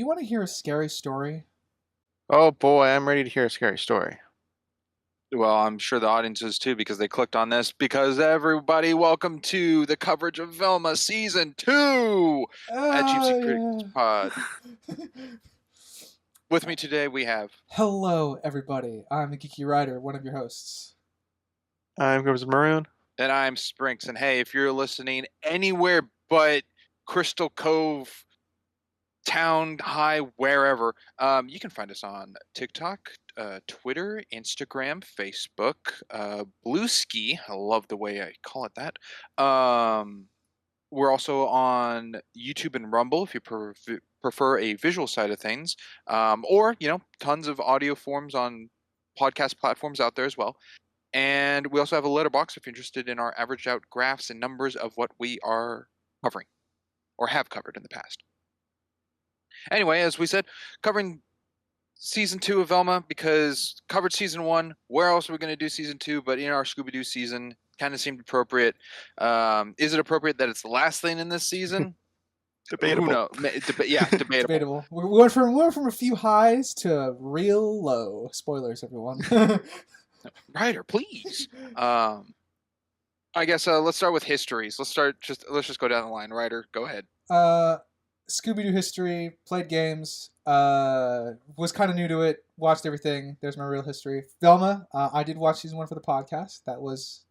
want to hear a scary story? Oh boy, I'm ready to hear a scary story. Well, I'm sure the audience is too because they clicked on this. Because everybody, welcome to the coverage of Velma Season 2 at Cheap Secret Pod. With me today we have... Hello, everybody. I'm the Geeky Writer, one of your hosts. I'm Crimson Maroon. And I'm Sprinks. And hey, if you're listening anywhere but Crystal Cove, Town High, wherever, you can find us on TikTok, Twitter, Instagram, Facebook, Blueski. I love the way I call it that. We're also on YouTube and Rumble if you prefer a visual side of things, or tons of audio forms on podcast platforms out there as well. And we also have a LetterBoxd if you're interested in our averaged out graphs and numbers of what we are covering or have covered in the past. Anyway, as we said, covering Season 2 of Velma because covered Season 1. Where else are we going to do Season 2 but in our Scooby-Doo season? Kind of seemed appropriate. Is it appropriate that it's the last thing in this season? Debatable. Who knows? Debatable. Debatable. We went from a few highs to real low. Spoilers, everyone. Ryder, please. I guess let's start with histories. Let's just go down the line. Ryder, go ahead. Scooby-Doo history, played games, was kind of new to it, watched everything. There's my real history. Velma, I did watch Season 1 for the podcast. That was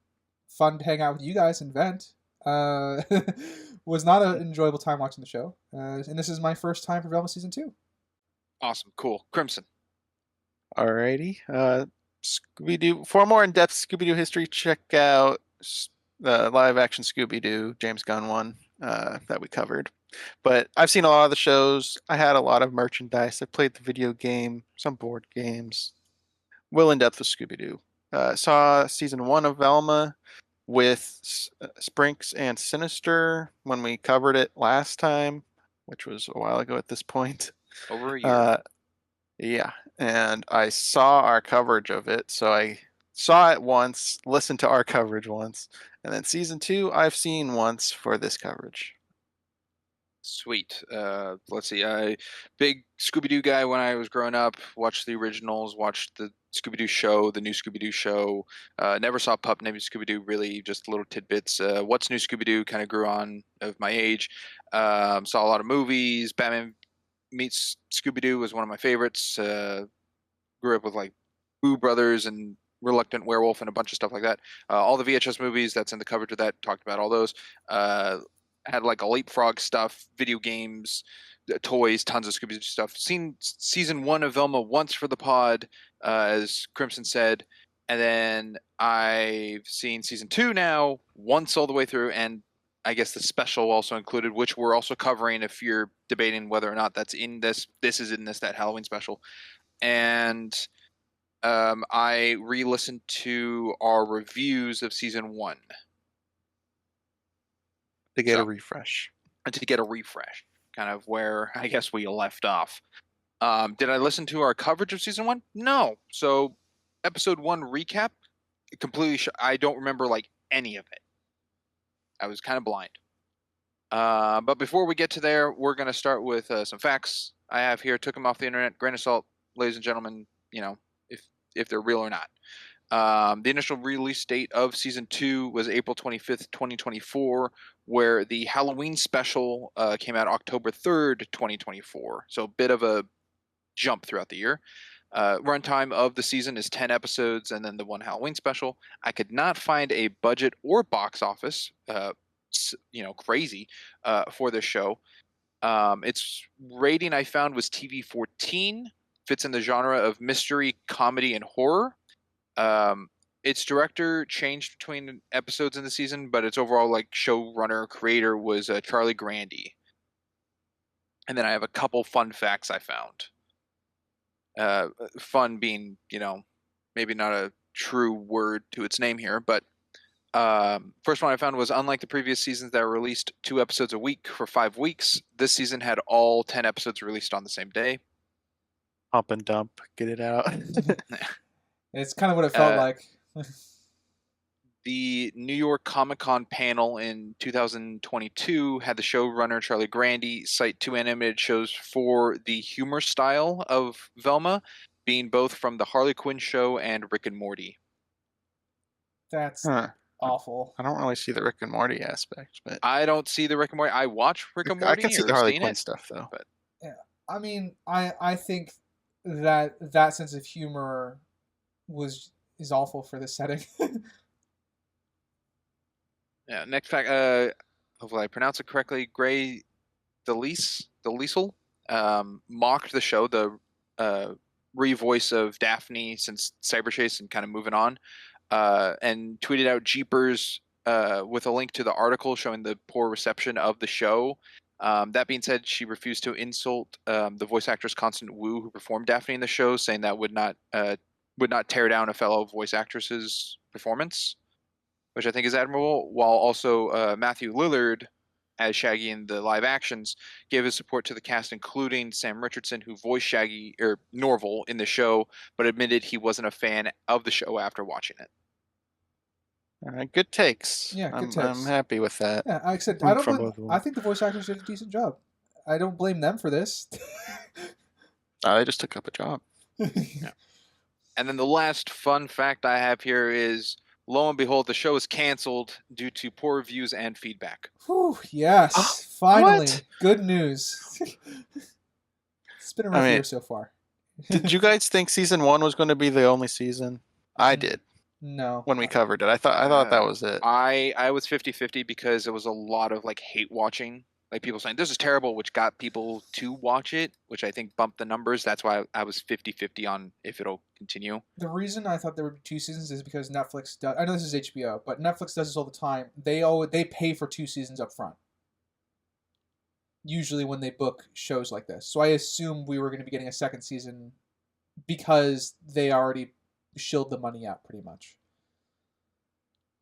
fun to hang out with you guys and vent. Was not an enjoyable time watching the show. And this is my first time for Velma Season 2. Awesome. Cool. Crimson. Alrighty. Scooby-Doo. For more in-depth Scooby-Doo history, check out the live-action Scooby-Doo James Gunn one that we covered. But I've seen a lot of the shows. I had a lot of merchandise. I played the video game, some board games. Well in-depth with Scooby-Doo. Saw Season 1 of Velma with Sprinks and Sinister when we covered it last time, which was a while ago at this point. Over a year. Yeah, and I saw our coverage of it, so I saw it once, listened to our coverage once, and then Season 2 I've seen once for this coverage. Sweet. Let's see. Big Scooby-Doo guy when I was growing up. Watched the originals. Watched the Scooby-Doo show, the new Scooby-Doo show. Never saw Pup Named Scooby-Doo. Really, just little tidbits. What's New Scooby-Doo kind of grew on of my age. Saw a lot of movies. Batman Meets Scooby-Doo was one of my favorites. Grew up with like Boo Brothers and Reluctant Werewolf and a bunch of stuff like that. All the VHS movies that's in the coverage of that, talked about all those. Had like a Leapfrog stuff, video games, toys, tons of Scooby-Doo stuff. Seen Season 1 of Velma once for the pod, as Crimson said, and then I've seen Season 2 now once all the way through, and I guess the special also included, which we're also covering if you're debating whether or not that's in this. This is in that Halloween special. And I re-listened to our reviews of Season 1. To get a refresh. And to get a refresh. Kind of where I guess we left off. Did I listen to our coverage of Season 1? No. So, Episode 1 recap, completely I don't remember like any of it. I was kind of blind. But before we get to there, we're going to start with some facts I have here. Took them off the internet. Grain of salt, ladies and gentlemen, if they're real or not. The initial release date of Season 2 was April 25th, 2024, where the Halloween special came out October 3rd, 2024. So a bit of a jump throughout the year. Runtime of the season is 10 episodes and then the one Halloween special. I could not find a budget or box office, crazy, for this show. Its rating I found was TV 14. Fits in the genre of mystery, comedy, and horror. Its director changed between episodes in the season, but its overall showrunner creator was Charlie Grandy. And then I have a couple fun facts I found. Fun being, maybe not a true word to its name here, but first one I found was, unlike the previous seasons that were released 2 episodes a week for 5 weeks, this season had all 10 episodes released on the same day. Pump and dump, get it out. It's kind of what it felt like. The New York Comic Con panel in 2022 had the showrunner Charlie Grandy cite 2 animated shows for the humor style of Velma, being both from the Harley Quinn show and Rick and Morty. That's Huh. awful. I don't really see the Rick and Morty aspect, but I don't see the Rick and Morty. I watch Rick and I Morty can see or the Harley seen Quinn it. stuff though. But I mean, I think that sense of humor is awful for this setting. yeah, next fact. Hopefully I pronounce it correctly. Gray Delisle mocked the show, the revoice of Daphne since Cyber Chase and kind of moving on, and tweeted out Jeepers with a link to the article showing the poor reception of the show. That being said, she refused to insult the voice actress Constant Wu, who performed Daphne in the show, saying that would not tear down a fellow voice actress's performance, which I think is admirable. While also Matthew Lillard, as Shaggy in the live actions, gave his support to the cast, including Sam Richardson, who voiced Shaggy or Norville in the show, but admitted he wasn't a fan of the show after watching it. All right, good takes. Yeah, good I'm takes. happy with that. Yeah, like I said, I don't From blame, both of them. I think the voice actors did a decent job. I don't blame them for this. They just took up a job. Yeah. And then the last fun fact I have here is, lo and behold, the show is canceled due to poor reviews and feedback. Whew, yes, finally, what? good news. It's been a rough year so far. Did you guys think season 1 was going to be the only season? I did No. when we covered it. I thought that was it. I was 50-50 because it was a lot of like hate watching, like people saying this is terrible, which got people to watch it, which I think bumped the numbers. That's why I was 50-50 on if it'll continue. The reason I thought there would be 2 seasons is because Netflix does. I know this is HBO, but Netflix does this all the time. They pay for 2 seasons up front. Usually when they book shows like this. So I assume we were going to be getting a second season because they already shilled the money out pretty much.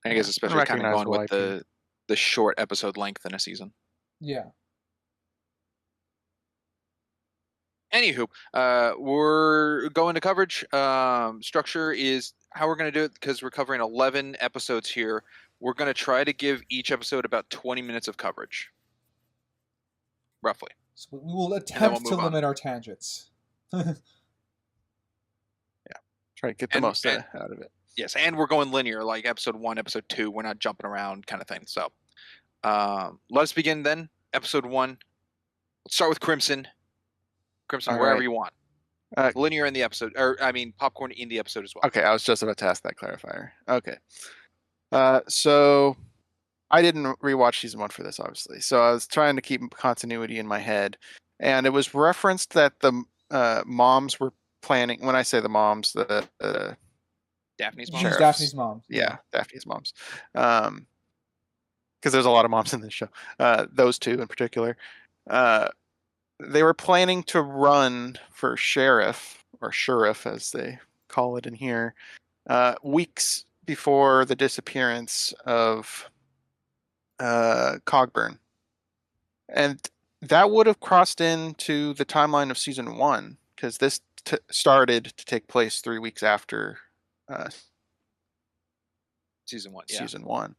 I guess especially kind of going with recognizable the short episode length in a season. Yeah. Anywho, we're going to coverage. Structure is how we're going to do it because we're covering 11 episodes here. We're going to try to give each episode about 20 minutes of coverage. Roughly. So we will attempt to limit our tangents. Yeah. Try to get the most out of it. Yes, and we're going linear, like episode 1, episode 2. We're not jumping around kind of thing. So let us begin then. Episode 1. Let's start with Crimson. Crimson, All wherever right. you want. Linear in the episode, or I mean popcorn in the episode as well. Okay, I was just about to ask that clarifier. Okay. So I didn't rewatch season 1 for this, obviously. So I was trying to keep continuity in my head. And it was referenced that the moms were planning, when I say the moms, the Daphne's mom. She's Daphne's mom. Yeah, Daphne's moms. Because there's a lot of moms in this show. Those 2 in particular. They were planning to run for sheriff, or sheriff as they call it in here, weeks before the disappearance of Cogburn. And that would have crossed into the timeline of season 1, because this started to take place 3 weeks after season 1. Yeah. Season 1.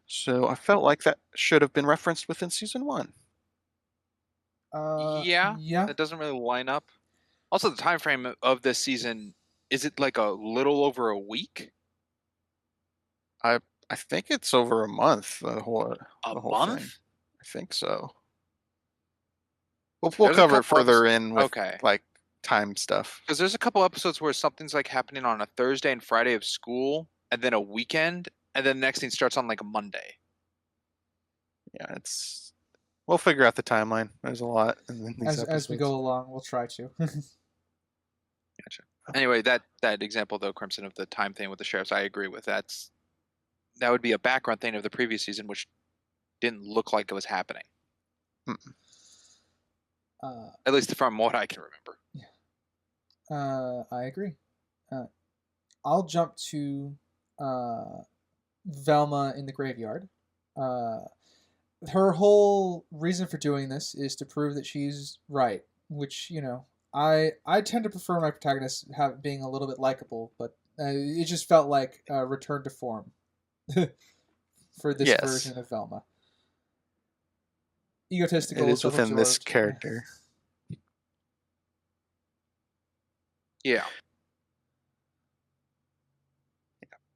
So I felt like that should have been referenced within season 1. Yeah. That doesn't really line up. Also, the time frame of this season, is it like a little over a week? I think it's over a month. The whole month? thing. I think so. We'll cover it further in with like time stuff. Because there's a couple episodes where something's like happening on a Thursday and Friday of school, and then a weekend, and then the next thing starts on like a Monday. Yeah, we'll figure out the timeline. There's a lot in these as we go along. We'll try to. Gotcha. Anyway, that example though, Crimson, of the time thing with the sheriffs, I agree with. That would be a background thing of the previous season, which didn't look like it was happening. At least from what I can remember. Yeah. I agree. I'll jump to Velma in the graveyard. Her whole reason for doing this is to prove that she's right, which, I tend to prefer my protagonists being a little bit likable, but it just felt like a return to form for this Yes. version of Velma. Egotistical, It is within this self-absorbed. character. Yeah.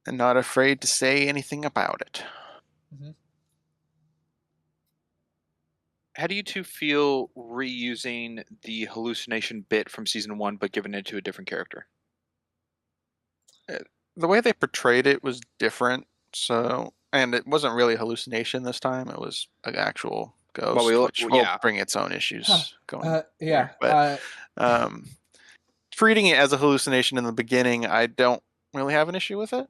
And not afraid to say anything about it. Mhm. How do you two feel reusing the hallucination bit from season 1 but giving it to a different character? The way they portrayed it was different. So, and it wasn't really a hallucination this time. It was an actual ghost, Well, which will bring its own issues going. Yeah. But treating it as a hallucination in the beginning, I don't really have an issue with it.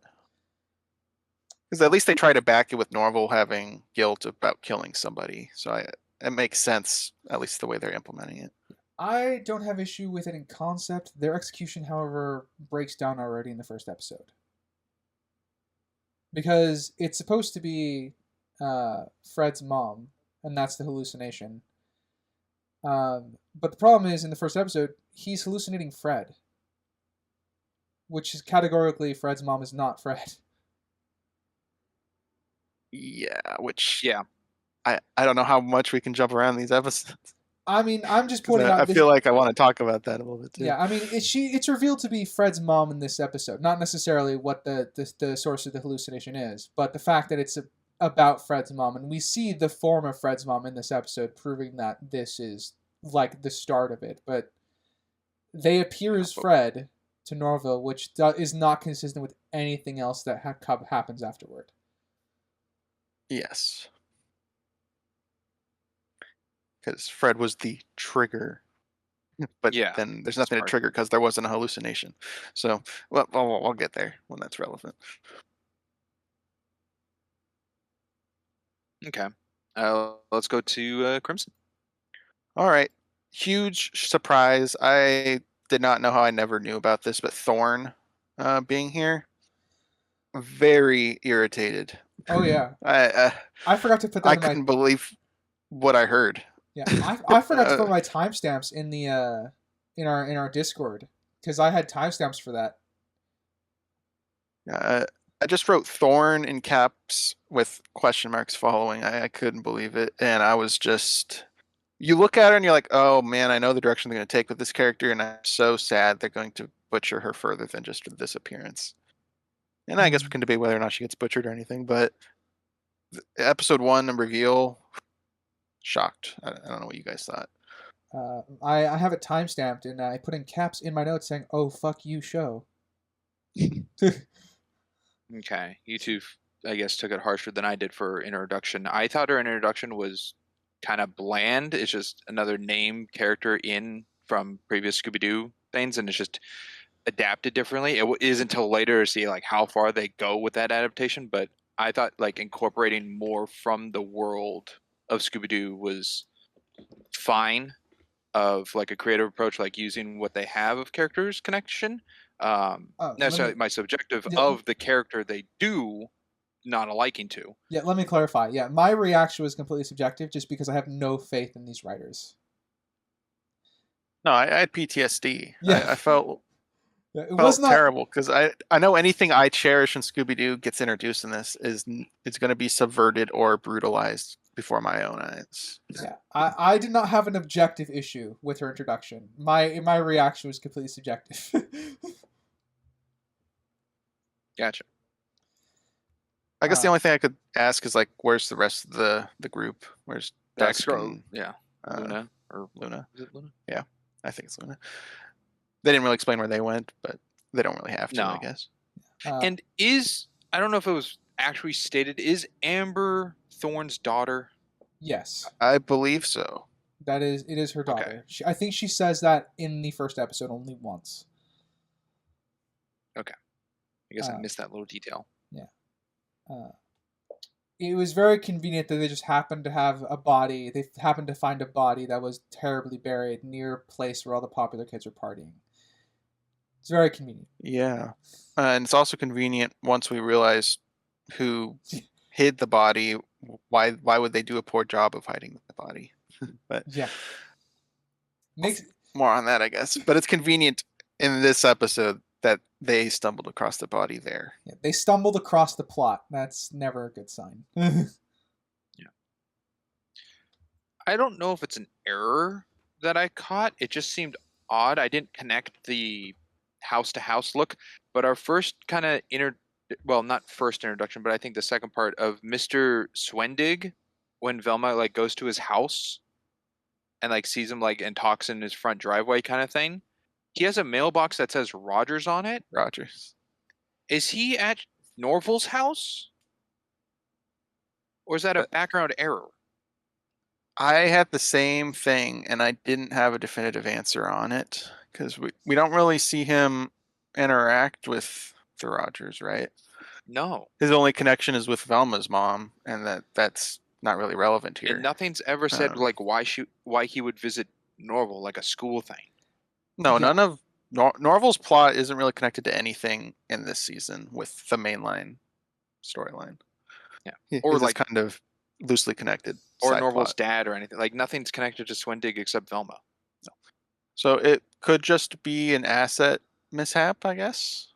Because at least they try to back it with Norville having guilt about killing somebody. So it makes sense, at least the way they're implementing it. I don't have issue with it in concept. Their execution, however, breaks down already in the first episode. Because it's supposed to be Fred's mom, and that's the hallucination. But the problem is, in the first episode, he's hallucinating Fred. Which is categorically, Fred's mom is not Fred. Yeah, which... Yeah. I don't know how much we can jump around these episodes. I mean, I'm just pointing out... I feel like I want to talk about that a little bit, too. Yeah, I mean, it's revealed to be Fred's mom in this episode. Not necessarily what the source of the hallucination is, but the fact that it's about Fred's mom. And we see the form of Fred's mom in this episode, proving that this is, like, the start of it. But they appear as Fred to Norville, which is not consistent with anything else that happens afterward. Yes. Because Fred was the trigger. But Yeah, then there's nothing smart. to trigger because there wasn't a hallucination. So, well, I'll get there when that's relevant. Okay. Let's go to Crimson. All right. Huge surprise. I did not know how I never knew about this, but Thorn being here. Very irritated. Oh, yeah. I forgot to put that I in my... couldn't believe what I heard. Yeah, I forgot to put my timestamps in the in our Discord because I had timestamps for that. I just wrote Thorn in caps with question marks following. I couldn't believe it, and I was just... You look at her and you're like, oh man, I know the direction they're going to take with this character, and I'm so sad they're going to butcher her further than just this appearance. And I guess we can debate whether or not she gets butchered or anything, but episode 1 reveal, shocked. I don't know what you guys thought. I have it timestamped and I put in caps in my notes saying, "Oh fuck you, show." Okay, you two, I guess, took it harsher than I did for her introduction. I thought her introduction was kind of bland. It's just another name character in from previous Scooby-Doo things, and it's just adapted differently. It isn't until later to see like how far they go with that adaptation, but I thought like incorporating more from the world of Scooby-Doo was fine, of like a creative approach, like using what they have of characters connection. Necessarily my subjective of the character they do not a liking to. Yeah, let me clarify. Yeah, my reaction was completely subjective just because I have no faith in these writers. No, I had PTSD. Yeah. I felt... Yeah, it felt was not terrible because I know anything I cherish in Scooby-Doo gets introduced in this it's going to be subverted or brutalized before my own eyes. Yeah, I did not have an objective issue with her introduction. My reaction was completely subjective. Gotcha. I guess the only thing I could ask is like, where's the rest of the group? Where's Dusk and Luna or Luna? Is it Luna? Yeah, I think it's Luna. They didn't really explain where they went, but they don't really have to, No. I guess. And I don't know if it was actually stated, is Amber Thorne's daughter? Yes. I believe so. It is her daughter. Okay. I think she says that in the first episode only once. Okay. I guess I missed that little detail. Yeah. It was very convenient that they just happened to have a body. They happened to find a body that was terribly buried near a place where all the popular kids were partying. It's very convenient. Yeah. And it's also convenient once we realize who hid the body. Why would they do a poor job of hiding the body? But yeah. More on that, I guess. But it's convenient in this episode that they stumbled across the body there. Yeah, they stumbled across the plot. That's never a good sign. I don't know if it's an error that I caught. It just seemed odd. I didn't connect the house to house look, but our first kind of not first introduction, but I think the second part of Mr. Swendig, when Velma like goes to his house and like sees him like and talks in his front driveway kind of thing. He has a mailbox that says Rogers on it. Rogers. Is he at Norville's house? Or is that a background error? I had the same thing, and I didn't have a definitive answer on it because we don't really see him interact with the Rogers, right? No. His only connection is with Velma's mom, and that's not really relevant here. And nothing's ever said like why he would visit Norville, like a school thing. No, none of Norville's plot isn't really connected to anything in this season with the mainline storyline. Yeah, or like kind of loosely connected. Or Norville's dad or anything. Like nothing's connected to Swendig except Velma. No. So it could just be an asset mishap, I guess.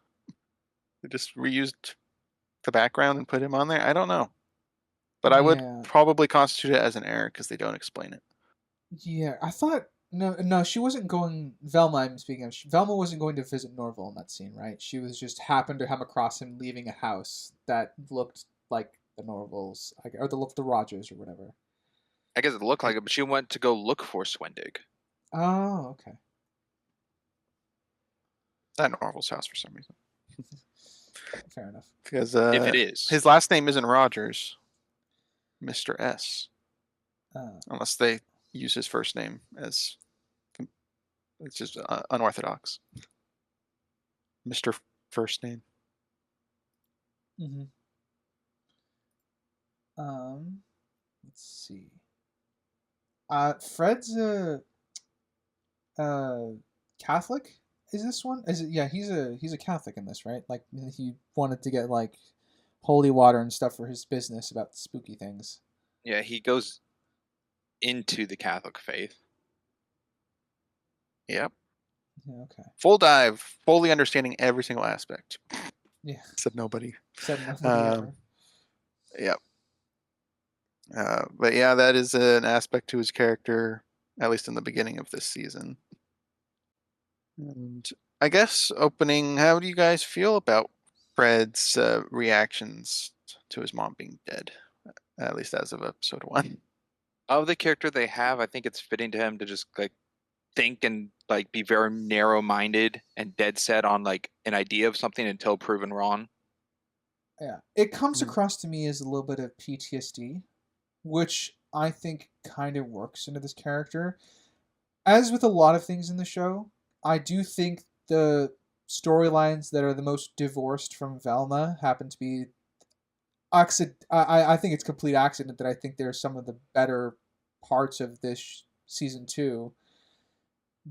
They just reused the background and put him on there. I don't know. But I would probably constitute it as an error because they don't explain it. Yeah, I thought no, she wasn't going. Velma, I'm speaking of. Velma wasn't going to visit Norville in that scene, right? She was just happened to come across him leaving a house that looked like the Norvilles, or the Rogers or whatever. I guess it looked like it, but she went to go look for Swendig. Oh, okay. At Norville's house for some reason. Fair enough. Because if it is, his last name isn't Rogers. Mr. S. Unless they use his first name as it's just unorthodox. Mr. First name. Mm-hmm. Let's see. Fred's Catholic. Is this one? Is it? Yeah, he's a Catholic in this, right? Like he wanted to get like holy water and stuff for his business about spooky things. Yeah, he goes into the Catholic faith. Yep. Yeah, okay. Full dive, fully understanding every single aspect. Yeah. Said nobody. Ever. Yep. But yeah, that is an aspect to his character, at least in the beginning of this season. And I guess opening, how do you guys feel about Fred's reactions to his mom being dead? At least as of episode 1. Of the character they have, I think it's fitting to him to just like think and like be very narrow-minded and dead set on like an idea of something until proven wrong. Yeah, it comes across to me as a little bit of PTSD, which I think kind of works into this character. As with a lot of things in the show, I do think the storylines that are the most divorced from Velma happen to be I think it's complete accident that I think they're some of the better parts of this season 2.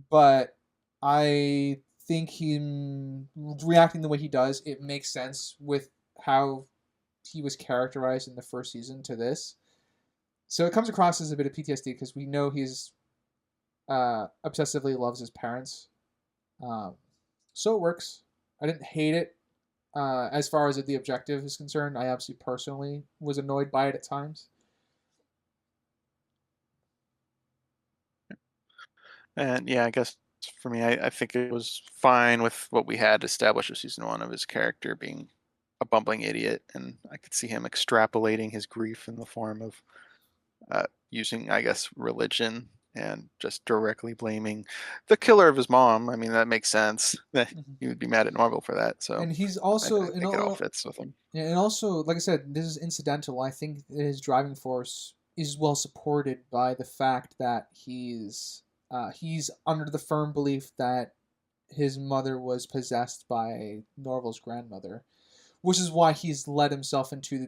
But I think him reacting the way he does, it makes sense with how he was characterized in the first season to this. So it comes across as a bit of PTSD because we know he's obsessively loves his parents. So it works. I didn't hate it. As far as the objective is concerned, I obviously personally was annoyed by it at times. And yeah, I guess for me, I think it was fine with what we had established with season 1 of his character being a bumbling idiot, and I could see him extrapolating his grief in the form of using, I guess, religion and just directly blaming the killer of his mom. I mean, that makes sense. He would be mad at Norville for that. So, and he's also, I think it all fits with him. Yeah, and also, like I said, this is incidental. I think his driving force is well supported by the fact that he's under the firm belief that his mother was possessed by Norville's grandmother, which is why he's led himself into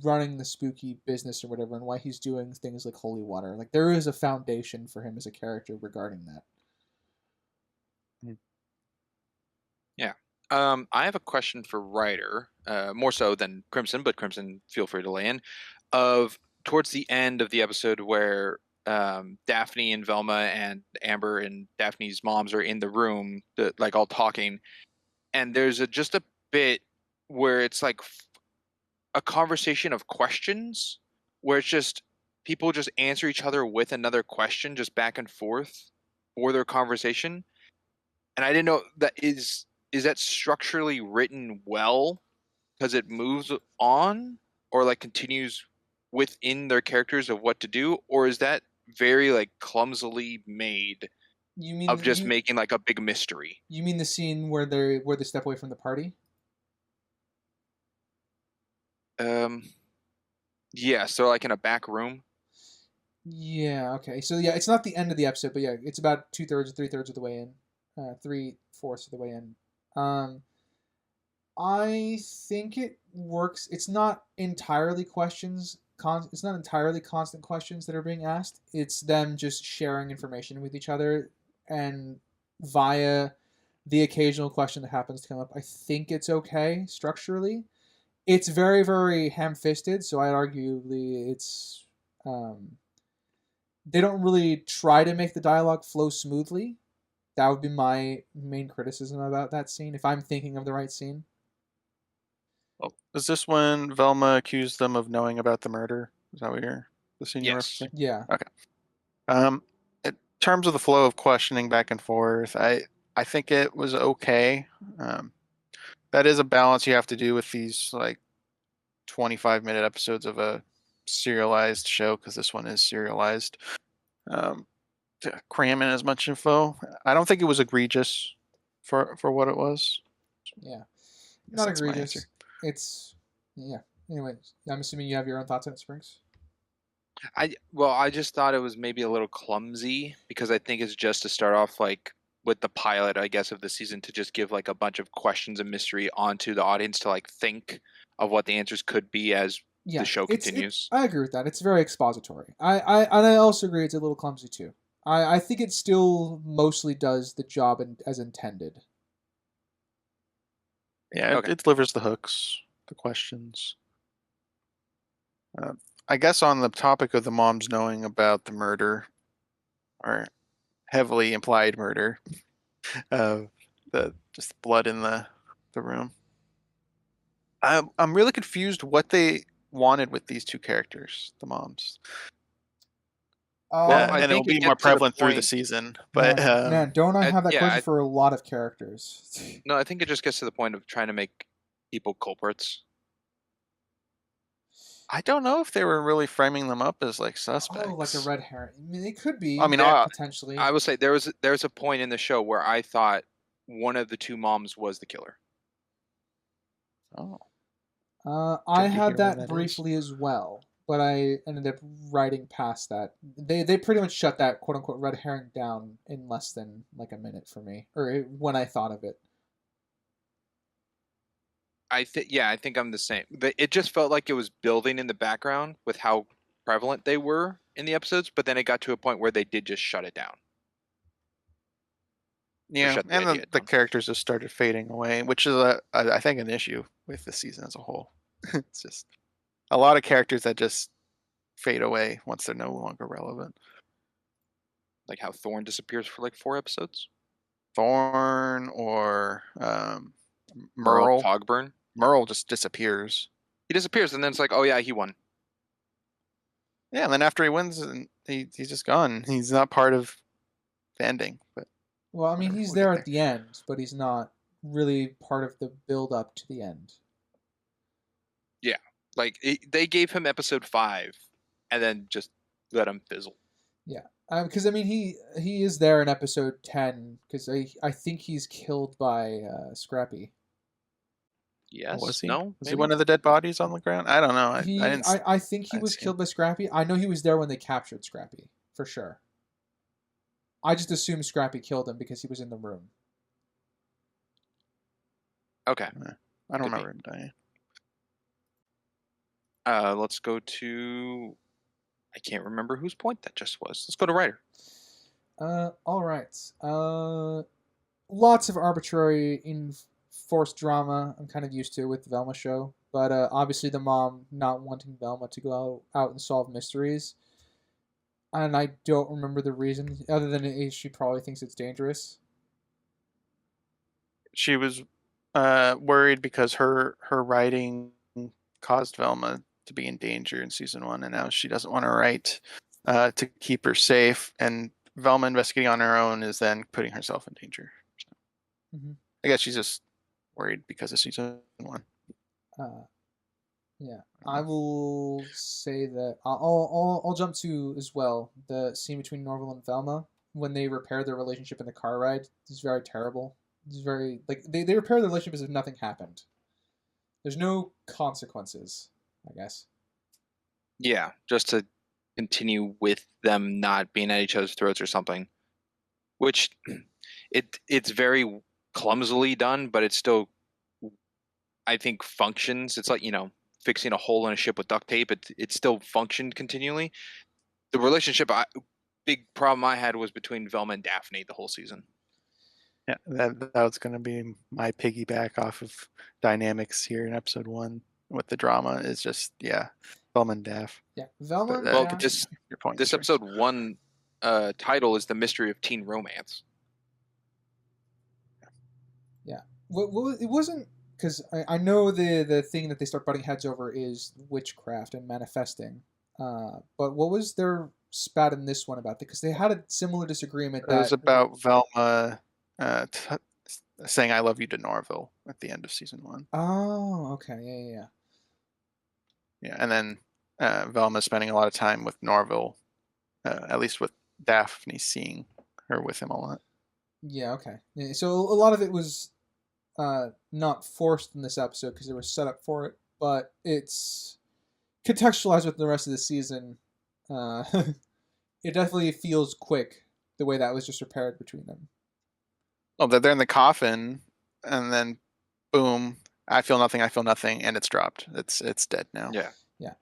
running the spooky business or whatever, and why he's doing things like holy water. Like there is a foundation for him as a character regarding that. Yeah. I have a question for Ryder, more so than Crimson, but Crimson, feel free to lay in. Of towards the end of the episode where Daphne and Velma and Amber and Daphne's moms are in the room, like all talking, and there's just a bit where it's like a conversation of questions, where it's just people just answer each other with another question, just back and forth for their conversation. And I didn't know that is that structurally written well because it moves on or like continues within their characters of what to do, or is that very like clumsily made You mean of just making like a big mystery? You mean the scene where they step away from the party? Yeah, so like in a back room. Yeah. Okay. So yeah, it's not the end of the episode, but yeah, it's about 2/3 or 3/3 of the way in, 3/4 of the way in. I think it works. It's not entirely questions. It's not entirely constant questions that are being asked. It's them just sharing information with each other, and via the occasional question that happens to come up. I think it's okay structurally. It's very, very ham-fisted, so I'd arguably it's they don't really try to make the dialogue flow smoothly. That would be my main criticism about that scene, if I'm thinking of the right scene. Well, is this when Velma accused them of knowing about the murder? Is that what the scene you're Yes. referencing? Yeah. Okay. In terms of the flow of questioning back and forth, I think it was okay. That is a balance you have to do with these like 25-minute episodes of a serialized show, because this one is serialized. To cram in as much info, I don't think it was egregious for what it was. Yeah. Guess Not that's my egregious. answer. It's yeah. Anyway, I'm assuming you have your own thoughts on it, Springs. I just thought it was maybe a little clumsy because I think it's just to start off like with the pilot, I guess, of the season, to just give like a bunch of questions and mystery onto the audience to like think of what the answers could be as Yeah, the show continues. I agree with that. It's very expository. And I also agree it's a little clumsy too. I think it still mostly does the job as intended. Yeah, Okay. it delivers the hooks, the questions. I guess on the topic of the moms knowing about the murder, or heavily implied murder, the just blood in the room. I'm really confused what they wanted with these two characters, the moms. Well, I And it will think it be gets more to the prevalent through the point- season. But Man, don't I have that yeah, question for a lot of characters? No, I think it just gets to the point of trying to make people culprits. I don't know if they were really framing them up as like suspects. Oh, like a red herring. I mean, it could be. I mean, potentially. I will say there's a point in the show where I thought one of the two moms was the killer. Oh. I Check to hear had when that that is. briefly as well, but I ended up writing past that. They pretty much shut that quote unquote red herring down in less than like a minute for me, or when I thought of it. I think I'm the same. It just felt like it was building in the background with how prevalent they were in the episodes, but then it got to a point where they did just shut it down. Yeah, shut the and idea the down. characters just started fading away, which is I think an issue with the season as a whole. It's just a lot of characters that just fade away once they're no longer relevant. Like how Thorne disappears for like 4 episodes. Thorn or Merle Merle. Fogburn. Merle just disappears. He disappears, and then it's like, oh yeah, he won. Yeah, and then after he wins, he's just gone. He's not part of the ending. But Well, I mean, whatever, he's we'll there get at the end, but he's not really part of the build up to the end. Yeah, like they gave him episode 5, and then just let him fizzle. Yeah, because I mean, he is there in episode 10 because I think he's killed by Scrappy. Yes. Was he? No. Was he one of the dead bodies on the ground? I don't know. I didn't. I think he didn't was see killed him. by Scrappy. I know he was there when they captured Scrappy, for sure. I just assumed Scrappy killed him because he was in the room. Okay. I don't Could be. remember him dying. Let's go to. I can't remember whose point that just was. Let's go to writer. All right. Lots of arbitrary enforced drama. I'm kind of used to with the Velma show, but obviously the mom not wanting Velma to go out and solve mysteries, and I don't remember the reason other than she probably thinks it's dangerous. She was worried because her writing caused Velma to be in danger in season 1, and now she doesn't want to write to keep her safe. And Velma investigating on her own is then putting herself in danger. So, I guess she's just worried because of season 1. Yeah, I will say that I'll jump to as well the scene between Norville and Velma when they repair their relationship in the car ride. It's very terrible. It's very like they repair their relationship as if nothing happened. There's no consequences, I guess. Yeah, just to continue with them not being at each other's throats or something, which it's very clumsily done, but it still, I think, functions. It's like, fixing a hole in a ship with duct tape. It still functioned continually. The relationship, big problem I had was between Velma and Daphne the whole season. Yeah, that was going to be my piggyback off of dynamics here in episode 1 with the drama. Is just Velma and Daph. Yeah, Velma. But, and Daph. This episode 1 title is The Mystery of Teen Romance. Yeah, well, it wasn't because I know the thing that they start butting heads over is witchcraft and manifesting. But what was their spat in this one about? Because they had a similar disagreement. It was about Velma saying "I love you" to Norville at the end of season 1. Oh, okay, Yeah, and then Velma spending a lot of time with Norville, at least with Daphne, seeing her with him a lot. Yeah, okay. Yeah, so a lot of it was not forced in this episode because there was set up for it, but it's contextualized with the rest of the season. It definitely feels quick the way that was just repaired between them. Oh, they're in the coffin, and then boom! I feel nothing, and it's dropped. It's dead now. Yeah.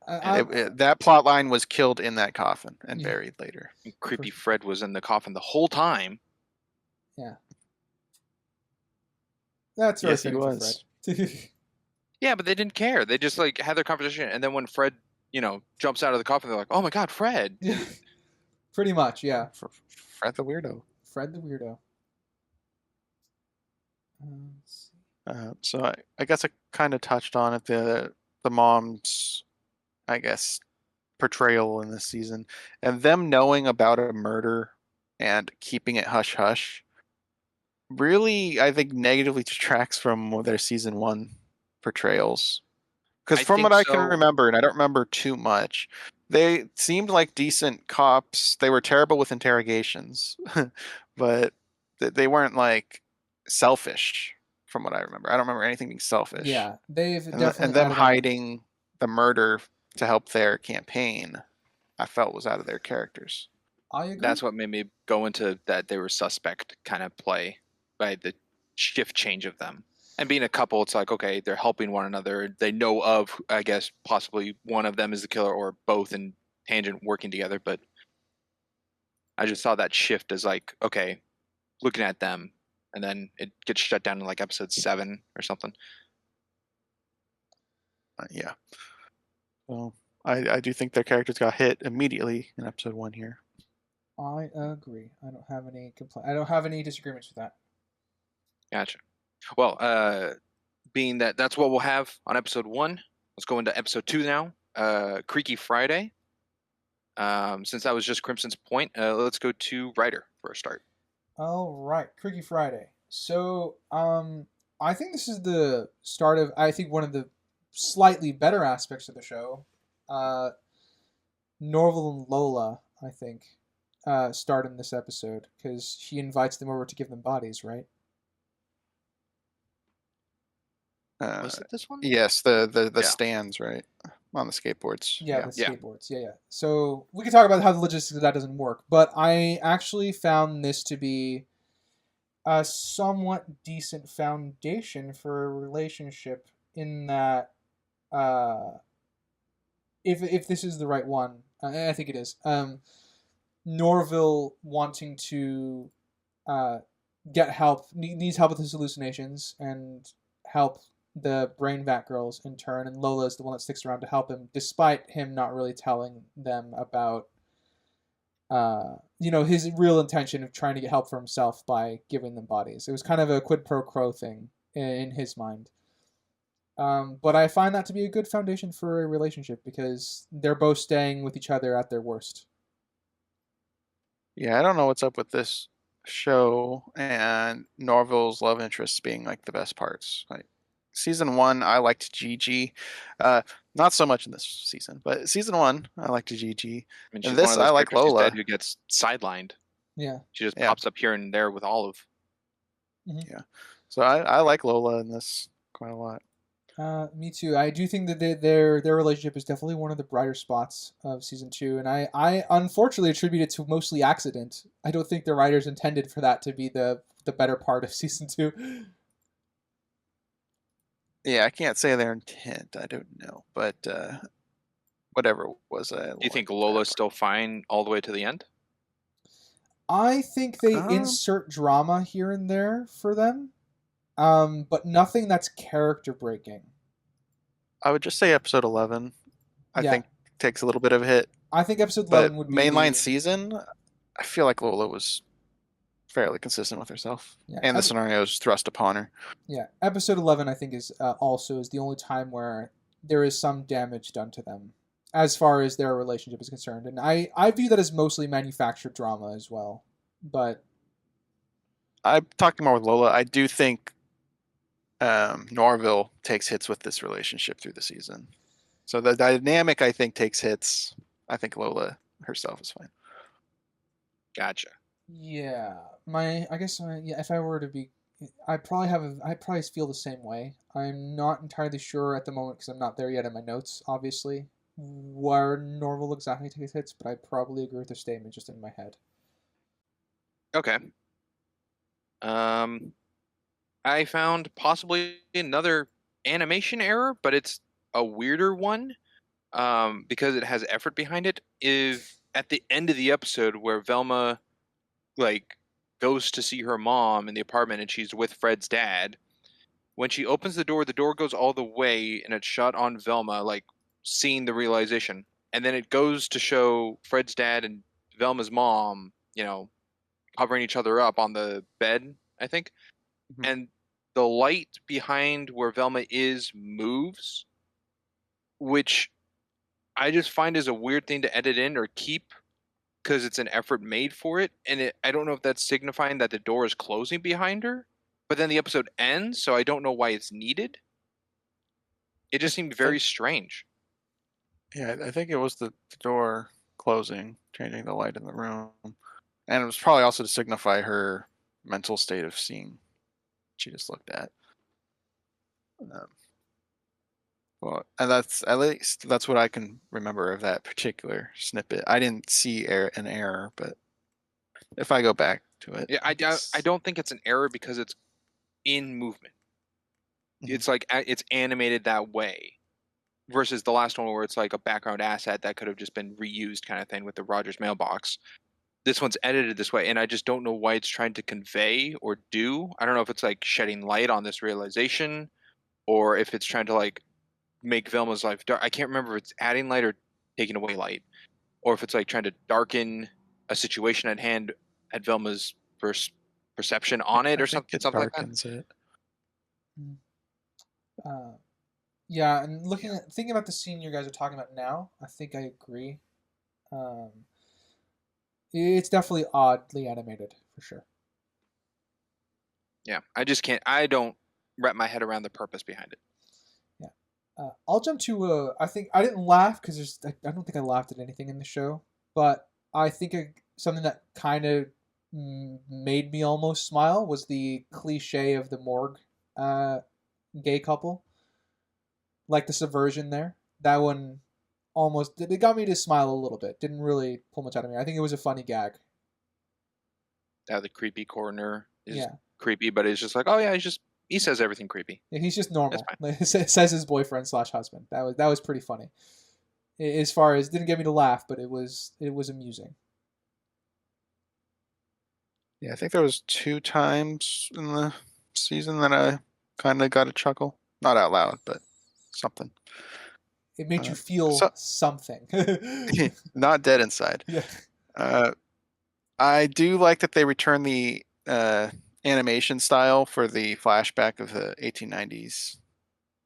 That plot line was killed in that coffin and buried later. And creepy Fred was in the coffin the whole time. Yeah. That's very yes, he was. Yeah, but they didn't care. They just had their conversation, and then when Fred, jumps out of the coffin, they're like, "Oh my God, Fred!" Pretty much, yeah. Fred the weirdo. Fred the weirdo. So I guess I kind of touched on it. The mom's, I guess, portrayal in this season, and them knowing about a murder and keeping it hush hush, really, I think, negatively detracts from their season 1 portrayals. Because from what I can remember, and I don't remember too much, they seemed like decent cops. They were terrible with interrogations, but they weren't selfish. From what I remember, I don't remember anything being selfish. Yeah, they've definitely and them hiding the murder to help their campaign, I felt was out of their characters. I agree. That's what made me go into that they were suspect kind of play by the shift change of them. And being a couple, it's like, okay, they're helping one another. They know of, I guess, possibly one of them is the killer or both in tangent working together. But I just saw that shift as okay, looking at them. And then it gets shut down in episode 7 or something. Yeah. Well, I do think their characters got hit immediately in episode 1 here. I agree. I don't have any I don't have any disagreements with that. Gotcha. Well, being that that's what we'll have on episode 1, let's go into episode 2 now. Creaky Friday. Since that was just Crimson's point, let's go to Ryder for a start. All right, Creaky Friday. So, I think this is the start of, I think, one of the slightly better aspects of the show. Norville and Lola, I think, start in this episode because she invites them over to give them bodies, right? Was it this one? Yes, the stands, right? On the skateboards. Yeah, the skateboards. Yeah. So we can talk about how the logistics of that doesn't work, but I actually found this to be a somewhat decent foundation for a relationship in that if this is the right one, I think it is, Norville wanting to get help, needs help with his hallucinations and help the brain vat girls in turn, and Lola is the one that sticks around to help him, despite him not really telling them about his real intention of trying to get help for himself by giving them bodies. It was kind of a quid pro quo thing in his mind. But I find that to be a good foundation for a relationship because they're both staying with each other at their worst. Yeah, I don't know what's up with this show and Norville's love interests being like the best parts. Like season 1, I liked Gigi. Not so much in this season, but season 1, I liked Gigi. I mean, And she's this, one of those I like characters Lola. who gets sidelined. Yeah. She just Yeah. pops up here and there with Olive. Yeah. So I like Lola in this quite a lot. Me too. I do think that their relationship is definitely one of the brighter spots of season 2, and I unfortunately attribute it to mostly accident. I don't think the writers intended for that to be the better part of season 2. Yeah, I can't say their intent. I don't know, but whatever it was. Do you think Lola's still fine all the way to the end? I think they insert drama here and there for them, but nothing that's character breaking. I would just say episode 11. I think takes a little bit of a hit. I think episode 11 would be mainline season. I feel like Lola was fairly consistent with herself, and the scenarios thrust upon her. Yeah, episode 11 I think is also is the only time where there is some damage done to them as far as their relationship is concerned, and I view that as mostly manufactured drama as well. But I'm talking more with Lola. I do think Norville takes hits with this relationship through the season, so the dynamic I think takes hits. I think Lola herself is fine. Gotcha. Yeah, I guess if I were to be, I probably feel the same way. I'm not entirely sure at the moment because I'm not there yet in my notes, obviously, where Norville exactly takes hits, but I probably agree with the statement just in my head. Okay. I found possibly another animation error, but it's a weirder one because it has effort behind it. Is at the end of the episode where Velma goes to see her mom in the apartment and she's with Fred's dad. When she opens the door goes all the way and it's shot on Velma, seeing the realization. And then it goes to show Fred's dad and Velma's mom, covering each other up on the bed, I think. Mm-hmm. And the light behind where Velma is moves, which I just find is a weird thing to edit in or keep because it's an effort made for it. And I don't know if that's signifying that the door is closing behind her, but then the episode ends, so I don't know why it's needed. It just seemed very strange. Yeah, I think it was the door closing, changing the light in the room. And it was probably also to signify her mental state of seeing she just looked at. Well, and at least that's what I can remember of that particular snippet. I didn't see an error, but if I go back to it, yeah, I don't think it's an error because it's in movement. Mm-hmm. It's it's animated that way, versus the last one where it's like a background asset that could have just been reused, kind of thing, with the Rogers mailbox. This one's edited this way, and I just don't know why it's trying to convey or do. I don't know if it's shedding light on this realization, or if it's trying to make Velma's life dark. I can't remember if it's adding light or taking away light, or if it's trying to darken a situation at hand at Velma's perception on it, or something like that. Yeah, and thinking about the scene you guys are talking about now, I think I agree. It's definitely oddly animated for sure. Yeah, I don't wrap my head around the purpose behind it. I'll jump to I think I didn't laugh because I don't think I laughed at anything in the show, but I think something that kind of made me almost smile was the cliche of the morgue gay couple, the subversion there. That one almost it got me to smile a little bit. Didn't really pull much out of me. I think it was a funny gag. The creepy coroner is creepy, but it's just oh yeah, he says everything creepy. Yeah, he's just normal. Says his boyfriend / husband. That was pretty funny. As far as didn't get me to laugh, but it was amusing. Yeah, I think there was 2 times in the season that I kind of got a chuckle. Not out loud, but something. It made you feel something. Not dead inside. Yeah. I do like that they return the animation style for the flashback of the 1890s.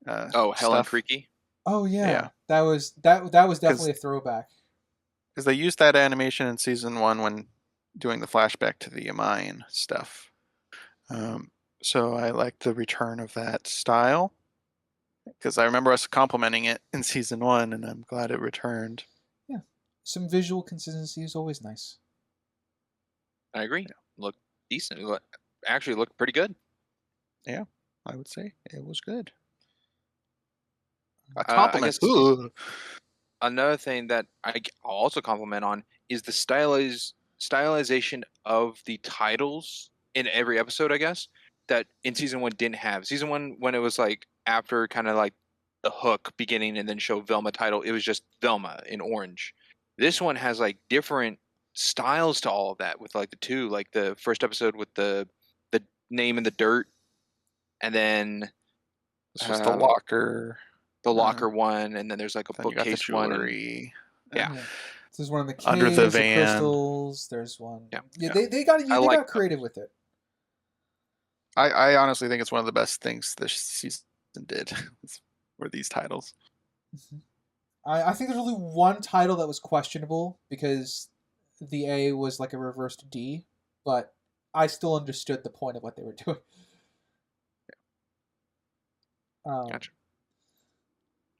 Helen stuff. Creaky. Oh yeah, Yeah. that was definitely a throwback. Because they used that animation in season 1 when doing the flashback to the Mayan stuff. So I like the return of that style. Because I remember us complimenting it in season 1, and I'm glad it returned. Yeah, some visual consistency is always nice. I agree. Looked decent. Actually looked pretty good. Yeah, I would say it was good. A I compliment. guess- Ooh. Another thing that I'll also compliment on is the stylization of the titles in every episode, I guess, that in season 1 didn't have. Season 1, when it was like after kind of like the hook beginning and then show Velma title, it was just Velma in orange. This one has like different styles to all of that with like the two, like the first episode with the name in the dirt, and then This was the locker. the locker one, and then there's like a Then you got the bookcase one. jewelry. Yeah. There's one in the caves, Under the van. crystals. There's one. Yeah. They got creative with it. I honestly think it's one of the best things this season did. Were these titles. I think there's only one title that was questionable because the A was like a reversed D, but I still understood the point of what they were doing. Gotcha.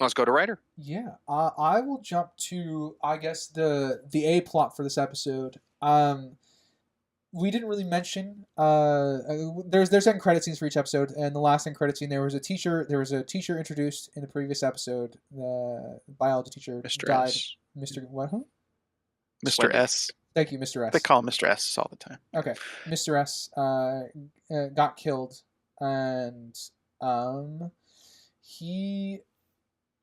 Let's go to writer. Yeah, I will jump to, I guess, the A plot for this episode. We didn't really mention. There's end credit scenes for each episode, and the last end credit scene there was a teacher. There was a teacher introduced in the previous episode. The biology teacher Mr. died. S. Mr. What? Huh? Mr. S. Thank you, Mr. S. They call him Mr. S all the time. Okay, Mr. S. Got killed, and he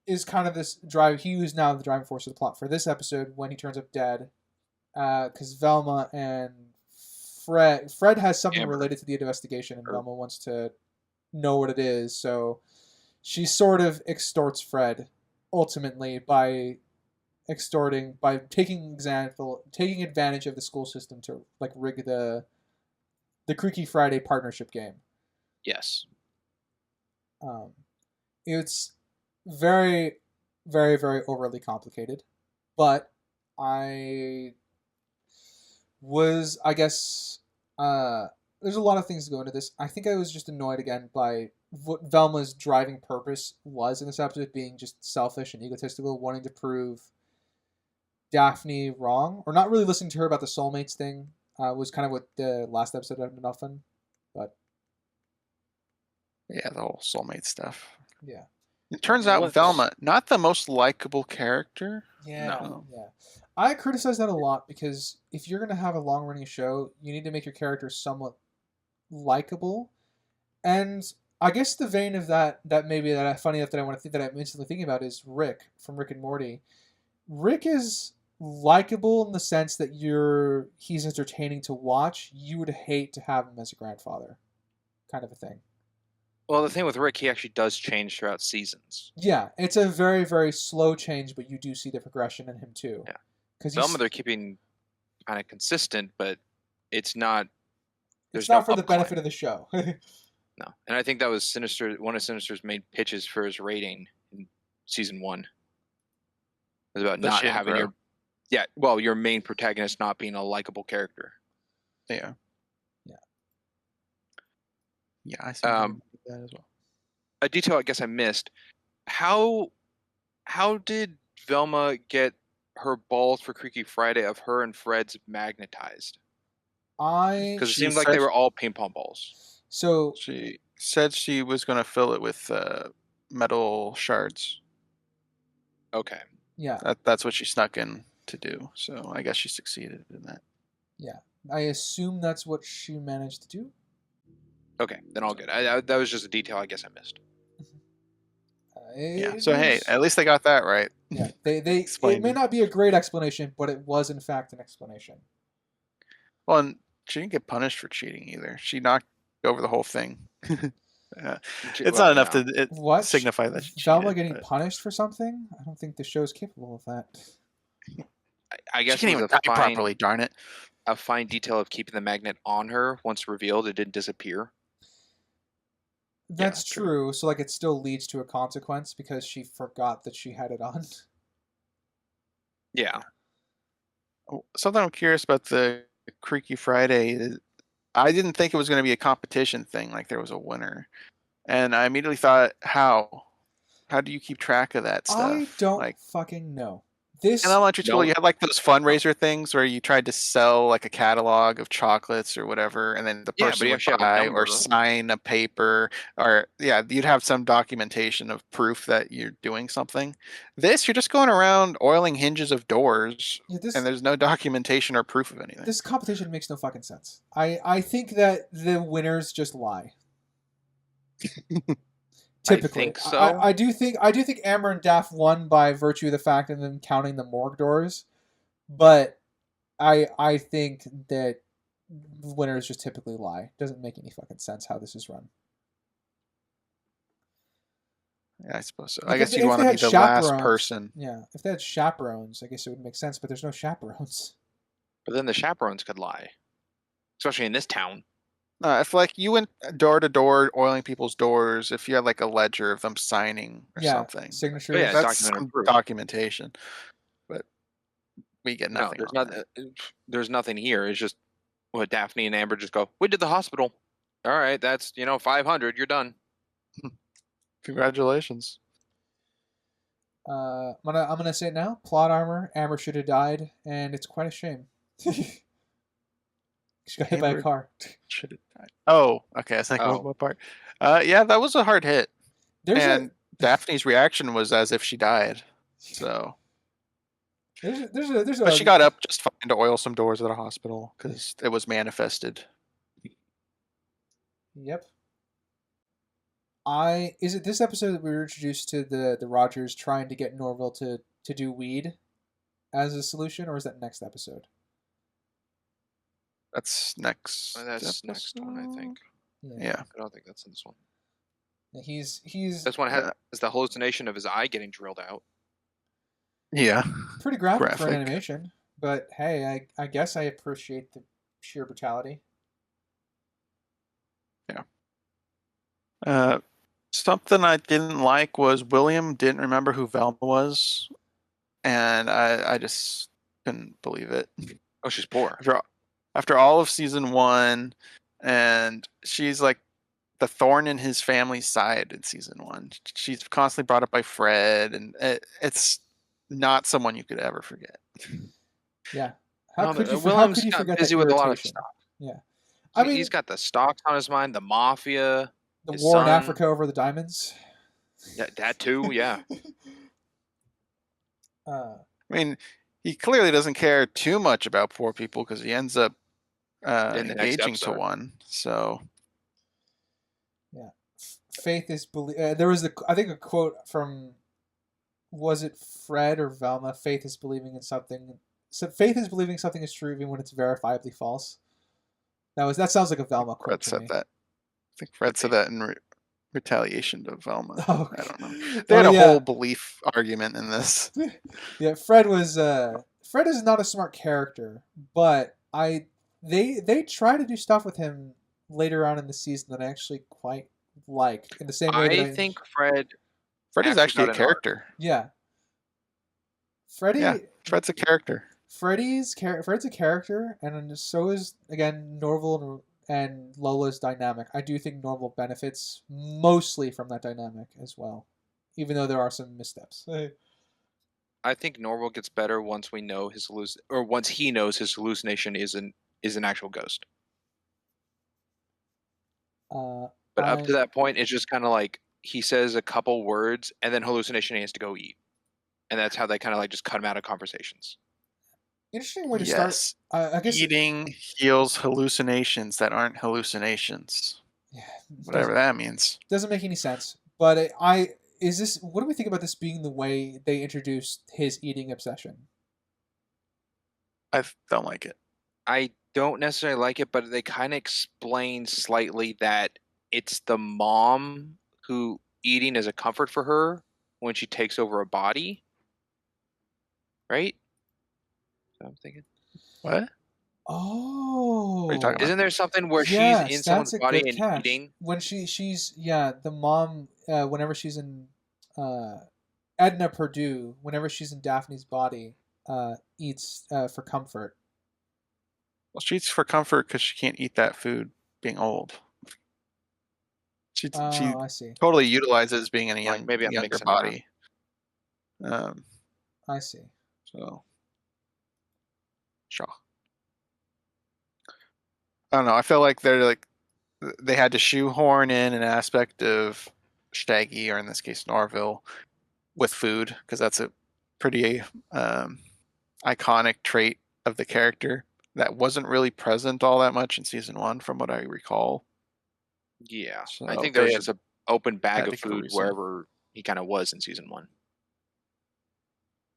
is kind of this drive. He was now the driving force of the plot for this episode when he turns up dead, because Velma and Fred has something Amber. related to the investigation, and Velma wants to know what it is. So she sort of extorts Fred ultimately by taking advantage of the school system to like rig the Creaky Friday partnership game. Yes. It's very, very, very overly complicated, but I guess, there's a lot of things that go into this. I think I was just annoyed again by what Velma's driving purpose was in this episode, being just selfish and egotistical, wanting to prove Daphne wrong, or not really listening to her about the soulmates thing. Was kind of what the last episode ended up in, but Yeah, the whole soulmate stuff. yeah. It turns out Velma, not the most likable character. Yeah. I criticize that a lot because if you're going to have a long-running show, you need to make your characters somewhat likable. And I guess the vein of that funny enough that I want to think that I'm instantly thinking about is Rick from Rick and Morty. Rick is likable in the sense that he's entertaining to watch. You would hate to have him as a grandfather, kind of a thing. Well, the thing with Rick, he actually does change throughout seasons. Yeah, it's a very, very slow change, but you do see the progression in him too. Yeah. Because Velma, they're keeping kind of consistent, but it's not. It's not for the benefit of the show. No, and I think that was Sinister. One of Sinister's main pitches for his rating in season 1. It was about not having your main protagonist not being a likable character. Yeah. Yeah. Yeah, I see that as well. A detail I guess I missed. How did Velma get her balls for Creaky Friday of her and Fred's magnetized? Because it seemed like they were all ping pong balls. So she said she was going to fill it with metal shards. Okay. Yeah. That's what she snuck in to do. So I guess she succeeded in that. Yeah. I assume that's what she managed to do. Okay, then all good. That was just a detail I guess I missed. Yeah. So hey, at least they got that right. Yeah. It may not be a great explanation, but it was in fact an explanation. Well, and she didn't get punished for cheating either. She knocked over the whole thing. It's not enough to signify that she Velma getting punished for something? I don't think the show's capable of that. I guess she can't even type properly. Darn it! a fine detail of keeping the magnet on her. Once revealed, it didn't disappear. That's true. So like it still leads to a consequence because she forgot that she had it on. Yeah. Something I'm curious about the Creaky Friday is I didn't think it was going to be a competition thing, like there was a winner. And I immediately thought, how? How do you keep track of that stuff? I don't like fucking know. This in elementary school, No. you had like those fundraiser things where you tried to sell like a catalog of chocolates or whatever, and then the Yeah, but person you would actually have a buy number. or sign a paper, or you'd have some documentation of proof that you're doing something. This, you're just going around oiling hinges of doors, and there's no documentation or proof of anything. This competition makes no fucking sense. I think that the winners just lie. Typically, I think so. I do think Amber and Daph won by virtue of the fact of them counting the morgue doors, but I think that winners just typically lie. Doesn't make any fucking sense how this is run. Yeah, I suppose so. Like I guess if you'd want they to be had the last chaperones- person. Yeah, if they had chaperones, I guess it would make sense. But there's no chaperones. But then the chaperones could lie, especially in this town. If like you went door to door oiling people's doors, if you had like a ledger of them signing or something, signatures. Oh, yeah, that's documented some proof. documentation. But we get nothing. No, on that. there's nothing here. It's just what Daphne and Amber just go. We did the hospital. All right, that's 500. You're done. Congratulations. I'm gonna say it now. Plot armor. Amber should have died, and it's quite a shame. She got hit by a Amber car. should have died. Oh, okay. I think Oh. one more part. Yeah, that was a hard hit. There's Daphne's reaction was as if she died. So, there's but she got up just fine to oil some doors at a hospital because it was manifested. Yep. Is it this episode that we were introduced to the Rogers trying to get Norville to do weed as a solution, or is that next episode? That's next. That's next one, I think. Yeah. I don't think that's in this one. He's This one has the hallucination of his eye getting drilled out. Yeah. pretty graphic for an Graphic. animation, but hey, I guess I appreciate the sheer brutality. Something I didn't like was William didn't remember who Velma was, and I just couldn't believe it. Oh, she's poor. After all of season 1, and she's like the thorn in his family's side in season 1. She's constantly brought up by Fred, and it's not someone you could ever forget. Yeah. How could you William's forget busy that with a lot of irritation? stuff. Yeah. I mean, He's got the stocks on his mind, the mafia, the his war in son. Africa over the diamonds. That too, yeah. I mean, he clearly doesn't care too much about poor people because he ends up In the next engaging to episode. one. So Yeah. Faith is there was I think a quote from, was it Fred or Velma? Faith is believing in something. So faith is believing something is true even when it's verifiably false. That sounds like a Velma quote. Fred to said me. that. I think Fred said that in retaliation to Velma. Oh, I don't know. They had a whole belief argument in this. Yeah, Fred is not a smart character, but they try to do stuff with him later on in the season that I actually quite like. In the same way that I think Fred is actually actually a got an character. yeah. Fred's a character. Fred's a character, and so is again Norville and Lola's dynamic. I do think Norville benefits mostly from that dynamic as well, even though there are some missteps. I think Norville gets better once we know once he knows his hallucination is an actual ghost. But up to that point, it's just kind of like he says a couple words, and then hallucination has to go eat, and that's how they kind of like just cut him out of conversations. Interesting way to start. I guess eating heals hallucinations that aren't hallucinations. Yeah, whatever that means. Doesn't make any sense. But what do we think about this being the way they introduced his eating obsession? I don't like it. I don't necessarily like it, but they kind of explain slightly that it's the mom who eating is a comfort for her when she takes over a body. Right? That's what I'm thinking. What? Oh, What are you talking about? Isn't there something where yes, she's in that's someone's a body good and catch. eating? When she's the mom, whenever she's in Edna Purdue, whenever she's in Daphne's body, eats for comfort. Well, she eats for comfort because she can't eat that food being old. She Oh, I see. totally utilizes being in a Like, maybe I'm younger mixing them up. body. I see. So, sure. I don't know. I feel like they had to shoehorn in an aspect of Shaggy, or in this case Norville, with food, because that's a pretty iconic trait of the character that wasn't really present all that much in season 1, from what I recall. Yeah, So I think there they was had- just an open bag had of to go food reason. wherever he kind of was in season 1.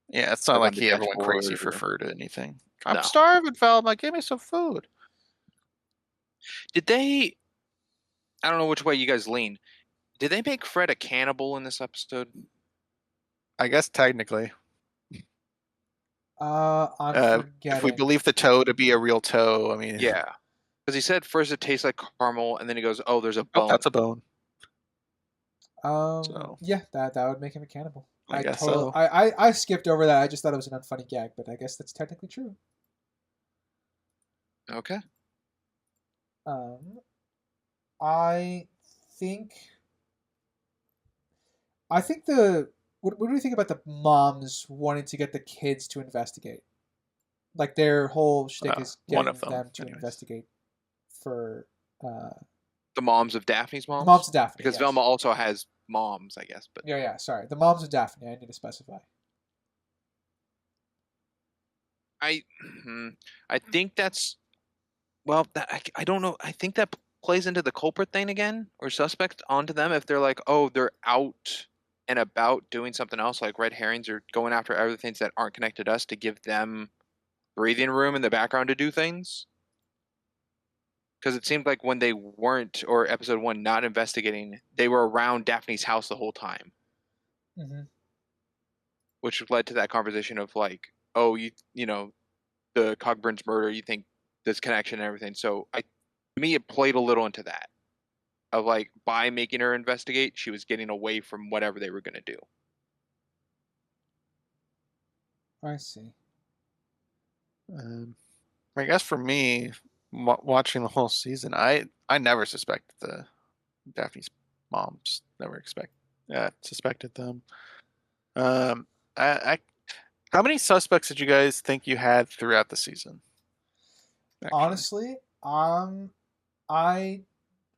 Yeah, it's not Like on like the he ever went crazy dashboard for or- food or anything. I'm No. starving, Velma. Give me some food. Did they? I don't know which way you guys lean. Did they make Fred a cannibal in this episode? I guess technically, I'm if we forgetting. believe the toe to be a real toe, I mean, Yeah, because he said first it tastes like caramel, and then he goes, "Oh, there's a oh, bone." that's a bone. Yeah, that would make him a cannibal. I guess totally, so. I skipped over that. I just thought it was an unfunny gag, but I guess that's technically true. Okay. I think the what do you think about the moms wanting to get the kids to investigate? Like their whole shtick is one getting of them, to anyways. investigate for The moms of Daphne's the moms. moms of Daphne. Because yes. Velma also has moms, I guess. But Yeah, sorry. The moms of Daphne, I need to specify. I think that's I don't know. I think that plays into the culprit thing again, or suspect onto them if they're like, oh, they're out and about doing something else, like red herrings, or going after other things that aren't connected to us to give them breathing room in the background to do things. Because it seemed like when they weren't, or episode 1 not investigating, they were around Daphne's house the whole time, which led to that conversation of like, oh, you know, the Cogburn's murder, you think this connection and everything. So to me, it played a little into that of like, by making her investigate, she was getting away from whatever they were going to do. I see. I guess for me, watching the whole season, I never suspected the Daphne's moms. Never suspected them. How many suspects did you guys think you had throughout the season? Actually? Honestly, I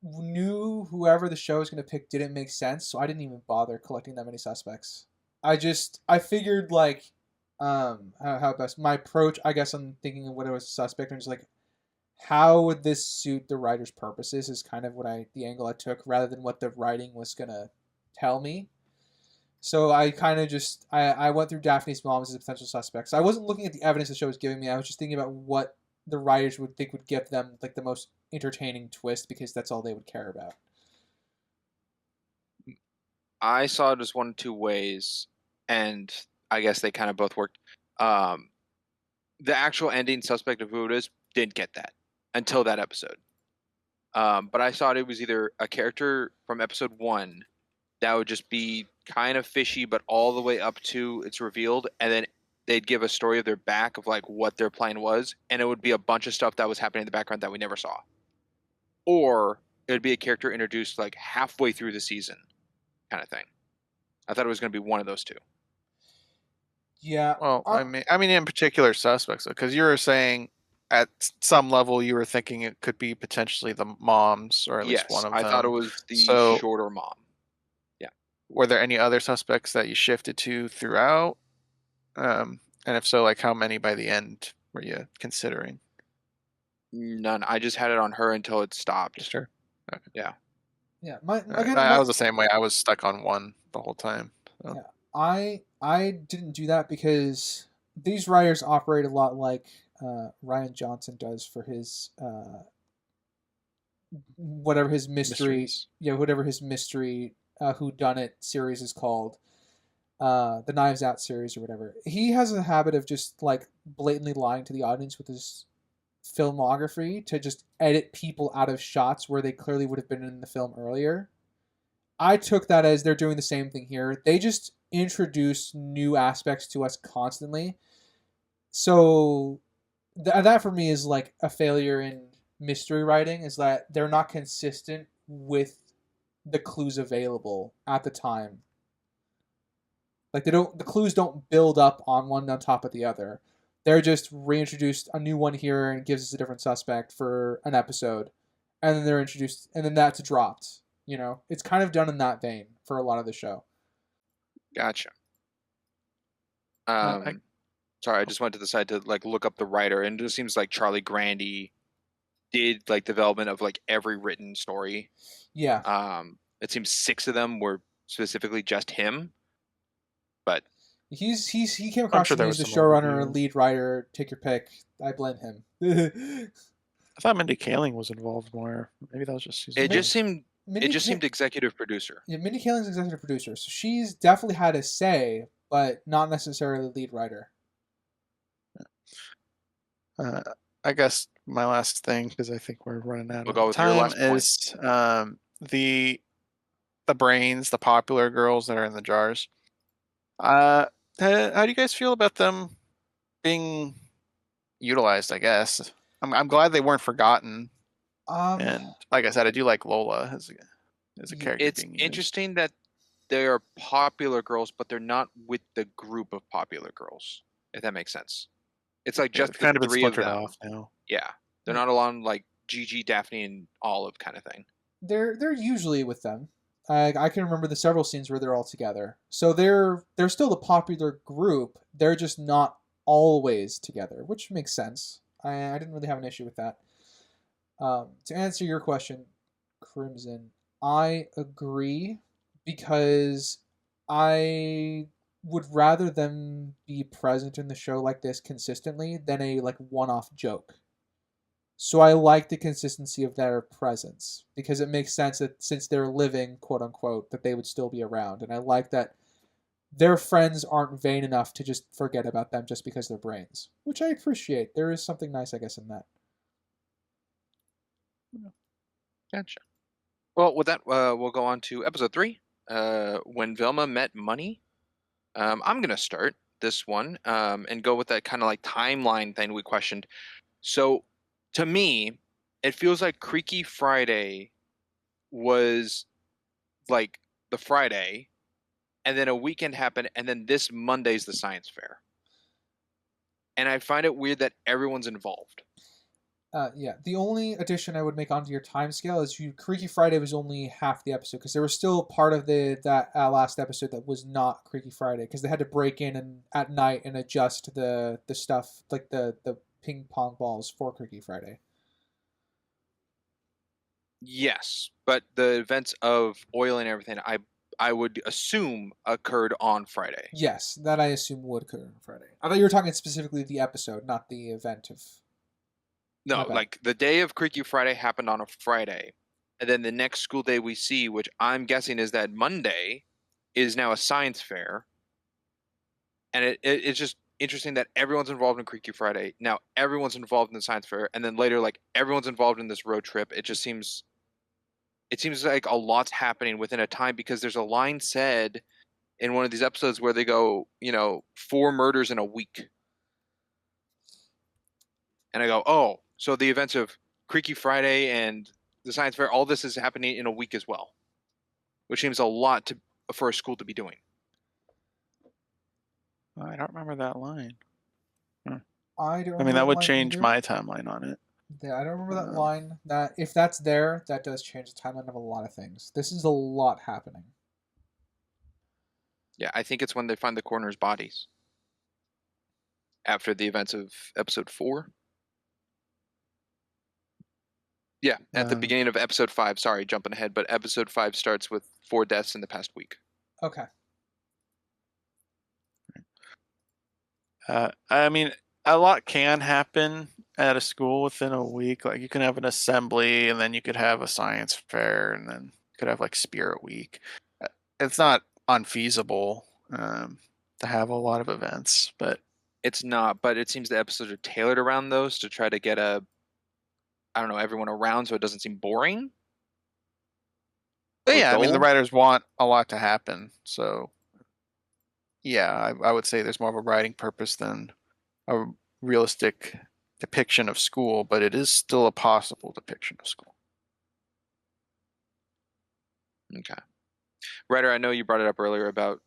knew whoever the show was going to pick didn't make sense, so I didn't even bother collecting that many suspects. I figured like, how best my approach. I guess I'm thinking of what it was suspect, and just like, how would this suit the writer's purposes is kind of the angle I took, rather than what the writing was gonna tell me. So I kind of just I went through Daphne's moms as potential suspects. I wasn't looking at the evidence the show was giving me. I was just thinking about what the writers would think would give them like the most entertaining twist, because that's all they would care about. I saw it as one of two ways, and I guess they kind of both worked. The actual ending suspect of who it is didn't get that until that episode. But I thought it was either a character from episode 1 that would just be kind of fishy, but all the way up to it's revealed, and then they'd give a story of their back of like what their plan was, and it would be a bunch of stuff that was happening in the background that we never saw. Or it would be a character introduced like halfway through the season, kind of thing. I thought it was going to be one of those two. Yeah. Well, I mean, in particular suspects, because you were saying at some level you were thinking it could be potentially the moms, or at least one of them. I thought it was the shorter mom. Yeah. Were there any other suspects that you shifted to throughout? And if so, like how many by the end were you considering? None. I just had it on her until it stopped. Just her? Okay. Yeah. Yeah. I was the same way. I was stuck on one the whole time. So. Yeah. I didn't do that because these writers operate a lot like Rian Johnson does for his whatever his mystery, whatever his mystery whodunit series is called, the Knives Out series or whatever. He has a habit of just like blatantly lying to the audience with his filmography to just edit people out of shots where they clearly would have been in the film earlier. I took that as they're doing the same thing here. They just introduce new aspects to us constantly. So that for me is like a failure in mystery writing, is that they're not consistent with the clues available at the time. Like the clues don't build up on one on top of the other. They're just reintroduced a new one here and gives us a different suspect for an episode, and then they're introduced, and then that's dropped. You know, it's kind of done in that vein for a lot of the show. Gotcha. Sorry, I just went to the side to like look up the writer, and it just seems like Charlie Grandy did like development of like every written story. Yeah. It seems 6 of them were specifically just him, but he came across sure to me there as the was some showrunner, overviews. lead writer. Take your pick. I blame him. I thought Mindy Kaling was involved more. Maybe that was just season it one. just seemed Mindy seemed executive producer. Yeah, Mindy Kaling's executive producer, so she's definitely had a say, but not necessarily lead writer. I guess my last thing, because I think we're running out We'll go of with your time, last point. is the brains, the popular girls that are in the jars. How do you guys feel about them being utilized? I guess I'm glad they weren't forgotten. And like I said, I do like Lola as a character. It's being used. interesting that they are popular girls, but they're not with the group of popular girls. If that makes sense, it's like just It's kind of the been 3 of splintered them. off now. Yeah, they're not along like Gigi, Daphne, and Olive kind of thing. They're usually with them. I can remember the several scenes where they're all together. So they're still the popular group. They're just not always together, which makes sense. I didn't really have an issue with that. To answer your question, Crimson, I agree, because I would rather them be present in the show like this consistently than a like one-off joke. So I like the consistency of their presence, because it makes sense that since they're living, quote unquote, that they would still be around. And I like that their friends aren't vain enough to just forget about them just because they're brains, which I appreciate. There is something nice, I guess, in that. Gotcha. Well, with that, we'll go on to episode 3. When Velma met money. I'm gonna start this one and go with that kind of like timeline thing we questioned. So, to me, it feels like Creaky Friday was like the Friday, and then a weekend happened, and then this Monday's the science fair. And I find it weird that everyone's involved. Yeah, the only addition I would make onto your timescale is Creaky Friday was only half the episode, because there was still part of that last episode that was not Creaky Friday, because they had to break in and at night and adjust the stuff, like the ping pong balls for Creaky Friday. Yes, but the events of oil and everything, I would assume occurred on Friday. Yes, that I assume would occur on Friday. I thought you were talking specifically the episode, not the event of. No, like the day of Creaky Friday happened on a Friday, and then the next school day we see, which I'm guessing is that Monday, is now a science fair. And it's just interesting that everyone's involved in Creaky Friday. Now everyone's involved in the science fair, and then later, like everyone's involved in this road trip. It seems like a lot's happening within a time, because there's a line said in one of these episodes where they go, 4 murders in a week. And I go, oh, so the events of Creaky Friday and the science fair, all this is happening in a week as well, which seems a lot for a school to be doing. I don't remember that line. I don't. I mean, that would line change either. my timeline on it. Yeah, I don't remember that line. That if that's there, that does change the timeline of a lot of things. This is a lot happening. Yeah, I think it's when they find the coroner's bodies after the events of episode 4. Yeah, at the beginning of episode 5. Sorry, jumping ahead, but episode 5 starts with 4 deaths in the past week. Okay. I mean, a lot can happen at a school within a week. Like you can have an assembly, and then you could have a science fair, and then you could have like Spirit Week. It's not unfeasible to have a lot of events, but it's not. But it seems the episodes are tailored around those to try to get a I don't know, everyone around so it doesn't seem boring. But Or yeah, I mean, the dull? writers want a lot to happen, so yeah, I would say there's more of a writing purpose than a realistic depiction of school, but it is still a possible depiction of school. Okay. Ryder, I know you brought it up earlier about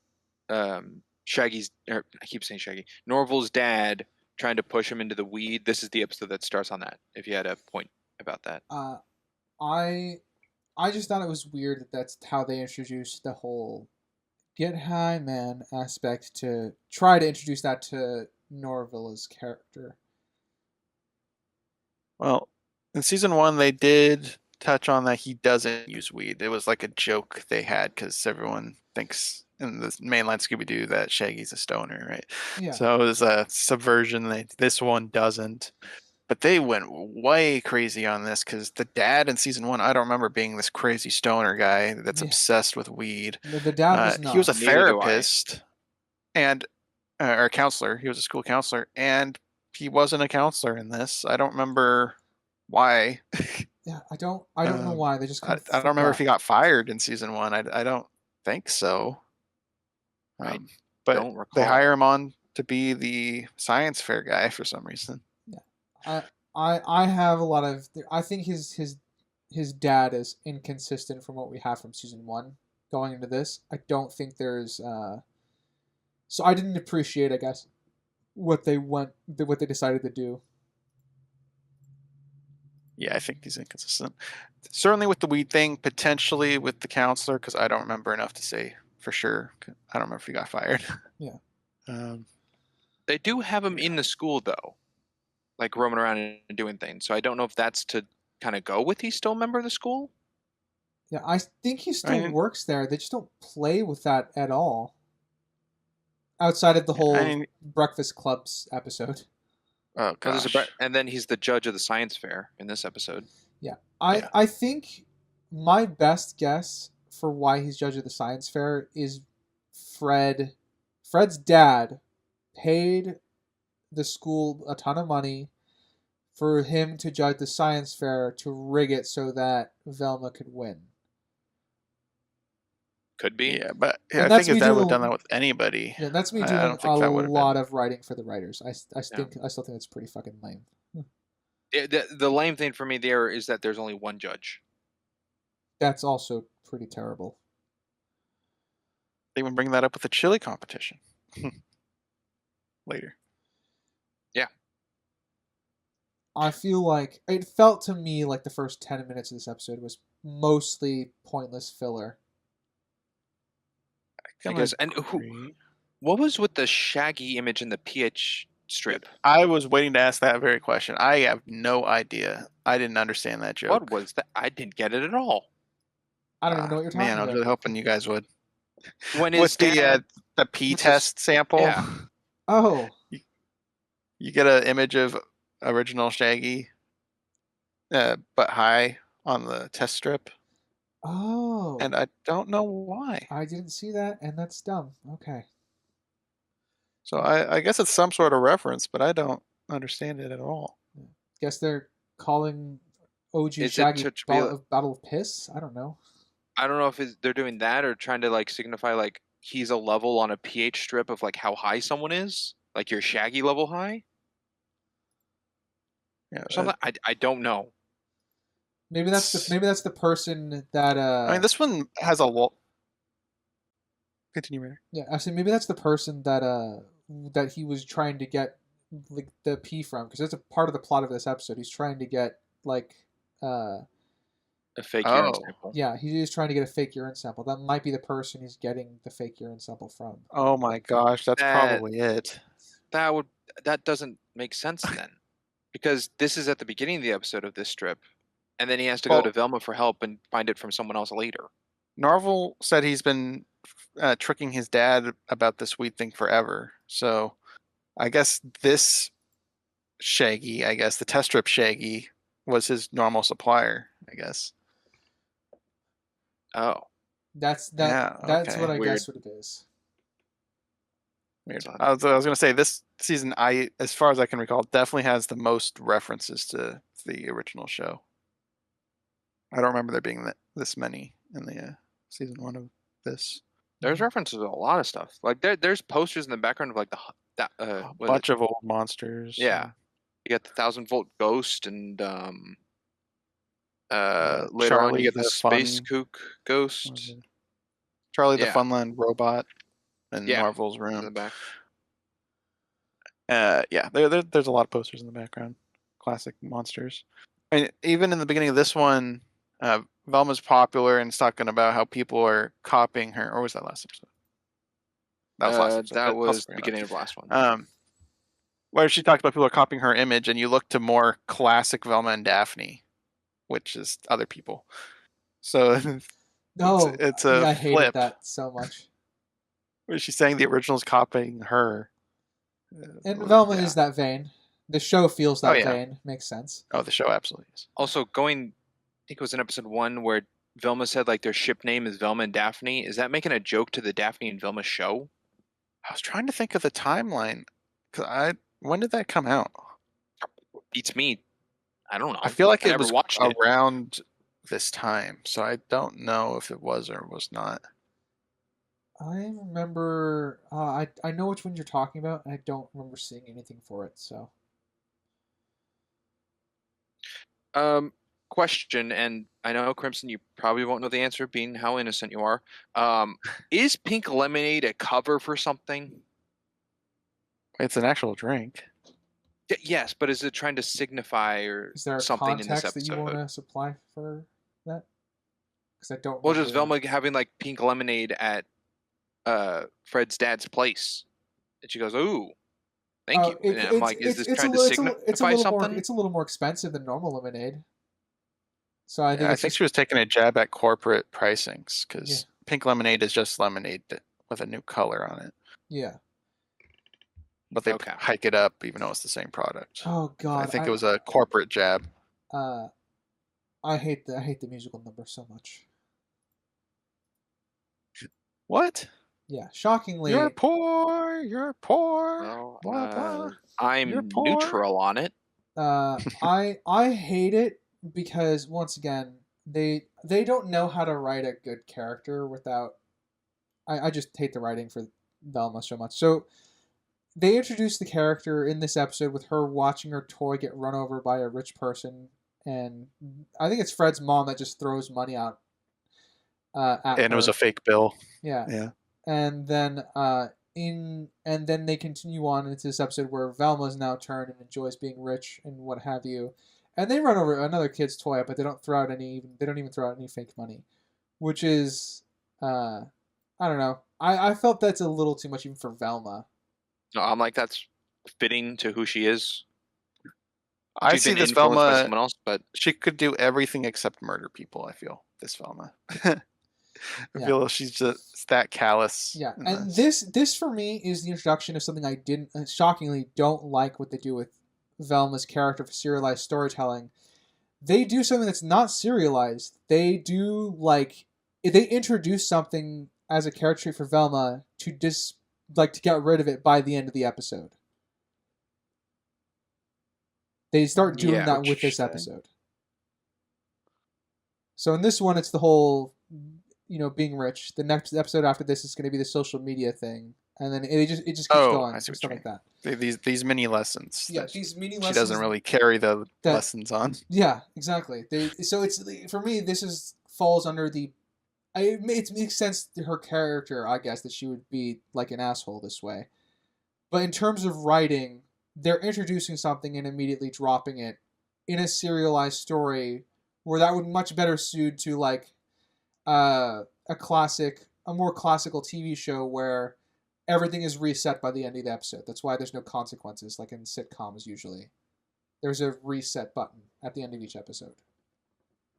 Shaggy's, or I keep saying Shaggy, Norville's dad trying to push him into the weed. This is the episode that starts on that, if you had a point about that. I just thought it was weird that that's how they introduced the whole get high man aspect, to try to introduce that to Norville's character. Well, in season 1, they did touch on that he doesn't use weed. It was like a joke they had because everyone thinks in the mainline Scooby-Doo that Shaggy's a stoner, right? Yeah. So it was a subversion. This one doesn't. But they went way crazy on this because the dad in season 1, I don't remember being this crazy stoner guy that's Yeah. obsessed with weed. The dad was not. He was a Neither do I. therapist and or a counselor. He was a school counselor, and he wasn't a counselor in this. I don't remember why. Yeah, I don't know why they just. I don't remember if he got fired in season 1. I don't think so. I but don't recall. they hire him on to be the science fair guy for some reason. Yeah, I have a lot of. I think his dad is inconsistent from what we have from season 1 going into this. I don't think there's. So I didn't appreciate, I guess, what they decided to do. Yeah, I think he's inconsistent. Certainly with the weed thing, potentially with the counselor, because I don't remember enough to say for sure. I don't remember if he got fired. Yeah. They do have him in the school, though, like roaming around and doing things. So I don't know if that's to kind of go with he's still a member of the school. Yeah, I think he still works there. They just don't play with that at all. Outside of the whole Breakfast Clubs episode. Oh gosh. And then he's the judge of the science fair in this episode. Yeah. I think my best guess for why he's judge of the science fair is Fred's dad paid the school a ton of money for him to judge the science fair to rig it so that Velma could win. Could be. Yeah, but I think his dad would have done that with anybody. Yeah, that's me doing a lot of writing for the writers. I still think it's pretty fucking lame. The lame thing for me there is that there's only one judge. That's also pretty terrible. They even bring that up with the chili competition later. Yeah. I feel like it felt to me like the first 10 minutes of this episode was mostly pointless filler. Because what was with the Shaggy image in the PH strip? I was waiting to ask that very question. I have no idea. I didn't understand that joke. What was that? I didn't get it at all. I don't even know what you're talking about. Man, I was really hoping you guys would. When with the P test sample. Yeah. Oh. You get an image of original Shaggy, but high on the test strip. Oh. And I don't know why. I didn't see that, and that's dumb. Okay. So I guess it's some sort of reference, but I don't understand it at all. Guess they're calling OG Shaggy Battle of Piss? I don't know. I don't know if they're doing that or trying to like signify like he's a level on a pH strip of like how high someone is, like your Shaggy level high. Yeah, something. I don't know. Maybe that's the person that. I mean, this one has a lot. Continue, Raider. Yeah, I said maybe that's the person that he was trying to get like the P from, because that's a part of the plot of this episode. He's trying to get like a fake urine sample. Yeah, he's trying to get a fake urine sample. That might be the person he's getting the fake urine sample from. Oh my gosh, that's probably it. That doesn't make sense then, because this is at the beginning of the episode of this strip, and then he has to go to Velma for help and find it from someone else later. Norville said he's been tricking his dad about this weed thing forever. So I guess this Shaggy, the test strip Shaggy, was his normal supplier, I guess. Oh. That's what I Weird. guess what it is. Weird. So- I was gonna say this season, as far as I can recall, definitely has the most references to the original show. I don't remember there being this many in the season 1 of this. There's references to a lot of stuff. Like there's posters in the background of like A what is bunch it? of old monsters. Yeah. You got the 1,000-volt ghost, and later on Charlie you get the the space fun- kook What ghost was it? Charlie the Yeah. Funland robot in Yeah. Norville's in the room. back. Yeah, there's a lot of posters in the background. Classic monsters. And even in the beginning of this one, Velma's popular and it's talking about how people are copying her. Or was that last episode? That was last episode. That I'll was figure it out. beginning of last one. Where she talked about people are copying her image, and you look to more classic Velma and Daphne, which is other people. So No, it's a I hated flip. that so much. Where she's saying the original's copying her. And Well, Velma yeah. is that vein. The show feels that Oh, yeah. vein. Makes sense. Oh, the show absolutely is. Also, I think it was in episode 1 where Velma said like their ship name is Velma and Daphne. Is that making a joke to the Daphne and Velma show? I was trying to think of the timeline. When did that come out? Beats me. I don't know. I feel like I it never was watched it. around this time, so I don't know if it was or was not. I remember. I know which one you're talking about. And I don't remember seeing anything for it. So Question, and I know Crimson, you probably won't know the answer, being how innocent you are. Is pink lemonade a cover for something? It's an actual drink. Yes, but is it trying to signify or is there a something in this context that episode? you want to supply for that? Because I don't. Well, just remember Velma having like pink lemonade at Fred's dad's place, and she goes, "Ooh, thank you." And I'm like, "Is this trying to signify something?" It's a little more expensive than normal lemonade. So I think Yeah, I it's think just- she was taking a jab at corporate pricings because pink lemonade is just lemonade with a new color on it. yeah. But they Okay. hike it up even though it's the same product. Oh God. I think it was a corporate jab. I hate the musical number so much. What? Yeah, shockingly. You're poor. You're poor. Well, Blah, blah. You're I'm poor. neutral on it. I hate it because once again they don't know how to write a good character without. I just hate the writing for Velma so much. So they introduced the character in this episode with her watching her toy get run over by a rich person, and I think it's Fred's mom that just throws money out. At And it was her. a fake bill. Yeah. Yeah. And then they continue on into this episode where Velma's now turned and enjoys being rich and what have you. And they run over another kid's toy, but they don't even throw out any fake money. Which is I don't know. I felt that's a little too much even for Velma. No, I'm like, that's fitting to who she is. I She's see been this influenced by Velma. someone else, but She could do everything except murder people. I feel this Velma. I feel she's just that callous. Yeah, in and this for me is the introduction of something I didn't shockingly don't like what they do with Velma's character for serialized storytelling. They do something that's not serialized. They introduce something as a character trait for Velma to get rid of it by the end of the episode. They start doing Yeah, that with this episode. So in this one, it's the whole, being rich. The next episode after this is going to be the social media thing, and then it just keeps going. I see and what stuff you like that. These mini lessons. Yeah, that these mini she lessons. doesn't really carry the that- lessons on. Yeah, exactly. So it's for me. Falls under the. It makes sense to her character, I guess, that she would be like an asshole this way. But in terms of writing, they're introducing something and immediately dropping it in a serialized story where that would much better suit to like a more classical TV show where everything is reset by the end of the episode. That's why there's no consequences like in sitcoms usually. There's a reset button at the end of each episode.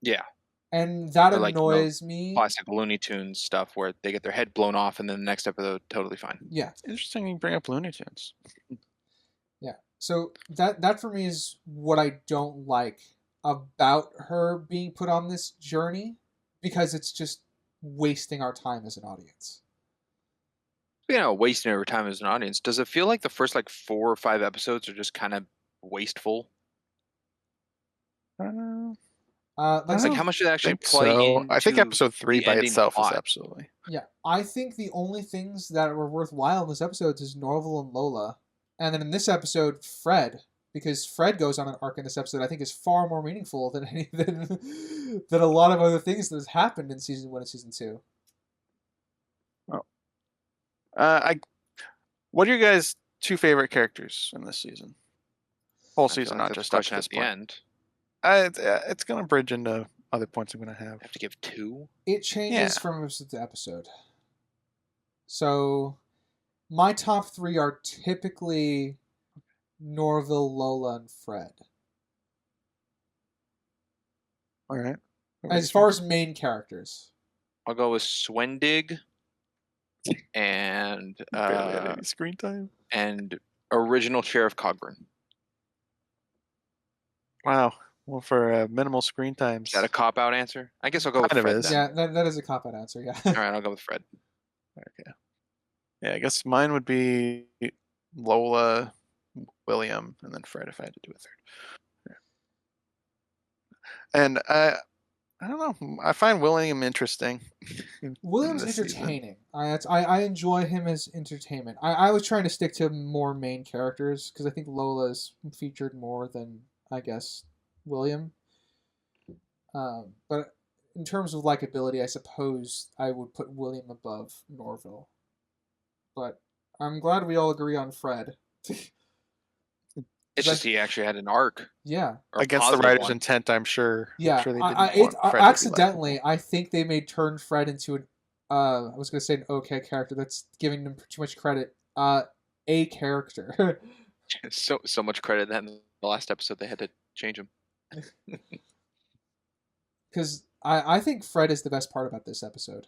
yeah, And that Or like, annoys me. classic Looney Tunes stuff where they get their head blown off and then the next episode totally fine. Yeah. Interesting you bring up Looney Tunes. Yeah. So that for me is what I don't like about her being put on this journey, because it's just wasting our time as an audience. wasting our time as an audience. Does it feel like the first like 4 or 5 episodes are just kind of wasteful? Like Like, some, how much did it actually think play so. into I think episode 3 the by ending itself is plot? absolutely. yeah, I think the only things that were worthwhile in this episode is Norville and Lola, and then in this episode, Fred, because Fred goes on an arc in this episode. I think is far more meaningful than than a lot of other things that has happened in season 1 and season 2. What are your guys' 2 favorite characters in this season? Whole I feel season, like not that's just a up question to this at the point. end. It's going to bridge into other points I'm going to have. I have to give 2. It changes Yeah. from episode to episode. So, my top 3 are typically Norville, Lola, and Fred. All right. As far as main characters. I'll go with Swendig and Barely had any screen time. and original Sheriff Cogburn. Wow. Well, for minimal screen times. Is that a cop-out answer? I guess I'll go with Kind of Fred is. then. Yeah, that is a cop-out answer, yeah. All right, I'll go with Fred. Okay. Yeah, I guess mine would be Lola, William, and then Fred if I had to do a third. Yeah. And I don't know. I find William interesting. William's in this season. entertaining. I enjoy him as entertainment. I was trying to stick to more main characters because I think Lola's featured more than, I guess, William. But in terms of likability, I suppose I would put William above Norville. But I'm glad we all agree on Fred. It's just he actually had an arc. Yeah. Or a Against the positive writers' one. intent, I'm sure. Yeah, I'm sure they didn't I want Fred to be accidentally, likable. I think they may turn Fred into an, I was going to say an okay character. That's giving them too much credit. A character. So much credit that in the last episode they had to change him. Because I think Fred is the best part about this episode.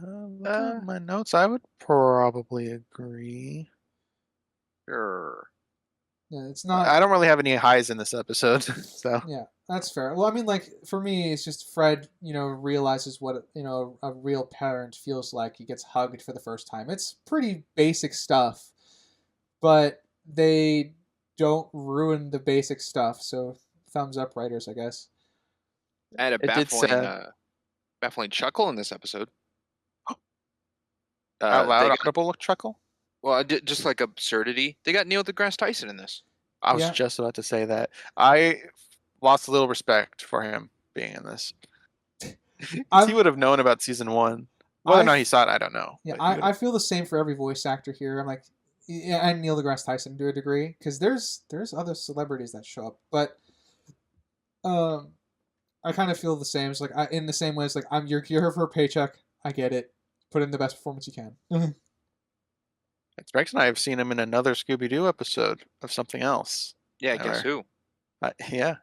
Looking at my notes, I would probably agree. Sure. Yeah, it's not. I don't really have any highs in this episode, so Yeah, that's fair. Well, I mean, like for me, it's just Fred. Realizes what a real parent feels like. He gets hugged for the first time. It's pretty basic stuff, but they don't ruin the basic stuff. So thumbs up, writers, I guess. I had a It did baffling chuckle in this episode. out They loud, got- audible chuckle. well, just like absurdity. They got Neil deGrasse Tyson in this. I was Yeah. just about to say that. I lost a little respect for him being in this. 'Cause he would have known about season 1. Whether or not he saw it, I don't know. Yeah, but he would've- I feel the same for every voice actor here. I'm like, yeah, and Neil deGrasse Tyson to a degree, because there's other celebrities that show up, but I kind of feel the same. It's like in the same way, it's like you're here for a paycheck. I get it. Put in the best performance you can. Rex and I have seen him in another Scooby-Doo episode of something else. Yeah, guess Never. who? Yeah,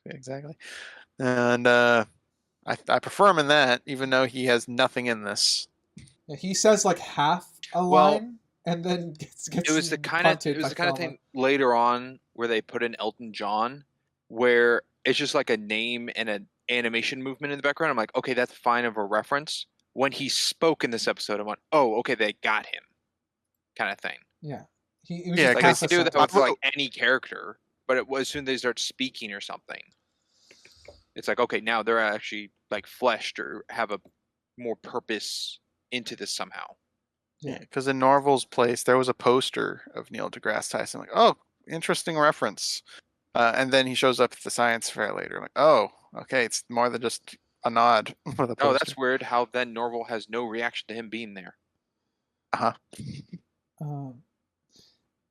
exactly. And I prefer him in that, even though he has nothing in this. Yeah, he says like half a Well, line, and then gets It was the kind of punted by Velma. thing later on where they put in Elton John, where it's just like a name and an animation movement in the background. I'm like, okay, that's fine of a reference. When he spoke in this episode, I went, oh, okay, they got him, kind of thing. Yeah, he was Yeah, just Like I they half could a do that sentence. with like any character, but as soon as they start speaking or something, it's like, okay, now they're actually like fleshed or have a more purpose into this somehow. Yeah. Because in Norville's place, there was a poster of Neil deGrasse Tyson. Like, oh, interesting reference. And then he shows up at the science fair later. I'm like, oh, okay, it's more than just a nod with a poster. Oh, that's weird. How then Norville has no reaction to him being there.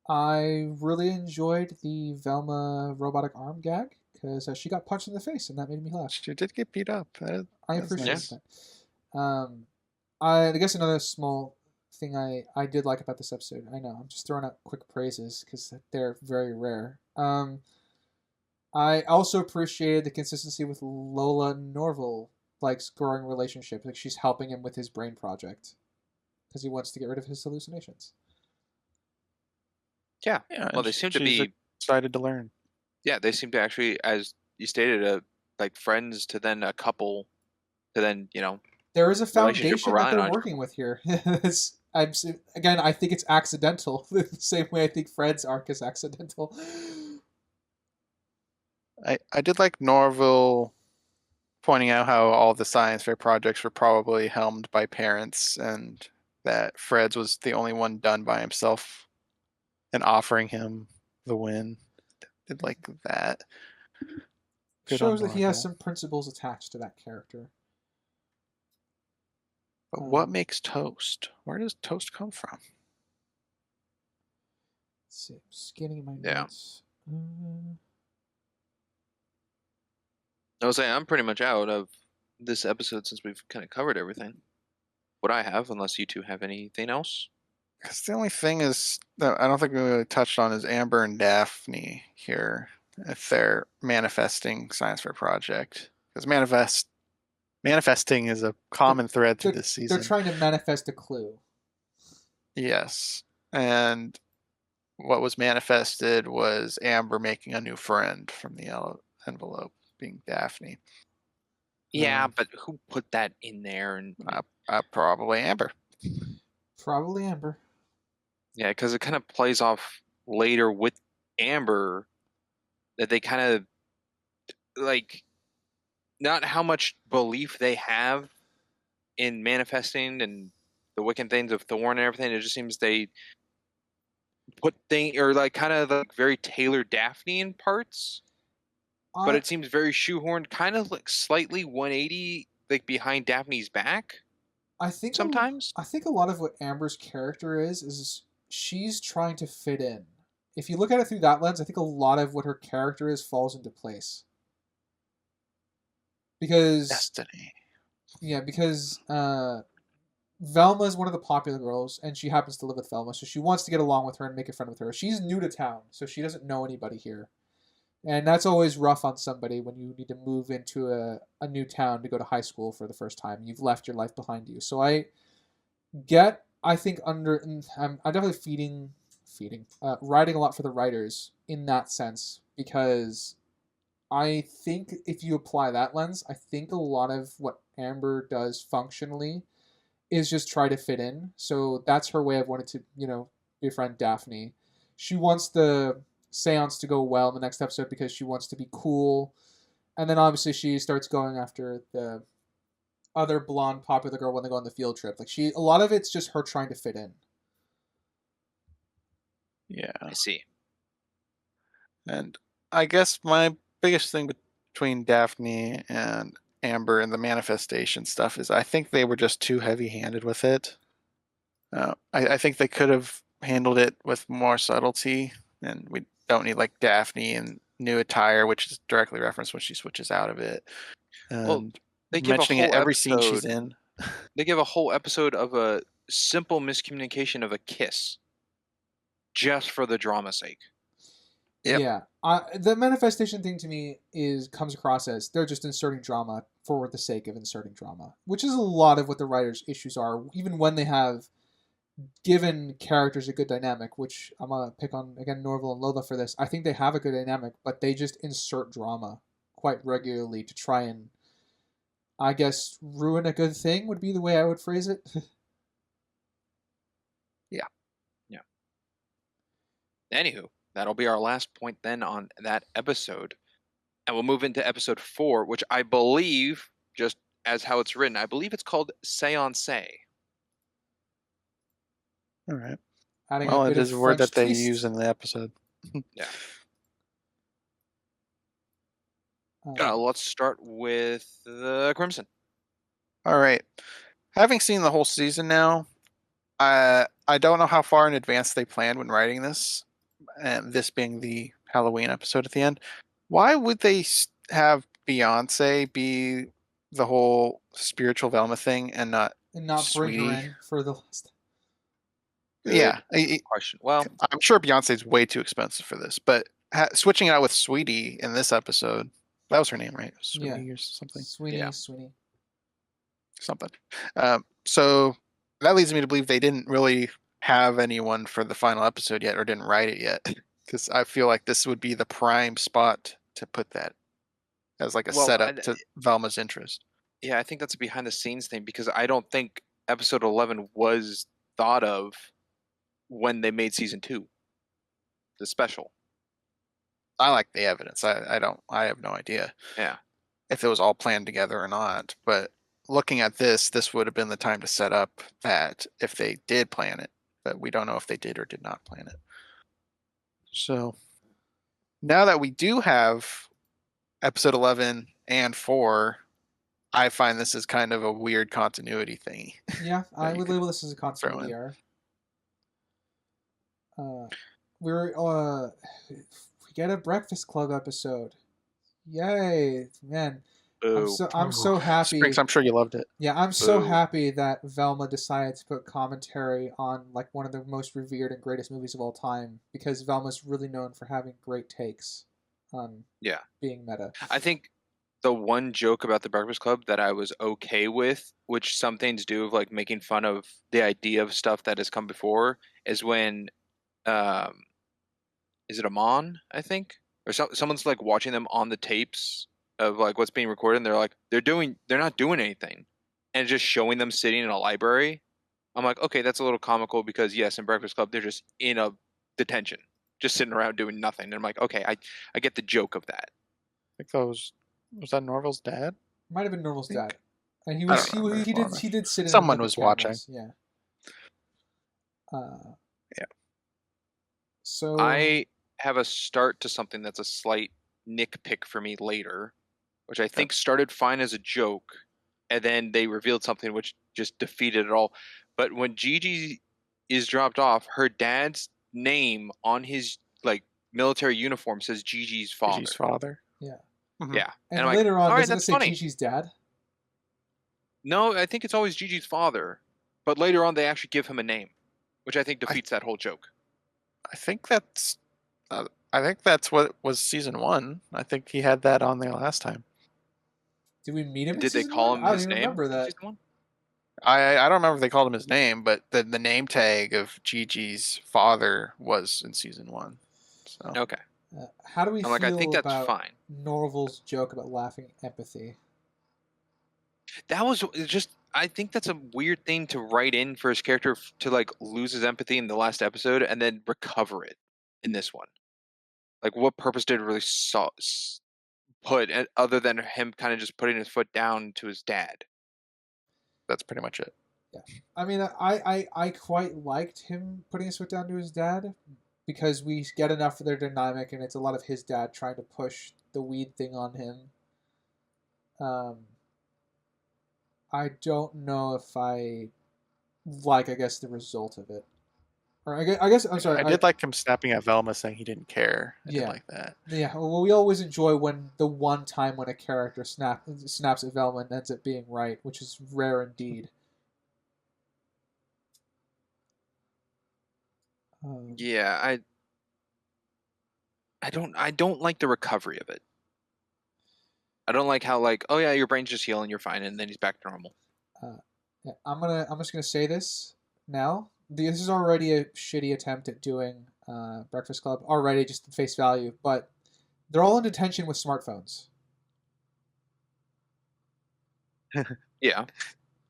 I really enjoyed the Velma robotic arm gag because she got punched in the face, and that made me laugh. She did get beat up. I That's appreciate nice. that. I guess another small thing I did like about this episode. I know I'm just throwing out quick praises because they're very rare. I also appreciated the consistency with Lola and Norville, like growing relationship. Like she's helping him with his brain project because he wants to get rid of his hallucinations. Yeah. Yeah, Well, they seem to be. excited to learn. Yeah, they seem to actually, as you stated, like friends to then a couple, to then there is a relationship foundation we're that relying they're on. working with here. Again, I think it's accidental. The same way I think Fred's arc is accidental. I did like Norville pointing out how all the science fair projects were probably helmed by parents, and that Fred's was the only one done by himself, and offering him the win. Did like that. Good on Shows that he has Norville. some principles attached to that character. But what makes toast? Where does toast come from? Let's see, I'm just getting my Yeah. notes. I was saying I'm pretty much out of this episode since we've kind of covered everything. What I have, unless you two have anything else. Because the only thing is that I don't think we really touched on is Amber and Daphne here. If they're manifesting science fair project, because manifesting is a common thread to this season. They're trying to manifest a clue. Yes, and what was manifested was Amber making a new friend from the envelope, being Daphne. Yeah, but who put that in there? And Probably Amber. Probably Amber. yeah, because it kind of plays off later with Amber that they kind of like not how much belief they have in manifesting and the Wiccan things of Thorn and everything. It just seems they put or like kind of like very tailored Daphne in parts, but it seems very shoehorned, kind of like slightly 180 like behind Daphne's back. I think sometimes I think a lot of what Amber's character is she's trying to fit in. If you look at it through that lens, I think a lot of what her character is falls into place. Because Destiny. Yeah, because Velma is one of the popular girls, and she happens to live with Velma, so she wants to get along with her and make a friend with her. She's new to town, so she doesn't know anybody here. And that's always rough on somebody when you need to move into a new town to go to high school for the first time. You've left your life behind you. So I'm definitely writing a lot for the writers in that sense, because I think if you apply that lens, I think a lot of what Amber does functionally is just try to fit in. So that's her way of wanting to, befriend Daphne. She wants the seance to go well in the next episode because she wants to be cool. And then obviously she starts going after the other blonde popular girl when they go on the field trip. A lot of it's just her trying to fit in. Yeah. I see. And I guess my biggest thing between Daphne and Amber and the manifestation stuff is I think they were just too heavy-handed with it. I think they could have handled it with more subtlety, and we don't need like Daphne in new attire, which is directly referenced when she switches out of it. And they give mentioning it every scene she's in. They give a whole episode of a simple miscommunication of a kiss, just for the drama's sake. Yep. Yeah, the manifestation thing to me comes across as they're just inserting drama for the sake of inserting drama, which is a lot of what the writers' issues are. Even when they have given characters a good dynamic, which I'm gonna pick on again Norville and Lola for this. I think they have a good dynamic, but they just insert drama quite regularly to try and, I guess, ruin a good thing would be the way I would phrase it. Yeah. Anywho, that'll be our last point then on that episode. And we'll move into episode 4, which I believe, just as how it's written, I believe it's called Seance. All right. Well, it is a word French that they twist. use in the episode. Yeah. Let's start with the Crimson. All right. Having seen the whole season now, I don't know how far in advance they planned when writing this, and this being the Halloween episode at the end. Why would they have Beyonce be the whole spiritual Velma thing and not bring her in for the last? Yeah, question. Well, I'm sure Beyonce's way too expensive for this, but switching it out with Sweetie in this episode, that was her name, right? Sweetie or something. Sweeney. Something. So that leads me to believe they didn't really have anyone for the final episode yet, or didn't write it yet, because I feel like this would be the prime spot to put that as like a setup to Velma's interest. Yeah, I think that's a behind the scenes thing because I don't think episode 11 was thought of when they made season 2, the special. I like the evidence. I have no idea Yeah. if it was all planned together or not. But looking at this would have been the time to set up that if they did plan it, but we don't know if they did or did not plan it. So now that we do have episode 11 and 4, I find this is kind of a weird continuity thingy. Yeah, I you would could label this as a throw continuity in. error. We get a Breakfast Club episode. Yay, man! I'm so happy. Sprinks, I'm sure you loved it. Yeah, I'm so Boo. happy that Velma decided to put commentary on like one of the most revered and greatest movies of all time because Velma's really known for having great takes on Yeah. being meta. I think the one joke about the Breakfast Club that I was okay with, which some things do of like making fun of the idea of stuff that has come before, is when is it Amon, I think? Or someone's like watching them on the tapes of like what's being recorded and they're like they're not doing anything. And just showing them sitting in a library. I'm like, okay, that's a little comical because yes, in Breakfast Club they're just in a detention, just sitting around doing nothing. And I'm like, okay, I get the joke of that. I think that was that Norville's dad? Might have been Normal's think. dad, and I don't remember he did sit in Someone with was the watching. cameras. Yeah. Yeah. So I have a start to something that's a slight nitpick for me later, which I think started fine as a joke, and then they revealed something which just defeated it all. But when Gigi is dropped off, her dad's name on his like military uniform says Gigi's father. Gigi's father. Yeah. Mhm. Yeah. And I'm like, later on, all right, doesn't it that's say funny. Gigi's dad? No, I think it's always Gigi's father. But later on, they actually give him a name, which I think defeats that whole joke. I think that's what was season 1. I think he had that on there last time. Did we meet him? And in did they season call one? him I don't his even name? remember in that. season 1? I don't remember if they called him his name, but the name tag of Gigi's father was in season 1. So Okay. How do we I'm feel like, I think that's about fine. Norville's joke about laughing empathy? That was just. I think that's a weird thing to write in for his character to like lose his empathy in the last episode and then recover it in this one. Like, what purpose did it really put other than him kind of just putting his foot down to his dad? that's pretty much it. Yeah. I mean, I quite liked him putting his foot down to his dad because we get enough of their dynamic, and it's a lot of his dad trying to push the weed thing on him. I don't know if I like, I guess, the result of it. Or I guess I'm sorry. I did like him snapping at Velma saying he didn't care. I Yeah. did like that. Yeah, well, we always enjoy when the one time when a character snaps at Velma and ends up being right, which is rare indeed. Yeah, I don't like the recovery of it. I don't like how like, oh yeah, your brain's just healing, you're fine, and then he's back to normal. Yeah, I'm just gonna say this now. This is already a shitty attempt at doing Breakfast Club already, just at face value. But they're all in detention with smartphones. Yeah.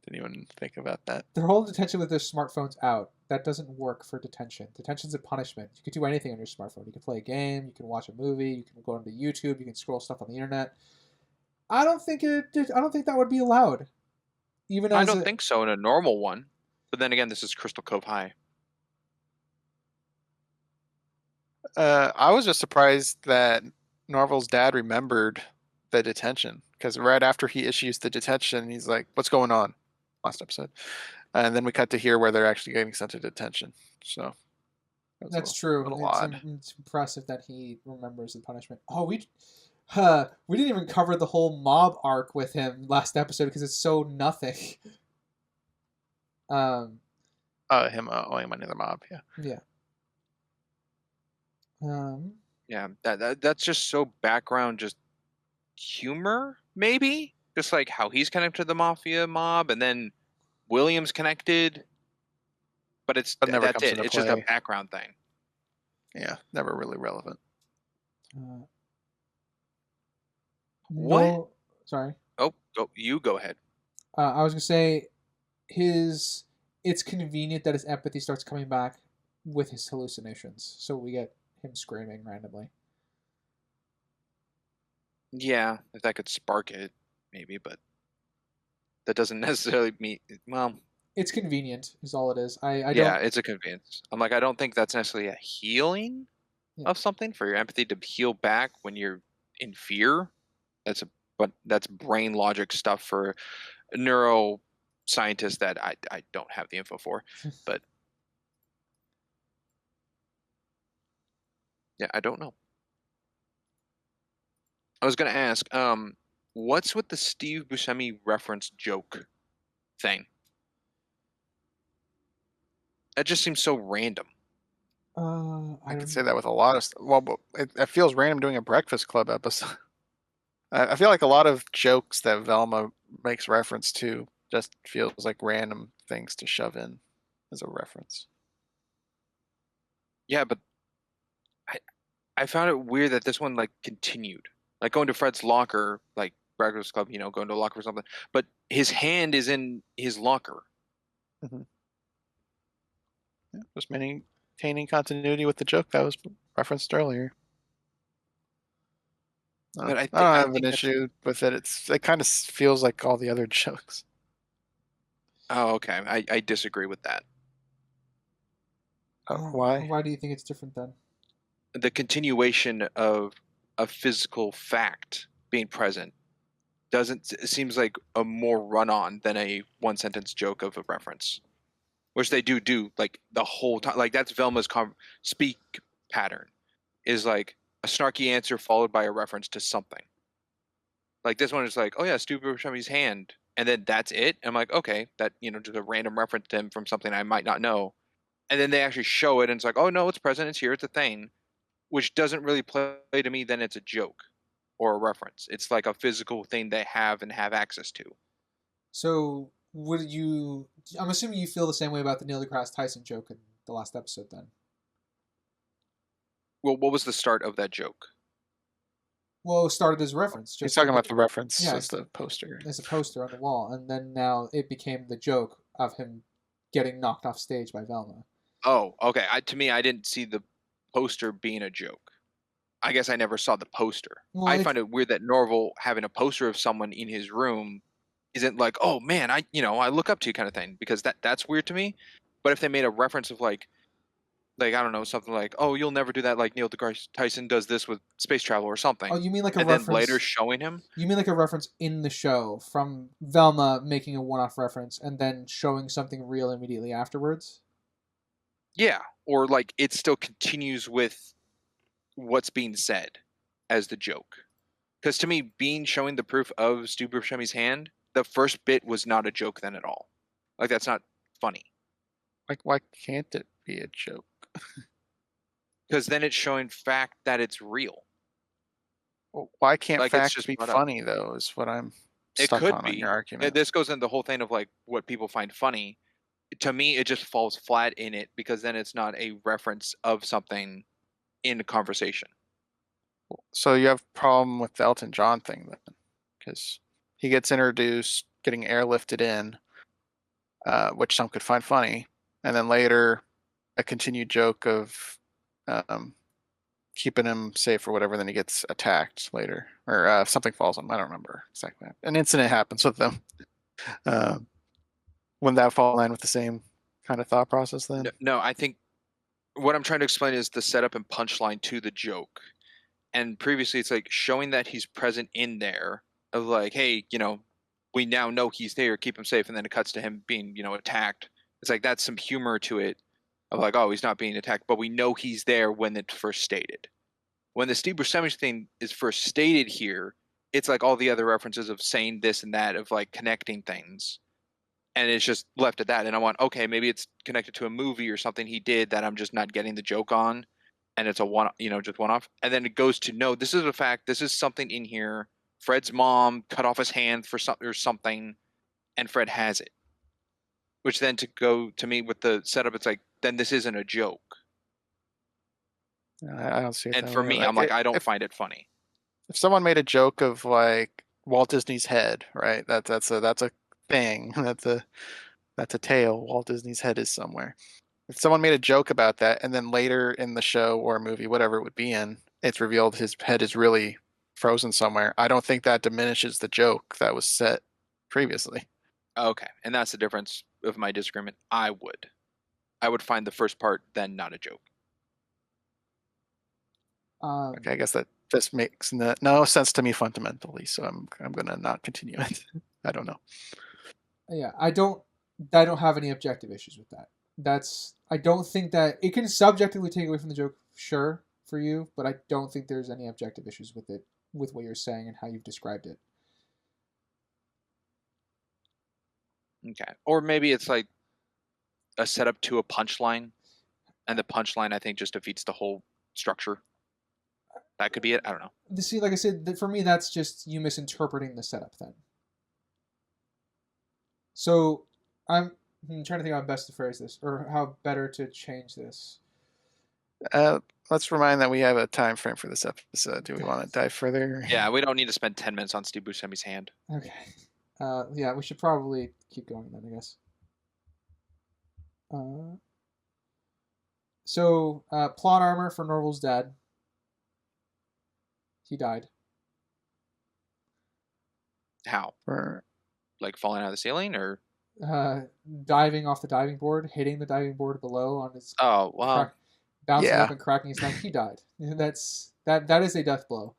Didn't even think about that. They're all in detention with their smartphones out. That doesn't work for detention. Detention's a punishment. You can do anything on your smartphone. You can play a game. You can watch a movie. You can go onto YouTube. You can scroll stuff on the internet. I don't think that would be allowed. Even as I don't think so in a normal one. But then again, this is Crystal Cove High. I was just surprised that Norville's dad remembered the detention because right after he issues the detention, he's like, "What's going on?" Last episode, and then we cut to here where they're actually getting sent to detention. So that's true. Odd. It's impressive that he remembers the punishment. Oh, we didn't even cover the whole mob arc with him last episode because it's so nothing. Him owing money to the mob. Yeah. Yeah. Yeah, that's just so background, just humor, maybe? Just like how he's connected to the mafia mob, and then William's connected. But That that's never it. comes into It's just a play. background thing. Yeah, never really relevant. What? No, sorry. Oh, go ahead. I was gonna say it's convenient that his empathy starts coming back with his hallucinations, so we get him screaming randomly. Yeah, if that could spark it, maybe, but that doesn't necessarily mean. Well, It's convenient, is all it is. I yeah, don't. it's a convenience. I'm like, I don't think that's necessarily a healing Yeah. of something for your empathy to heal back when you're in fear. But that's brain logic stuff for neuroscientists that I don't have the info for. But yeah, I don't know. I was gonna ask, what's with the Steve Buscemi reference joke thing? That just seems so random. I could don't. say that with a lot of stuff. Well, but it feels random doing a Breakfast Club episode. I feel like a lot of jokes that Velma makes reference to just feels like random things to shove in as a reference. Yeah, but I found it weird that this one like continued. Like going to Fred's locker, like Breakfast Club, going to a locker or something. But his hand is in his locker. Mm-hmm. Yeah, just maintaining continuity with the joke that was referenced earlier. But I don't have an issue with it. It kind of feels like all the other jokes. Oh, okay. I disagree with that. Why? Why do you think it's different then? The continuation of a physical fact being present it seems like a more run-on than a one-sentence joke of a reference, which they do like the whole time. Like that's Velma's speak pattern is like a snarky answer followed by a reference to something. Like this one is like, oh yeah, Stu Buscemi's hand, and then that's it. And I'm like, okay, that just a random reference to him from something I might not know, and then they actually show it, and it's like, oh no, it's present, it's here, it's a thing, which doesn't really play to me. Then it's a joke or a reference. It's like a physical thing they have and have access to. So I'm assuming you feel the same way about the Neil deGrasse Tyson joke in the last episode then. Well, what was the start of that joke? Well, it started as a reference. He's talking about the reference as the poster. As a poster on the wall, and then now it became the joke of him getting knocked off stage by Velma. Oh, okay. To me, I didn't see the poster being a joke. I guess I never saw the poster. Well, I find it weird that Norville having a poster of someone in his room isn't like, oh man, I look up to you kind of thing, because that's weird to me. But if they made a reference of like I don't know, something like, oh, you'll never do that, like Neil deGrasse Tyson does this with space travel or something. Oh, you mean like a and reference? Then later showing him? You mean like a reference in the show from Velma making a one-off reference and then showing something real immediately afterwards? Yeah, or like it still continues with what's being said as the joke. Because to me, showing the proof of Stu Buscemi's hand, the first bit was not a joke then at all. Like that's not funny. Like why can't it be a joke? Because then it's showing fact that it's real. Well, why can't facts be funny though? Is what I'm stuck on your argument. This goes into the whole thing of like what people find funny. To me, it just falls flat in it because then it's not a reference of something in a conversation. So you have a problem with the Elton John thing then, because he gets introduced, getting airlifted in, which some could find funny, and then later a continued joke of keeping him safe or whatever. Then he gets attacked later, or something falls on him. I don't remember exactly. An incident happens with them. Wouldn't that fall in line with the same kind of thought process then? No, I think what I'm trying to explain is the setup and punchline to the joke. And previously, it's like showing that he's present in there, of like, hey, we now know he's there, keep him safe, and then it cuts to him being, attacked. It's like that's some humor to it, of like, oh, he's not being attacked, but we know he's there when it's first stated. When the Steve Buscemi thing is first stated here, it's like all the other references of saying this and that, of like connecting things, and it's just left at that. And I want, okay, maybe it's connected to a movie or something he did that I'm just not getting the joke on. And it's just one off. And then it goes to, no, this is a fact. This is something in here. Fred's mom cut off his hand for something, and Fred has it. Which then to go to me with the setup, it's like, then this isn't a joke. I don't see it. And for me, I'm like, I don't find it funny. If someone made a joke of like Walt Disney's head, right? That's a thing. That's a tale. Walt Disney's head is somewhere. If someone made a joke about that, and then later in the show or movie, whatever it would be in, it's revealed his head is really frozen somewhere, I don't think that diminishes the joke that was set previously. Okay, and that's the difference of my disagreement. I would find the first part then not a joke. Okay, I guess that this makes no sense to me fundamentally, so I'm gonna not continue it. I don't know. Yeah, I don't have any objective issues with that. I don't think that it can subjectively take away from the joke, sure, for you, but I don't think there's any objective issues with it, with what you're saying and how you've described it. Okay, or maybe it's like a setup to a punchline, and the punchline I think just defeats the whole structure. That could be it. I don't know. See, like I said, for me, that's just you misinterpreting the setup then. So I'm trying to think how best to phrase this, or how better to change this. Let's remind that we have a time frame for this episode. Do we want to dive further? Yeah, we don't need to spend 10 minutes on Steve Buscemi's hand. Okay. Yeah, we should probably keep going then, I guess. So, plot armor for Norville's dad. He died. How? Like falling out of the ceiling, or Diving off the diving board, hitting the diving board below on his wow, bouncing Yeah. up and cracking his neck. He died. That is a death blow.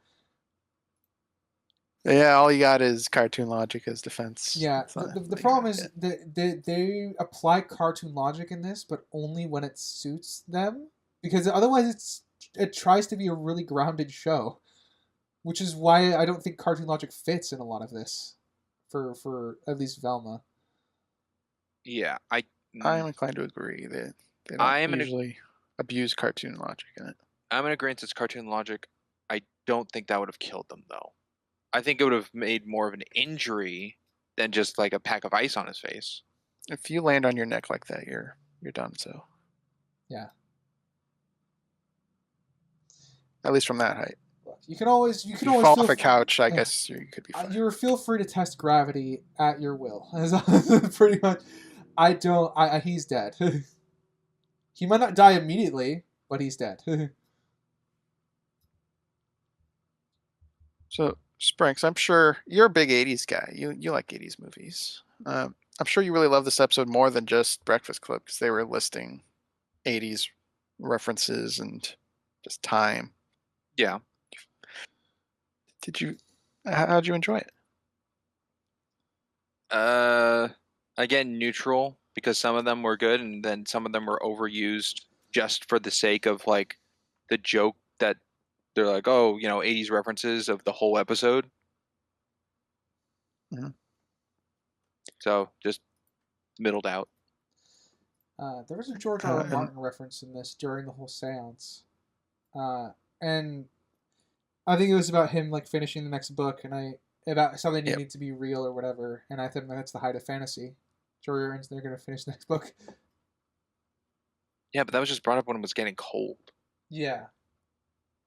Yeah, all you got is cartoon logic as defense. Yeah, It's not the really problem good. is that they apply cartoon logic in this, but only when it suits them, because otherwise it tries to be a really grounded show, which is why I don't think cartoon logic fits in a lot of this, for at least Velma. yeah, I'm inclined to agree that they I don't am usually abuse cartoon logic in it. I'm in agreement. It's cartoon logic. I don't think that would have killed them though. I think it would have made more of an injury than just like a pack of ice on his face. If you land on your neck like that, you're done. So Yeah. at least from that height. You can always If you fall off a feel couch, I guess you could be fine. you feel free to test gravity at your will. Pretty much. He's dead. He might not die immediately, but he's dead. So Sprinks, I'm sure you're a big '80s guy. You like '80s movies. I'm sure you really love this episode more than just Breakfast Club because they were listing '80s references and just time. Yeah. How'd you enjoy it? Again, neutral, because some of them were good and then some of them were overused just for the sake of like the joke that they're like, oh, 80s references of the whole episode. Mhm. So just middled out. There was a George R. R. Martin reference in this during the whole seance. And I think it was about him like finishing the next book and about something needing to be real or whatever. And I think that's the height of fantasy. George R. R. Martin's they're going to finish the next book. Yeah, but that was just brought up when it was getting cold. Yeah.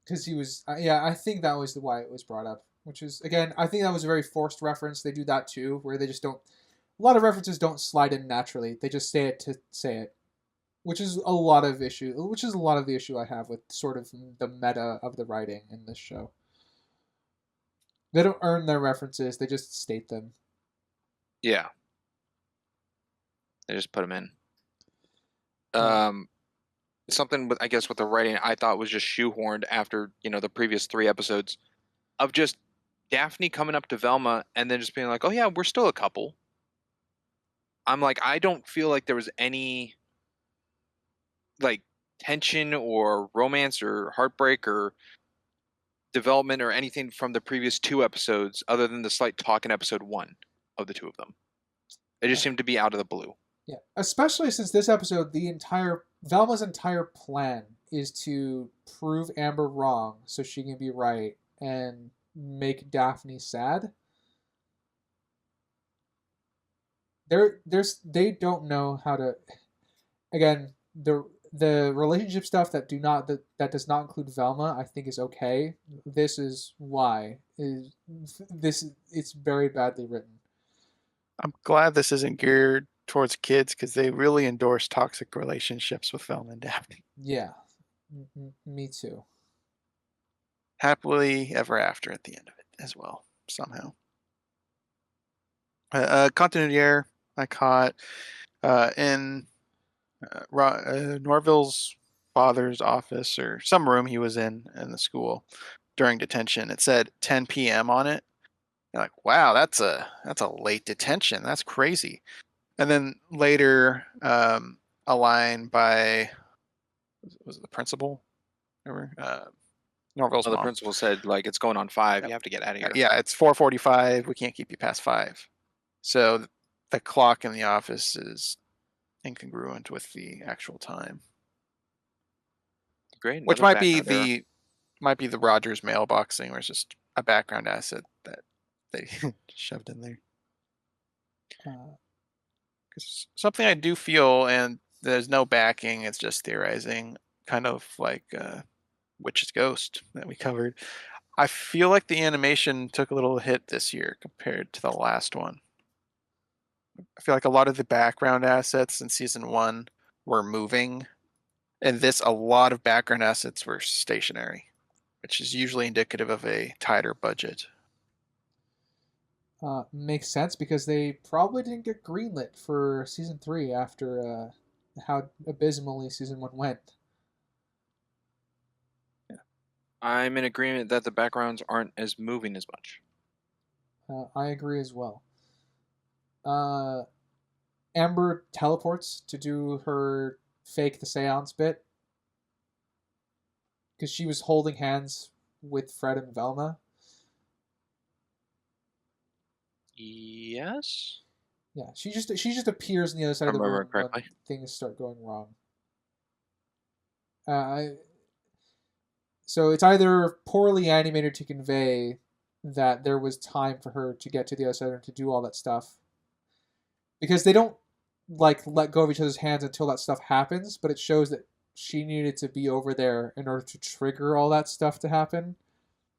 Because he was, I think that was why it was brought up. Which is, again, I think that was a very forced reference. They do that too, where they just don't, a lot of references don't slide in naturally. They just say it to say it. Which is a lot of the issue I have with sort of the meta of the writing in this show. They don't earn their references, they just state them. Yeah. They just put them in. Something with the writing I thought was just shoehorned after, the previous 3 episodes of just Daphne coming up to Velma and then just being like, oh yeah, we're still a couple. I'm like, I don't feel like there was any like tension or romance or heartbreak or development or anything from the previous 2 episodes other than the slight talk in episode 1 of the 2 of them. It just seemed to be out of the blue. Yeah, especially since this episode, Velma's entire plan is to prove Amber wrong so she can be right and make Daphne sad. They don't know how to. Again, the relationship stuff that does not include Velma, I think is okay. This is why it's very badly written. I'm glad this isn't geared towards kids because they really endorse toxic relationships with Velma and Daphne. Yeah, me too. Happily ever after at the end of it as well, somehow. Continuity error I caught in Norville's father's office or some room he was in the school during detention. It said 10 p.m. on it. You're like, wow, that's a late detention. That's crazy. And then later, a line by was it the principal? Remember? Norville's So the mom. principal said, like, it's going on 5. Yep. You have to get out of here. Yeah, it's 4:45. We can't keep you past 5. So the clock in the office is incongruent with the actual time, Great. which another might be background error. the Rogers mailboxing, where it's just a background asset that they shoved in there. Because something I do feel, and there's no backing, it's just theorizing, kind of like Witch's Ghost that we covered. I feel like the animation took a little hit this year compared to the last one. I feel like a lot of the background assets in season 1 were moving, and a lot of background assets were stationary, which is usually indicative of a tighter budget. Makes sense because they probably didn't get greenlit for season 3 after how abysmally season 1 went. I'm in agreement that the backgrounds aren't as moving as much. I agree as well. Amber teleports to do her fake the seance bit because she was holding hands with Fred and Velma. Yes. Yeah, she just appears on the other side of the Remember room correctly. when things start going wrong. So it's either poorly animated to convey that there was time for her to get to the other side and to do all that stuff, because they don't like let go of each other's hands until that stuff happens, but it shows that she needed to be over there in order to trigger all that stuff to happen.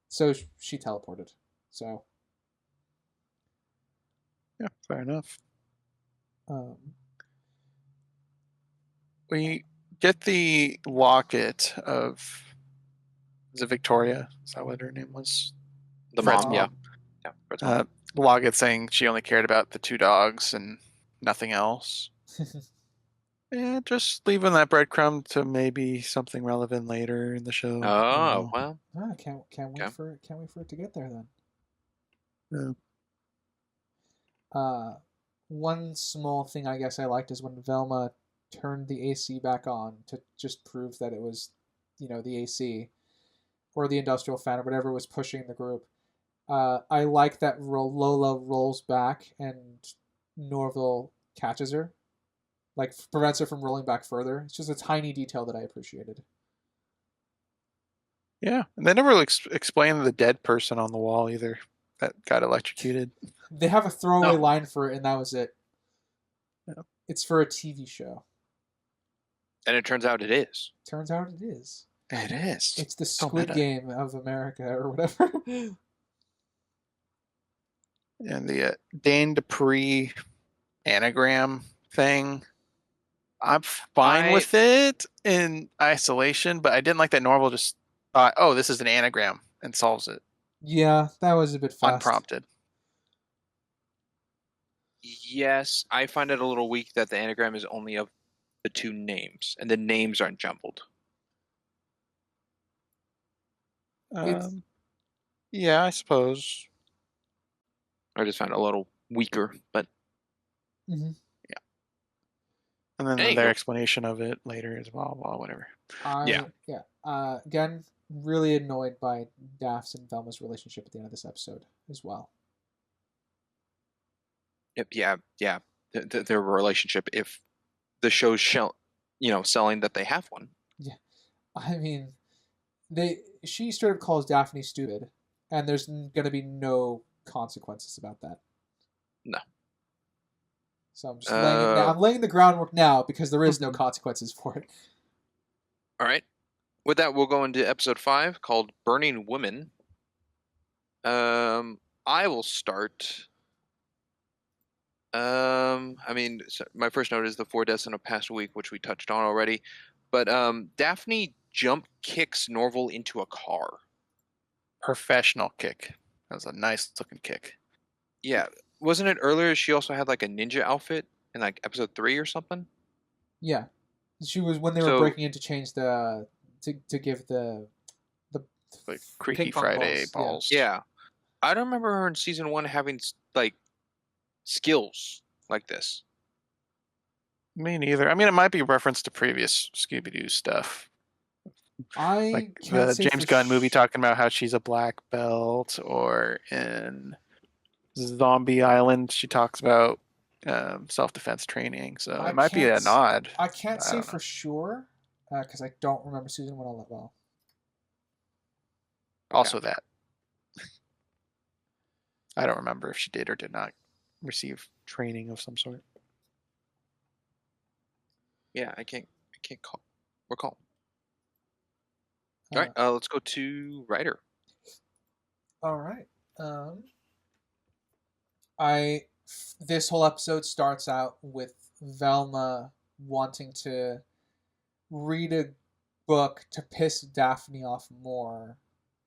So she teleported. So Yeah, fair enough. um, We get the locket of, is it Victoria? Is that what her name was? The Fred's mom, yeah. Yeah. Fred's mom. Locket saying she only cared about the 2 dogs and nothing else. Yeah, just leaving that breadcrumb to maybe something relevant later in the show. Oh, well. can't wait Okay. for it to get there then. Yeah. One small thing I guess I liked is when Velma turned the AC back on to just prove that it was, the AC or the industrial fan or whatever was pushing the group. I like that Lola rolls back and Norville catches her, like prevents her from rolling back further. It's just a tiny detail that I appreciated. Yeah, and they never really explained the dead person on the wall either that got electrocuted. They have a throwaway No. line for it, and that was it. Yeah. It's for a TV show. And it turns out it is. Turns out it is. It is. It's the So Squid meta. Game of America or whatever. And the Dane Dupree anagram thing, I'm fine with it in isolation, but I didn't like that Norville just thought, oh, this is an anagram, and solves it Yeah, that was a bit fast. unprompted. Yes, I find it a little weak that the anagram is only of the 2 names, and the names aren't jumbled. Yeah, I suppose. I just found it a little weaker, but Mm-hmm. Yeah. And then There you their go. explanation of it later is well, whatever. Yeah. Again, really annoyed by Daph's and Velma's relationship at the end of this episode as well. Yeah. Their relationship, if the show's selling that they have one. Yeah, I mean, she straight up calls Daphne stupid, and there's going to be no consequences about that. No. So I'm just laying the groundwork now because there is no consequences for it. All right. With that, we'll go into episode 5 called Burning Women. I will start. My first note is the 4 deaths in a past week, which we touched on already. But Daphne jump kicks Norville into a car. Professional kick. That was a nice looking kick. Yeah. Wasn't it earlier she also had like a ninja outfit in like episode 3 or something? Yeah, she was when they were breaking in to change the to give the like Freaky ping pong Friday balls. Yeah. I don't remember her in season 1 having like skills like this. Me neither. I mean, it might be a reference to previous Scooby-Doo stuff. Like the James Gunn movie talking about how she's a black belt, or in Zombie Island she talks about self-defense training. So it might be a nod. I can't say for sure because I don't remember season 1 all that well. Also that. I don't remember if she did or did not receive training of some sort. Yeah, I can't recall. All right, let's go to writer. All right. This whole episode starts out with Velma wanting to read a book to piss Daphne off more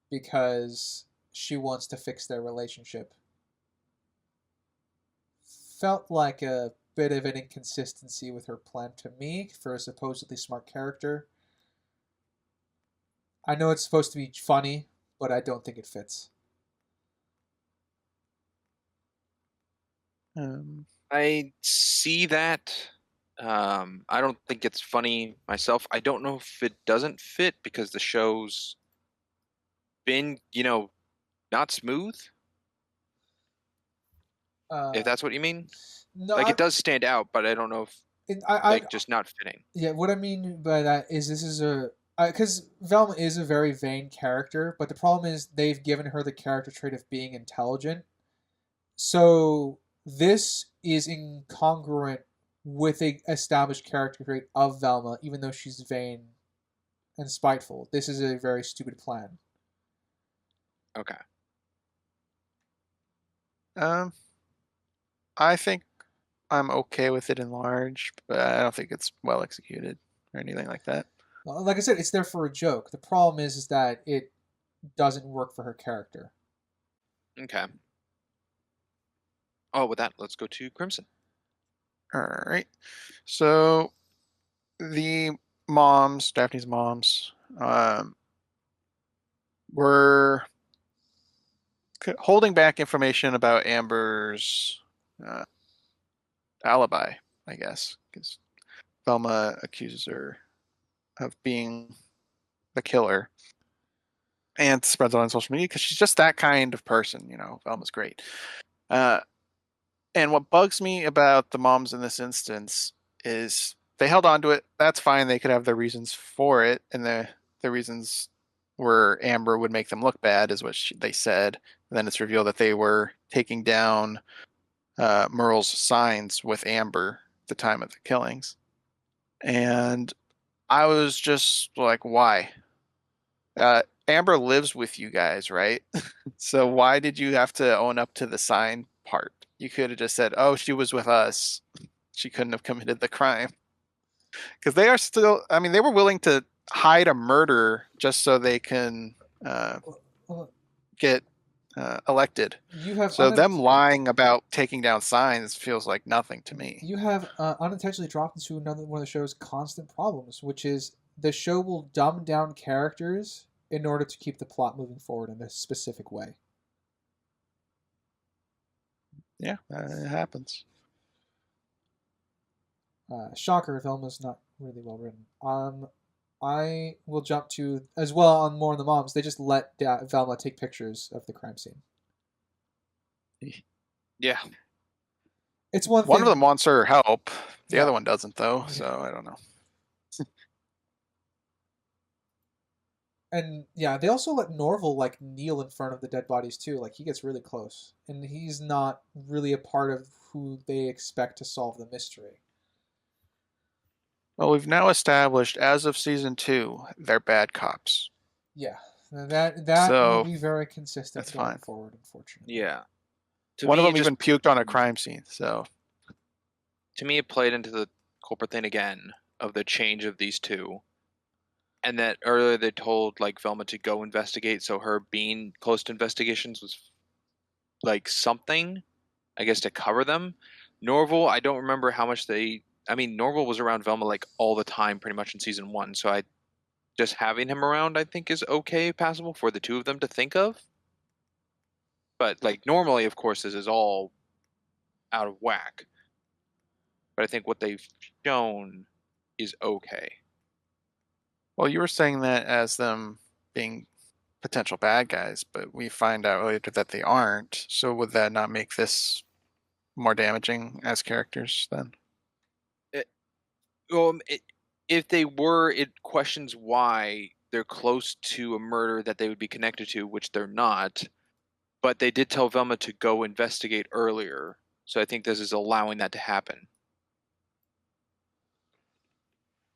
because she wants to fix their relationship. Felt like a bit of an inconsistency with her plan to me for a supposedly smart character. I know it's supposed to be funny, but I don't think it fits. I see that. I don't think it's funny myself. I don't know if it doesn't fit because the show's been, not smooth. If that's what you mean. No, it does stand out, but I don't know if just not fitting. Yeah, what I mean by that is this is because Velma is a very vain character, but the problem is they've given her the character trait of being intelligent. So this is incongruent with a established character trait of Velma, even though she's vain and spiteful. This is a very stupid plan. Okay. I think I'm okay with it in large, but I don't think it's well executed or anything like that. Well, like I said, it's there for a joke. The problem is that it doesn't work for her character. Okay. Oh, with that, let's go to Crimson. All right. So the moms, Daphne's moms, were holding back information about Amber's alibi, I guess, because Velma accuses her of being the killer and spreads it on social media because she's just that kind of person. Velma's great. And what bugs me about the moms in this instance is they held on to it. That's fine. They could have their reasons for it. And the reasons were Amber would make them look bad is what they said. And then it's revealed that they were taking down Merle's signs with Amber at the time of the killings. And I was just like, why? Amber lives with you guys, right? So why did you have to own up to the sign part? You could have just said, oh, she was with us. She couldn't have committed the crime. Because they are still, they were willing to hide a murder just so they can get elected. So them lying about taking down signs feels like nothing to me. You have unintentionally dropped into another one of the show's constant problems, which is the show will dumb down characters in order to keep the plot moving forward in a specific way. Yeah, it happens. Shocker, Velma's not really well written. I will jump to, as well on more on the moms, they just let Velma take pictures of the crime scene. Yeah. It's one of them wants her help. The other one doesn't, though, so I don't know. And yeah, they also let Norville kneel in front of the dead bodies too. He gets really close, and he's not really a part of who they expect to solve the mystery. Well, we've now established, as of season 2, they're bad cops. Yeah, that So, will be very consistent that's going fine. forward, unfortunately. Yeah. One of me, them even puked on a crime scene. So, to me, it played into the culprit thing again of the change of these two. And that earlier they told like Velma to go investigate, so her being close to investigations was like something, I guess, to cover them. Norville, I don't remember how much Norville was around Velma like all the time pretty much in season 1, so just having him around I think is okay, passable for the two of them to think of. But like normally, of course, this is all out of whack. But I think what they've shown is okay. well, you were saying that as them being potential bad guys, but we find out later that they aren't. So would that not make this more damaging as characters then? If they were, it questions why they're close to a murder that they would be connected to, which they're not. But they did tell Velma to go investigate earlier, so I think this is allowing that to happen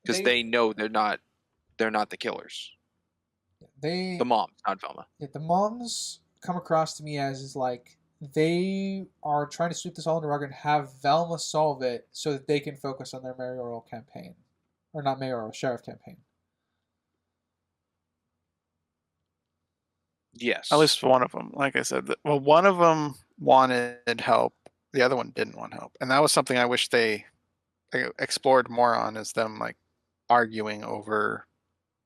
because they know they're not the killers. The moms, not Velma. Yeah, the moms come across to me as is like they are trying to sweep this all under the rug and have Velma solve it so that they can focus on their mayoral campaign, or not mayoral, sheriff campaign. Yes. At least one of them. Like I said, one of them wanted help. The other one didn't want help. And that was something I wish they explored more on, is them like arguing over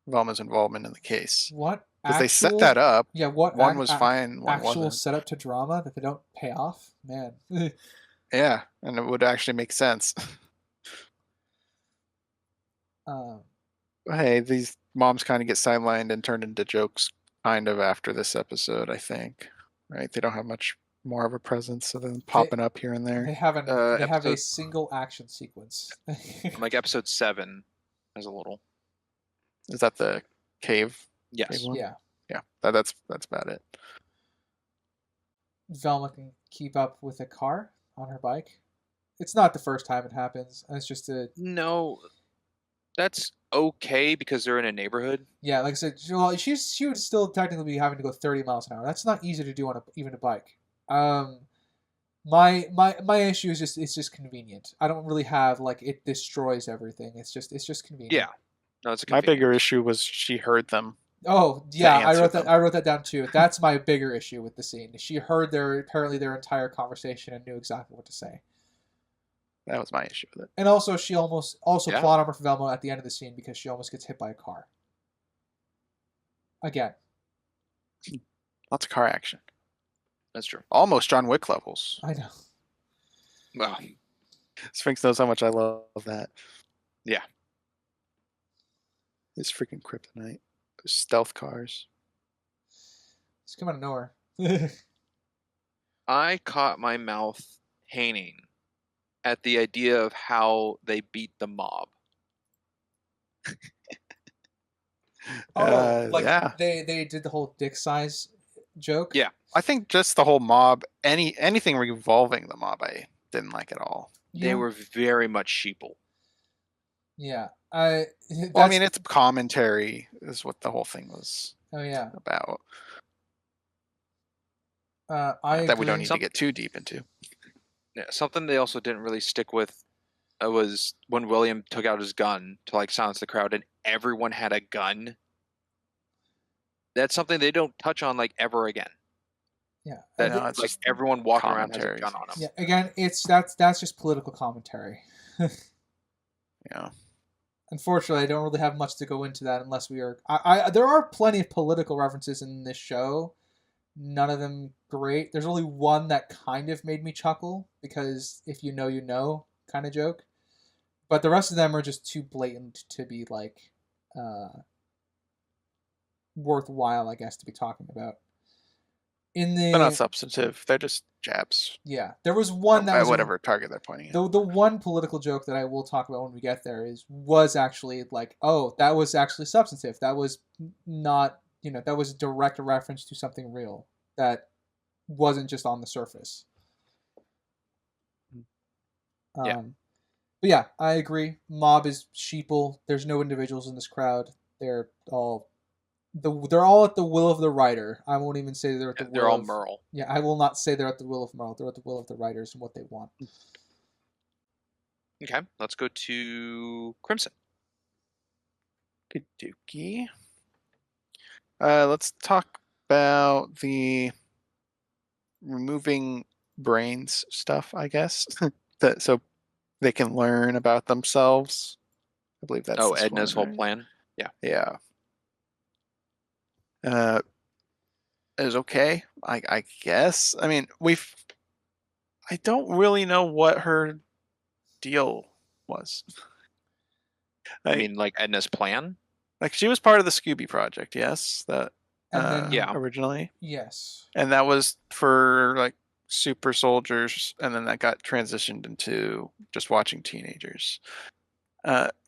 Velma's involvement in the case. What? Because they set that up. Yeah, what? One was fine, one actual wasn't. setup to drama that they don't pay off? Man. Yeah, and it would actually make sense. Hey, these moms kind of get sidelined and turned into jokes kind of after this episode, I think. Right? They don't have much more of a presence, so then popping up here and there. They have a single action sequence. Like episode 7 has a little. Is that the cave? Yes. Cave one? Yeah. Yeah. That's about it. Velma can keep up with a car on her bike. It's not the first time it happens. It's just No, that's okay because they're in a neighborhood. Yeah, like I said, well, she would still technically be having to go 30 miles an hour. That's not easy to do on even a bike. My issue is it's just convenient. I don't really have like it destroys everything. It's just convenient. Yeah, no, it's my bigger issue was she heard them. Oh yeah, I wrote that down too. That's my bigger issue with the scene. She heard their entire conversation and knew exactly what to say. That was my issue with it. And also, she plot armor for Velma at the end of the scene because she almost gets hit by a car. Again. Lots of car action. That's true. Almost John Wick levels. I know. Well, Sphinx knows how much I love that. Yeah. This freaking kryptonite. Those stealth cars. It's come out of nowhere. I caught my mouth hanging at the idea of how they beat the mob. Yeah. They did the whole dick size joke. Yeah. I think just the whole mob, anything revolving the mob, I didn't like at all. Yeah. They were very much sheeple. Yeah. Well, I mean, it's commentary is what the whole thing was about. That we don't need to get too deep into. Yeah, something they also didn't really stick with was when William took out his gun to like silence the crowd and everyone had a gun. That's something they don't touch on like ever again. Yeah, it's like everyone walking around has a gun on them. Yeah, again, that's just political commentary. Yeah. Unfortunately, I don't really have much to go into that unless we are. There are plenty of political references in this show. None of them great. There's only one that kind of made me chuckle because if you know kind of joke. But the rest of them are just too blatant to be like worthwhile, I guess, to be talking about. They're not substantive. They're just jabs. Yeah, there was one that was whatever target they're pointing at. The one political joke that I will talk about when we get there was actually like, oh, that was actually substantive. That was not, that was a direct reference to something real that wasn't just on the surface. Yeah. But yeah, I agree. Mob is sheeple. There's no individuals in this crowd. They're all they're all at the will of the writer. I won't even say they're at the will They're all of Merle. Yeah, I will not say they're at the will of Merle. They're at the will of the writers and what they want. Okay, let's go to Crimson. Good dookie. Let's talk about the removing brains stuff, I guess. So they can learn about themselves. I believe that's this Edna's one, whole right? plan. Yeah. Is okay, I guess. I mean, I don't really know what her deal was. I mean, like Edna's plan. Like she was part of the Scooby project, yes, that And then Yeah. originally, yes. and that was for like super soldiers, and then that got transitioned into just watching teenagers.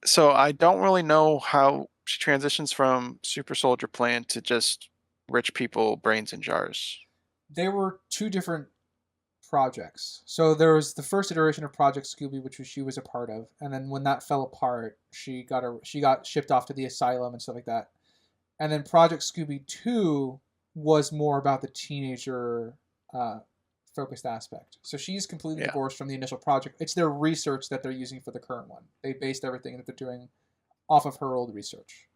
So I don't really know how she transitions from super soldier plan to just rich people brains in jars. There were two different projects. So there was the first iteration of Project Scoobi, which she was a part of, and then when that fell apart, she got shipped off to the asylum and stuff like that. And then Project Scooby 2 was more about the teenager focused aspect. So she's completely divorced from the initial project. It's their research that they're using for the current one. They based everything that they're doing off of her old research.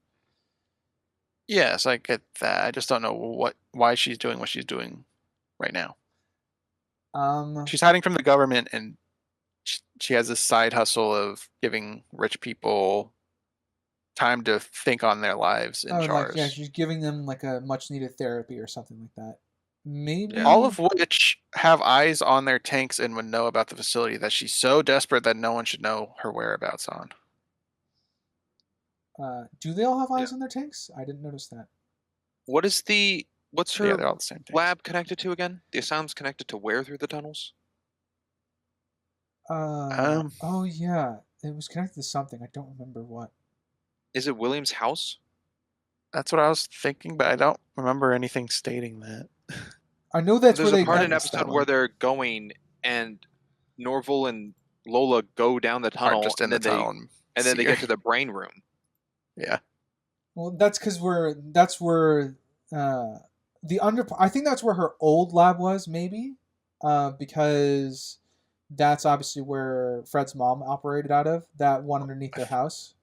Yes, I get that. I just don't know why she's doing what she's doing right now. She's hiding from the government, and she has this side hustle of giving rich people time to think on their lives in jars. Yeah, she's giving them like a much needed therapy or something like that. Maybe all of which have eyes on their tanks and would know about the facility that she's so desperate that no one should know her whereabouts on. Do they all have eyes on their tanks? I didn't notice that. What's her they're all the same thing. lab connected to again? The asylum's connected to where through the tunnels? Oh yeah, it was connected to something. I don't remember what. Is it William's house? That's what I was thinking, but I don't remember anything stating that. I know that's There's where a part in an missed that episode one. where they're going and Norville and Lola go down the tunnel, Just in the tunnel, and then they get to the brain room. Yeah. Well, that's because that's where I think that's where her old lab was, maybe, because that's obviously where Fred's mom operated out of, that one underneath their house.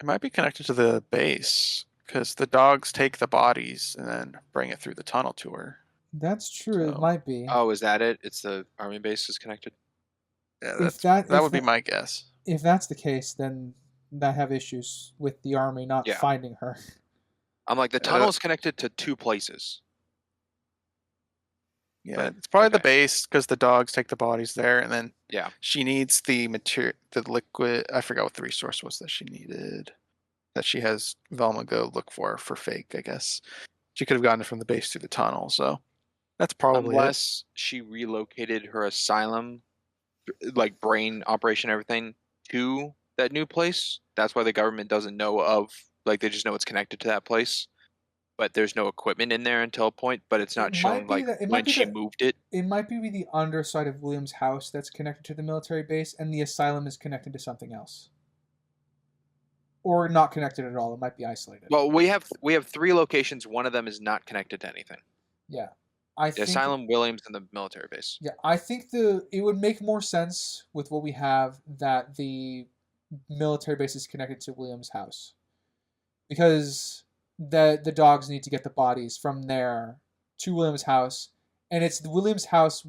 It might be connected to the base because the dogs take the bodies and then bring it through the tunnel to her. That's true. It might be. Oh, is that it? It's the army base is connected? Yeah, that would be my guess. If that's the case, then I have issues with the army not finding her. I'm like, the tunnel is connected to two places. Yeah, but, it's probably the base because the dogs take the bodies there, and then she needs the material, the liquid. I forgot what the resource was that she needed. That she has Velma go look for fake, I guess. She could have gotten it from the base through the tunnel, so that's probably unless she relocated her asylum, like brain operation, everything to that new place. That's why the government doesn't know of. Like they just know it's connected to that place. But there's no equipment in there until a point, but it's not shown like when she moved it. It might be the underside of William's house that's connected to the military base, and the asylum is connected to something else. Or not connected at all. It might be isolated. Well, we have 3 locations. One of them is not connected to anything. Yeah. The asylum, Williams, and the military base. Yeah, I think it would make more sense with what we have that the military base is connected to William's house. Because the dogs need to get the bodies from there to William's house, and it's William's house.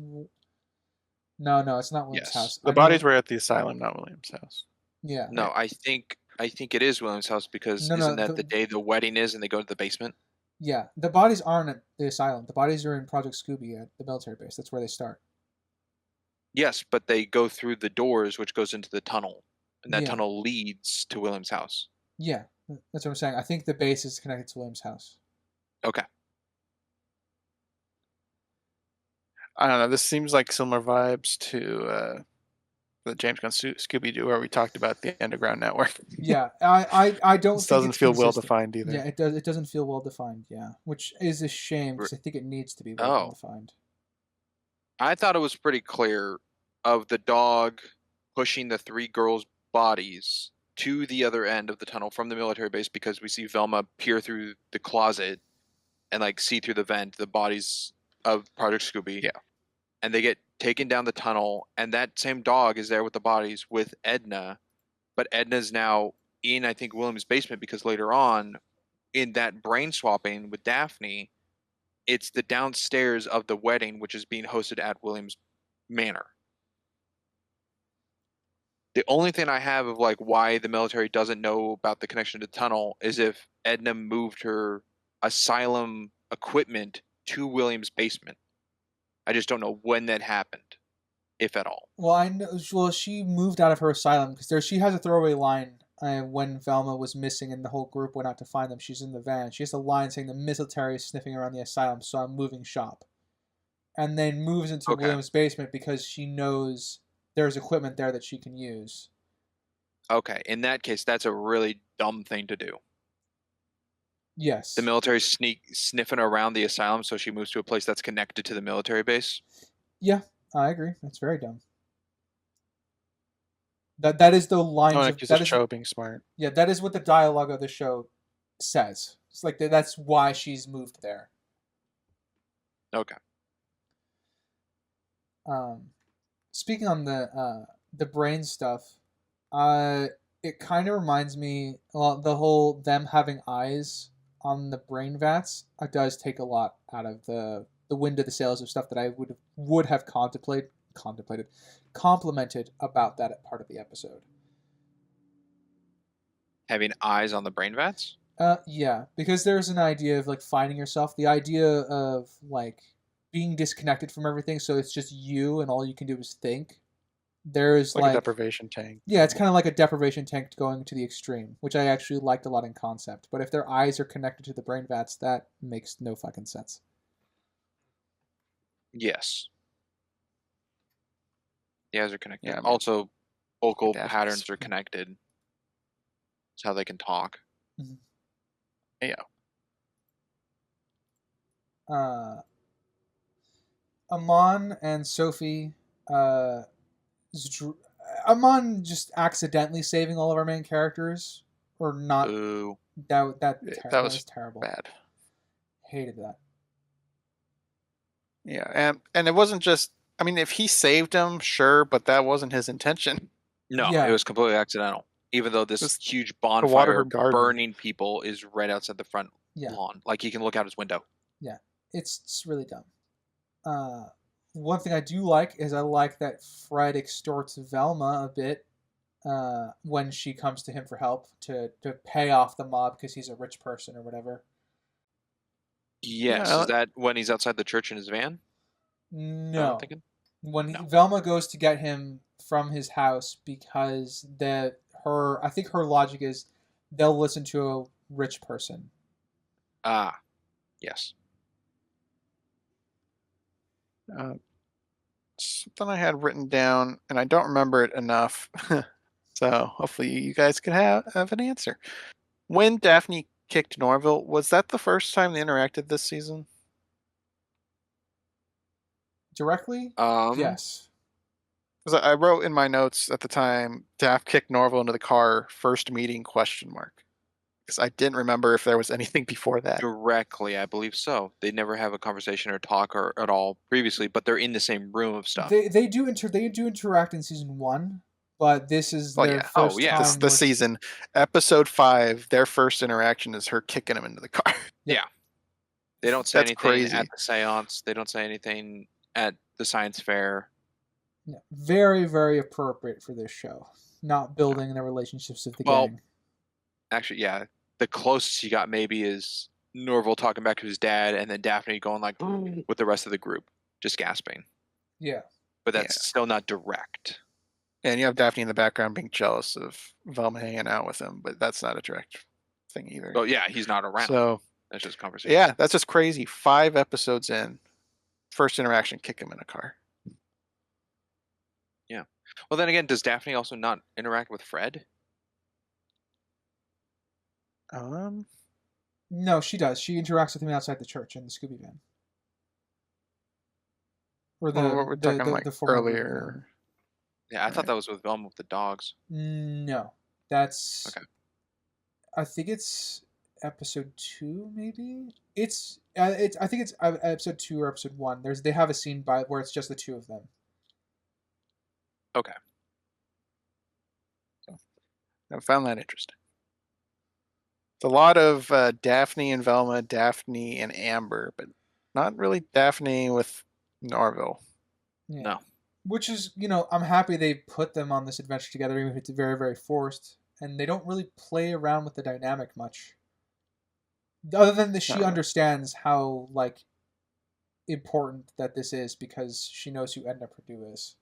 No, it's not William's house. The bodies were at the asylum, not William's house. Yeah. No, I think it is William's house because isn't that the day the wedding is and they go to the basement? Yeah, the bodies aren't at the asylum. The bodies are in Project Scoobi at the military base. That's where they start. Yes, but they go through the doors, which goes into the tunnel, and that tunnel leads to William's house. Yeah. That's what I'm saying. I think the base is connected to William's house. Okay. I don't know. This seems like similar vibes to the James Gunn Scooby-Doo, where we talked about the underground network. Yeah, I don't. This doesn't feel well defined either. Yeah, it does. It doesn't feel well defined. Yeah, which is a shame because I think it needs to be well defined. I thought it was pretty clear of the dog pushing the 3 girls' bodies to the other end of the tunnel from the military base, because we see Velma peer through the closet and like see through the vent the bodies of Project Scoobi. Yeah. And they get taken down the tunnel, and that same dog is there with the bodies with Edna, but Edna's now in, I think, William's basement, because later on in that brain swapping with Daphne, it's the downstairs of the wedding, which is being hosted at William's manor. The only thing I have of like why the military doesn't know about the connection to the tunnel is if Edna moved her asylum equipment to William's basement. I just don't know when that happened, if at all. Well, I know. Well, she moved out of her asylum because she has a throwaway line when Velma was missing and the whole group went out to find them. She's in the van. She has a line saying the military is sniffing around the asylum, so I'm moving shop. And then moves into William's basement because she knows there's equipment there that she can use. Okay, in that case, that's a really dumb thing to do. Yes. The military sniffing around the asylum, so she moves to a place that's connected to the military base. Yeah, I agree. That's very dumb. That is the line. The show being smart. Yeah, that is what the dialogue of the show says. It's like that's why she's moved there. Okay. Speaking on the brain stuff, it kind of reminds me the whole them having eyes on the brain vats. It does take a lot out of the wind of the sails of stuff that I would have complimented about that part of the episode. Having eyes on the brain vats? Yeah, because there's an idea of like finding yourself, the idea of like being disconnected from everything, so it's just you and all you can do is think. There's like a deprivation tank. Yeah, it's kind of like a deprivation tank going to the extreme, which I actually liked a lot in concept. But if their eyes are connected to the brain vats, that makes no fucking sense. Yes. The eyes are connected. Yeah, also, vocal patterns are connected. That's how they can talk. Mm-hmm. Yeah. Amon and Sophie... Amon just accidentally saving all of our main characters, or not? Ooh. That was terrible. Bad. Hated that. Yeah, and it wasn't just. I mean, if he saved him, sure, but that wasn't his intention. No, It was completely accidental. Even though this huge bonfire burning people is right outside the front lawn, like he can look out his window. Yeah, it's really dumb. One thing I do like is I like that Fred extorts Velma a bit when she comes to him for help to pay off the mob because he's a rich person or whatever. Yes, is that when he's outside the church in his van? No. Velma goes to get him from his house because I think her logic is they'll listen to a rich person. Ah, yes. Something I had written down, and I don't remember it enough. So hopefully you guys could have an answer. When Daphne kicked Norville, was that the first time they interacted this season? Directly? Yes. Because I wrote in my notes at the time, Daph kicked Norville into the car, first meeting, ? Because I didn't remember if there was anything before that. Directly, I believe so. They never have a conversation or talk or at all previously, but they're in the same room of stuff. They do interact in season 1, but this is their first time. This season, episode 5, their first interaction is her kicking him into the car. Yeah. They don't say anything at the seance. They don't say anything at the science fair. Yeah. Very, very appropriate for this show. Not building the relationships of the gang. Actually, yeah. The closest you got maybe is Norville talking back to his dad, and then Daphne going like with the rest of the group, just gasping. Yeah. But that's still not direct. And you have Daphne in the background being jealous of Velma hanging out with him, but that's not a direct thing either. Oh yeah, he's not around. So that's just conversation. Yeah, that's just crazy. 5 episodes in, first interaction, kick him in a car. Yeah. Well, then again, does Daphne also not interact with Fred? No, she does. She interacts with him outside the church in the Scooby van. Or we're talking like earlier. Yeah, I thought Right. that was with Velma with the dogs. No, that's. Okay. I think it's episode 2, maybe. I think it's episode 2 or episode 1. They have a scene where it's just the two of them. Okay. I found that interesting. It's a lot of Daphne and Velma, Daphne and Amber, but not really Daphne with Norville. Yeah. No. Which is, I'm happy they put them on this adventure together, even if it's very, very forced. And they don't really play around with the dynamic much. Other than that, she No. understands how, like, important that this is because she knows who Edna Purdue is.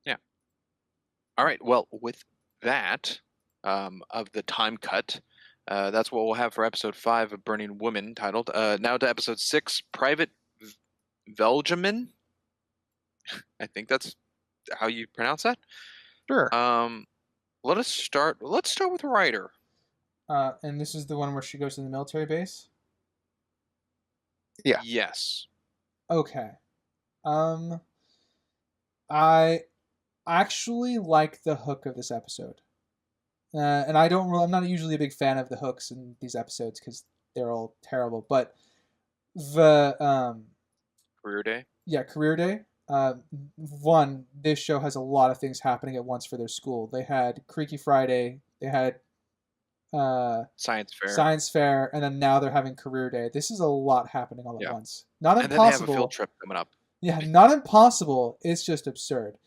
Yeah. All right. Well, with that, of the time cut, that's what we'll have for episode 5 of Burning Woman, titled. Now to episode 6, Private Veljamin. I think that's how you pronounce that. Sure. Let's start with Ryder. And this is the one where she goes to the military base? Yeah. Yes. Okay. I actually like the hook of this episode. And I'm not usually a big fan of the hooks in these episodes because they're all terrible. But the Career Day. Yeah, Career Day. This show has a lot of things happening at once for their school. They had Creaky Friday. They had Science Fair. and then now they're having Career Day. This is a lot happening all at once. Not And then they have a impossible. field trip coming up. Yeah, not impossible. It's just absurd.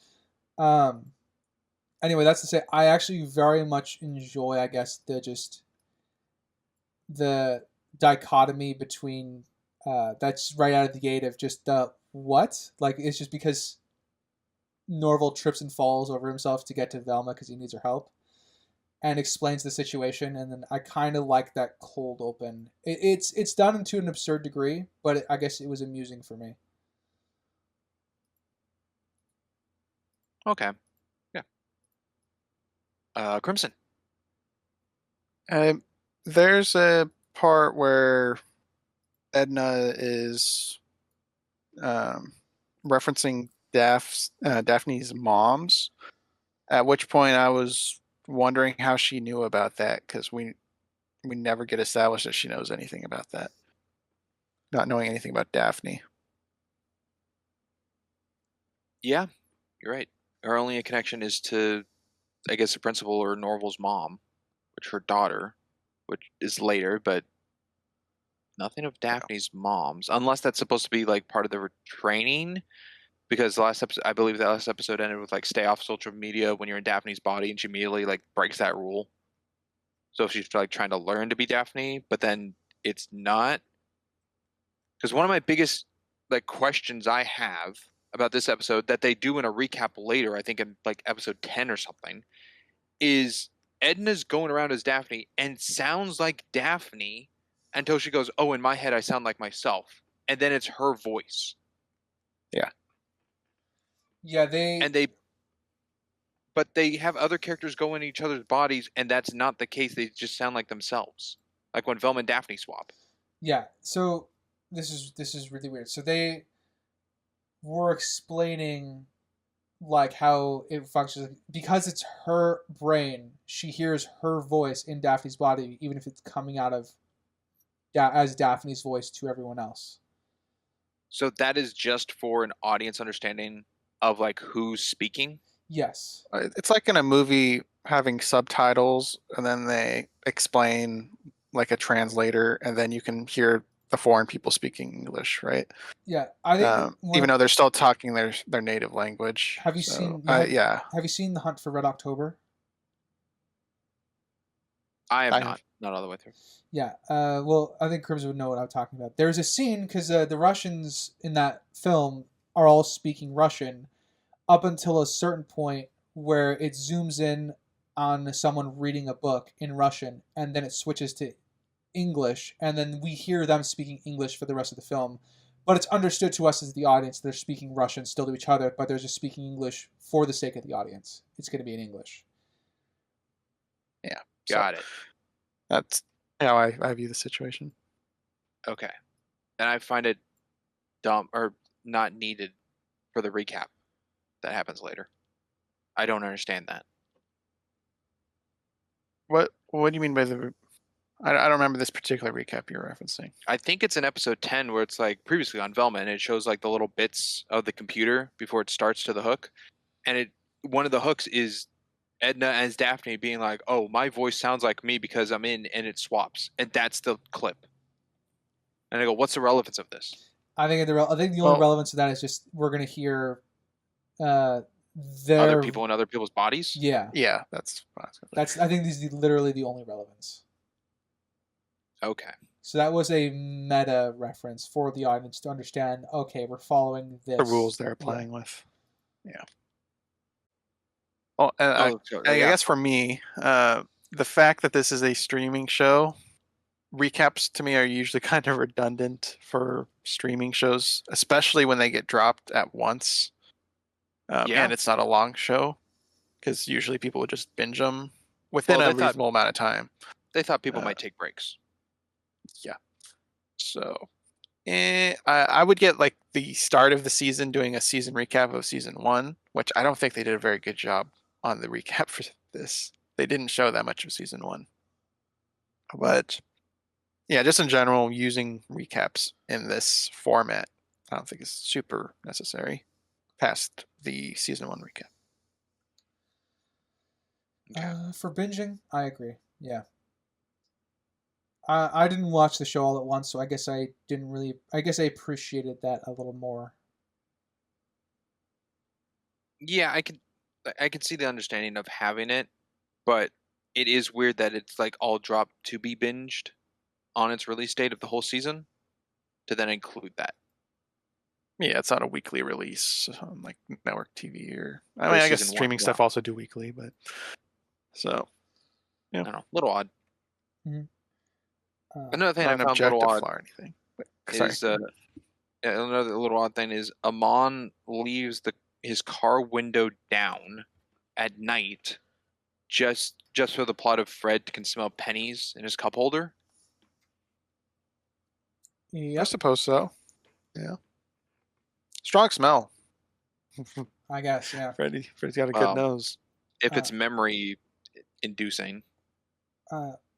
Anyway, that's to say, I actually very much enjoy, I guess, the dichotomy between that's right out of the gate of just the what? Like, it's just because Norville trips and falls over himself to get to Velma because he needs her help and explains the situation. And then I kind of like that cold open. It's done to an absurd degree, but I guess it was amusing for me. Okay. Yeah. Crimson. There's a part where Edna is referencing Daphne's moms, at which point I was wondering how she knew about that, because we never get established that she knows anything about that. Not knowing anything about Daphne. Yeah, you're right. Her only connection is to, I guess, the principal or Norville's mom, which her daughter, which is later, but nothing of Daphne's mom's, unless that's supposed to be like part of their training. Because the last episode, I believe the last episode ended with like stay off social media when you're in Daphne's body, and she immediately like breaks that rule. So if she's like trying to learn to be Daphne, but then it's not. Because one of my biggest like questions I have about this episode that they do in a recap later, I think in like episode 10 or something, is Edna's going around as Daphne and sounds like Daphne until she goes, "Oh, in my head I sound like myself," and then it's her voice. Yeah. Yeah, but they have other characters go in each other's bodies, and that's not the case. They just sound like themselves, like when Velma and Daphne swap. Yeah. So this is really weird. So they were explaining like how it functions because it's her brain. She hears her voice in Daphne's body, even if it's coming out of as Daphne's voice to everyone else. So that is just for an audience understanding of like who's speaking. Yes. It's like in a movie having subtitles, and then they explain like a translator, and then you can hear the foreign people speaking English, right? Yeah, I think even though they're still talking their native language. Have you seen? Yeah. Have you seen The Hunt for Red October? I have not all the way through. Yeah. Well, I think Crimson would know what I'm talking about. There's a scene because the Russians in that film are all speaking Russian up until a certain point where it zooms in on someone reading a book in Russian, and then it switches to English, and then we hear them speaking English for the rest of the film. But it's understood to us as the audience they're speaking Russian still to each other, but they're just speaking English for the sake of the audience. It's going to be in English. Yeah. Got it. That's how I view the situation. Okay. And I find it dumb or not needed for the recap that happens later. I don't understand that. What do you mean by the? I don't remember this particular recap you're referencing. I think it's in episode 10 where it's like previously on Velma, and it shows like the little bits of the computer before it starts to the hook, and one of the hooks is Edna as Daphne being like, "Oh, my voice sounds like me because I'm in," and it swaps, and that's the clip. And I go, "What's the relevance of this?" I think the only relevance of that is just we're gonna hear their Other people in other people's bodies. Yeah, that's I think this is literally the only relevance. Okay. So that was a meta reference for the audience to understand. Okay, we're following this. The rules they're playing with. Yeah. Well, I guess for me, the fact that this is a streaming show, recaps to me are usually kind of redundant for streaming shows, especially when they get dropped at once. And it's not a long show, because usually people would just binge them within a reasonable amount of time. They thought people might take breaks. Yeah. So I would get like the start of the season doing a season recap of season 1, which I don't think they did a very good job on the recap for this. They didn't show that much of season 1. But yeah, just in general, using recaps in this format, I don't think is super necessary past the season 1 recap. For binging, I agree. Yeah. I didn't watch the show all at once, so I guess I appreciated that a little more. Yeah, I could see the understanding of having it, but it is weird that it's like all dropped to be binged on its release date of the whole season to then include that. Yeah, it's not a weekly release on like network TV or I guess streaming stuff also do weekly, but so yeah, I don't know, a little odd. Mm-hmm. Another thing I found a little odd or anything. Is another little odd thing is Amon leaves his car window down at night just so the plot of Fred can smell pennies in his cup holder. Yep. I suppose so. Yeah. Strong smell. I guess, yeah. Freddy's got a good nose. If it's memory inducing.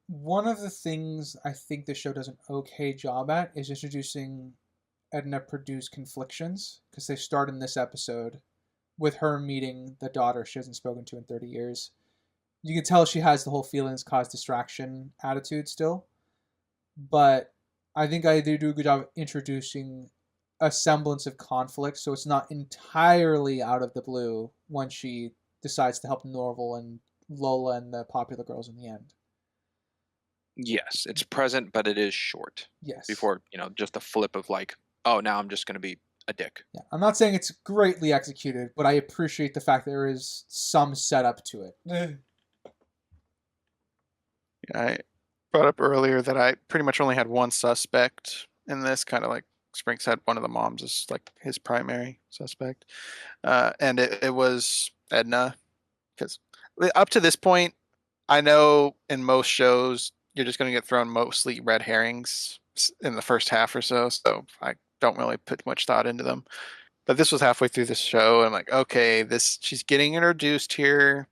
One of the things I think the show does an okay job at is introducing Edna-produced conflictions, because they start in this episode with her meeting the daughter she hasn't spoken to in 30 years. You can tell she has the whole feelings cause distraction attitude still, but I think they do a good job of introducing a semblance of conflict, so it's not entirely out of the blue when she decides to help Norville and Lola and the popular girls in the end. Yes, it's present, but it is short. Yes. Before, just a flip of like, oh, now I'm just going to be a dick. Yeah, I'm not saying it's greatly executed, but I appreciate the fact there is some setup to it. I brought up earlier that I pretty much only had one suspect in this, kind of like Sprinks had one of the moms as like his primary suspect. And it was Edna, because up to this point, I know in most shows, you're just going to get thrown mostly red herrings in the first half or so. So I don't really put much thought into them. But this was halfway through the show. And I'm like, okay, she's getting introduced here.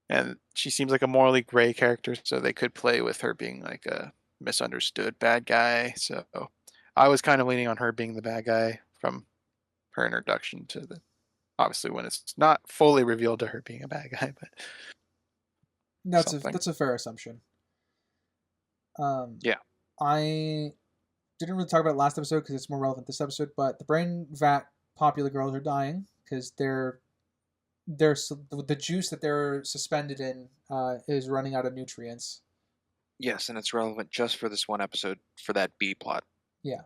And she seems like a morally gray character. So they could play with her being like a misunderstood bad guy. So I was kind of leaning on her being the bad guy from her introduction to obviously when it's not fully revealed to her being a bad guy, but that's a fair assumption. Yeah. I didn't really talk about it last episode because it's more relevant this episode, but the brain vat popular girls are dying because the juice that they're suspended in is running out of nutrients. Yes, and it's relevant just for this one episode for that B plot. Yeah.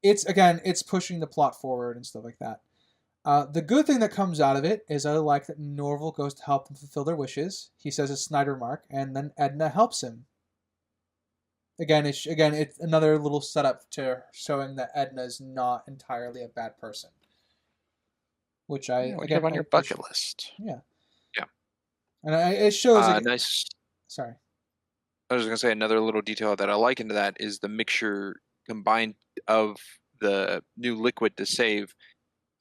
It's pushing the plot forward and stuff like that. The good thing that comes out of it is I like that Norville goes to help them fulfill their wishes. He says a Snyder mark, and then Edna helps him. Again, it's another little setup to showing that Edna's not entirely a bad person. Which I have on your bucket list. Yeah. Yeah. And it shows nice. Sorry. I was going to say another little detail that I like into that is the mixture combined of the new liquid to save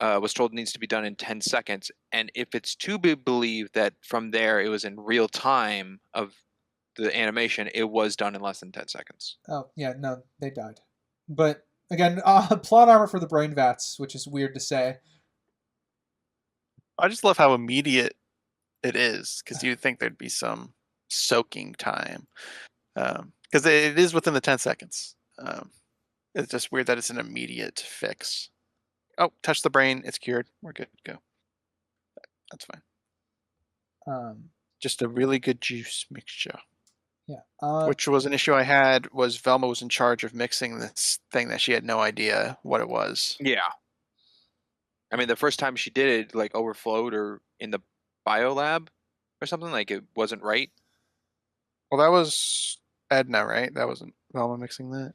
was told it needs to be done in 10 seconds. And if it's to be believed that from there it was in real time of the animation, it was done in less than 10 seconds. Oh, yeah, no, they died. But, again, plot armor for the brain vats, which is weird to say. I just love how immediate it is, because you'd think there'd be some soaking time. Because it is within the 10 seconds. It's just weird that it's an immediate fix. Oh, touch the brain, it's cured. We're good to go. That's fine. Just a really good juice mixture. Yeah. Which was an issue I had, was Velma was in charge of mixing this thing that she had no idea what it was. Yeah. I mean, the first time she did it, like, overflowed or in the biolab or something, like it wasn't right. Well, that was Edna, right? That wasn't Velma mixing that?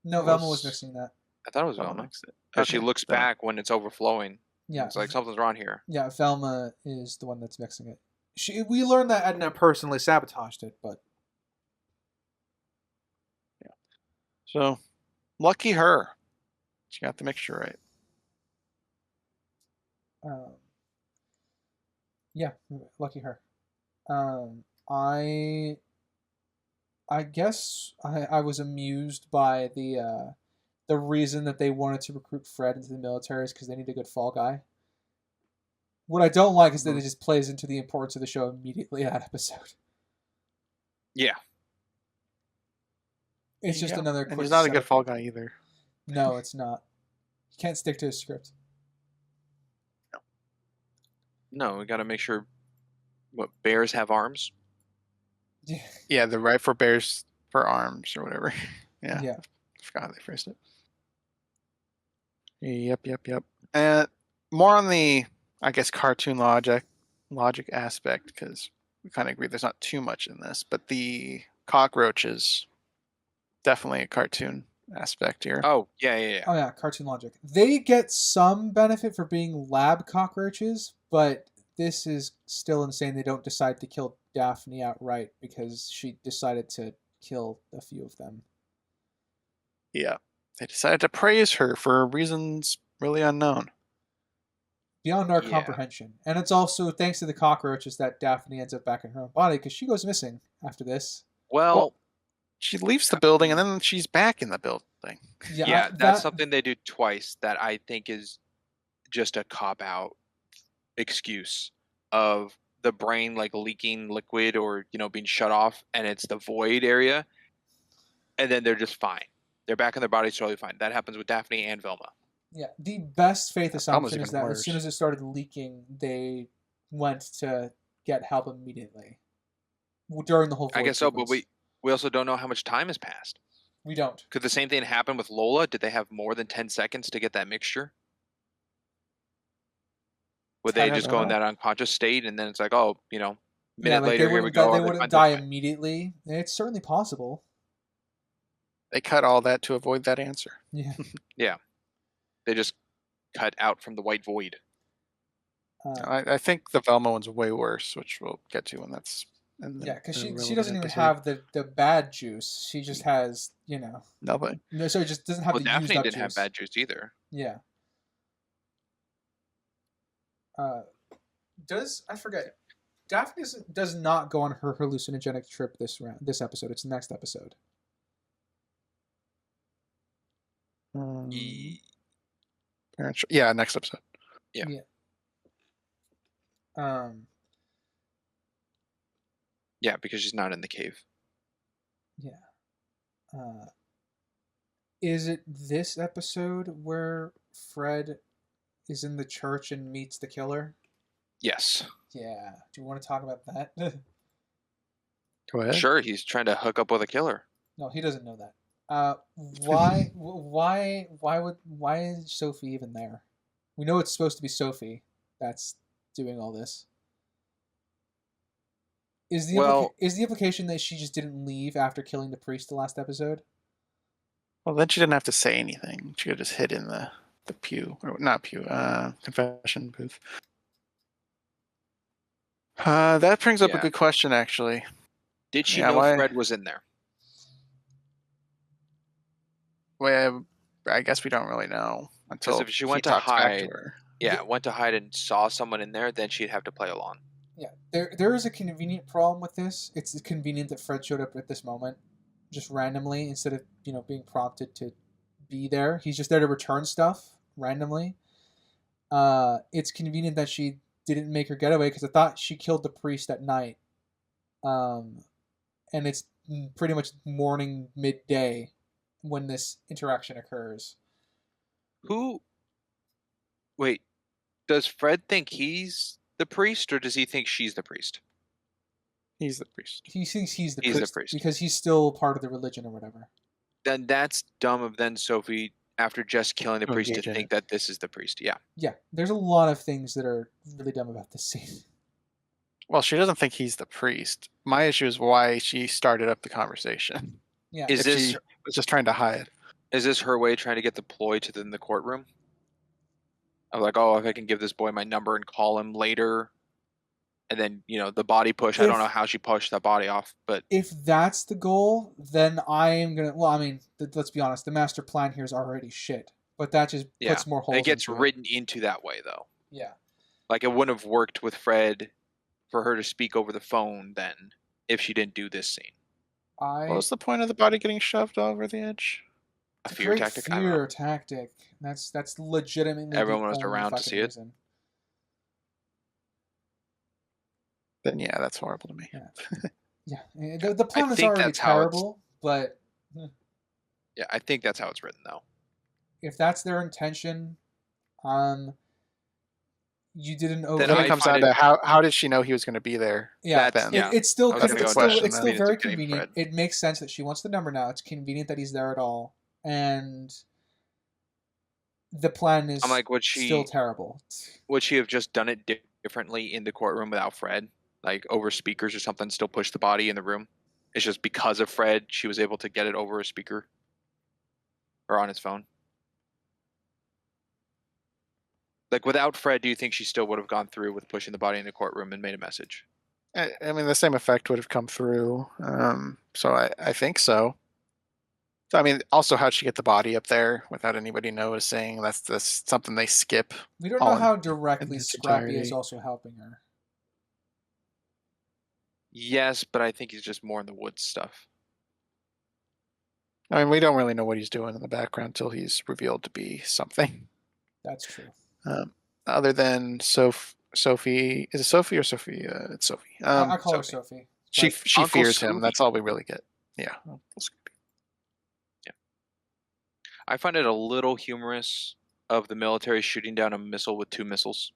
No, Velma was mixing that. I thought it was Velma Velma. mixed it. Because she Okay, looks Velma. back when it's overflowing. Yeah. It's like something's wrong here. Yeah, Velma is the one that's mixing it. We learned that Edna personally sabotaged it, but... Yeah. So, lucky her. She got the mixture right. Yeah, lucky her. I guess I was amused by the reason that they wanted to recruit Fred into the military is because they need a good fall guy. What I don't like is that it just plays into the importance of the show immediately in that episode. Yeah. It's just another quick And he's not a good setup. fall guy either. No, it's not. He can't stick to his script. No, we got to make sure. What, bears have arms? Yeah. Yeah, the right for bears for arms or whatever. Yeah. Yeah. I forgot how they phrased it. Yep. And more on the, I guess, cartoon logic aspect, because we kind of agree there's not too much in this, but the cockroaches, definitely a cartoon aspect here. Oh, yeah. Oh yeah, cartoon logic. They get some benefit for being lab cockroaches, but this is still insane. They don't decide to kill Daphne outright because she decided to kill a few of them. Yeah. They decided to praise her for reasons really unknown. Beyond our comprehension. And it's also thanks to the cockroaches that Daphne ends up back in her own body, because she goes missing after this. Well, she leaves the building and then she's back in the building. Yeah, that's something they do twice that I think is just a cop-out excuse of the brain like leaking liquid or, being shut off, and it's the void area, and then they're just fine. They're back in their bodies totally fine. That happens with Daphne and Velma. Yeah, the best faith assumption is that worse. as soon as it started leaking, they went to get help immediately. During the whole void I guess so, but sequence. we also don't know how much time has passed. We don't. Could the same thing happen with Lola? Did they have more than 10 seconds to get that mixture? Would they just go in that unconscious state and then it's like, minute later, here we go. They wouldn't die immediately. It's certainly possible. They cut all that to avoid that answer. Yeah. Yeah. They just cut out from the white void. I think the Velma one's way worse, which we'll get to when that's... Yeah, because she doesn't even have the bad juice. She just has, nothing. No, so it just doesn't have the Daphne used up didn't juice. have bad juice either. Yeah. I forget. Daphne does not go on her hallucinogenic trip this episode. It's the next episode. Yeah, next episode. Yeah. Yeah, because she's not in the cave. Yeah. Is it this episode where Fred is in the church and meets the killer? Yes. Yeah. Do you want to talk about that? Go ahead. Sure, he's trying to hook up with a killer. No, he doesn't know that. Why is Sophie even there? We know it's supposed to be Sophie that's doing all this. Is the implication that she just didn't leave after killing the priest the last episode? Well, then she didn't have to say anything. She could just hid in the pew, or not pew, confession booth. That brings up a good question, actually. Did she know Fred was in there? Well, I guess we don't really know until if she he went to talks back hide- to her. Yeah, went to hide and saw someone in there, then she'd have to play along. Yeah, there is a convenient problem with this. It's convenient that Fred showed up at this moment, just randomly, instead of being prompted to be there. He's just there to return stuff randomly. It's convenient that she didn't make her getaway because I thought she killed the priest at night. And it's pretty much morning, midday when this interaction occurs. Wait, does Fred think he's the priest, or does he think she's the priest? He's the priest. He thinks he's the He's the priest priest. because he's still part of the religion or whatever. Then that's dumb of Sophie, after just killing the priest, to engage in think that this is the priest. Yeah. Yeah, there's a lot of things that are really dumb about this scene. Well, she doesn't think he's the priest. My issue is why she started up the conversation. Yeah, Is If this she was just trying to hide. her way trying to get the ploy to the courtroom? Of like, oh, if I can give this boy my number and call him later, and then the body push. I don't know how she pushed that body off, but if that's the goal, then I am gonna. Well, I mean, let's be honest. The master plan here is already shit, but that just puts more holes. it gets into written into that way though. Yeah, Like it wouldn't have worked with Fred for her to speak over the phone then if she didn't do this scene. What was the point of the body getting shoved over the edge? A It's fear great tactic. I don't know. Fear tactic. That's legitimately Everyone the was only around to fucking see it. reason. Then yeah, that's horrible to me. Yeah, the plan is think already that's how it's- terrible, but Yeah, I think that's how it's written though. if that's their intention, you didn't over. Then Then I it comes find down to how did she know he was going to be there? Yeah, That's- then? it's still I was gonna it's go still, question it's that. still very Convenient to blame convenient. Fred. It makes sense that she wants the number now. It's convenient that he's there at all, and the plan is I'm like, still terrible. would she have just done it differently in the courtroom without Fred, like over speakers or something? Still push the body in the room. It's just because of Fred she was able to get it over a speaker or on his phone. Like without Fred, do you think she still would have gone through with pushing the body in the courtroom and made a message? I mean, the same effect would have come through. So I think so. So I mean, also how'd she get the body up there without anybody noticing? That's something they skip. We don't know all how in directly its Scrappy is entirety. also helping her. Yes, but I think he's just more in the woods stuff. I mean, we don't really know what he's doing in the background until he's revealed to be something. That's true. Other than Sophie, is it Sophie or Sophie? It's Sophie. I call her Sophie. Sophie. She Uncle fears him. Scooby. That's all we really get. Yeah. I find it a little humorous of the military shooting down a missile with 2 missiles.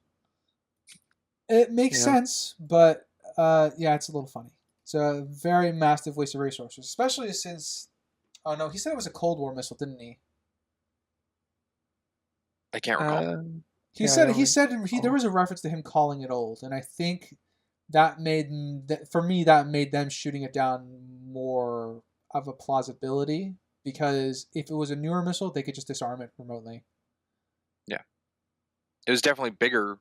It makes Yeah. sense, but yeah, it's a little funny. It's a very massive waste of resources, especially since. Oh no, he said it was a Cold War missile, didn't he? I can't recall. He Yeah, I said don't he said recall. there was a reference to him calling it old, and I think that for me that made them shooting it down more of a plausibility, because if it was a newer missile, they could just disarm it remotely. It was definitely bigger.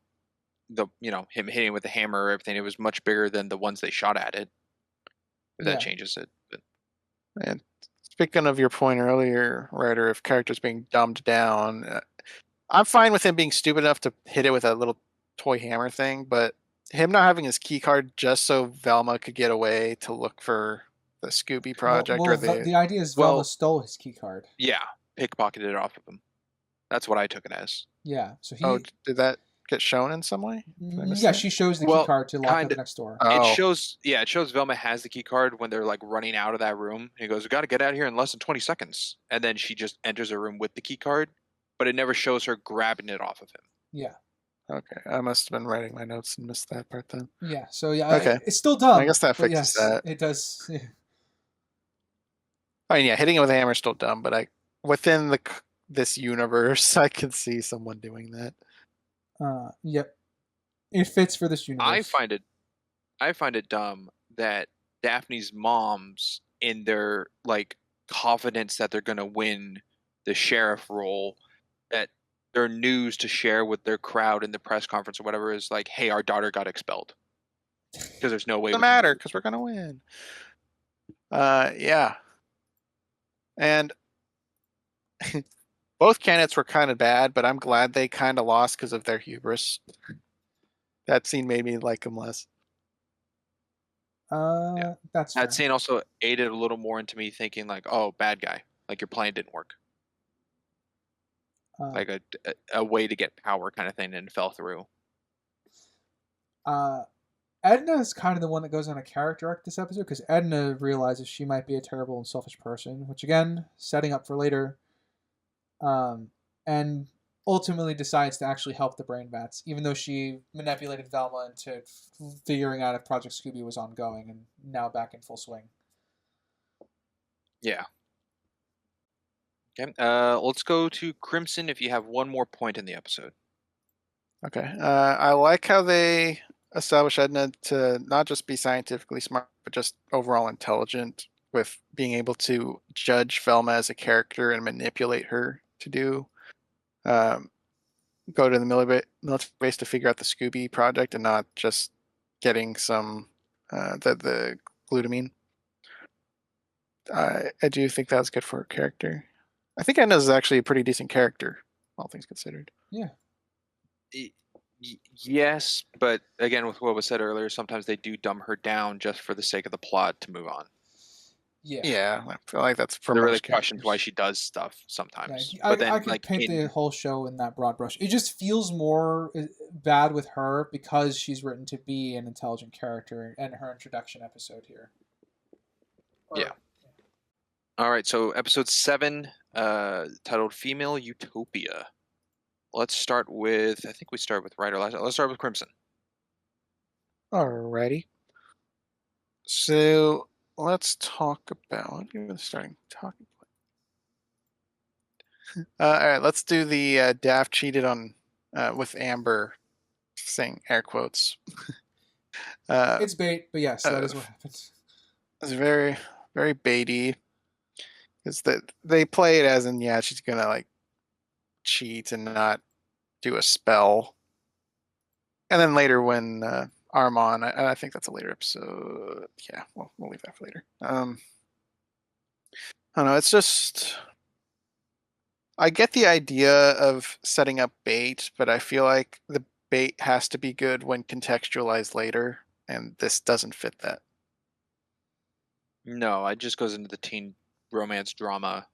Him hitting with the hammer or everything. It was much bigger than the ones they shot at it. But Yeah. that changes it. But And speaking of your point earlier, Ryder, of characters being dumbed down, I'm fine with him being stupid enough to hit it with a little toy hammer thing, but him not having his key card just so Velma could get away to look for the Scooby project Well, or the idea is Velma Well- stole his key card. yeah, pickpocketed it off of him. That's what I took it as. Yeah, so he. Oh, did that get shown in some way? Did I miss Yeah, that? she shows the key Well, card to lock up kinda. next door. Oh, It shows Velma has the key card when they're like running out of that room. He goes, "We got to get out of here in less than 20 seconds." And then she just enters a room with the key card, but it never shows her grabbing it off of him. Yeah, okay. I must have been writing my notes and missed that part then. yeah. So yeah, Okay. it's still dumb. I guess that but fixes yes, that. It does. I mean, yeah, hitting it with a hammer is still dumb, but within this universe, I can see someone doing that. Yep. It fits for this universe. I find it dumb that Daphne's moms, in their like confidence that they're gonna win the sheriff role, that their news to share with their crowd in the press conference or whatever is like, "Hey, our daughter got expelled," because there's no way. Doesn't we can matter lose. because we're gonna win. Yeah, and both candidates were kind of bad, but I'm glad they kind of lost because of their hubris. That scene made me like them less. That's fair. That scene also aided a little more into me thinking like, oh, bad guy, like your plan didn't work, like a way to get power kind of thing, and it fell through. Edna is kind of the one that goes on a character arc this episode because Edna realizes she might be a terrible and selfish person, which again, setting up for later. And ultimately decides to actually help the brain vats, even though she manipulated Velma into figuring out if Project Scoobi was ongoing and now back in full swing. Yeah. Okay. Let's go to Crimson if you have one more point in the episode. Okay. I like how they establish Edna to not just be scientifically smart, but just overall intelligent, with being able to judge Velma as a character and manipulate her to do. Go to the military base to figure out the Scooby project and not just getting some the glutamine. I do think that was good for her character. I think Edna's actually a pretty decent character, all things considered. Yeah. Yes, but again, with what was said earlier, sometimes they do dumb her down just for the sake of the plot to move on. Yeah, I feel like that's for there most really questions characters. why she does stuff sometimes. Yeah, but then, I could like, paint the whole show in that broad brush. It just feels more bad with her because she's written to be an intelligent character and her introduction episode here. Yeah. All right, so episode 7, titled Female Utopia. Let's start with, I think we start with right or last. Let's start with Crimson. Alrighty. So let's talk about starting talking. All right, let's do the Daphne cheated on with Amber thing, air quotes. It's bait, but yes, that is what happens. It's very, very baity. Because they play it as in, yeah, she's gonna like cheat and not do a spell. And then later when Armand, I think that's a later episode. Yeah, well, we'll leave that for later. I don't know. It's just, I get the idea of setting up bait, but I feel like the bait has to be good when contextualized later, and this doesn't fit that. No, it just goes into the teen romance drama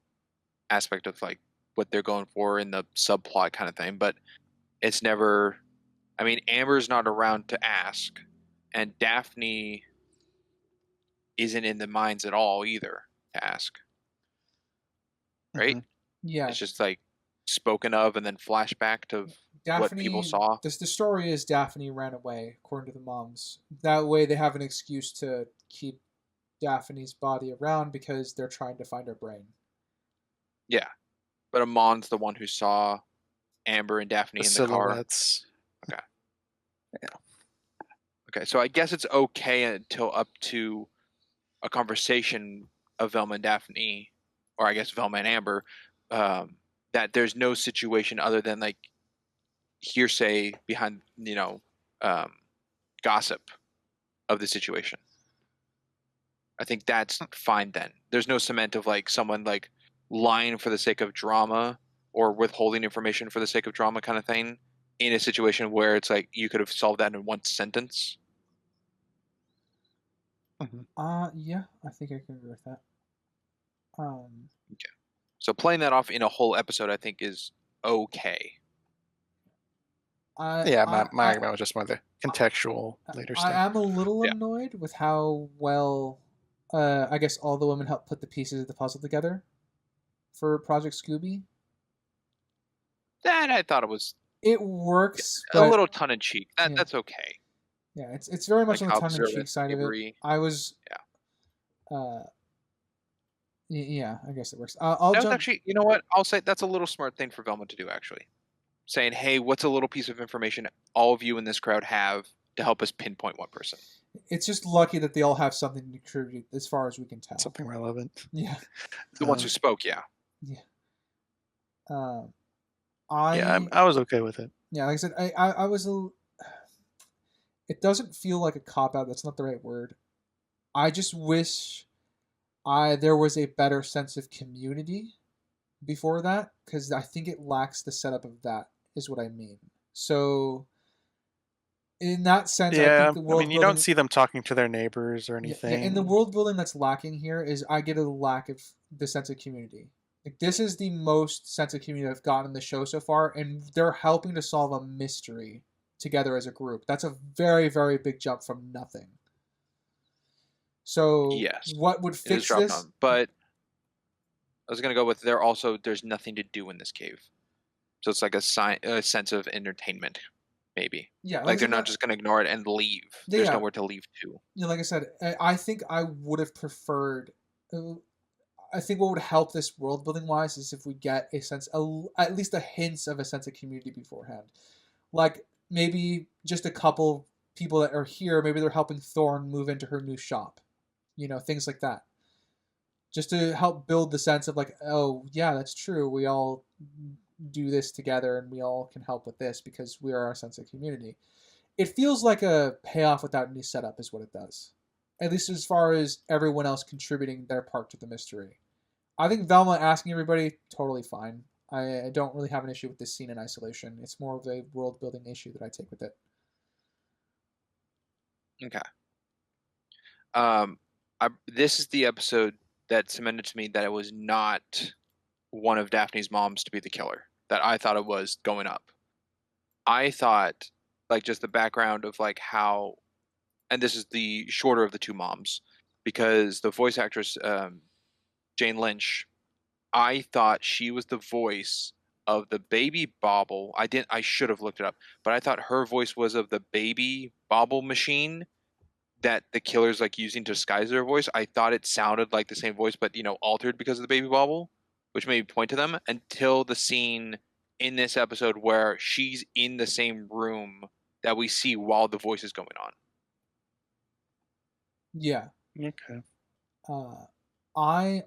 aspect of like what they're going for in the subplot kind of thing, but it's never. I mean, Amber's not around to ask, and Daphne isn't in the minds at all either to ask. Right? Mm-hmm. Yeah. It's just like spoken of and then flashback to Daphne, what people saw. The story is Daphne ran away, according to the moms. That way they have an excuse to keep Daphne's body around because they're trying to find her brain. Yeah. But Amon's the one who saw Amber and Daphne in the car. Okay. Yeah. Okay, so I guess it's okay until up to a conversation of Velma and Daphne, or I guess Velma and Amber, that there's no situation other than like hearsay behind, gossip of the situation. I think that's fine then. There's no cement of like someone like lying for the sake of drama or withholding information for the sake of drama kind of thing in a situation where it's like you could have solved that in one sentence. Mm-hmm. Yeah, I think I can agree with that. Okay. So playing that off in a whole episode, I think, is okay. My argument was just more the contextual later stuff. I am a little annoyed with how well, I guess, all the women helped put the pieces of the puzzle together for Project Scoobi. That I thought it was. It works, a little tongue in cheek. That's okay. Yeah, it's very much like on the tongue in cheek side of it. I was. Yeah, I guess it works. I'll that jump. Was actually, you know what? I'll say that's a little smart thing for Velma to do. Actually, saying, "Hey, what's a little piece of information all of you in this crowd have to help us pinpoint one person?" It's just lucky that they all have something to contribute, as far as we can tell. Something relevant. Yeah. The ones who spoke, yeah. Yeah. I was okay with it. Yeah, like I said, I was it doesn't feel like a cop out. That's not the right word. I just wish there was a better sense of community before that, because I think it lacks the setup of that, is what I mean. So in that sense, I Yeah, think the I world mean, you don't building, see them talking to their neighbors or yeah, in the anything. world building that's lacking here is I get a lack of the sense of community. Like this is the most sense of community I've gotten in the show so far, and they're helping to solve a mystery together as a group. That's a very, very big jump from nothing. So Yes, what would it is fix dropped this? on. But I was gonna go with there's nothing to do in this cave. So it's like a sense of entertainment, maybe. Yeah, like I Like they're said, not just gonna ignore it and leave. yeah, There's yeah. nowhere to leave to. Like I said, I think I would have preferred. I think what would help this world building wise is if we get at least a hint of a sense of community beforehand. Like maybe just a couple people that are here, maybe they're helping Thorn move into her new shop. Things like that. Just to help build the sense of like, oh yeah, that's true. We all do this together and we all can help with this because we are our sense of community. It feels like a payoff without any setup is what it does. At least as far as everyone else contributing their part to the mystery. I think Velma asking everybody, totally fine. I don't really have an issue with this scene in isolation. It's more of a world building issue that I take with it. Okay. This is the episode that cemented to me that it was not one of Daphne's moms to be the killer. That I thought it was going up. I thought, like, just the background of like how, and this is the shorter of the two moms, because the voice actress Jane Lynch, I thought she was the voice of the baby bauble. I should have looked it up, but I thought her voice was of the baby bauble machine that the killer's like using to disguise their voice. I thought it sounded like the same voice, but altered because of the baby bauble, which made me point to them until the scene in this episode where she's in the same room that we see while the voice is going on. Yeah. Okay. I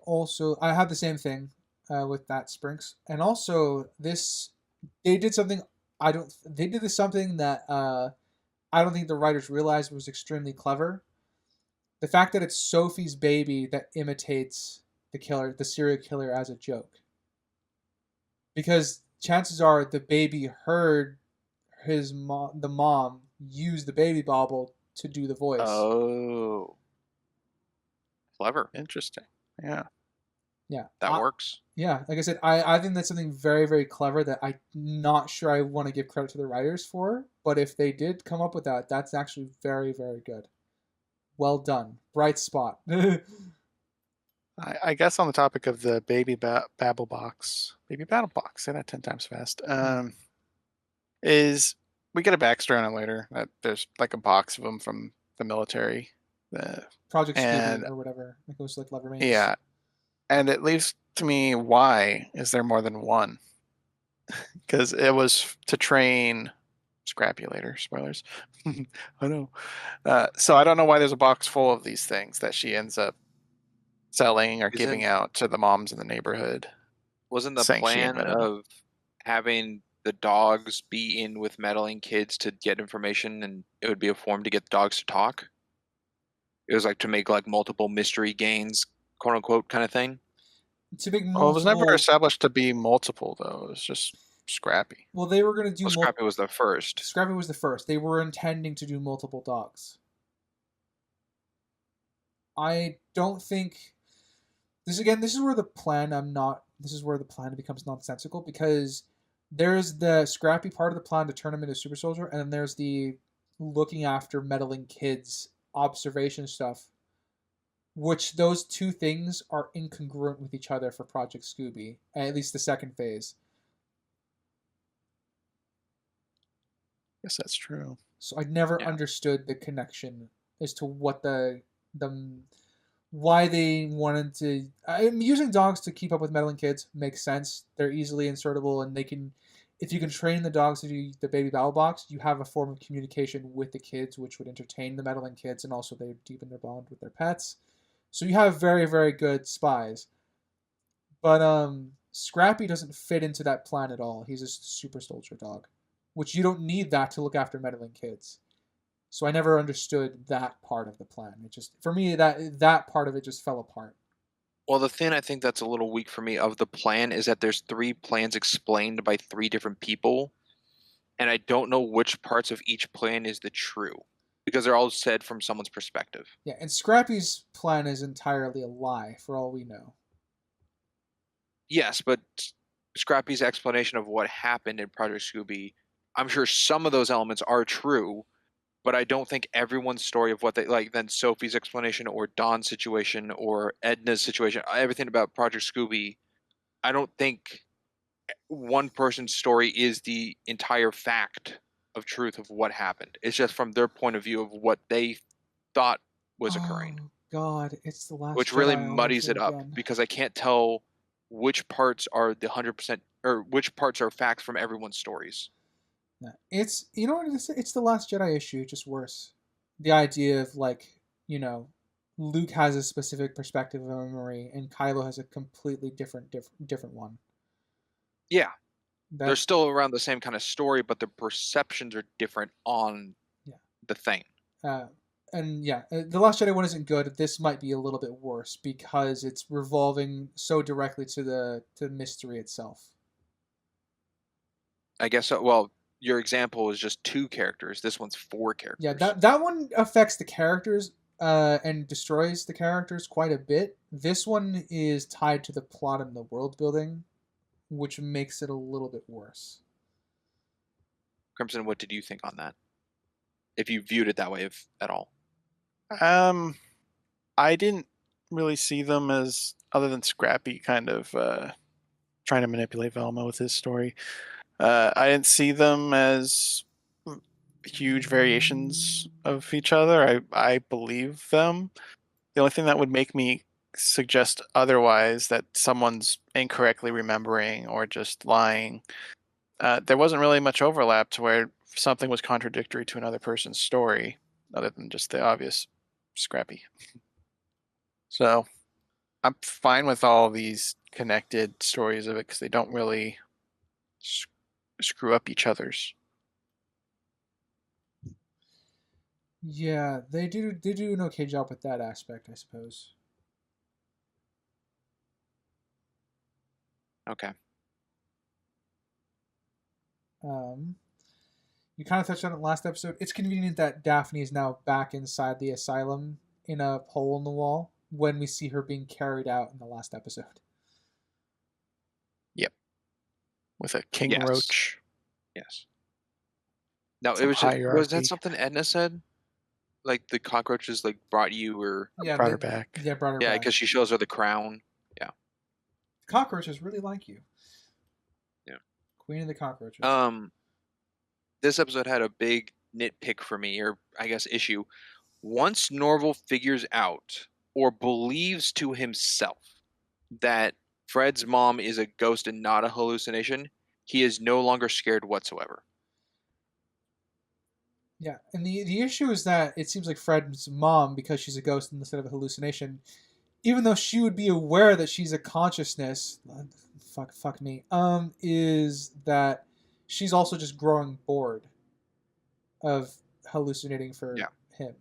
had the same thing with that Sprinks, and also they did something something that I don't think the writers realized was extremely clever. The fact that it's Sophie's baby that imitates the serial killer as a joke, because chances are the baby heard the mom use the baby bauble to do the voice. Oh, clever. Interesting. Yeah. Yeah, That works. Yeah, like I said, I think that's something very, very clever that I'm not sure I want to give credit to the writers for. But if they did come up with that, that's actually very, very good. Well done. Bright spot. I guess on the topic of the baby babble box, say that 10 times fast. Is we get a backstory on it later that there's like a box of them from the military. Project and Scoobi or whatever. It goes like Lever yeah, and it leaves to me, why is there more than one? Because it was to train Scrappy later. Spoilers. I know. So I don't know why there's a box full of these things that she ends up selling or giving out to the moms in the neighborhood. Wasn't the saying she plan invented them. of having the dogs be in with meddling kids to get information, and it would be a form to get the dogs to talk? It was like to make like multiple mystery gains, quote unquote, kind of thing. To make Well, it was never multiple. established to be multiple, though. It was just Scrappy. Well, they were going to do. Well, Scrappy was the first. Scrappy was the first. They were intending to do multiple dogs. I don't think. This is where the plan. This is where the plan becomes nonsensical, because there's the Scrappy part of the plan to turn him into super soldier, and then there's the looking after meddling kids observation stuff, which those two things are incongruent with each other for Project Scoobi, at least the second phase. Guess that's true. So I never understood the connection as to what the why they wanted to. Using dogs to keep up with meddling kids makes sense. They're easily insertable, and they can. If you can train the dogs to do the baby battle box, you have a form of communication with the kids, which would entertain the meddling kids, and also they deepen their bond with their pets. So you have very, very good spies. But Scrappy doesn't fit into that plan at all. He's just a super soldier dog, which you don't need that to look after meddling kids. So I never understood that part of the plan. It just, for me, that part of it just fell apart. Well, the thing I think that's a little weak for me of the plan is that there's 3 plans explained by 3 different people, and I don't know which parts of each plan is the true because they're all said from someone's perspective. Yeah, and Scrappy's plan is entirely a lie, for all we know. Yes, but Scrappy's explanation of what happened in Project Scoobi, I'm sure some of those elements are true, but I don't think everyone's story of what they like. Then Sophie's explanation, or Dawn's situation, or Edna's situation, everything about Project Scoobi, I don't think one person's story is the entire fact of truth of what happened. It's just from their point of view of what they thought was occurring, Oh God, it's the last. which really Jedi all muddies over it up again. because I can't tell which parts are the 100% or which parts are facts from everyone's stories. Yeah. It's, you know what it is? It's the Last Jedi issue, just worse. The idea of, like, you know, Luke has a specific perspective of memory, and Kylo has a completely different one. Yeah, they're That, still around the same kind of story, but their perceptions are different on Yeah. the thing. and yeah, The Last Jedi one isn't good. This might be a little bit worse because it's revolving so directly to the mystery itself. I guess so. Well, your example is just 2 characters. This one's 4 characters. Yeah, that one affects the characters and destroys the characters quite a bit. This one is tied to the plot and the world building, which makes it a little bit worse. Crimson, what did you think on that? If you viewed it that way, if at all. I didn't really see them as, other than Scrappy kind of trying to manipulate Velma with his story. I didn't see them as huge variations of each other. I believe them. The only thing that would make me suggest otherwise, that someone's incorrectly remembering or just lying, there wasn't really much overlap to where something was contradictory to another person's story, other than just the obvious Scrappy. So I'm fine with all these connected stories of it because they don't really screw up each other's. Yeah, they do an okay job with that aspect, I suppose. Okay. You kind of touched on it last episode. It's convenient that Daphne is now back inside the asylum in a hole in the wall when we see her being carried out in the last episode. Yep. With a king Yes. roach. Yes. Now, Some it was just, was hierarchy. that something Edna said? Like the cockroaches like brought you, or Yeah, Brought her back. Yeah, brought her yeah, back. because she shows her the crown. Yeah. Cockroaches really like you. Yeah. Queen of the cockroaches. This episode had a big nitpick for me, or I guess issue. Once Norville figures out or believes to himself that Fred's mom is a ghost and not a hallucination, he is no longer scared whatsoever. Yeah, and the issue is that it seems like Fred's mom, because she's a ghost instead of a hallucination, even though she would be aware that she's a consciousness, fuck me, is that she's also just growing bored of hallucinating for him.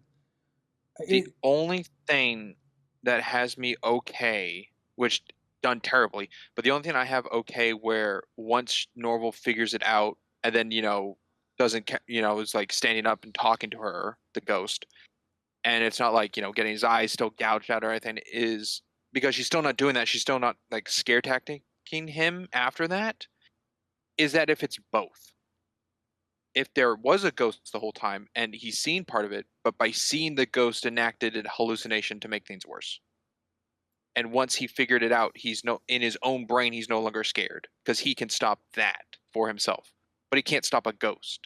The only thing that has me okay, which done terribly, but the only thing I have okay where once Norville figures it out and then, doesn't, is like standing up and talking to her, the ghost, and it's not like, getting his eyes still gouged out or anything, is because she's still not doing that. She's still not like scare tacticing him after that, is that if it's both. If there was a ghost the whole time and he's seen part of it, but by seeing the ghost enacted a hallucination to make things worse. And once he figured it out, in his own brain, he's no longer scared because he can stop that for himself. But he can't stop a ghost.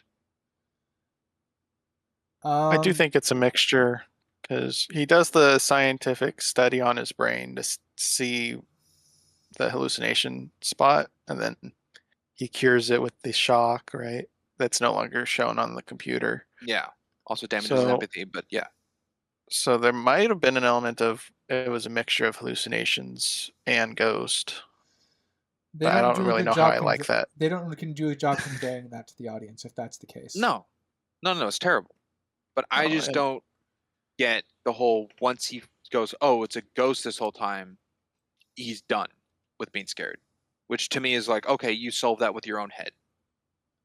I do think it's a mixture because he does the scientific study on his brain to see the hallucination spot, and then he cures it with the shock, right? That's no longer shown on the computer. Yeah. Also damages his empathy, but yeah. So there might have been an element of it was a mixture of hallucinations and ghost. But I don't really know how I like that. They don't do a job conveying that to the audience if that's the case. No, it's terrible. But I just don't get the whole, once he goes, oh, it's a ghost this whole time, he's done with being scared, which to me is like, okay, you solve that with your own head.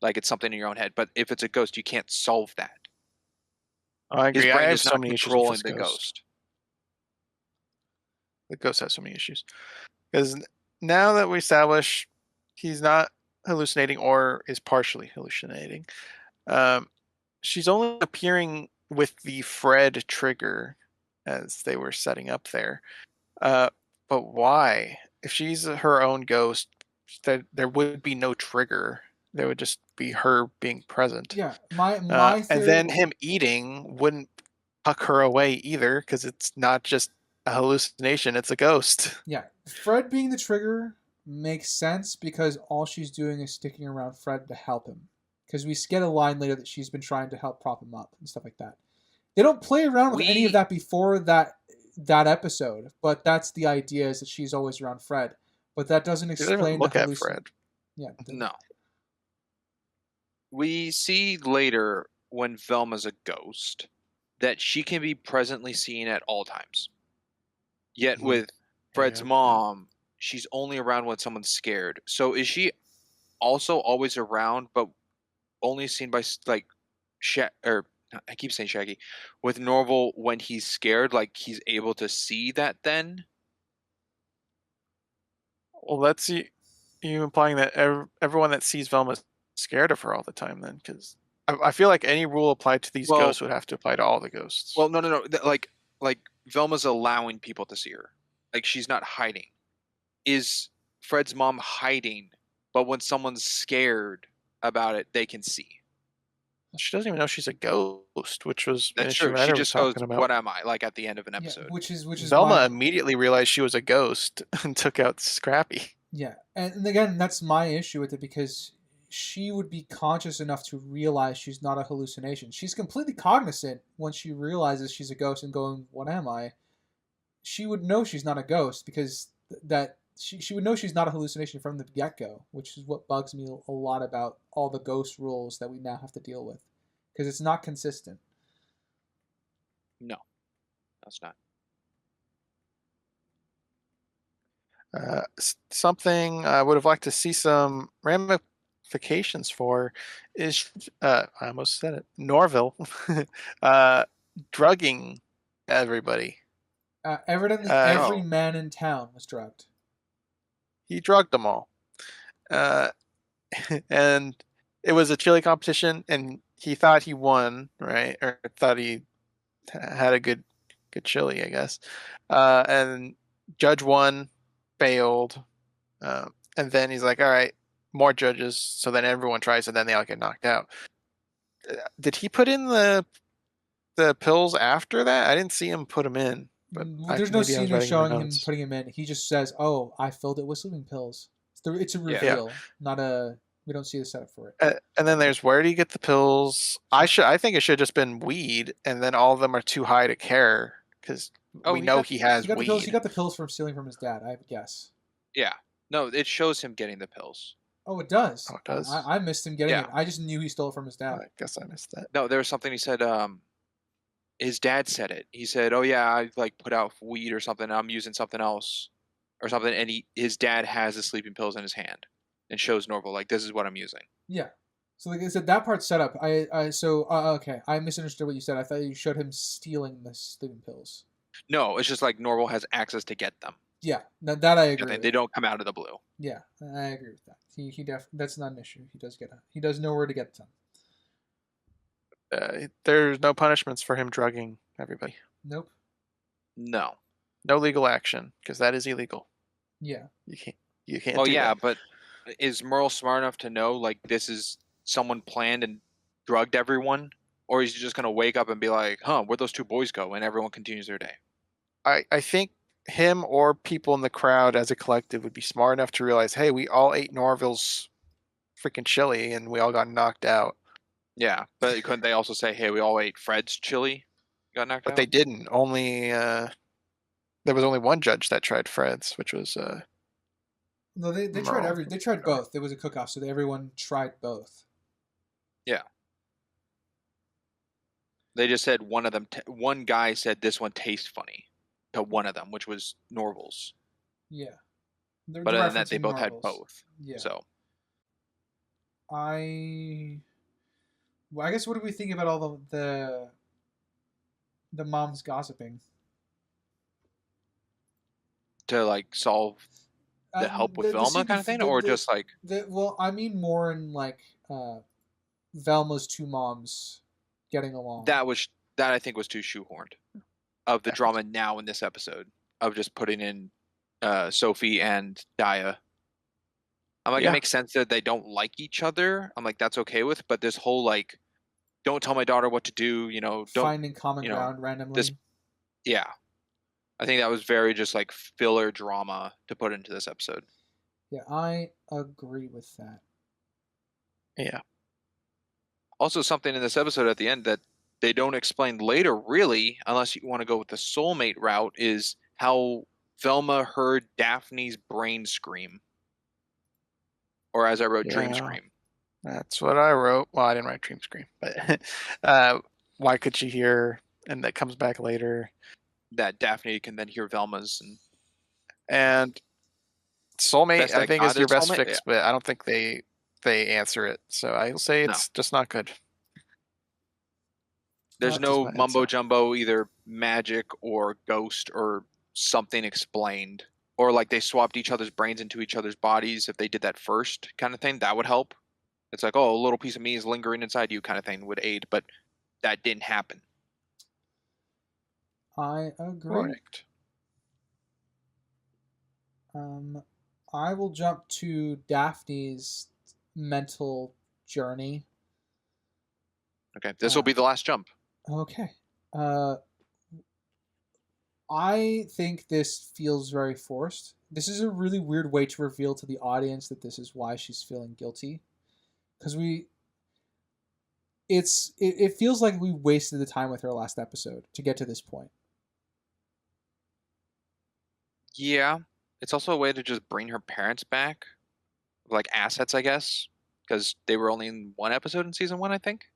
Like it's something in your own head. But if it's a ghost, you can't solve that. I agree. His I brain have is so not many issues controlling with the this ghost. The ghost has so many issues. Because now that we establish he's not hallucinating or is partially hallucinating, she's only appearing with the Fred trigger as they were setting up there. But why? If she's her own ghost, there would be no trigger. There would just be her being present. Yeah, my And theory. then him eating wouldn't tuck her away either, because it's not just a hallucination; it's a ghost. Yeah, Fred being the trigger makes sense because all she's doing is sticking around Fred to help him. Because we get a line later that she's been trying to help prop him up and stuff like that. They don't play around with any of that before that episode, but that's the idea, is that she's always around Fred. But that doesn't She doesn't explain even look the at Fred. Yeah. No. We see later when Velma's a ghost that she can be presently seen at all times. Yet with Fred's mom, she's only around when someone's scared. So is she also always around, but only seen by like I keep saying Shaggy, with Norville when he's scared, like he's able to see that then? Well, that's you implying that everyone that sees Velma's scared of her all the time then, because I feel like any rule applied to these ghosts would have to apply to all the ghosts. Well, no. Like Velma's allowing people to see her. Like she's not hiding. Is Fred's mom hiding, but when someone's scared about it, they can see? She doesn't even know she's a ghost, which was that's true. She just goes, "What am I?" Like at the end of an episode. Yeah, which is Velma immediately realized she was a ghost and took out Scrappy. Yeah, and again, that's my issue with it, because she would be conscious enough to realize she's not a hallucination. She's completely cognizant when she realizes she's a ghost and going, "What am I?" She would know she's not a ghost, because she would know she's not a hallucination from the get-go, which is what bugs me a lot about all the ghost rules that we now have to deal with, because it's not consistent. No, that's not. Something I would have liked to see some ramifications for is, I almost said it, Norville, drugging everybody. Evidently, every man in town was drugged. He drugged them all. And it was a chili competition, and he thought he won, right? Or thought he had a good chili, I guess. And judge won, failed. And then he's like, all right, more judges. So then everyone tries, and then they all get knocked out. Did he put in the pills after that? I didn't see him put them in. But there's no scene showing him putting him in. He just says, "Oh, I filled it with sleeping pills." It's a reveal, not a. We don't see the setup for it. And then there's, where do you get the pills? I think it should have just been weed, and then all of them are too high to care, because we know he has weed. He got the pills from stealing from his dad, I guess. Yeah. No, it shows him getting the pills. Oh, it does. Oh, it does. I missed him getting it. I just knew he stole it from his dad. I guess I missed that. No, there was something he said. His dad said it. He said, "Oh yeah, I like put out weed or something. I'm using something else, or something." And his dad has the sleeping pills in his hand, and shows Norville like, "This is what I'm using." Yeah. So like I said, that part's set up. Okay, I misunderstood what you said. I thought you showed him stealing the sleeping pills. No, it's just like Norville has access to get them. Yeah, that I agree. They don't come out of the blue. Yeah, I agree with that. He that's not an issue. He does know where to get them. There's no punishments for him drugging everybody. Nope. No legal action, because that is illegal. Yeah. You can't. Oh yeah, but is Merle smart enough to know like this is someone planned and drugged everyone, or is he just gonna wake up and be like, "Huh, where'd those two boys go?" and everyone continues their day? I think him or people in the crowd as a collective would be smart enough to realize, hey, we all ate Norville's freaking chili and we all got knocked out. Yeah, but couldn't they also say, "Hey, we all ate Fred's chili, got knocked out"? But they didn't. Only there was only one judge that tried Fred's, which was no, they tried they tried both. There was a cook-off, so everyone tried both. Yeah. They just said one of them. One guy said this one tastes funny to one of them, which was Norville's. Yeah. They're But other than that, they referencing both had Norville's. both. Yeah. So Well, I guess what do we think about all the moms gossiping? to like solve the help with Velma kind of thing, or just like well, I mean more in like Velma's two moms getting along. that I think was too shoehorned of the drama now in this episode of just putting in Sophie and Daya. I'm like, it makes sense that they don't like each other. I'm like, that's okay with, but this whole like, don't tell my daughter what to do, don't finding common ground randomly. Yeah. I think that was very just like filler drama to put into this episode. Yeah, I agree with that. Yeah. Also, something in this episode at the end that they don't explain later, really, unless you want to go with the soulmate route, is how Velma heard Daphne's brain scream. Or as I wrote, dream scream. That's what I wrote. Well, I didn't write dream scream, but why could she hear, and that comes back later, that Daphne can then hear Velma's and soulmate. I think is your best soulmate, fix, but I don't think they answer it. So I'll say it's just not good. There's no mumbo jumbo, either magic or ghost or something explained, or like they swapped each other's brains into each other's bodies. If they did that first, kind of thing, that would help. It's like, oh, a little piece of me is lingering inside you, kind of thing would aid, but that didn't happen. I agree. Correct. I will jump to Daphne's mental journey. Okay, this will be the last jump. Okay. I think this feels very forced. This is a really weird way to reveal to the audience that this is why she's feeling guilty. Because it feels like we wasted the time with her last episode to get to this point. Yeah, it's also a way to just bring her parents back, like assets, I guess, because they were only in one episode in season 1, I think.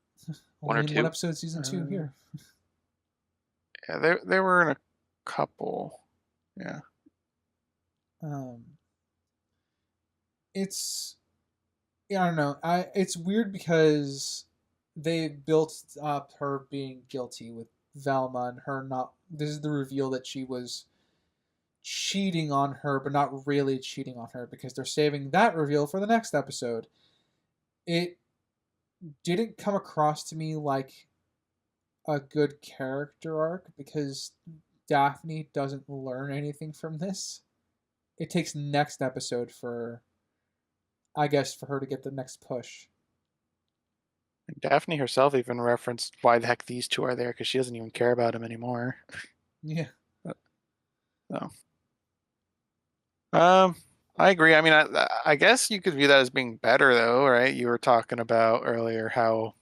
One or two. One episode, season 2 here. Yeah, they were in a couple. Yeah. I don't know. It's weird because they built up her being guilty with Velma and her not. This is the reveal that she was cheating on her, but not really cheating on her because they're saving that reveal for the next episode. It didn't come across to me like a good character arc because Daphne doesn't learn anything from this. It takes next episode for her to get the next push. Daphne herself even referenced why the heck these two are there because she doesn't even care about him anymore. Yeah. So. I agree. I mean, I guess you could view that as being better, though, right? You were talking about earlier how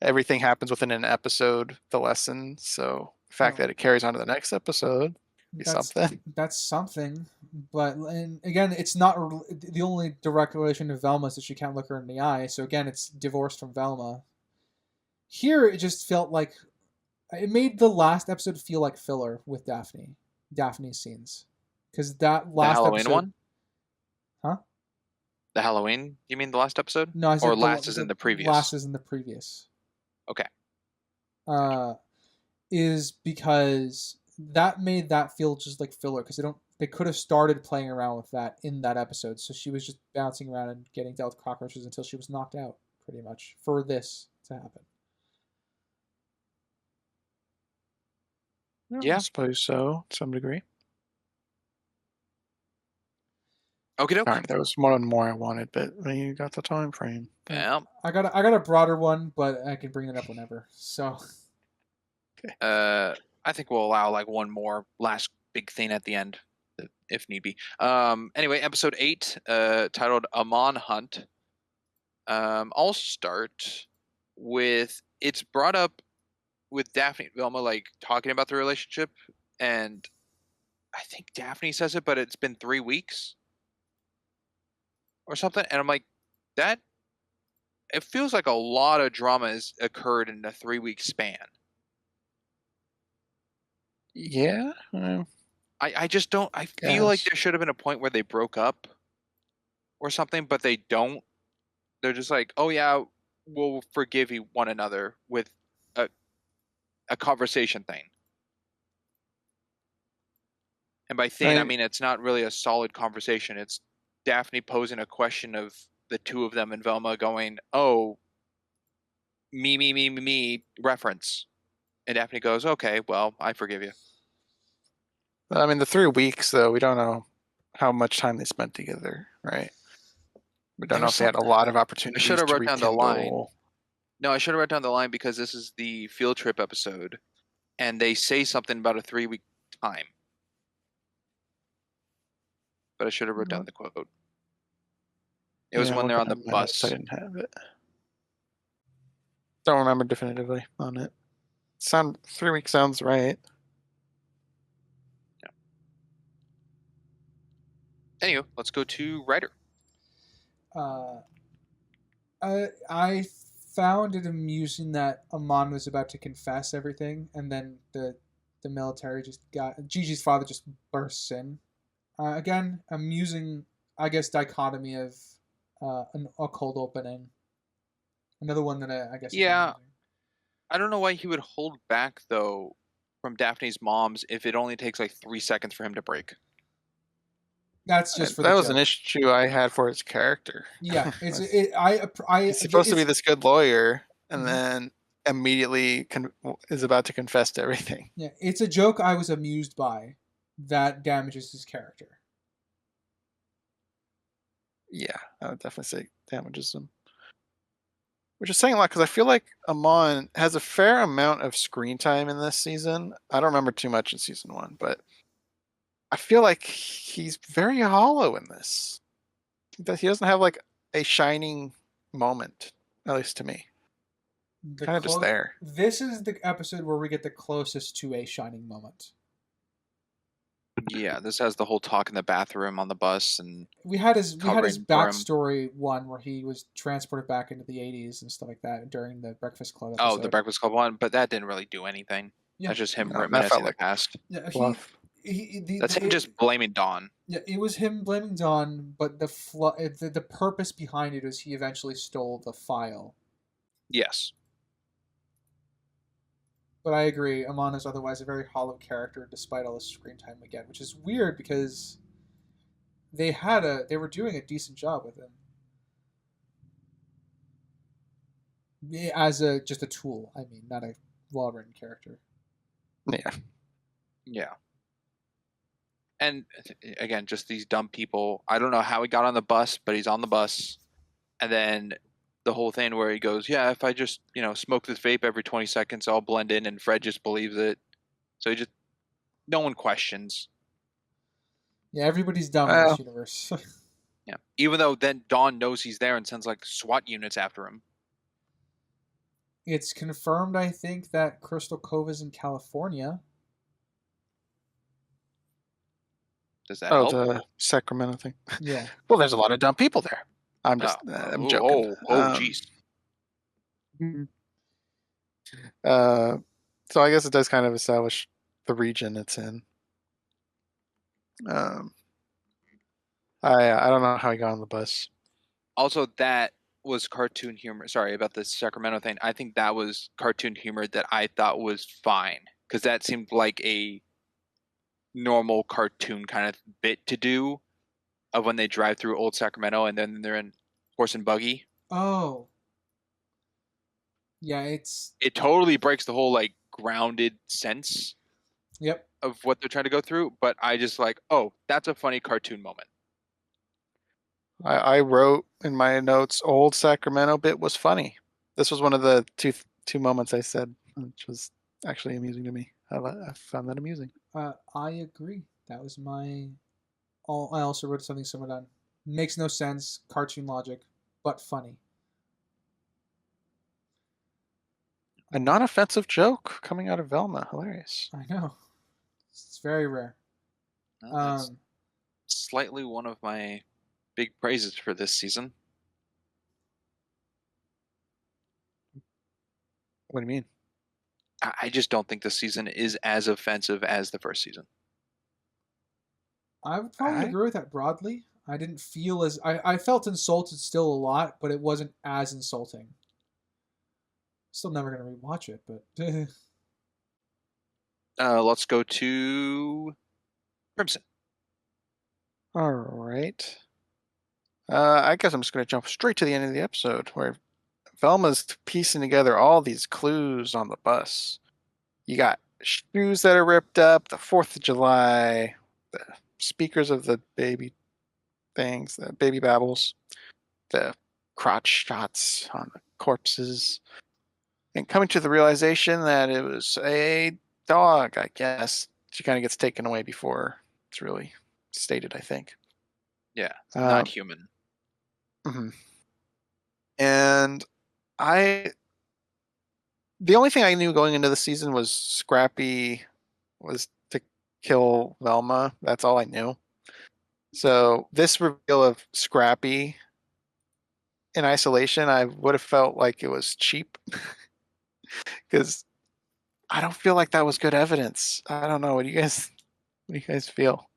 everything happens within an episode, the lesson. So the fact that it carries on to the next episode is something. That's something. But and again, it's not the only direct relation to Velma is that she can't look her in the eye. So again, it's divorced from Velma. Here, it just felt like it made the last episode feel like filler with Daphne's scenes, because that last Halloween episode, one. Huh? The Halloween? You mean the last episode? No, I said or last is in the previous. Last is in the previous. Okay. Is because that made that feel just like filler because they could have started playing around with that in that episode. So she was just bouncing around and getting dealt cockroaches until she was knocked out, pretty much, for this to happen. Yeah, I suppose so, to some degree. Okay, All right, there was one more I wanted, but you got the time frame. Yeah. I got a broader one, but I can bring it up whenever. So. Okay. I think we'll allow like one more last big thing at the end, if need be. Anyway, episode 8, titled Amon Hunt. I'll start with it's brought up with Daphne and Velma like talking about the relationship, and I think Daphne says it, but it's been 3 weeks or something, and I'm like, that it feels like a lot of drama has occurred in a 3-week span. Yeah. I just don't. I feel like Yes. there should have been a point where they broke up or something, but they don't. They're just like, oh yeah, we'll forgive one another with a conversation thing. And by thing, I mean it's not really a solid conversation. It's Daphne posing a question of the two of them and Velma going, "Oh, me, reference." And Daphne goes, "Okay, well, I forgive you." But I mean, the 3 weeks though, we don't know how much time they spent together, right? We don't know if they had a lot of I opportunities should have to wrote down the line. rekindle. No, I should have wrote down the line because this is the field trip episode, and they say something about a 3-week time. But I should have wrote down the quote. It was Yeah, when they're on the looking at my notes, I bus. didn't have it. Don't remember definitively on it. 3 weeks sounds right. Anyway, let's go to writer. I found it amusing that Amon was about to confess everything, and then the military just got Gigi's father just bursts in. Again, amusing, I guess, dichotomy of a cold opening. Another one that I guess. Yeah, I don't know why he would hold back though from Daphne's mom's if it only takes like 3 seconds for him to break. That's just for that the was joke. an issue I had for his character. Yeah, he's supposed to be this good lawyer, and then immediately is about to confess to everything. Yeah, it's a joke I was amused by that damages his character. Yeah, I would definitely say damages him. Which is saying a lot because I feel like Amon has a fair amount of screen time in this season. I don't remember too much in season 1, but I feel like he's very hollow in this. That he doesn't have like a shining moment, at least to me. Kind of just there. This is the episode where we get the closest to a shining moment. Yeah, this has the whole talk in the bathroom on the bus, and we had his backstory one where he was transported back into the 80s and stuff like that during the Breakfast Club episode. Oh, the Breakfast Club one, but that didn't really do anything. Yeah. That's just him reminiscing the past. Yeah, that's him just blaming Dawn. Yeah, it was him blaming Dawn, but the purpose behind it was he eventually stole the file. Yes. But I agree, Amon is otherwise a very hollow character despite all the screen time we get, which is weird because they were doing a decent job with him. As just a tool, I mean, not a well-written character. Yeah. Yeah. And again, just these dumb people. I don't know how he got on the bus, but he's on the bus. And then the whole thing where he goes, yeah, if I just, smoke this vape every 20 seconds, I'll blend in, and Fred just believes it. So no one questions. Yeah, everybody's dumb in this universe. Yeah. Even though then Dawn knows he's there and sends like SWAT units after him. It's confirmed, I think, that Crystal Cove is in California. Does that help? The Sacramento thing. Yeah. Well, there's a lot of dumb people there. I'm just, I'm joking. Jeez. So I guess it does kind of establish the region it's in. I don't know how he got on the bus. Also, that was cartoon humor. Sorry about the Sacramento thing. I think that was cartoon humor that I thought was fine because that seemed like a normal cartoon kind of bit to do of when they drive through old Sacramento and then they're in horse and buggy. Oh. Yeah, it totally breaks the whole like grounded sense. Yep. Of what they're trying to go through, but I just like, oh, that's a funny cartoon moment. I wrote in my notes, old Sacramento bit was funny. This was one of the two moments I said, which was actually amusing to me. I found that amusing. I agree. That was I also wrote something similar down. Makes no sense, cartoon logic, but funny. A non-offensive joke coming out of Velma. Hilarious. I know. It's very rare. That's slightly one of my big praises for this season. What do you mean? I just don't think this season is as offensive as the first season. I would probably agree with that broadly. I didn't feel as I felt insulted still a lot, but it wasn't as insulting. Still never gonna rewatch it, but Let's go to Crimson. All right. I guess I'm just going to jump straight to the end of the episode where Velma's piecing together all these clues on the bus. You got shoes that are ripped up, the 4th of July, the speakers of the baby things, the baby babbles, the crotch shots on the corpses, and coming to the realization that it was a dog, I guess. She kind of gets taken away before it's really stated, I think. Yeah, not human. Mm-hmm. And the only thing I knew going into the season was Scrappy was to kill Velma. That's all I knew. So this reveal of Scrappy in isolation, I would have felt like it was cheap because I don't feel like that was good evidence. I don't know. What do you guys feel?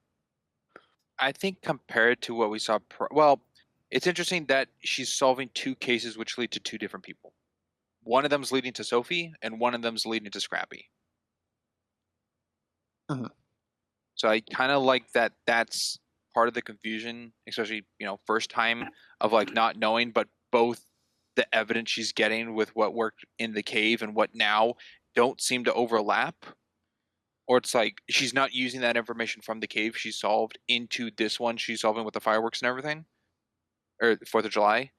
I think compared to what we saw, well, it's interesting that she's solving 2 cases which lead to 2 different people. One of them's leading to Sophie, and one of them's leading to Scrappy. Mhm. So I kind of like that. That's part of the confusion, especially first time of like not knowing, but both the evidence she's getting with what worked in the cave and what now don't seem to overlap. Or it's like she's not using that information from the cave she solved into this one she's solving with the fireworks and everything, or 4th of July.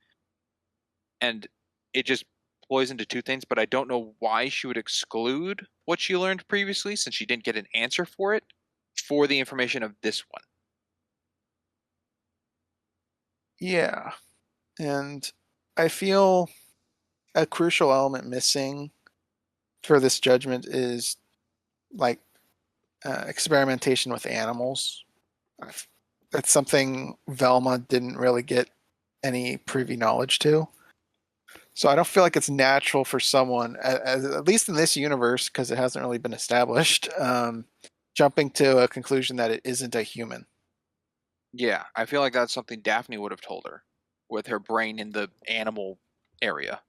And it just ploys into 2 things, but I don't know why she would exclude what she learned previously since she didn't get an answer for it for the information of this one. Yeah. And I feel a crucial element missing for this judgment is like experimentation with animals. That's something Velma didn't really get any privy knowledge to. So I don't feel like it's natural for someone, at least in this universe, because it hasn't really been established, jumping to a conclusion that it isn't a human. Yeah, I feel like that's something Daphne would have told her with her brain in the animal area.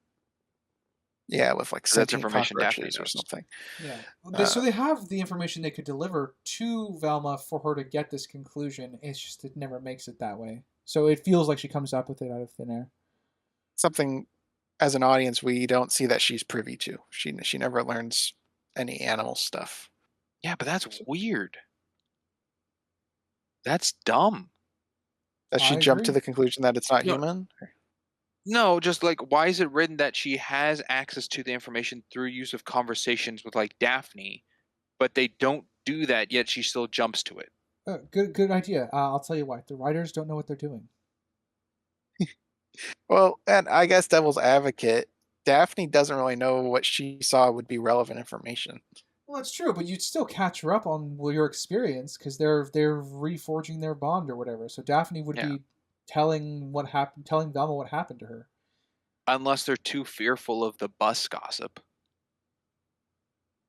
Yeah, with like That's sentient information Daphne cockroaches or knows. something. Yeah. So they have the information they could deliver to Velma for her to get this conclusion. It's just it never makes it that way. So it feels like she comes up with it out of thin air. Something, as an audience, we don't see that she's privy to. She never learns any animal stuff. Yeah, but that's weird. That's dumb. That she jumped to the conclusion that it's not human? No, just like, why is it written that she has access to the information through use of conversations with like Daphne, but they don't do that, yet she still jumps to it? Good idea. I'll tell you why. The writers don't know what they're doing. Well, and I guess devil's advocate, Daphne doesn't really know what she saw would be relevant information. Well, that's true, but you'd still catch her up on your experience because they're reforging their bond or whatever. So Daphne would be telling Velma what happened to her. Unless they're too fearful of the bus gossip.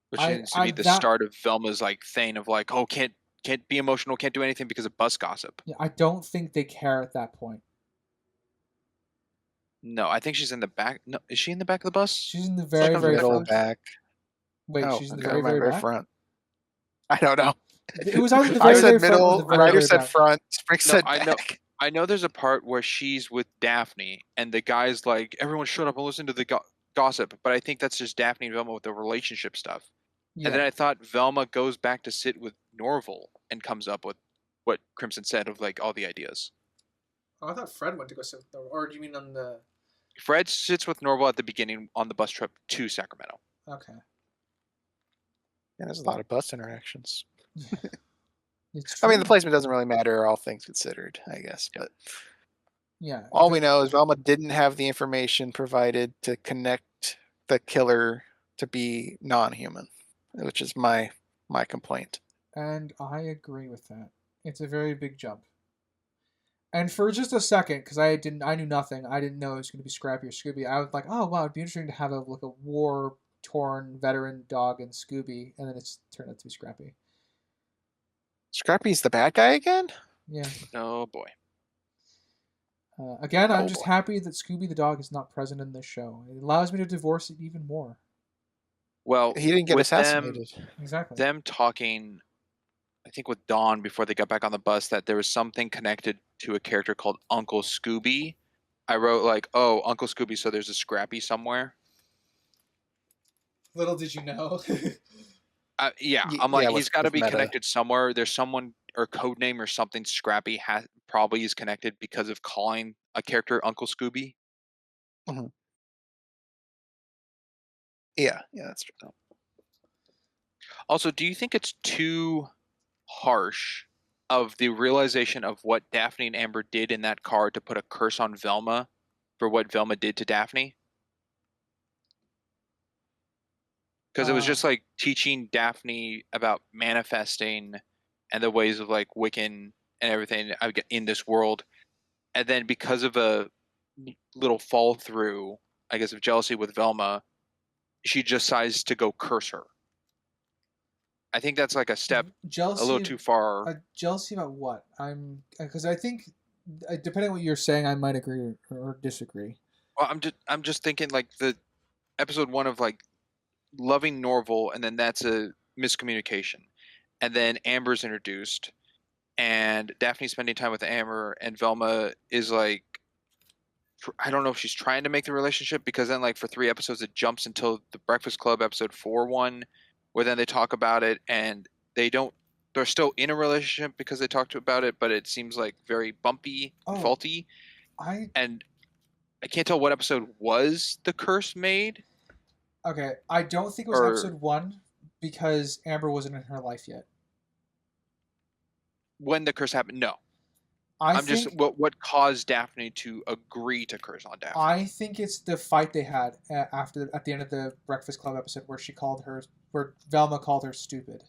Which seems to be the start of Velma's like thing of like, oh, can't be emotional, can't do anything because of bus gossip. Yeah, I don't think they care at that point. No, I think she's in the back. No, is she in the back of the bus? She's in the very middle back. Wait, she's in the very back? front. I don't know. It was either the I very, said very middle. front or the Ryder said front. Spring said back. I know there's a part where she's with Daphne and the guy's like, everyone shut up and listen to the gossip. But I think that's just Daphne and Velma with the relationship stuff. Yeah. And then I thought Velma goes back to sit with Norville and comes up with what Crimson said of like all the ideas. Oh, I thought Fred went to go sit with Norville. Or do you mean on the... Fred sits with Norville at the beginning on the bus trip to Sacramento. Okay. Yeah, there's a lot of bus interactions. I mean, the placement doesn't really matter, all things considered, I guess. But yeah, all we know is Velma didn't have the information provided to connect the killer to be non-human, which is my complaint. And I agree with that. It's a very big jump. And for just a second, because I knew nothing. I didn't know it was going to be Scrappy or Scooby. I was like, oh wow, it'd be interesting to have a war-torn veteran dog and Scooby, and then it's turned out to be Scrappy. Scrappy's the bad guy again? Yeah. Oh boy. Again, I'm Oh, just boy. happy that Scooby the dog is not present in this show. It allows me to divorce it even more. Well, He didn't get with assassinated. Exactly. them talking, I think with Dawn before they got back on the bus, that there was something connected to a character called Uncle Scooby. I wrote like, oh, Uncle Scooby, so there's a Scrappy somewhere. Little did you know. Yeah, Y- I'm like, yeah, he's got to with be meta. connected somewhere. There's someone or code name or something Scrappy has probably is connected because of calling a character Uncle Scooby. Yeah, that's true. Also, do you think it's too harsh of the realization of what Daphne and Amber did in that car to put a curse on Velma for what Velma did to Daphne? Because it was just like teaching Daphne about manifesting and the ways of like Wiccan and everything in this world. And then because of a little fall through, I guess, of jealousy with Velma, she decides to go curse her. I think that's like a step jealousy, a little too far. Jealousy about what? Because I think, depending on what you're saying, I might agree or disagree. Well, I'm just thinking like the episode 1 of like loving Norville, and then that's a miscommunication, and then Amber's introduced, and Daphne's spending time with Amber, and Velma is like, I don't know if she's trying to make the relationship, because then like for 3 episodes it jumps until the Breakfast Club episode 4 where then they talk about it, and they're still in a relationship because they talked about it, but it seems like very bumpy and faulty. And I can't tell what episode was the curse made. Okay, I don't think it was episode 1 because Amber wasn't in her life yet. When the curse happened, no. I'm just what caused Daphne to agree to curse on Daphne. I think it's the fight they had at the end of the Breakfast Club episode where Velma called her stupid.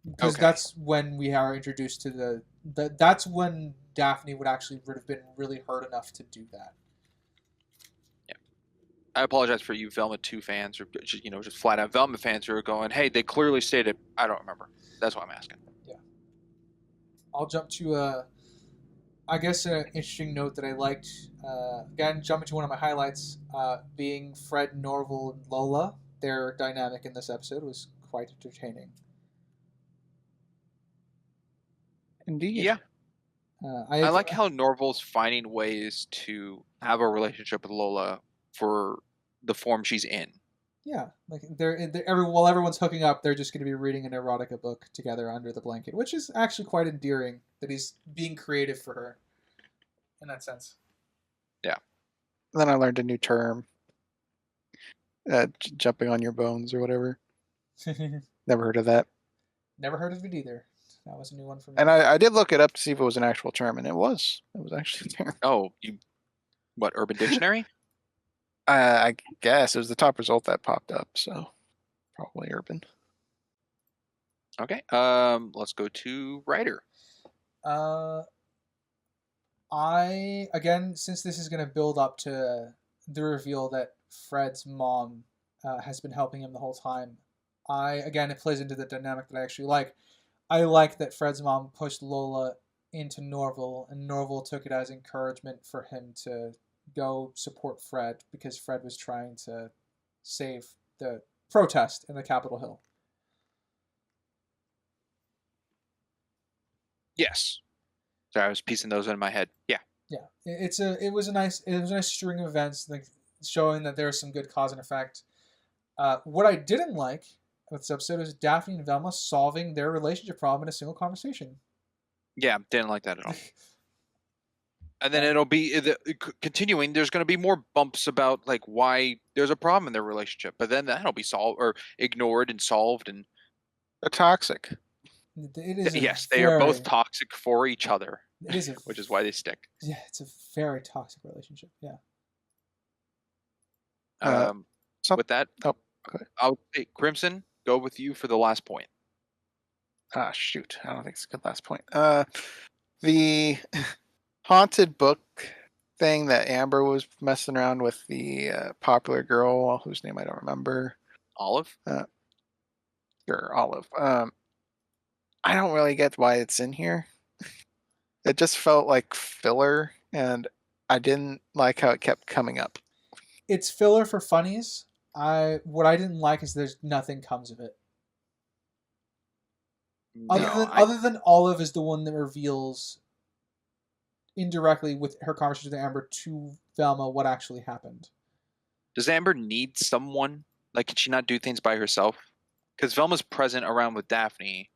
Because that's when we are introduced to that's when Daphne would have been really hurt enough to do that. Yeah, I apologize for you Velma 2 fans, or just flat out Velma fans who are going, hey, they clearly stated. I don't remember. That's why I'm asking. Yeah. I'll jump to I guess an interesting note that I liked. Again, jumping to one of my highlights, being Fred, Norville, and Lola. Their dynamic in this episode was quite entertaining. Indeed. Yeah. I like how Norville's finding ways to have a relationship with Lola for the form she's in. Yeah, like while everyone's hooking up, they're just going to be reading an erotica book together under the blanket, which is actually quite endearing that he's being creative for her in that sense. Yeah. And then I learned a new term, jumping on your bones or whatever. Never heard of that. Never heard of it either. That was a new one for me. And I did look it up to see if it was an actual term, and it was. It was actually a term. Oh, what, Urban Dictionary? I guess it was the top result that popped up, so probably urban. Okay. Let's go to writer. Since this is going to build up to the reveal that Fred's mom has been helping him the whole time, it plays into the dynamic that I actually like. I like that Fred's mom pushed Lola into Norville, and Norville took it as encouragement for him to go support Fred because Fred was trying to save the protest in the Capitol Hill. Yes. Sorry, I was piecing those in my head. Yeah. Yeah. It was a nice string of events, like showing that there was some good cause and effect. What I didn't like with this episode is Daphne and Velma solving their relationship problem in a single conversation. Yeah, didn't like that at all. And then it'll be continuing. There's going to be more bumps about like why there's a problem in their relationship, but then that'll be solved or ignored and solved. And they're toxic. It is. Yes, they are both toxic for each other. It is, which is why they stick. Yeah, it's a very toxic relationship. Yeah. With that, I'll say Crimson. Go with you for the last point. Ah, shoot! I don't think it's a good last point. The haunted book thing that Amber was messing around with the popular girl whose name I don't remember. Olive. Or Olive. I don't really get why it's in here. It just felt like filler, and I didn't like how it kept coming up. It's filler for funnies. What I didn't like is there's nothing comes of it. Other than Olive is the one that reveals indirectly with her conversation with Amber to Velma what actually happened. Does Amber need someone? Like, can she not do things by herself? Because Velma's present around with Daphne,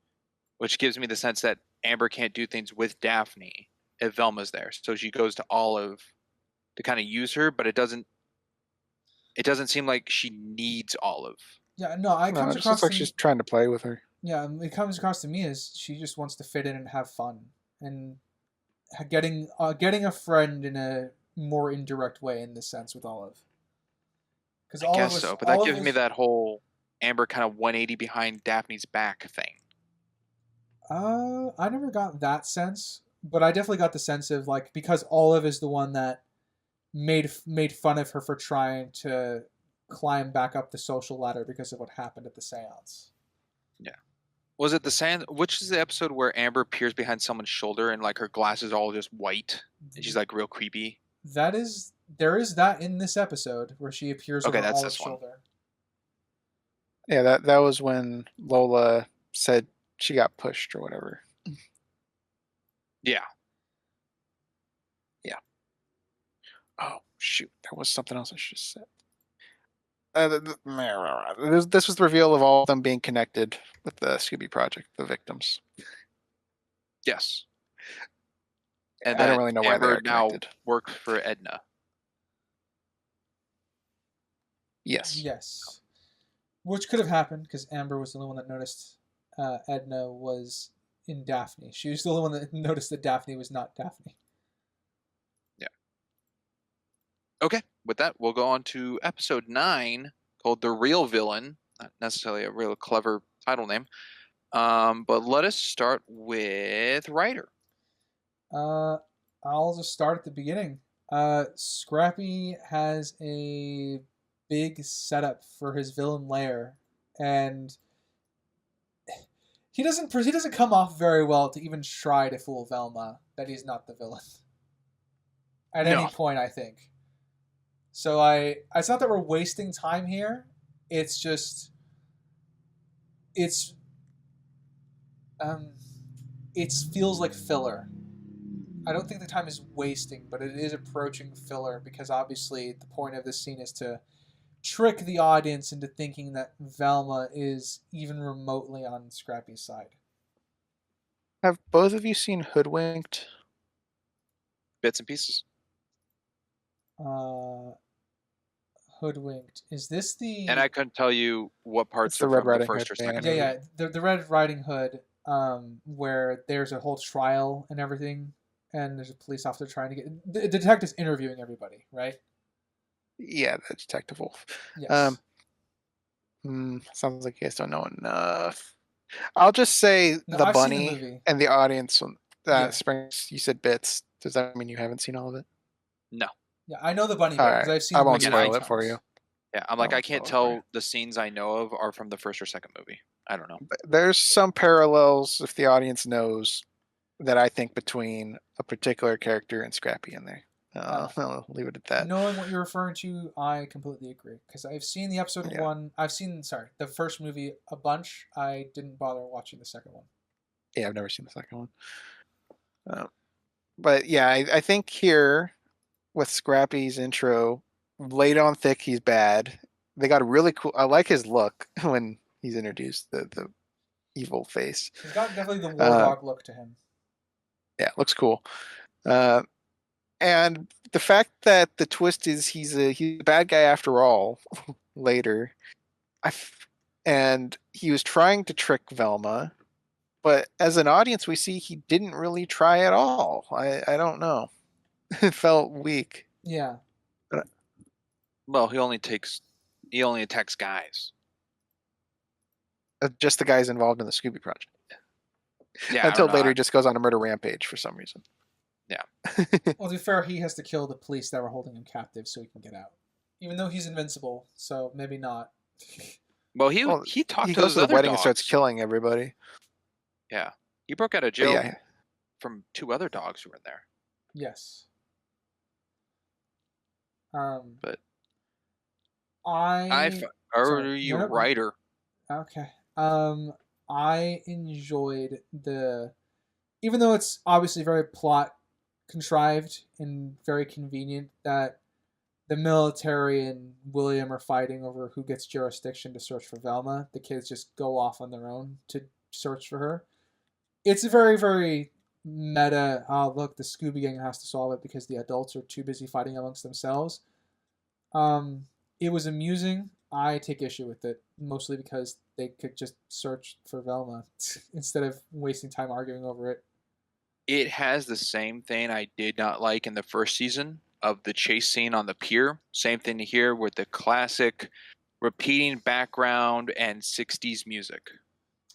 which gives me the sense that Amber can't do things with Daphne if Velma's there. So she goes to Olive to kind of use her, but it doesn't seem like she needs Olive. Yeah, no, it comes It across looks like to she's trying to play with her. Yeah, it comes across to me as she just wants to fit in and have fun, and getting a friend in a more indirect way in this sense with Olive. Because I guess so, but that gives me that whole Amber kind of 180 behind Daphne's back thing. I never got that sense, but I definitely got the sense of like because Olive is the one that made fun of her for trying to climb back up the social ladder because of what happened at the seance. Yeah. Was it the sand? Which is the episode where Amber peers behind someone's shoulder and like her glasses all just white and she's like real creepy? There is that in this episode where she appears over Olive's shoulder. Yeah, that was when Lola said she got pushed or whatever. Yeah. Yeah. Oh shoot, there was something else I should have said. This was the reveal of all of them being connected with the Scooby project, the victims. Yes. And I don't really know why they're now connected. Works for Edna. Yes. Which could have happened because Amber was the only one that noticed Edna was in Daphne. She was the only one that noticed that Daphne was not Daphne. Yeah. Okay, with that, we'll go on to episode 9 called The Real Villain. Not necessarily a real clever title name. But let us start with Ryder. I'll just start at the beginning. Scrappy has a big setup for his villain lair, and he doesn't come off very well to even try to fool Velma that he's not the villain at any point, I think. So it's not that we're wasting time here. It's just it feels like filler. I don't think the time is wasting, but it is approaching filler because obviously the point of this scene is to trick the audience into thinking that Velma is even remotely on Scrappy's side. Have both of you seen Hoodwinked? Bits and pieces. Hoodwinked. Is this the... And I couldn't tell you what parts are from Red the first or Riding Hood second. Yeah. The Red Riding Hood, where there's a whole trial and everything, and there's a police officer trying to get... The detective's interviewing everybody, right? Yeah, the Detective Wolf. Yes. Sounds like you guys don't know enough. I'll just say No, the I've seen the bunny movie. and the audience. Yeah. Springs. You said bits. Does that mean you haven't seen all of it? No. Yeah, I know the bunny because Alright, I've seen I the won't movie spoil many it for times. you. Yeah, I'm like, Oh, I can't okay. tell the scenes I know of are from the first or second movie. I don't know. There's some parallels, if the audience knows, that I think between a particular character and Scrappy in there. I'll leave it at that. Knowing what you're referring to, I completely agree. Because I've seen the episode Yeah. one. I've seen, the first movie a bunch. I didn't bother watching the second one. Yeah, I've never seen the second one. But yeah, I think here with Scrappy's intro, laid on thick, he's bad. They got a really cool. I like his look when he's introduced, the evil face. He's got definitely the war dog look to him. Yeah, looks cool. And the fact that the twist is he's a bad guy after all. Later, and he was trying to trick Velma, but as an audience, we see he didn't really try at all. I don't know. It felt weak. Yeah. Well, he only attacks guys. Just the guys involved in the Scooby project. Yeah. Until later, he just goes on a murder rampage for some reason. Yeah. Well, to be fair, he has to kill the police that were holding him captive so he can get out. Even though he's invincible, so maybe not. Well, he talked He to goes those to the other wedding dogs. and starts killing everybody. Yeah. He broke out of But jail yeah, from 2 other dogs who were in there. Yes. But I are sorry. you a No, no. writer? Okay. I enjoyed even though it's obviously very plot contrived and very convenient that the military and William are fighting over who gets jurisdiction to search for Velma. The kids just go off on their own to search for her. It's a very, very meta. Oh, look, the Scooby Gang has to solve it because the adults are too busy fighting amongst themselves. It was amusing. I take issue with it mostly because they could just search for Velma instead of wasting time arguing over it. It has the same thing I did not like in the first season of the chase scene on the pier. Same thing here with the classic repeating background and 60s music.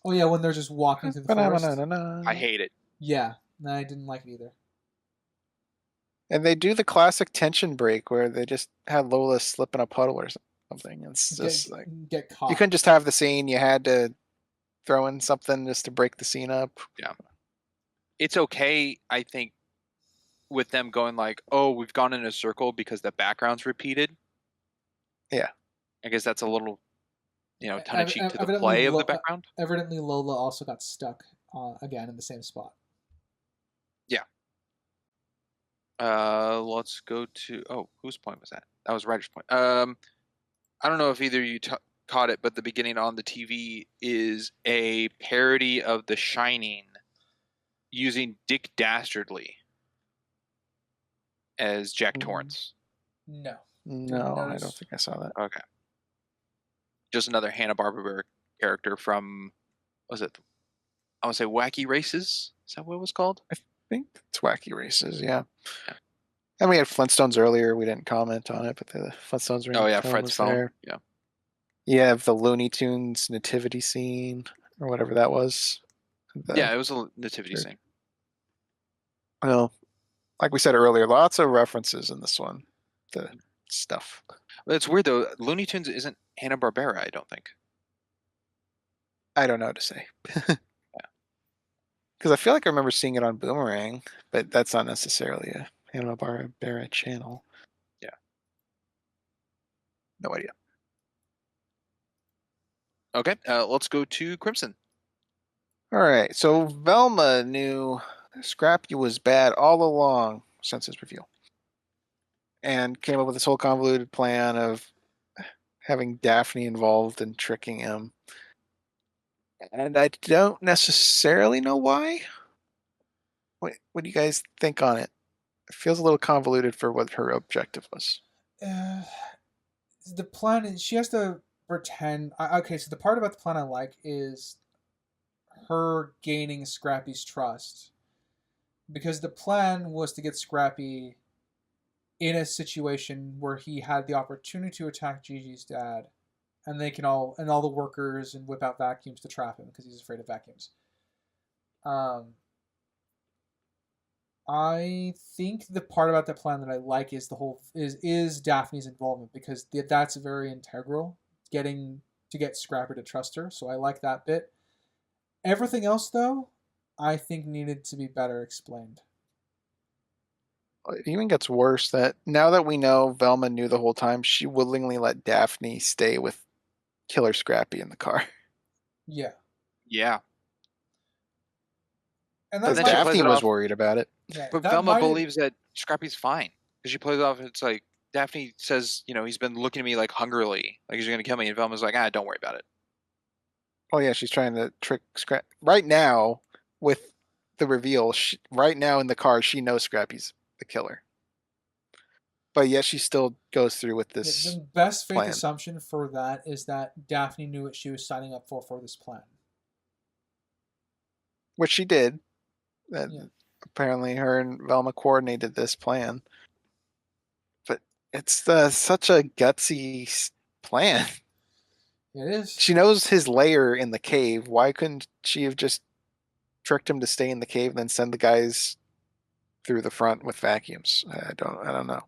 Oh yeah, when they're just walking through the forest. I hate it. Yeah, no, I didn't like it either. And they do the classic tension break where they just have Lola slip in a puddle or something. It's just get caught. You couldn't just have the scene. You had to throw in something just to break the scene up. Yeah. It's okay, I think, with them going like, oh, we've gone in a circle because the background's repeated. Yeah. I guess that's a little, tongue-in-cheek to the play of the background. Evidently, Lola also got stuck again in the same spot. Yeah. Let's go to... Oh, whose point was that? That was Ryder's point. I don't know if either of you caught it, but the beginning on the TV is a parody of The Shining using Dick Dastardly as Jack Torrance. No. No, I don't think I saw that. Okay. Just another Hanna-Barbera character from, was it, I want to say Wacky Races? Is that what it was called? I think it's Wacky Races, yeah. And we had Flintstones earlier. We didn't comment on it, but the Flintstones ringtone. Oh yeah, Fred's phone. There. Yeah. You have the Looney Tunes nativity scene or whatever that was. Yeah, it was a nativity scene. Well, like we said earlier, lots of references in this one. The stuff. It's weird though. Looney Tunes isn't Hanna-Barbera, I don't think. I don't know what to say. Because I feel like I remember seeing it on Boomerang, but that's not necessarily a Hanna-Barbera channel. Yeah. No idea. Okay, let's go to Crimson. All right, so Velma knew Scrappy was bad all along since his reveal, and came up with this whole convoluted plan of having Daphne involved in tricking him. And I don't necessarily know why. What do you guys think on it? It feels a little convoluted for what her objective was. The plan is she has to pretend. Okay, so the part about the plan I like is her gaining Scrappy's trust, because the plan was to get Scrappy in a situation where he had the opportunity to attack Gigi's dad, and they can all the workers and whip out vacuums to trap him because he's afraid of vacuums. I think the part about the plan that I like is is Daphne's involvement, because that's very integral, get Scrappy to trust her. So I like that bit. Everything else, though, I think needed to be better explained. It even gets worse that now that we know Velma knew the whole time, she willingly let Daphne stay with Killer Scrappy in the car. Yeah. Yeah. And But Daphne was worried about it. Yeah, but Velma believes that Scrappy's fine. Because she plays off, it's like, Daphne says, he's been looking at me like hungrily, like he's going to kill me. And Velma's like, don't worry about it. Oh, yeah, she's trying to trick Scrappy. Right now, with the reveal, right now in the car, she knows Scrappy's the killer. But yet she still goes through with this. The best faith assumption for that is that Daphne knew what she was signing up for this plan. Which she did. Apparently her and Velma coordinated this plan. But it's such a gutsy plan. It is. She knows his lair in the cave. Why couldn't she have just tricked him to stay in the cave and then send the guys through the front with vacuums? I don't know.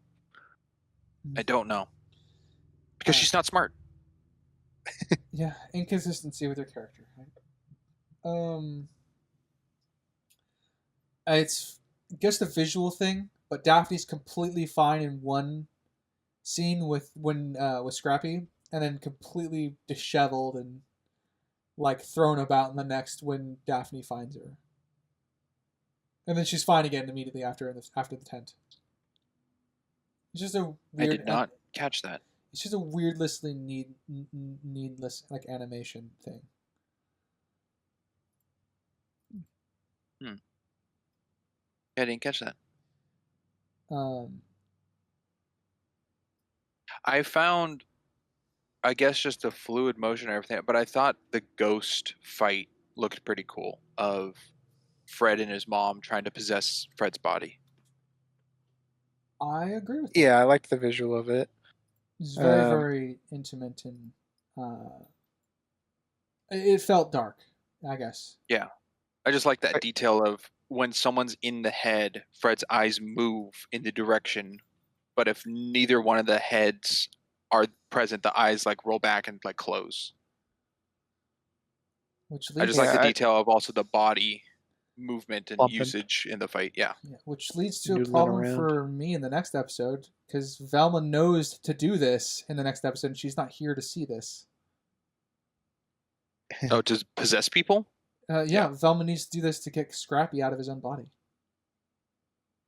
I don't know. Because she's not smart. Yeah, inconsistency with her character. It's just a visual thing, but Daphne's completely fine in one scene with Scrappy, and then completely disheveled and like thrown about in the next when Daphne finds her, and then she's fine again immediately after the tent. It's just a I weird. did not catch that. It's just a weirdlessly needless like animation thing. Yeah, I didn't catch that. I found, I guess, just a fluid motion and everything, but I thought the ghost fight looked pretty cool of Fred and his mom trying to possess Fred's body. I agree with that. Yeah, I liked the visual of it. It's very, very intimate and it felt dark, I guess. Yeah. I just like that detail of when someone's in the head, Fred's eyes move in the direction, but if neither one of the heads are present, the eyes like roll back and like close. Which I just like the detail of also the body movement and Bumping. usage in the fight. Yeah. Which leads to a Noodling problem around. for me in the next episode, because Velma knows to do this in the next episode, and she's not here to see this. Oh, to possess people? Yeah, Velma needs to do this to get Scrappy out of his own body.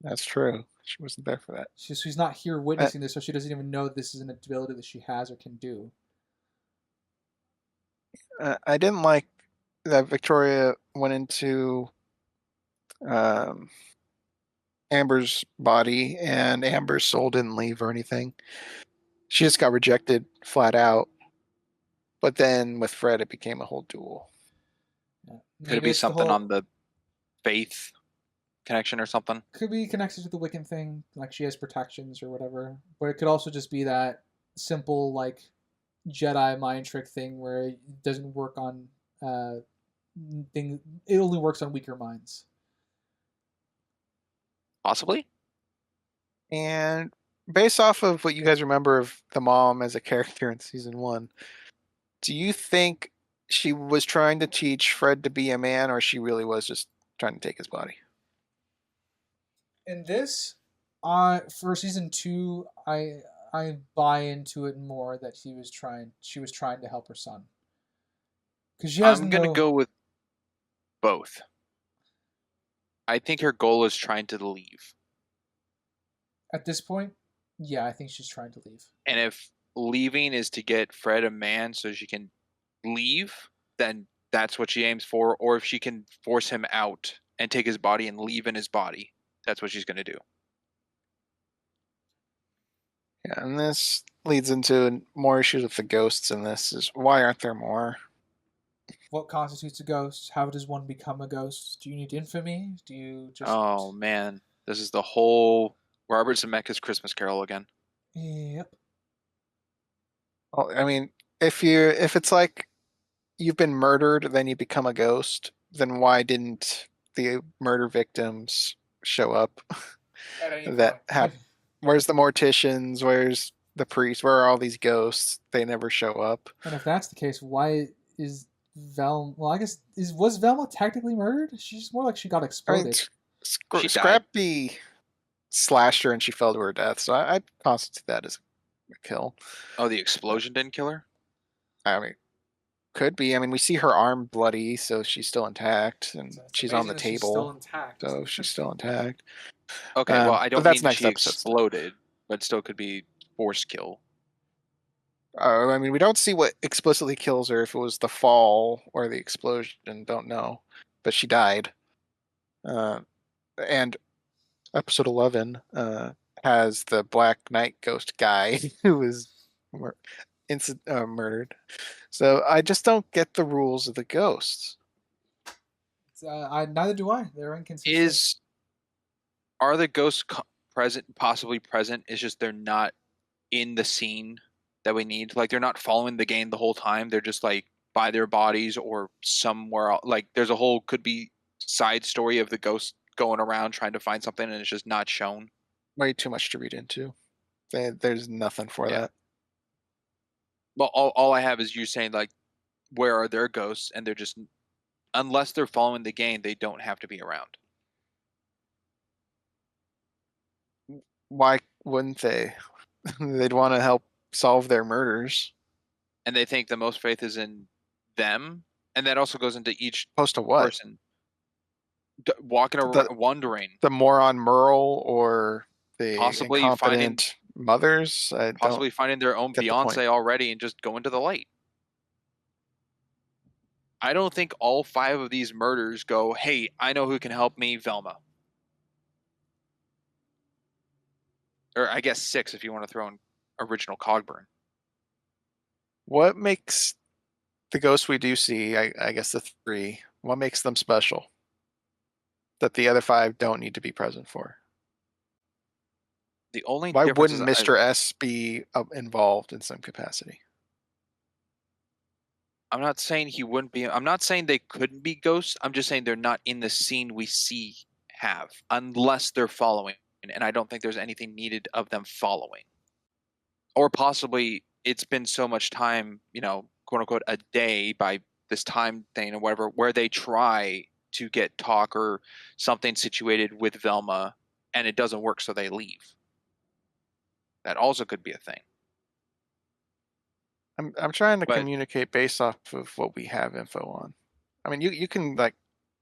That's true. She wasn't there for that. She's not here witnessing this, so she doesn't even know this is an ability that she has or can do. I didn't like that Victoria went into Amber's body and Amber's soul didn't leave or anything. She just got rejected flat out. But then with Fred, it became a whole duel. Yeah. Could it be something on the faith connection or something? Could be connected to the Wiccan thing, like she has protections or whatever. But it could also just be that simple, like, Jedi mind trick thing where it doesn't work on things. It only works on weaker minds. Possibly. And based off of what you guys remember of the mom as a character in season 1, do you think she was trying to teach Fred to be a man, or she really was just trying to take his body? In this, for season 2, I buy into it more that she was trying to help her son. Because I'm gonna go with both. I think her goal is trying to leave. At this point, yeah, I think she's trying to leave. And if leaving is to get Fred a man so she can leave, then that's what she aims for. Or if she can force him out and take his body and leave in his body, that's what she's going to do. Yeah, and this leads into more issues with the ghosts in this. Is why aren't there more? What constitutes a ghost? How does one become a ghost? Do you need infamy? Do you just... Oh, man. This is the whole Robert Zemeckis Christmas Carol again. Yep. Well, I mean, if it's like you've been murdered, then you become a ghost, then why didn't the murder victims show up? Where's the morticians? Where's the priest? Where are all these ghosts? They never show up. And if that's the case, why is Velma... Well, I guess... Was Velma technically murdered? She's more like she got exploded. I mean, Scrappy slashed her and she fell to her death, so I constitute that as a kill. Oh, the explosion didn't kill her? I mean, could be. I mean, we see her arm bloody, so she's still intact, and So it's she's on the amazing that she's table, still intact. so she's still intact. Okay, well, I don't but that's mean next she episode. exploded, but still could be force kill. I mean, we don't see what explicitly kills her, if it was the fall or the explosion, don't know. But she died. And episode 11 has the Black Knight ghost guy who was murdered. So I just don't get the rules of the ghosts. Neither do I. They're inconsistent. Are the ghosts possibly present? It's just they're not in the scene that we need. Like, they're not following the game the whole time. They're just like by their bodies or somewhere else. Like, there's a whole could be side story of the ghost going around trying to find something and it's just not shown. Way too much to read into. There's nothing for that. Well, all I have is you saying, like, where are their ghosts? And they're just, unless they're following the game, they don't have to be around. Why wouldn't they? They'd want to help solve their murders. And they think the most faith is in them, and that also goes into each Opposed to what? person walking around wondering. The moron Merle or the Possibly incompetent mothers? Possibly finding their own get the point. Beyonce already and just going to the light. I don't think all 5 of these murders go, hey, I know who can help me, Velma. Or I guess 6 if you want to throw in original Cogburn. What makes the ghosts we do see, I guess the 3, what makes them special that the other 5 don't need to be present for? The only Why difference wouldn't is Mr. S be involved in some capacity? I'm not saying he wouldn't be. I'm not saying they couldn't be ghosts. I'm just saying they're not in the scene we see unless they're following. And I don't think there's anything needed of them following. Or possibly it's been so much time, quote unquote, a day by this time thing or whatever, where they try to get talk or something situated with Velma and it doesn't work, so they leave. That also could be a thing. I'm trying to communicate based off of what we have info on. I mean, you can like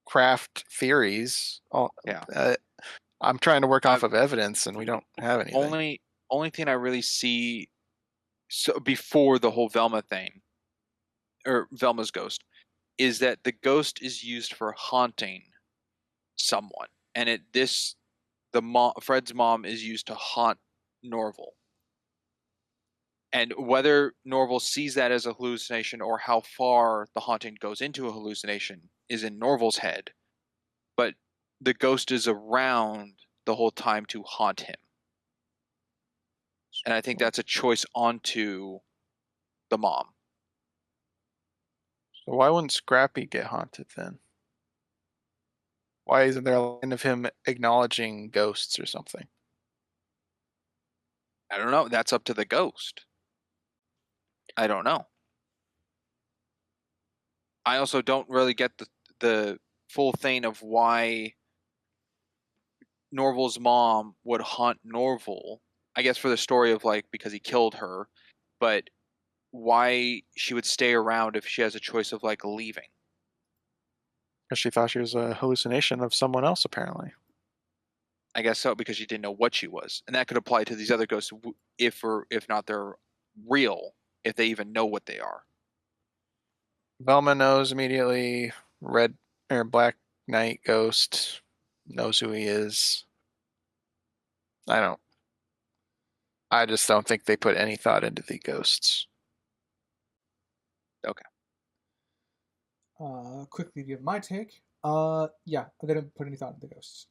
craft theories. I'm trying to work off of evidence, and we don't have anything. Only thing I really see before the whole Velma thing, or Velma's ghost, is that the ghost is used for haunting someone, and Fred's mom is used to haunt Norville. And whether Norville sees that as a hallucination or how far the haunting goes into a hallucination is in Norville's head. But the ghost is around the whole time to haunt him. And I think that's a choice onto the mom. So why wouldn't Scrappy get haunted then? Why isn't there a line of him acknowledging ghosts or something? I don't know. That's up to the ghost. I don't know. I also don't really get the full thing of why Norville's mom would haunt Norville. I guess for the story of because he killed her, but why she would stay around if she has a choice of leaving. Because she thought she was a hallucination of someone else, apparently. I guess so, because she didn't know what she was. And that could apply to these other ghosts if not they're real, if they even know what they are. Velma knows immediately. Red or Black Knight ghost knows who he is. I just don't think they put any thought into the ghosts. Okay. Quickly give my take. Yeah, I didn't put any thought into the ghosts.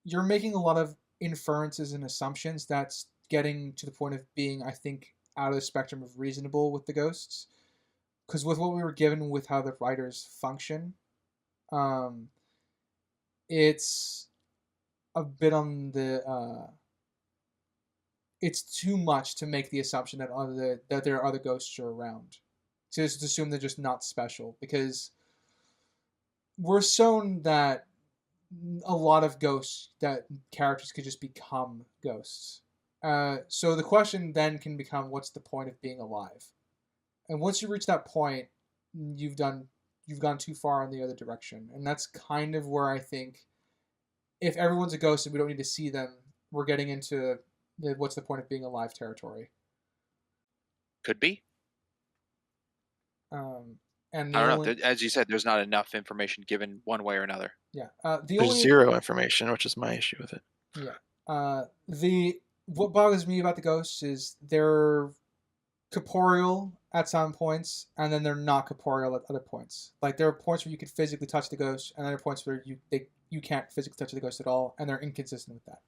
You're making a lot of inferences and assumptions that's getting to the point of being, I think, out of the spectrum of reasonable with the ghosts. Because with what we were given with how the writers function, it's a bit on the... it's too much to make the assumption that there are other ghosts around. To just assume they're just not special. Because we're shown that a lot of ghosts, that characters could just become ghosts. So the question then can become, what's the point of being alive? And once you reach that point, you've gone too far in the other direction. And that's kind of where I think, if everyone's a ghost and we don't need to see them, we're getting into what's the point of being alive territory. Could be. And I don't know. As you said, there's not enough information given one way or another. Yeah. There's zero information, which is my issue with it. Yeah. What bothers me about the ghosts is they're corporeal at some points, and then they're not corporeal at other points. There are points where you could physically touch the ghost, and other points where you can't physically touch the ghost at all, and they're inconsistent with that.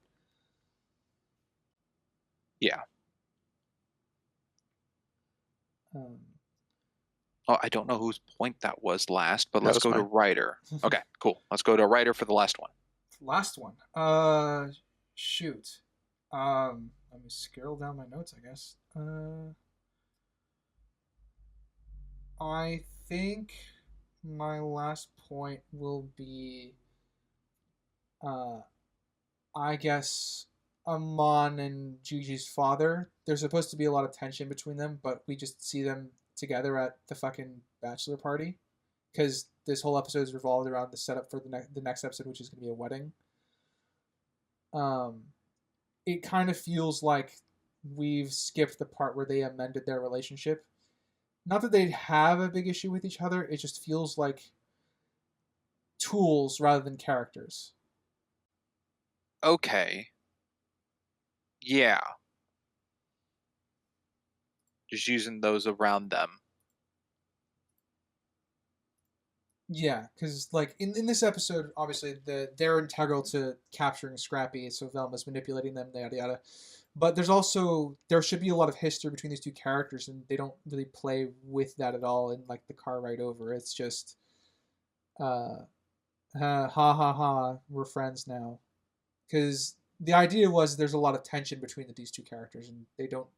Yeah. I don't know whose point that was last, but let's go to writer. Okay, cool. Let's go to writer for the last one. Last one. Shoot. Let me scroll down my notes, I guess. I think my last point will be, I guess, Amon and Gigi's father. There's supposed to be a lot of tension between them, but we just see them together at the fucking bachelor party because this whole episode is revolved around the setup for the next episode, which is going to be a wedding. It kind of feels like we've skipped the part where they amended their relationship. Not that they have a big issue with each other, it just feels like tools rather than characters. Okay. Yeah. Just using those around them. Yeah, because like in this episode, obviously they're integral to capturing Scrappy, so Velma's manipulating them, yada yada. But there should be a lot of history between these two characters, and they don't really play with that at all in like the car ride over. It's just, ha ha ha, we're friends now, because the idea was there's a lot of tension between these two characters, and they don't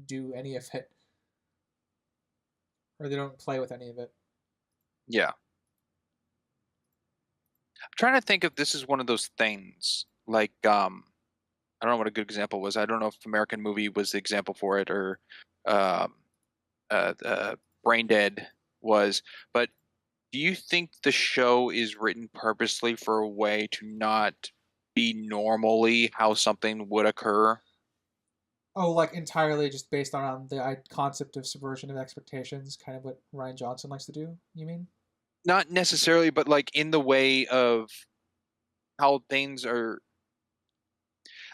do any of it, or they don't play with any of it. Yeah. I'm trying to think if this is one of those things like I don't know what a good example was. I don't know if American Movie was the example for it or Brain Dead was, but do you think the show is written purposely for a way to not be normally how something would occur? Oh, like entirely just based on the concept of subversion of expectations, kind of what Ryan Johnson likes to do, you mean? Not necessarily, but like in the way of how things are.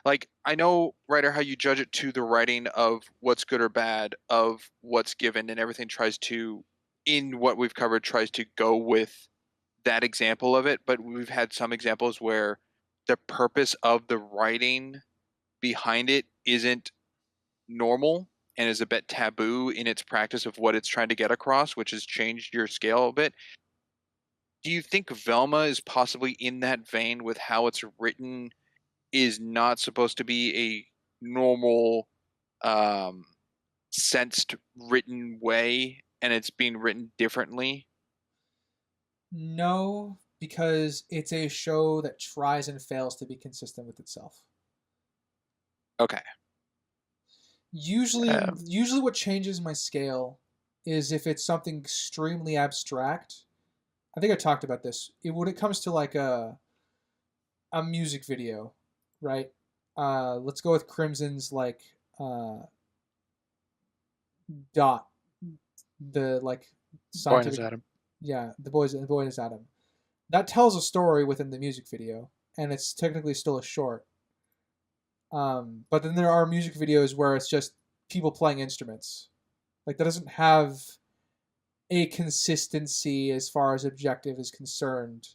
Like, I know, writer, how you judge it to the writing of what's good or bad, of what's given, and everything tries to, in what we've covered, tries to go with that example of it. But we've had some examples where the purpose of the writing behind it isn't normal and is a bit taboo in its practice of what it's trying to get across, which has changed your scale a bit. Do you think Velma is possibly in that vein with how it's written is not supposed to be a normal sensed written way and it's being written differently? No, because it's a show that tries and fails to be consistent with itself. Okay. Usually what changes my scale is if it's something extremely abstract. I think I talked about this. When it comes to like a music video, right? Let's go with Crimson's like Dot, the like scientific. Boy Adam. Yeah, the boy is Adam. That tells a story within the music video, and it's technically still a short. But then there are music videos where it's just people playing instruments. Like that doesn't have a consistency as far as objective is concerned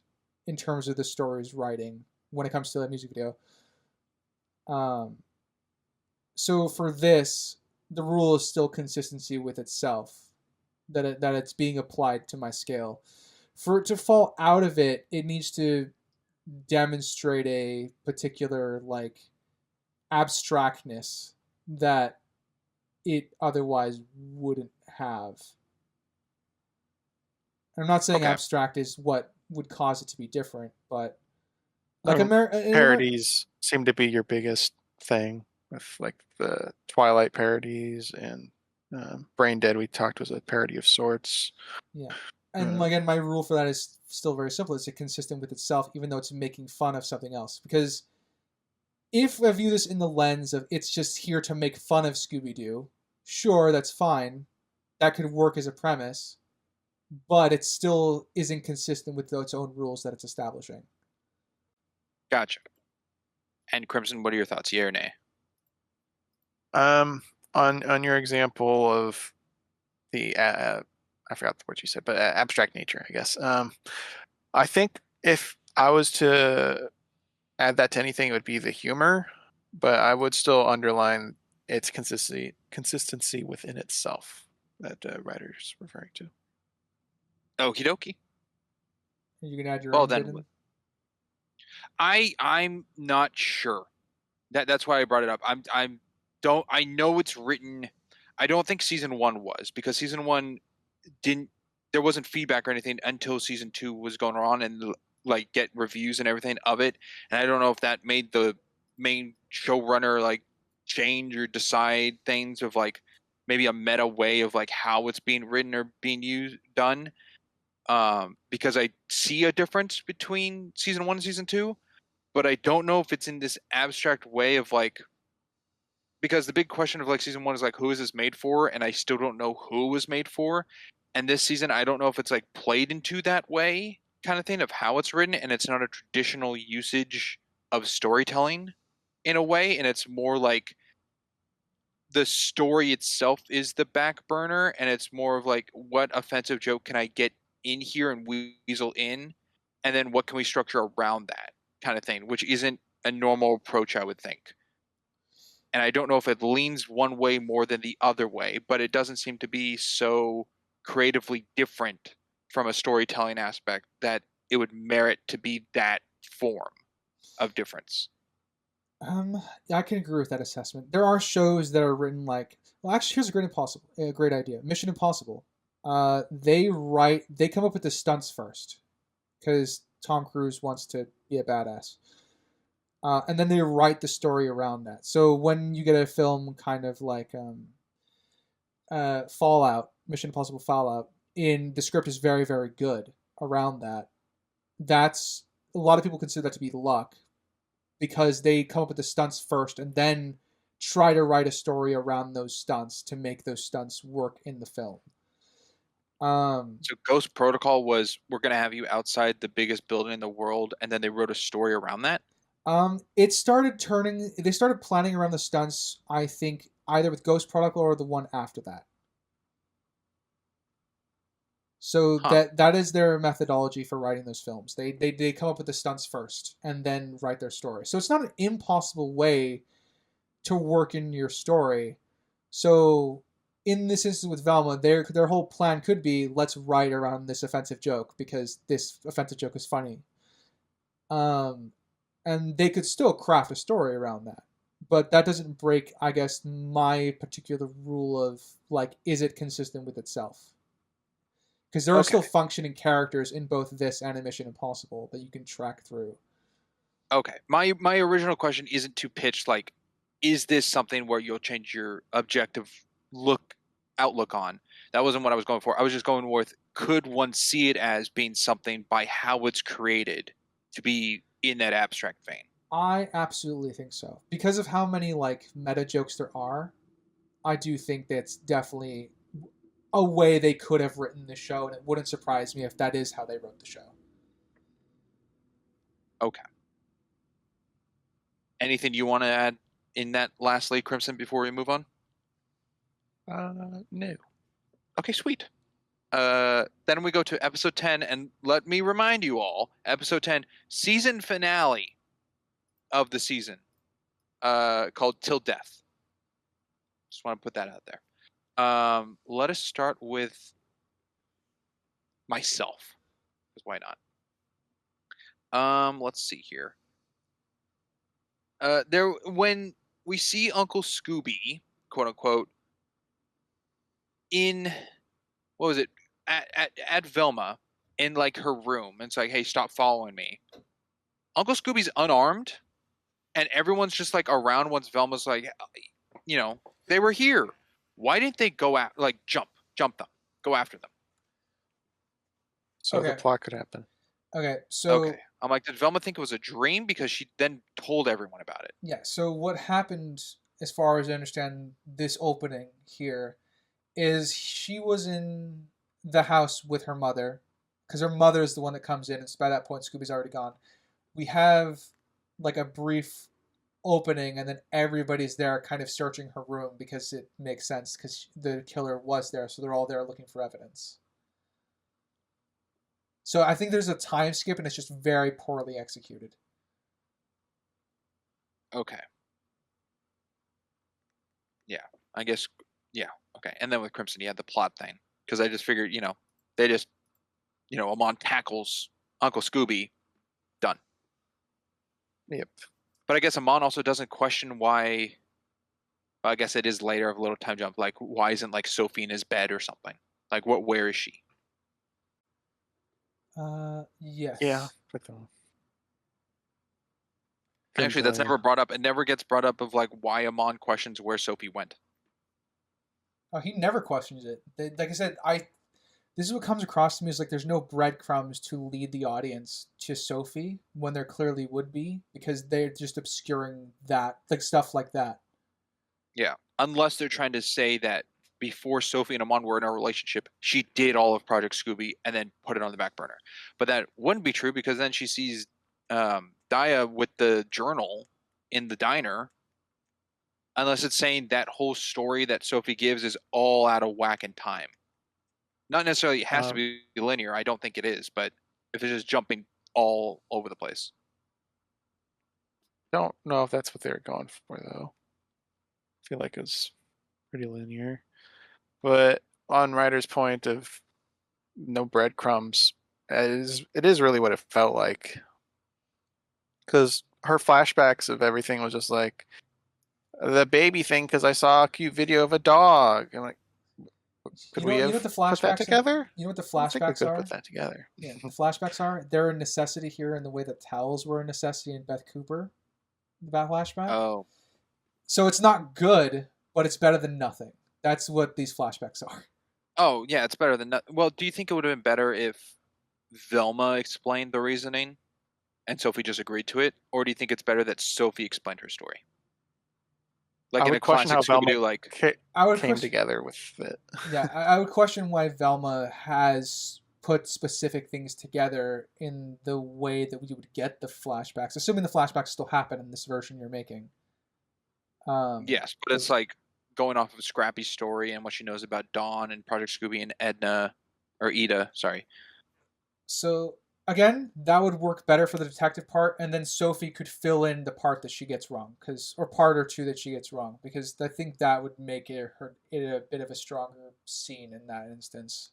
in terms of the story's writing when it comes to a music video. So for this, the rule is still consistency with itself, that it's being applied to my scale. For it to fall out of it, it needs to demonstrate a particular like abstractness that it otherwise wouldn't have. I'm not saying abstract is what would cause it to be different, but like parodies seem to be your biggest thing with like the Twilight parodies and Brain Dead we talked was a parody of sorts. Yeah. And again, my rule for that is still very simple. It's consistent with itself, even though it's making fun of something else. Because if I view this in the lens of it's just here to make fun of Scooby-Doo, sure, that's fine. That could work as a premise. But it still isn't consistent with its own rules that it's establishing. Gotcha. And Crimson, what are your thoughts? Yeah or nay? On your example of the I forgot what you said, but abstract nature, I guess. I think if I was to add that to anything, it would be the humor, but I would still underline its consistency within itself that writer's referring to. Okie dokie. You can add your own. Then I'm not sure. That's why I brought it up. I know it's written. I don't think season 1 was, because season 1 there wasn't feedback or anything until season 2 was going on and like get reviews and everything of it. And I don't know if that made the main showrunner like change or decide things of like maybe a meta way of like how it's being written or being done. Because I see a difference between season 1 and season 2, but I don't know if it's in this abstract way of like, because the big question of like season 1 is like, who is this made for? And I still don't know who it was made for. And this season, I don't know if it's like played into that way kind of thing of how it's written, and it's not a traditional usage of storytelling in a way, and it's more like the story itself is the back burner, and it's more of like, what offensive joke can I get in here and weasel in, and then what can we structure around that kind of thing, which isn't a normal approach, I would think. And I don't know if it leans one way more than the other way, but it doesn't seem to be so creatively different from a storytelling aspect that it would merit to be that form of difference. I can agree with that assessment. There are shows that are written like, well, actually, here's a great idea. Mission Impossible. They come up with the stunts first, because Tom Cruise wants to be a badass. And then they write the story around that. So when you get a film kind of like Fallout, Mission Impossible Fallout, the script is very, very good around that. That's, a lot of people consider that to be luck, because they come up with the stunts first and then try to write a story around those stunts to make those stunts work in the film. So Ghost Protocol was, we're going to have you outside the biggest building in the world, and then they wrote a story around that? They started planning around the stunts, I think, either with Ghost Protocol or the one after that. So that is their methodology for writing those films. They come up with the stunts first and then write their story. So it's not an impossible way to work in your story. So in this instance with Velma, their whole plan could be, let's write around this offensive joke because this offensive joke is funny. And they could still craft a story around that. But that doesn't break, I guess, my particular rule of, like, is it consistent with itself? Because there are still functioning characters in both this and in Mission Impossible that you can track through. Okay. My original question isn't to pitch, like, is this something where you'll change your objective outlook on? That wasn't what I was going for. I was just going with, could one see it as being something by how it's created to be in that abstract vein? I absolutely think so. Because of how many, like, meta jokes there are, I do think that's definitely a way they could have written the show, and it wouldn't surprise me if that is how they wrote the show. Okay. Anything you want to add in that lastly, Crimson, before we move on? No. Okay, sweet. Then we go to episode 10, and let me remind you all, episode 10, season finale of the season, called Till Death. Just want to put that out there. Let us start with myself, because why not? Let's see here. When we see Uncle Scooby, quote unquote, in, what was it, at Velma, in like her room, and it's like, hey, stop following me. Uncle Scooby's unarmed, and everyone's just like around once Velma's like, you know, they were here. Why didn't they go out, like jump them, go after them? So the plot could happen. Okay, so... Okay. I'm like, did Velma think it was a dream? Because she then told everyone about it. Yeah, so what happened, as far as I understand this opening here, is she was in the house with her mother, because her mother is the one that comes in, and by that point Scooby's already gone. We have like a brief opening, and then everybody's there kind of searching her room, because it makes sense, because the killer was there, so they're all there looking for evidence. So I think there's a time skip, and it's just very poorly executed. Okay. Yeah, I guess, yeah, okay. And then with Crimson, you had the plot thing. Because I just figured, they just, Amon tackles Uncle Scooby, done. Yep. But I guess Amon also doesn't question why, well, I guess it is later of a little time jump, like, why isn't, like, Sophie in his bed or something? Like, where is she? Yes. Yeah. Couldn't Actually, that's tell you. never brought up. It never gets brought up of like why Amon questions where Sophie went. Oh, he never questions it. Like I said, this is what comes across to me is like there's no breadcrumbs to lead the audience to Sophie when there clearly would be, because they're just obscuring that, like stuff like that. Yeah, unless they're trying to say that before Sophie and Amon were in a relationship, she did all of Project Scoobi and then put it on the back burner. But that wouldn't be true because then she sees Daya with the journal in the diner. Unless it's saying that whole story that Sophie gives is all out of whack in time. Not necessarily it has to be linear. I don't think it is, but if it's just jumping all over the place. Don't know if that's what they were going for though. I feel like it was pretty linear. But on Ryder's point of no breadcrumbs, it is really what it felt like. Because her flashbacks of everything was just like the baby thing. Because I saw a cute video of a dog, and like, could we have what the put that flashbacks together? You know what the I think we flashbacks could have are? put that together. Yeah, the flashbacks are. They're a necessity here in the way that towels were a necessity in Beth Cooper, that flashback. Oh, So it's not good, but it's better than nothing. That's what these flashbacks are. oh yeah, it's better than well. Do you think it would have been better if Velma explained the reasoning and Sophie just agreed to it, or do you think it's better that Sophie explained her story? Like I in would a question classic how Velma Scooby-Doo, like came together with it. Yeah, I would question why Velma has put specific things together in the way that we would get the flashbacks, assuming the flashbacks still happen in this version you're making. yes, but it's like going off of Scrappy's story and what she knows about Dawn and Project Scooby and Eda. Sorry. So again, that would work better for the detective part, and then Sophie could fill in the part that she gets wrong, or part or two that she gets wrong, because I think that would make it a bit of a stronger scene in that instance.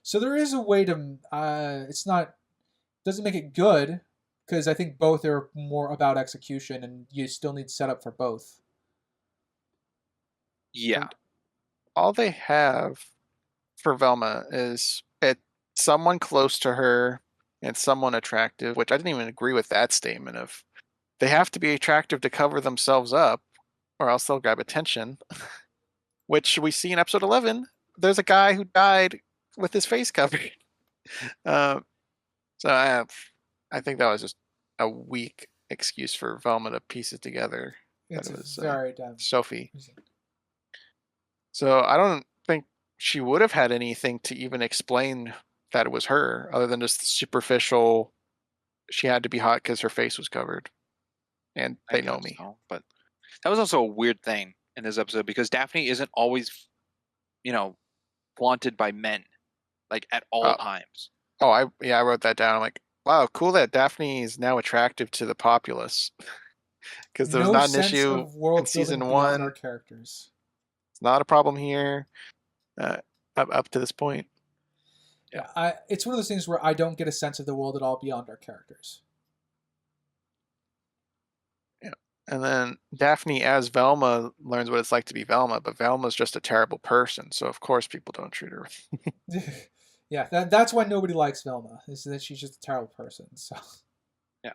So there is a way to. Doesn't make it good, because I think both are more about execution, and you still need setup for both. Yeah. And all they have for Velma is someone close to her and someone attractive, which I didn't even agree with that statement of they have to be attractive to cover themselves up or else they'll grab attention, which we see in episode 11. There's a guy who died with his face covered. So I think that was just a weak excuse for Velma to piece it together. It's that it was very dumb. Sophie. So I don't think she would have had anything to even explain that it was her, other than just the superficial. She had to be hot because her face was covered, and they know me. So, but that was also a weird thing in this episode because Daphne isn't always, wanted by men, like at all times. Oh, I wrote that down. I'm like, wow, cool that Daphne is now attractive to the populace, because there was not an issue in season 1. Our characters. It's not a problem here, up to this point. Yeah, it's one of those things where I don't get a sense of the world at all beyond our characters. Yeah, and then Daphne as Velma learns what it's like to be Velma, but Velma's just a terrible person, so of course people don't treat her. Yeah, that's why nobody likes Velma, is that she's just a terrible person. So. Yeah.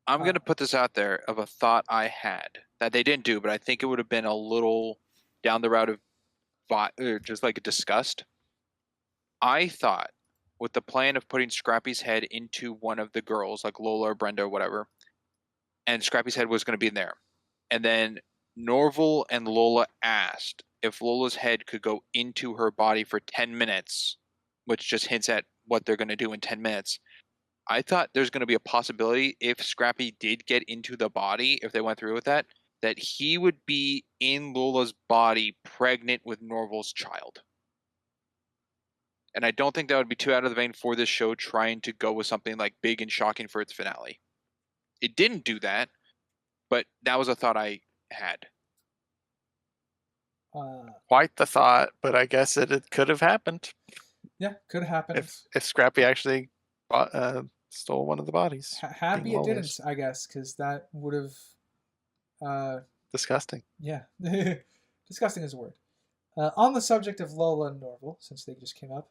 I'm going to put this out there of a thought I had that they didn't do, but I think it would have been a little down the route of just like discussed. I thought with the plan of putting Scrappy's head into one of the girls, like Lola or Brenda or whatever, and Scrappy's head was going to be in there. And then Norville and Lola asked if Lola's head could go into her body for 10 minutes, which just hints at what they're going to do in 10 minutes. I thought there's going to be a possibility if Scrappy did get into the body, if they went through with that he would be in Lola's body pregnant with Norville's child. And I don't think that would be too out of the vein for this show trying to go with something like big and shocking for its finale. It didn't do that, but that was a thought I had. Quite the thought, but I guess it could have happened. Yeah, could have happened. If Scrappy actually stole one of the bodies. Happy it didn't, I guess, because that would have... disgusting. Yeah. Disgusting is a word. On the subject of Lola and Norville, since they just came up,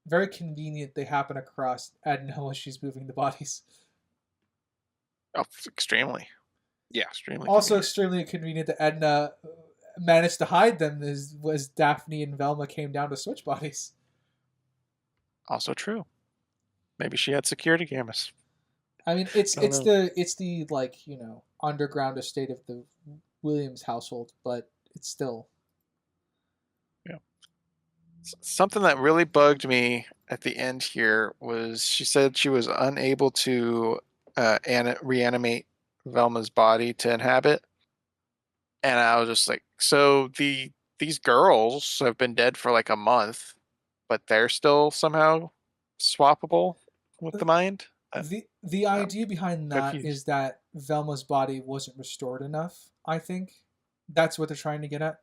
very convenient they happen across Edna while she's moving the bodies. Oh, extremely. Yeah. Extremely. Also, convenient. extremely convenient that Edna managed to hide them was Daphne and Velma came down to switch bodies. Also true. Maybe she had security cameras. I mean, I don't know. it's the like underground estate of the Williams household, but it's still Yeah. Something that really bugged me at the end here was she said she was unable to reanimate Velma's body to inhabit, and I was just like, so these girls have been dead for like a month, but they're still somehow swappable with the mind. the I'm idea behind that confused. is that Velma's body wasn't restored enough. I think that's what they're trying to get at.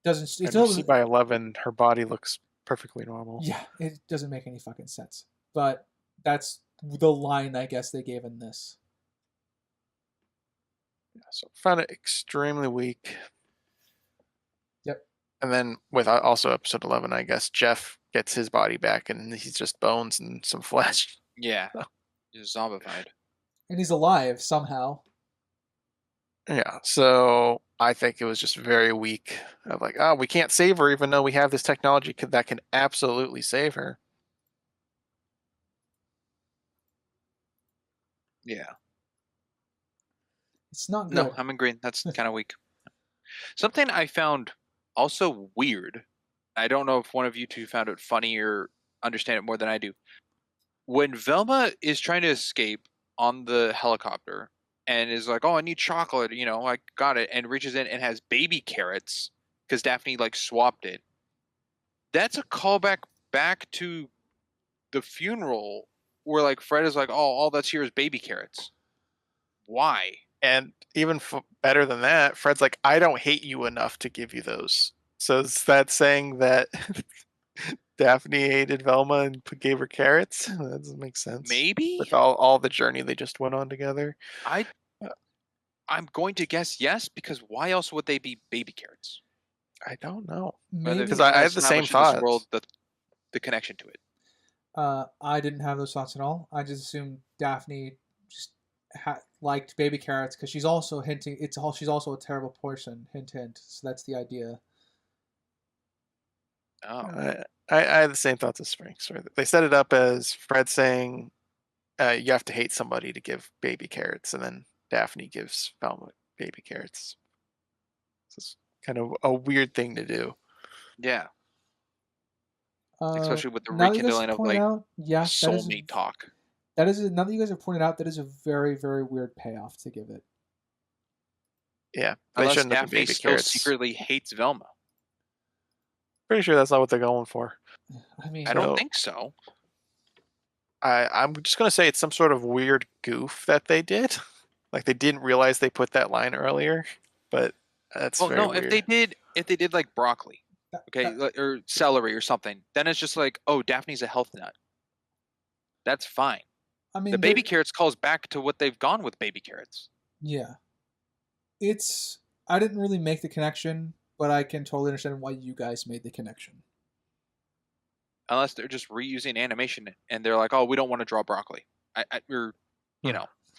Doesn't it And we see still? by 11, her body looks perfectly normal. Yeah, it doesn't make any fucking sense. But that's the line I guess they gave in this. So I found it extremely weak. Yep. And then with also episode 11, I guess Jeff gets his body back and he's just bones and some flesh. Yeah. He's zombified. And he's alive somehow. Yeah, so I think it was just very weak. Of like, oh, we can't save her even though we have this technology that can absolutely save her. Yeah. It's not good. No, I'm agreeing. That's kind of weak. Something I found also weird. I don't know if one of you two found it funny or understand it more than I do. When Velma is trying to escape on the helicopter and is like, "Oh, I need chocolate," I got it, and reaches in and has baby carrots because Daphne like swapped it. That's a callback back to the funeral where like Fred is like, "Oh, all that's here is baby carrots." Why? And even better than that, Fred's like, I don't hate you enough to give you those. So is that saying that Daphne hated Velma and gave her carrots? That doesn't make sense. Maybe? With all the journey they just went on together. I'm going to guess yes, because why else would they be baby carrots? I don't know. Maybe Because I have the same thoughts. World, the connection to it. I didn't have those thoughts at all. I just assumed Daphne just liked baby carrots because she's also hinting. She's also a terrible person. Hint, hint. So that's the idea. Oh. I had the same thoughts as Spring. So they set it up as Fred saying, you have to hate somebody to give baby carrots, and then Daphne gives Velma baby carrots. It's kind of a weird thing to do. Yeah. Especially with the now that you guys rekindling have of pointed like out, yeah, soulmate talk. That is now that you guys have pointed out, that is a very, very weird payoff to give it. Yeah, they Unless shouldn't have been Daphne baby still carrots. secretly hates Velma. Pretty sure that's not what they're going for. I mean, I don't think so. I'm just gonna say it's some sort of weird goof that they did. Like they didn't realize they put that line earlier, but that's very weird. If they did like broccoli, okay, or celery or something, then it's just like, oh, Daphne's a health nut. That's fine. I mean, the baby carrots calls back to what they've gone with baby carrots. Yeah, I didn't really make the connection, but I can totally understand why you guys made the connection. Unless they're just reusing animation and they're like, oh, we don't want to draw broccoli. If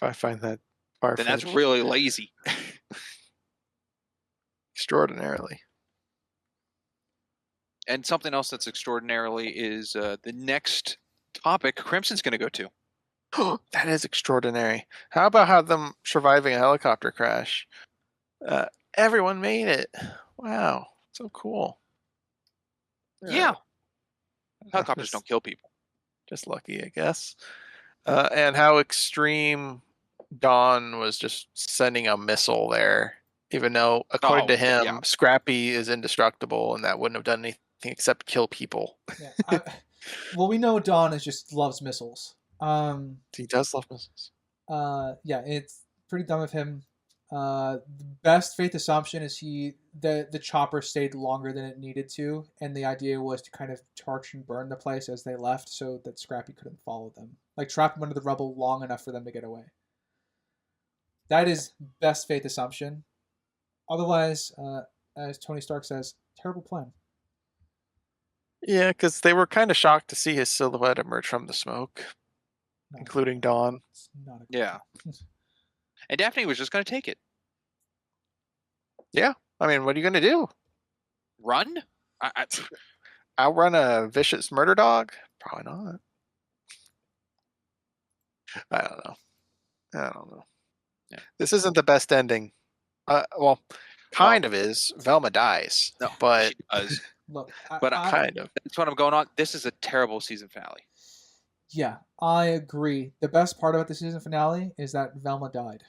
I find that far, then that's really lazy. Extraordinarily. And something else that's extraordinarily is the next topic Crimson's going to go to. That is extraordinary. How about them surviving a helicopter crash? Everyone made it. Wow, so cool. Yeah. Helicopters don't kill people. Just lucky, I guess. And how extreme Dawn was just sending a missile there, even though, according to him, Scrappy is indestructible and that wouldn't have done anything except kill people. Yeah, well, we know Dawn just loves missiles. He does love missiles. Yeah, it's pretty dumb of him. The best faith assumption is the chopper stayed longer than it needed to, and the idea was to kind of torch and burn the place as they left so that Scrappy couldn't follow them. Like trap them under the rubble long enough for them to get away. That is best faith assumption. Otherwise, as Tony Stark says, terrible plan. Yeah, because they were kind of shocked to see his silhouette emerge from the smoke. Not including Dawn. It's not a Yeah. And Daphne was just going to take it. Yeah, I mean, what are you gonna do? Run? Outrun a vicious murder dog? Probably not. I don't know. Yeah. This isn't the best ending. Well, kind of is. Velma dies, No, but she does. Look, But kind of. That's what I'm going on. This is a terrible season finale. yeah, I agree. The best part about the season finale is that Velma died.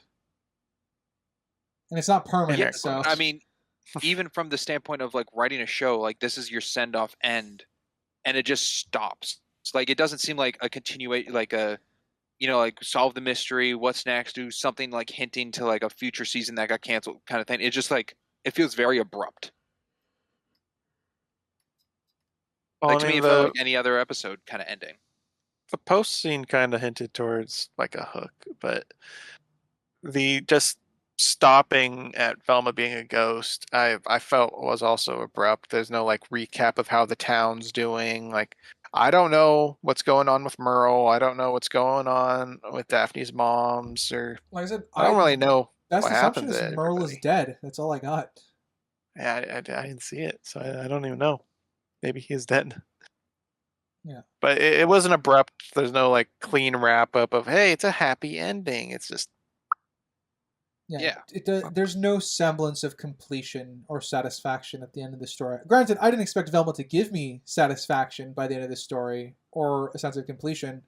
And it's not permanent, Yeah, so I mean, even from the standpoint of like writing a show, like this is your send off end, and it just stops. It's like it doesn't seem like a continuation, like a, like solve the mystery, what's next, do something like hinting to like a future season that got canceled kind of thing. It's just like it feels very abrupt. Well, Like to me, it felt like any other episode kind of ending. the post scene kind of hinted towards like a hook, but the just stopping at Velma being a ghost, I felt was also abrupt. There's no like recap of how the town's doing. Like, I don't know what's going on with Merle. I don't know what's going on with Daphne's moms, or like I said, I don't really know best what assumption happened is to Merle is everybody. dead. That's all I got. Yeah, I didn't see it, so I don't even know. Maybe he's dead. Yeah. But it wasn't abrupt. There's no like clean wrap up of, hey, it's a happy ending. It's just Yeah. There's no semblance of completion or satisfaction at the end of the story. Granted, I didn't expect Velma to give me satisfaction by the end of the story or a sense of completion,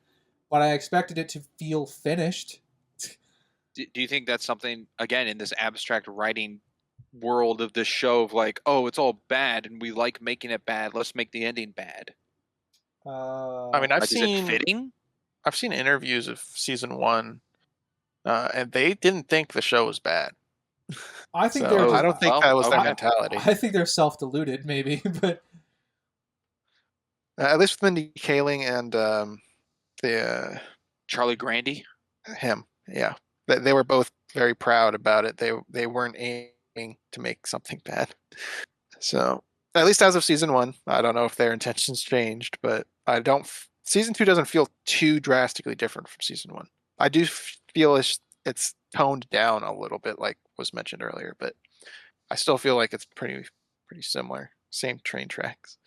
but I expected it to feel finished. Do you think that's something, again, in this abstract writing world of this show of like, oh, it's all bad and we like making it bad, let's make the ending bad? I mean, Like, is it fitting? I've seen interviews of season 1, and they didn't think the show was bad. I think So they're. I don't think that was their okay. mentality. I think they're self-deluded, maybe, but At least with Mindy Kaling and the Charlie Grandy? him, yeah, they were both very proud about it. They weren't aiming to make something bad. So at least as of season 1, I don't know if their intentions changed, but I don't. Season 2 doesn't feel too drastically different from season 1. I do feel it's toned down a little bit, like was mentioned earlier, but I still feel like it's pretty similar. Same train tracks.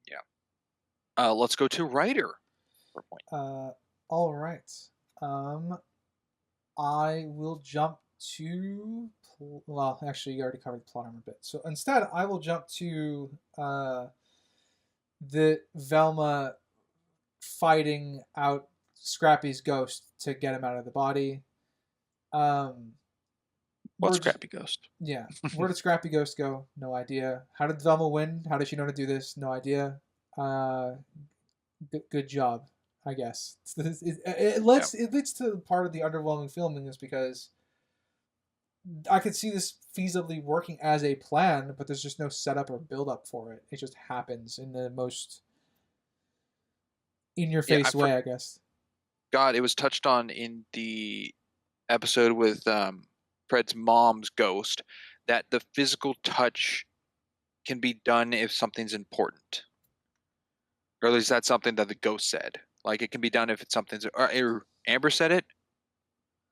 Yeah. Let's go to writer. For a point. All right. I will jump to. Well, actually, you already covered the plot armor bit. So instead, I will jump to the Velma fighting out Scrappy's ghost to get him out of the body. What's Scrappy Ghost? Yeah. Where did Scrappy Ghost go? No idea. How did Velma win? How did she know to do this? No idea. Good job, I guess. It leads to part of the underwhelming filming is because I could see this feasibly working as a plan, but there's just no setup or build up for it. It just happens in the most in your face way, I guess. God, it was touched on in the episode with Fred's mom's ghost that the physical touch can be done if something's important. Or at least that's something that the ghost said. Like it can be done if it's something's. Or Amber said it.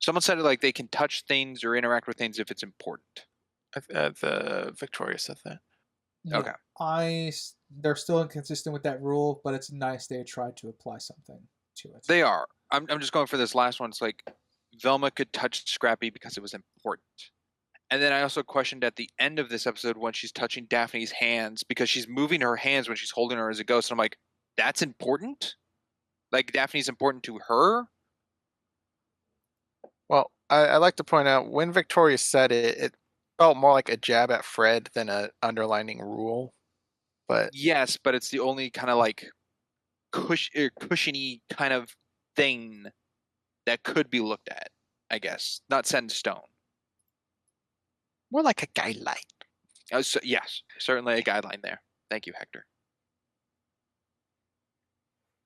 Someone said it like they can touch things or interact with things if it's important. The Victoria said that. Yeah, okay. They're still inconsistent with that rule, but it's nice they tried to apply something to it. They are. I'm just going for this last one. It's like Velma could touch Scrappy because it was important. And then I also questioned at the end of this episode when she's touching Daphne's hands because she's moving her hands when she's holding her as a ghost. And I'm like, that's important? Like Daphne's important to her? Well, I like to point out when Victoria said it, it felt more like a jab at Fred than an underlining rule. But yes, but it's the only kind of like cushiony kind of thing that could be looked at, I guess. Not set in stone. More like a guideline. So, yes, certainly a guideline there. Thank you, Hector.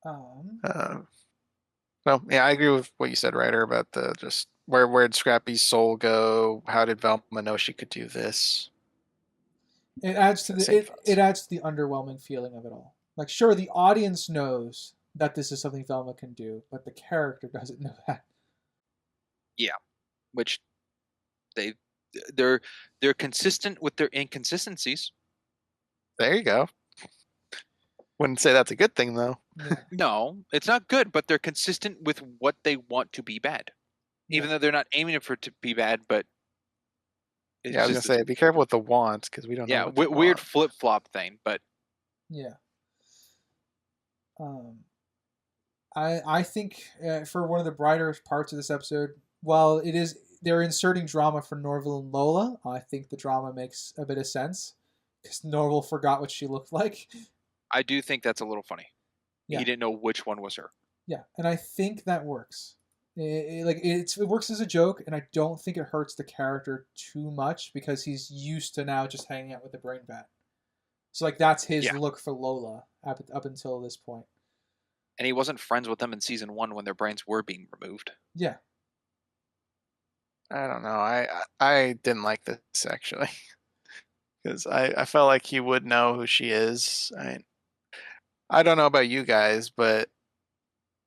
No, yeah, I agree with what you said, Ryder, about the just where did Scrappy's soul go? How did Velma know she could do this? It adds to the underwhelming feeling of it all. Like, sure, the audience knows that this is something Velma can do, but the character doesn't know that. Which they're consistent with their inconsistencies. There you go. Wouldn't say that's a good thing, though. Yeah. No, it's not good, but they're consistent with what they want to be bad, even though they're not aiming for it to be bad. But it's I was gonna say, be careful with the wants because we don't know. Yeah, weird flip flop thing, but yeah. I think for one of the brighter parts of this episode, while they're inserting drama for Norville and Lola, I think the drama makes a bit of sense because Norville forgot what she looked like. I do think that's a little funny. Yeah. He didn't know which one was her. Yeah, and I think that works. It works as a joke, and I don't think it hurts the character too much because he's used to now just hanging out with the brain bat. So like that's his look for Lola up until this point. And he wasn't friends with them in season 1 when their brains were being removed. Yeah. I don't know. I didn't like this actually because I felt like he would know who she is. I don't know about you guys, but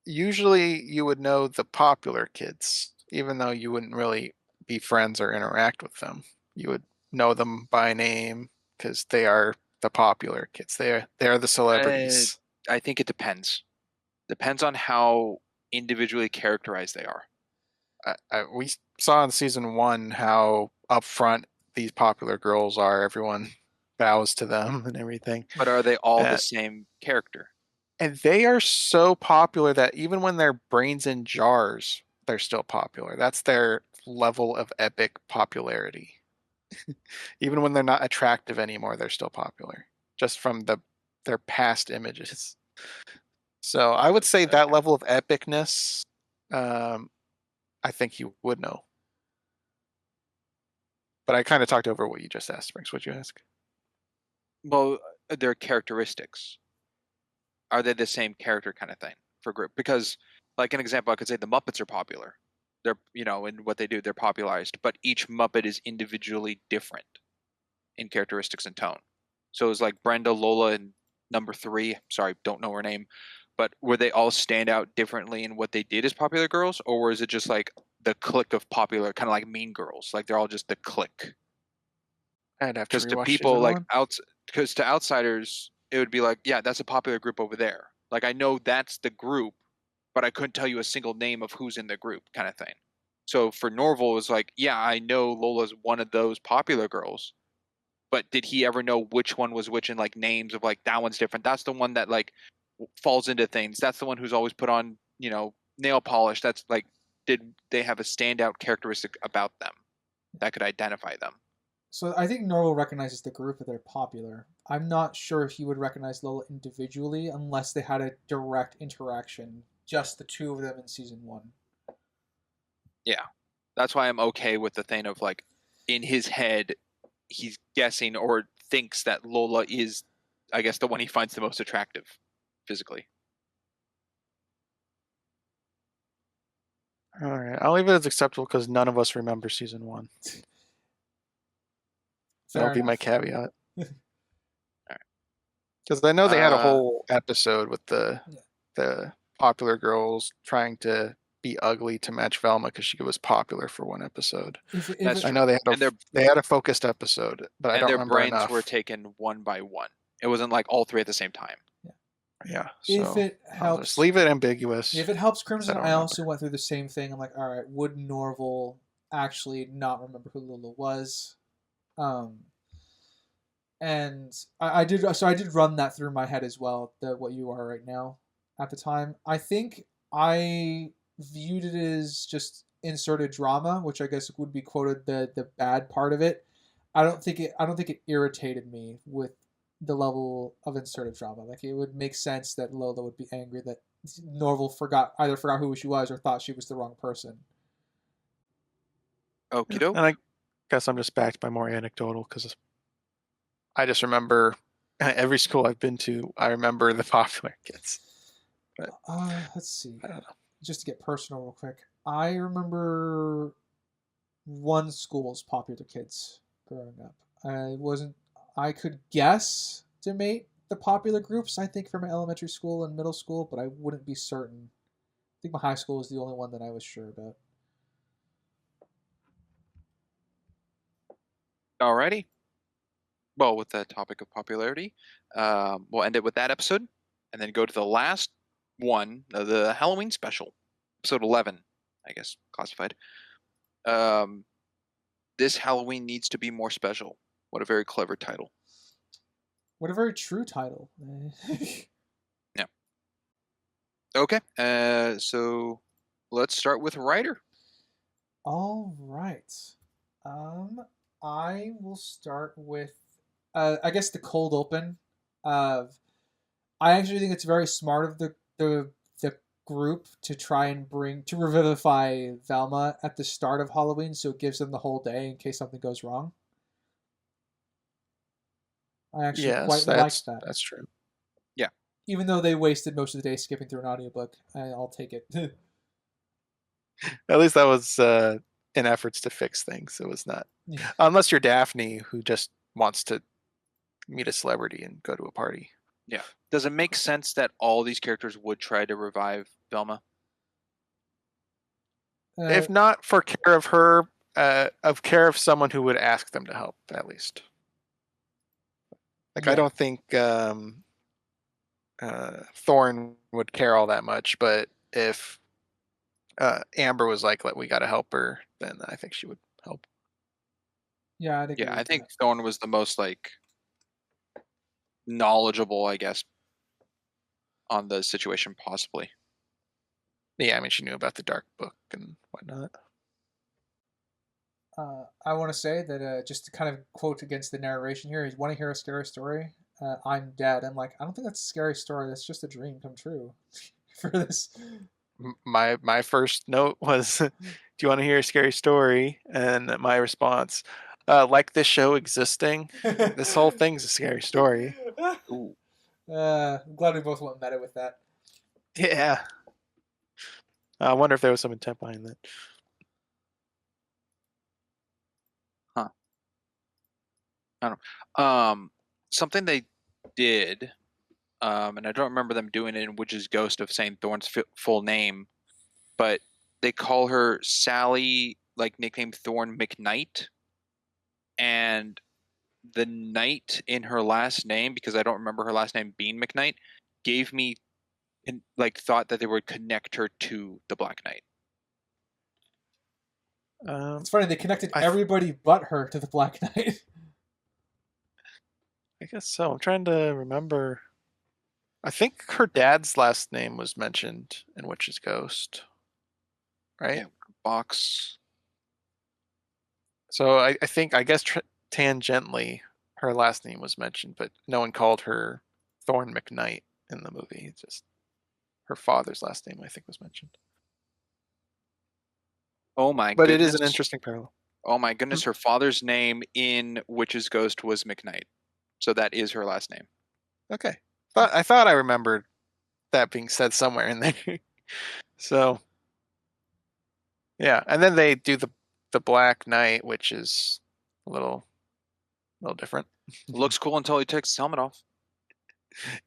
usually you would know the popular kids, even though you wouldn't really be friends or interact with them. You would know them by name because they are the popular kids. They are the celebrities. I think it depends. Depends on how individually characterized they are. We saw in season 1 how upfront these popular girls are. Everyone bows to them and everything. But are they all the same character? And they are so popular that even when their brains in jars, they're still popular. That's their level of epic popularity. Even when they're not attractive anymore, they're still popular. Just from their past images. So I would say that level of epicness, I think you would know. But I kind of talked over what you just asked, Springs. What'd you ask? Well, their characteristics. Are they the same character kind of thing for group? Because, like an example, I could say the Muppets are popular. They're, in what they do, they're popularized. But each Muppet is individually different in characteristics and tone. So it was like Brenda, Lola, and number 3. Sorry, don't know her name. But were they all stand out differently in what they did as popular girls? Or was it just like the clique of popular, kind of like Mean Girls? Like they're all just the clique? I'd have to Because to rewatch people season 1. because to outsiders, it would be like, yeah, that's a popular group over there. Like I know that's the group, but I couldn't tell you a single name of who's in the group, kind of thing. So for Norville, it was like, yeah, I know Lola's one of those popular girls, but did he ever know which one was which in like names of like that one's different? That's the one that like falls into things. That's the one who's always put on, nail polish. That's like, did they have a standout characteristic about them that could identify them? So I think Norville recognizes the group that they're popular. I'm not sure if he would recognize Lola individually unless they had a direct interaction, just the two of them in season 1. Yeah. That's why I'm okay with the thing of like, in his head, he's guessing or thinks that Lola is, I guess, the one he finds the most attractive physically. All right, I'll leave it as acceptable because none of us remember season 1. That'll be my caveat. Because I know they had a whole episode with the popular girls trying to be ugly to match Velma because she was popular for one episode. I know they had a focused episode, but I don't remember enough. And their brains were taken one by one. It wasn't like all 3 at the same time. Yeah. If it helps, just leave it ambiguous. If it helps Crimson, I also went through the same thing. I'm like, all right, would Norville actually not remember who Lola was? And I did run that through my head as well, what you are right now at the time. I think I viewed it as just inserted drama, which I guess would be quoted the bad part of it. I don't think it irritated me with the level of inserted drama. Like it would make sense that Lola would be angry that Norville either forgot who she was or thought she was the wrong person. Okie doke. And I guess I'm just backed by more anecdotal because I just remember every school I've been to, I remember the popular kids. But, let's see. I don't know. Just to get personal real quick. I remember one school's popular kids growing up. I could guess the popular groups, I think, from elementary school and middle school, but I wouldn't be certain. I think my high school was the only one that I was sure about. Alrighty. Well, with the topic of popularity, we'll end it with that episode, and then go to the last one, the Halloween special, episode 11, I guess, classified. This Halloween needs to be more special. What a very clever title. What a very true title. Yeah. Okay. So let's start with writer. All right. I will start with, I guess, the cold open. I actually think it's very smart of the group to try and to revivify Velma at the start of Halloween, so it gives them the whole day in case something goes wrong. I actually quite like that. That's true. Yeah. Even though they wasted most of the day skipping through an audiobook, I'll take it. At least that was in efforts to fix things. It was not. Yeah. Unless you're Daphne, who just wants to meet a celebrity and go to a party. Yeah. Does it make sense that all these characters would try to revive Velma? If not for care of her, care of someone who would ask them to help, at least. Like, Yeah. I don't think Thorne would care all that much, but if Amber was like, we got to help her, then I think she would help. Yeah, I think Thorne was the most like knowledgeable, I guess, on the situation, possibly. Yeah, I mean, she knew about the dark book and whatnot. I want to say that just to kind of quote against the narration here, is want to hear a scary story? I'm dead. I'm like, I don't think that's a scary story. That's just a dream come true for this. My first note was, do you want to hear a scary story? And my response, like this show existing, this whole thing's a scary story. Ooh. I'm glad we both went meta with that. Yeah. I wonder if there was some intent behind that. I don't know. Something they did, and I don't remember them doing it in Witch's Ghost of saying Thorne's full name, but they call her Sally, like nicknamed Thorne McKnight, and the Knight in her last name, because I don't remember her last name being McKnight, gave me thought that they would connect her to the Black Knight. It's funny, they connected everybody but her to the Black Knight. I guess so. I'm trying to remember. I think her dad's last name was mentioned in Witch's Ghost, right? Yeah, box. So I guess tangentially her last name was mentioned, but no one called her Thorne McKnight in the movie. It's just her father's last name, I think, was mentioned. Oh my But goodness. it is an interesting parallel. Oh my goodness, her father's name in Witch's Ghost was McKnight. So that is her last name. Okay. But I thought I remembered that being said somewhere in there. So yeah. And then they do the Black Knight, which is a little different. Looks cool until he takes his helmet off.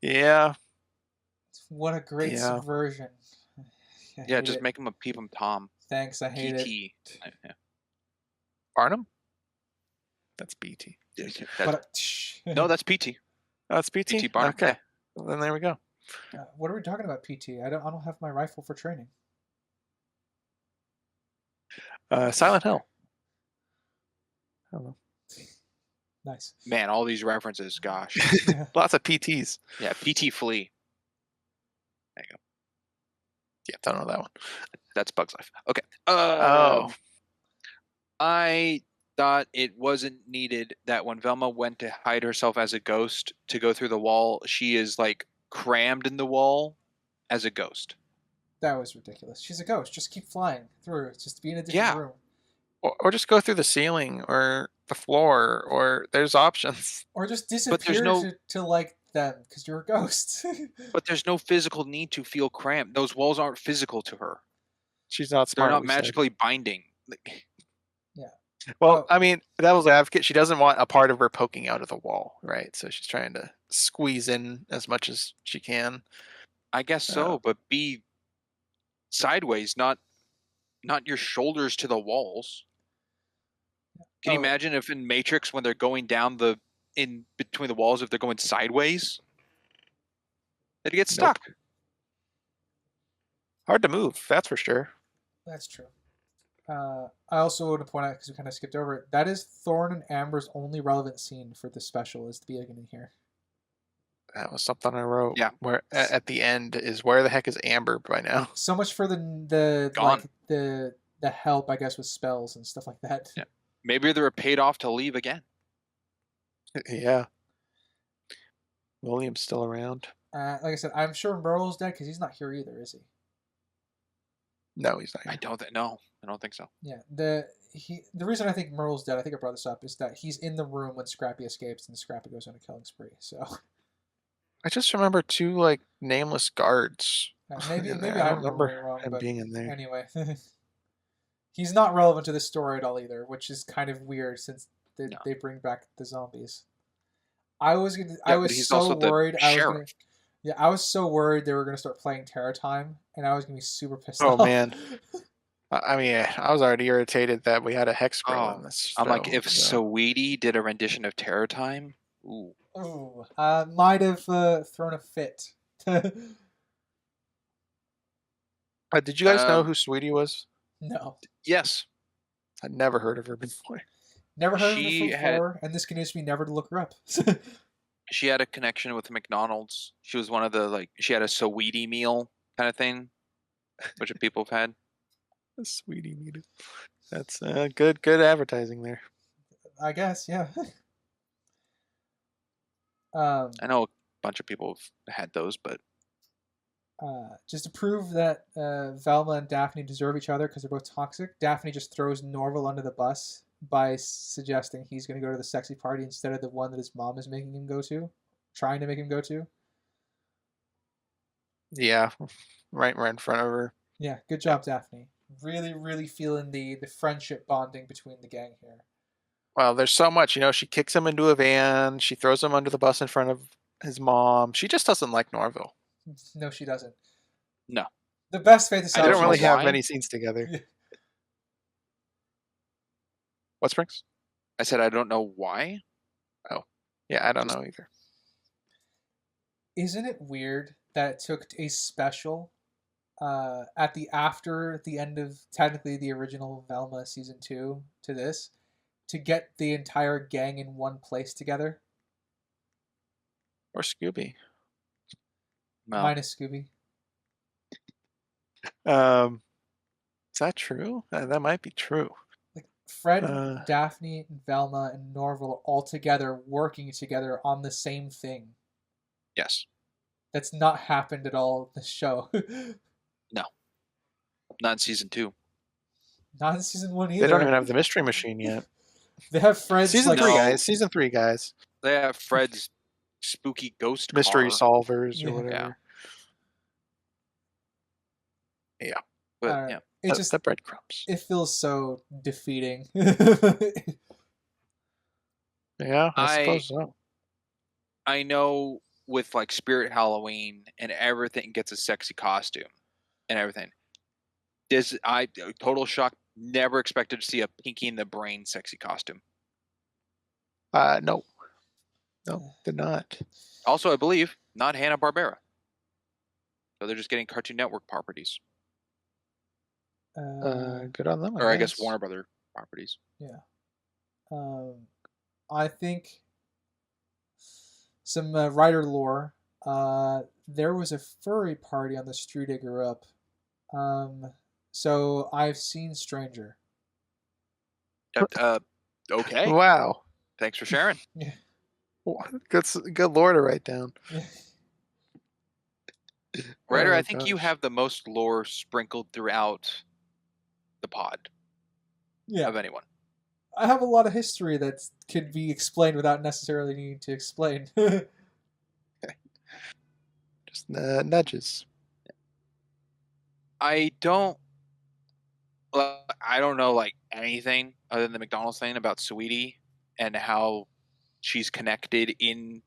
Yeah. What a great subversion. Yeah, just make him a Peep 'em Tom. Thanks, I hate it. Yeah. Barnum? That's BT. No, that's PT. Oh, it's PT? PT Barnum. Okay. Well, then there we go. What are we talking about, PT? I don't have my rifle for training. Silent Hill. I don't know. Nice. Man, all these references, gosh. Lots of PTs. Yeah, PT Flea. There you go. Yeah, don't know that one. That's Bug's Life. Okay. I thought it wasn't needed that when Velma went to hide herself as a ghost to go through the wall, she is like crammed in the wall as a ghost. That was ridiculous. She's a ghost. Just keep flying through. Just be in a different room. Or just go through the ceiling or the floor, or there's options. Or just disappear to like them because you're a ghost. But there's no physical need to feel cramped. Those walls aren't physical to her. She's not smart. They're not magically binding. Yeah. Well, Oh. I mean, devil's advocate, she doesn't want a part of her poking out of the wall, right? So she's trying to squeeze in as much as she can. I guess so, but be sideways, not your shoulders to the walls. Can you imagine if in Matrix when they're going down in between the walls, if they're going sideways, they'd get stuck. Hard to move, that's for sure. That's true. I also want to point out, because we kind of skipped over it, that is Thorn and Amber's only relevant scene for this special is the beginning here. That was something I wrote. Yeah. Where at the end is where the heck is Amber by now? So much for the Gone. like the help, I guess, with spells and stuff like that. Yeah. Maybe they were paid off to leave again. Yeah. William's still around. Like I said, I'm sure Merle's dead because he's not here either, is he? No, he's not. I don't think so. Yeah. The reason I think Merle's dead, I think I brought this up, is that he's in the room when Scrappy escapes and Scrappy goes on a killing spree. So I just remember two like nameless guards. maybe in there. I I don't remember remember wrong, him but being in there. anyway, he's not relevant to this story at all either, which is kind of weird since they bring back the zombies. I was so worried. I was so worried they were gonna start playing Terror Time, and I was gonna be super pissed off. Oh man. I mean, I was already irritated that we had a hex girl in this. I'm like, if Saweetie did a rendition of Terror Time, ooh. Ooh, might have thrown a fit. Did you guys know who Sweetie was? No. Yes. I'd never heard of her before. Never heard of her before, and this convinced me never to look her up. She had a connection with McDonald's. She was one of the she had a Saweetie meal kind of thing, which people have had. A Sweetie meal. That's good advertising there. I guess, yeah. I know a bunch of people have had those, but just to prove that Velma and Daphne deserve each other because they're both toxic, Daphne just throws Norville under the bus by suggesting he's going to go to the sexy party instead of the one that his mom is making him go to, trying to make him go to. Yeah, right in front of her. Yeah, good job, Daphne. Really, really feeling the friendship bonding between the gang here. Well, there's so much, she kicks him into a van, she throws him under the bus in front of his mom. She just doesn't like Norville. No, she doesn't. No. The best faith is they don't really have many scenes together. Yeah. What, Springs? I said I don't know why. Oh, yeah, I don't know either. Isn't it weird that it took a special after the end of technically the original Velma season 2 to this to get the entire gang in one place together? Or Scooby. No. Minus Scooby. Is that true? That might be true. Like Fred, Daphne, Velma, and Norville all together working together on the same thing. Yes. That's not happened at all in the show. No. Not in season 2. Not in season 1 either. They don't even have the mystery machine yet. They have Fred's Season 3 guys. They have Fred's spooky ghost mystery car. solvers or whatever. Yeah. But yeah. It just the breadcrumbs. It feels so defeating. Yeah, I suppose so. I know with Spirit Halloween and everything gets a sexy costume and everything. Total shock. Never expected to see a Pinky in the Brain sexy costume. No, did not. Also, I believe not Hanna-Barbera. So they're just getting Cartoon Network properties. Good on them. I guess Warner Brother properties. Yeah. I think some writer lore. There was a furry party on the street I grew up. So I've seen Stranger. Okay. Wow. Thanks for sharing. Yeah. Good lore to write down. Ryder, I think you have the most lore sprinkled throughout the pod. Yeah. Of anyone. I have a lot of history that could be explained without necessarily needing to explain. Just nudges. I don't I don't know like anything other than the McDonald's thing about Sweetie and how she's connected in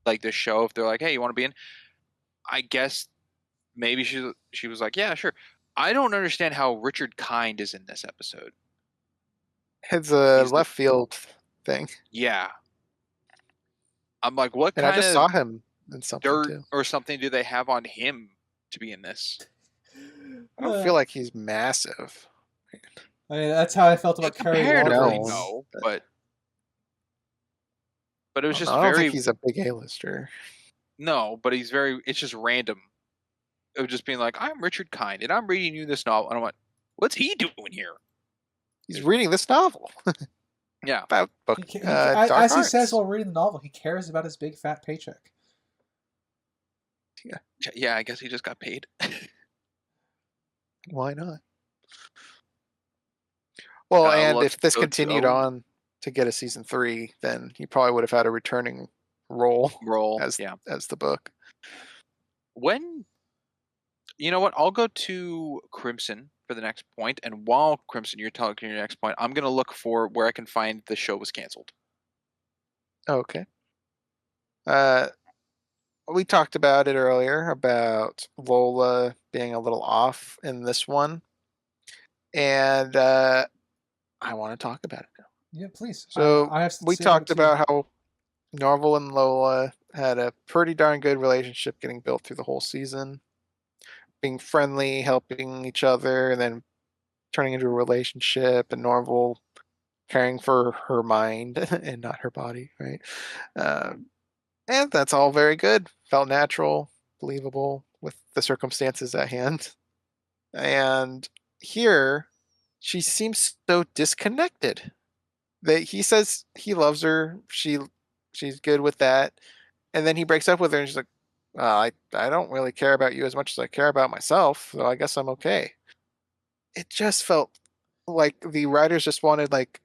like the show. If they're like, hey, you want to be in? I guess maybe she was like, yeah, sure. I don't understand how Richard Kind is in this episode. It's He's left field thing. Yeah. I'm like, what And I kind just of saw him in something dirt too. or something do they have on him to be in this? I don't feel like he's massive. I mean, that's how I felt about Carrie Comparatively, Lawrence. no, but it was just I don't very think he's a big A-lister. no, but he's very. It's just random. It was just being like, I'm Richard Kind, and I'm reading you this novel, and I'm like, what's he doing here? He's reading this novel. Yeah, About book. As Dark he says Arts. while reading the novel, he cares about his big fat paycheck. yeah. I guess he just got paid. Why not? Well, and let's if this go continued to- on to get a season 3, then he probably would have had a returning role Roll, as yeah. as the book. When you know what, I'll go to Crimson for the next point, and while Crimson, you're talking your next point, I'm gonna look for where I can find the show was canceled. Okay. We talked about it earlier about Lola being a little off in this one, and I want to talk about it now. Yeah, please. So I have we talked about how Norville and Lola had a pretty darn good relationship getting built through the whole season, being friendly, helping each other, and then turning into a relationship, and Norville caring for her mind and not her body, right? And that's all very good. Felt natural, believable with the circumstances at hand. And here, she seems so disconnected. That he says he loves her. She's good with that. And then he breaks up with her, and she's like, I don't really care about you as much as I care about myself, so I guess I'm okay. It just felt like the writers just wanted like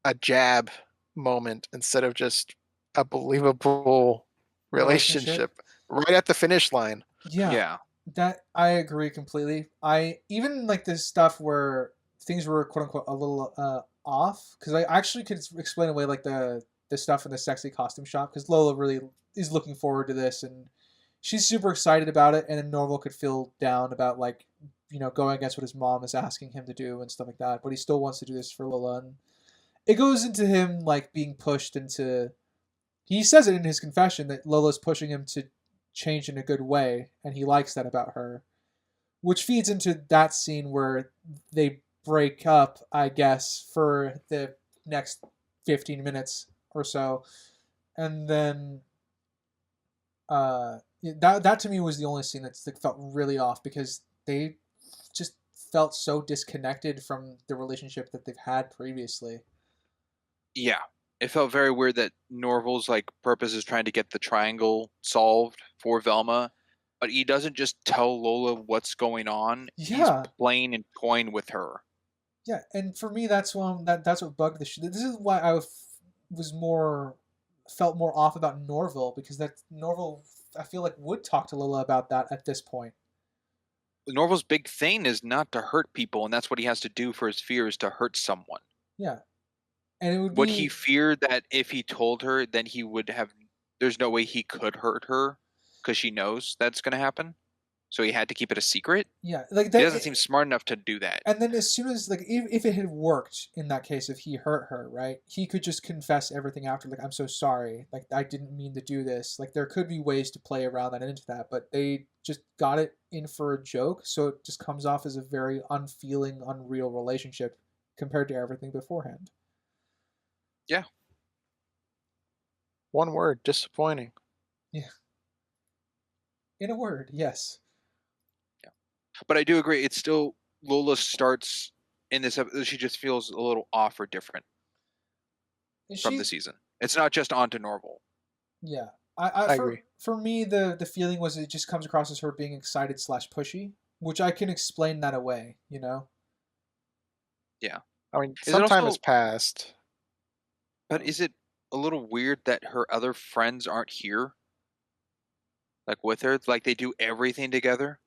a jab moment instead of just a believable relationship right at the finish line. Yeah, that I agree completely. I even like this stuff where things were quote unquote a little off, because I actually could explain away like the stuff in the sexy costume shop, because Lola really is looking forward to this and she's super excited about it, and then Norville could feel down about like, you know, going against what his mom is asking him to do and stuff like that, but he still wants to do this for Lola. And it goes into him like being pushed into, he says it in his confession that Lola's pushing him to change in a good way, and he likes that about her, which feeds into that scene where they break up, I guess, for the next 15 minutes or so. And then that to me was the only scene that felt really off, because they just felt so disconnected from the relationship that they've had previously. Yeah, it felt very weird that Norville's like purpose is trying to get the triangle solved for Velma, but he doesn't just tell Lola what's going on. Yeah. He's playing and toying with her. Yeah, and for me, that's that's what bugged the show. This is why I felt more off about Norville, because that Norville, I feel like, would talk to Lola about that at this point. Norville's big thing is not to hurt people, and that's what he has to do for his fear, is to hurt someone. Yeah, and it would Would be. he fear that if he told her, then he would have? There's no way he could hurt her because she knows that's going to happen. So he had to keep it a secret. Yeah, like that. He doesn't seem smart enough to do that. And then as soon as like if it had worked in that case, if he hurt her, right, he could just confess everything after, like, I'm so sorry, like I didn't mean to do this. Like there could be ways to play around that and into that, but they just got it in for a joke, so it just comes off as a very unfeeling, unreal relationship compared to everything beforehand. Yeah. One word, disappointing. Yeah. In a word, yes. Yeah. But I do agree, it's still, Lola starts in this episode, she just feels a little off or different from the season. It's not just on to Norville. Yeah. I agree. For me, the feeling was it just comes across as her being excited / pushy, which I can explain that away, you know? Yeah. I mean, some time has passed. But is it a little weird that her other friends aren't here? Like with her? Like they do everything together?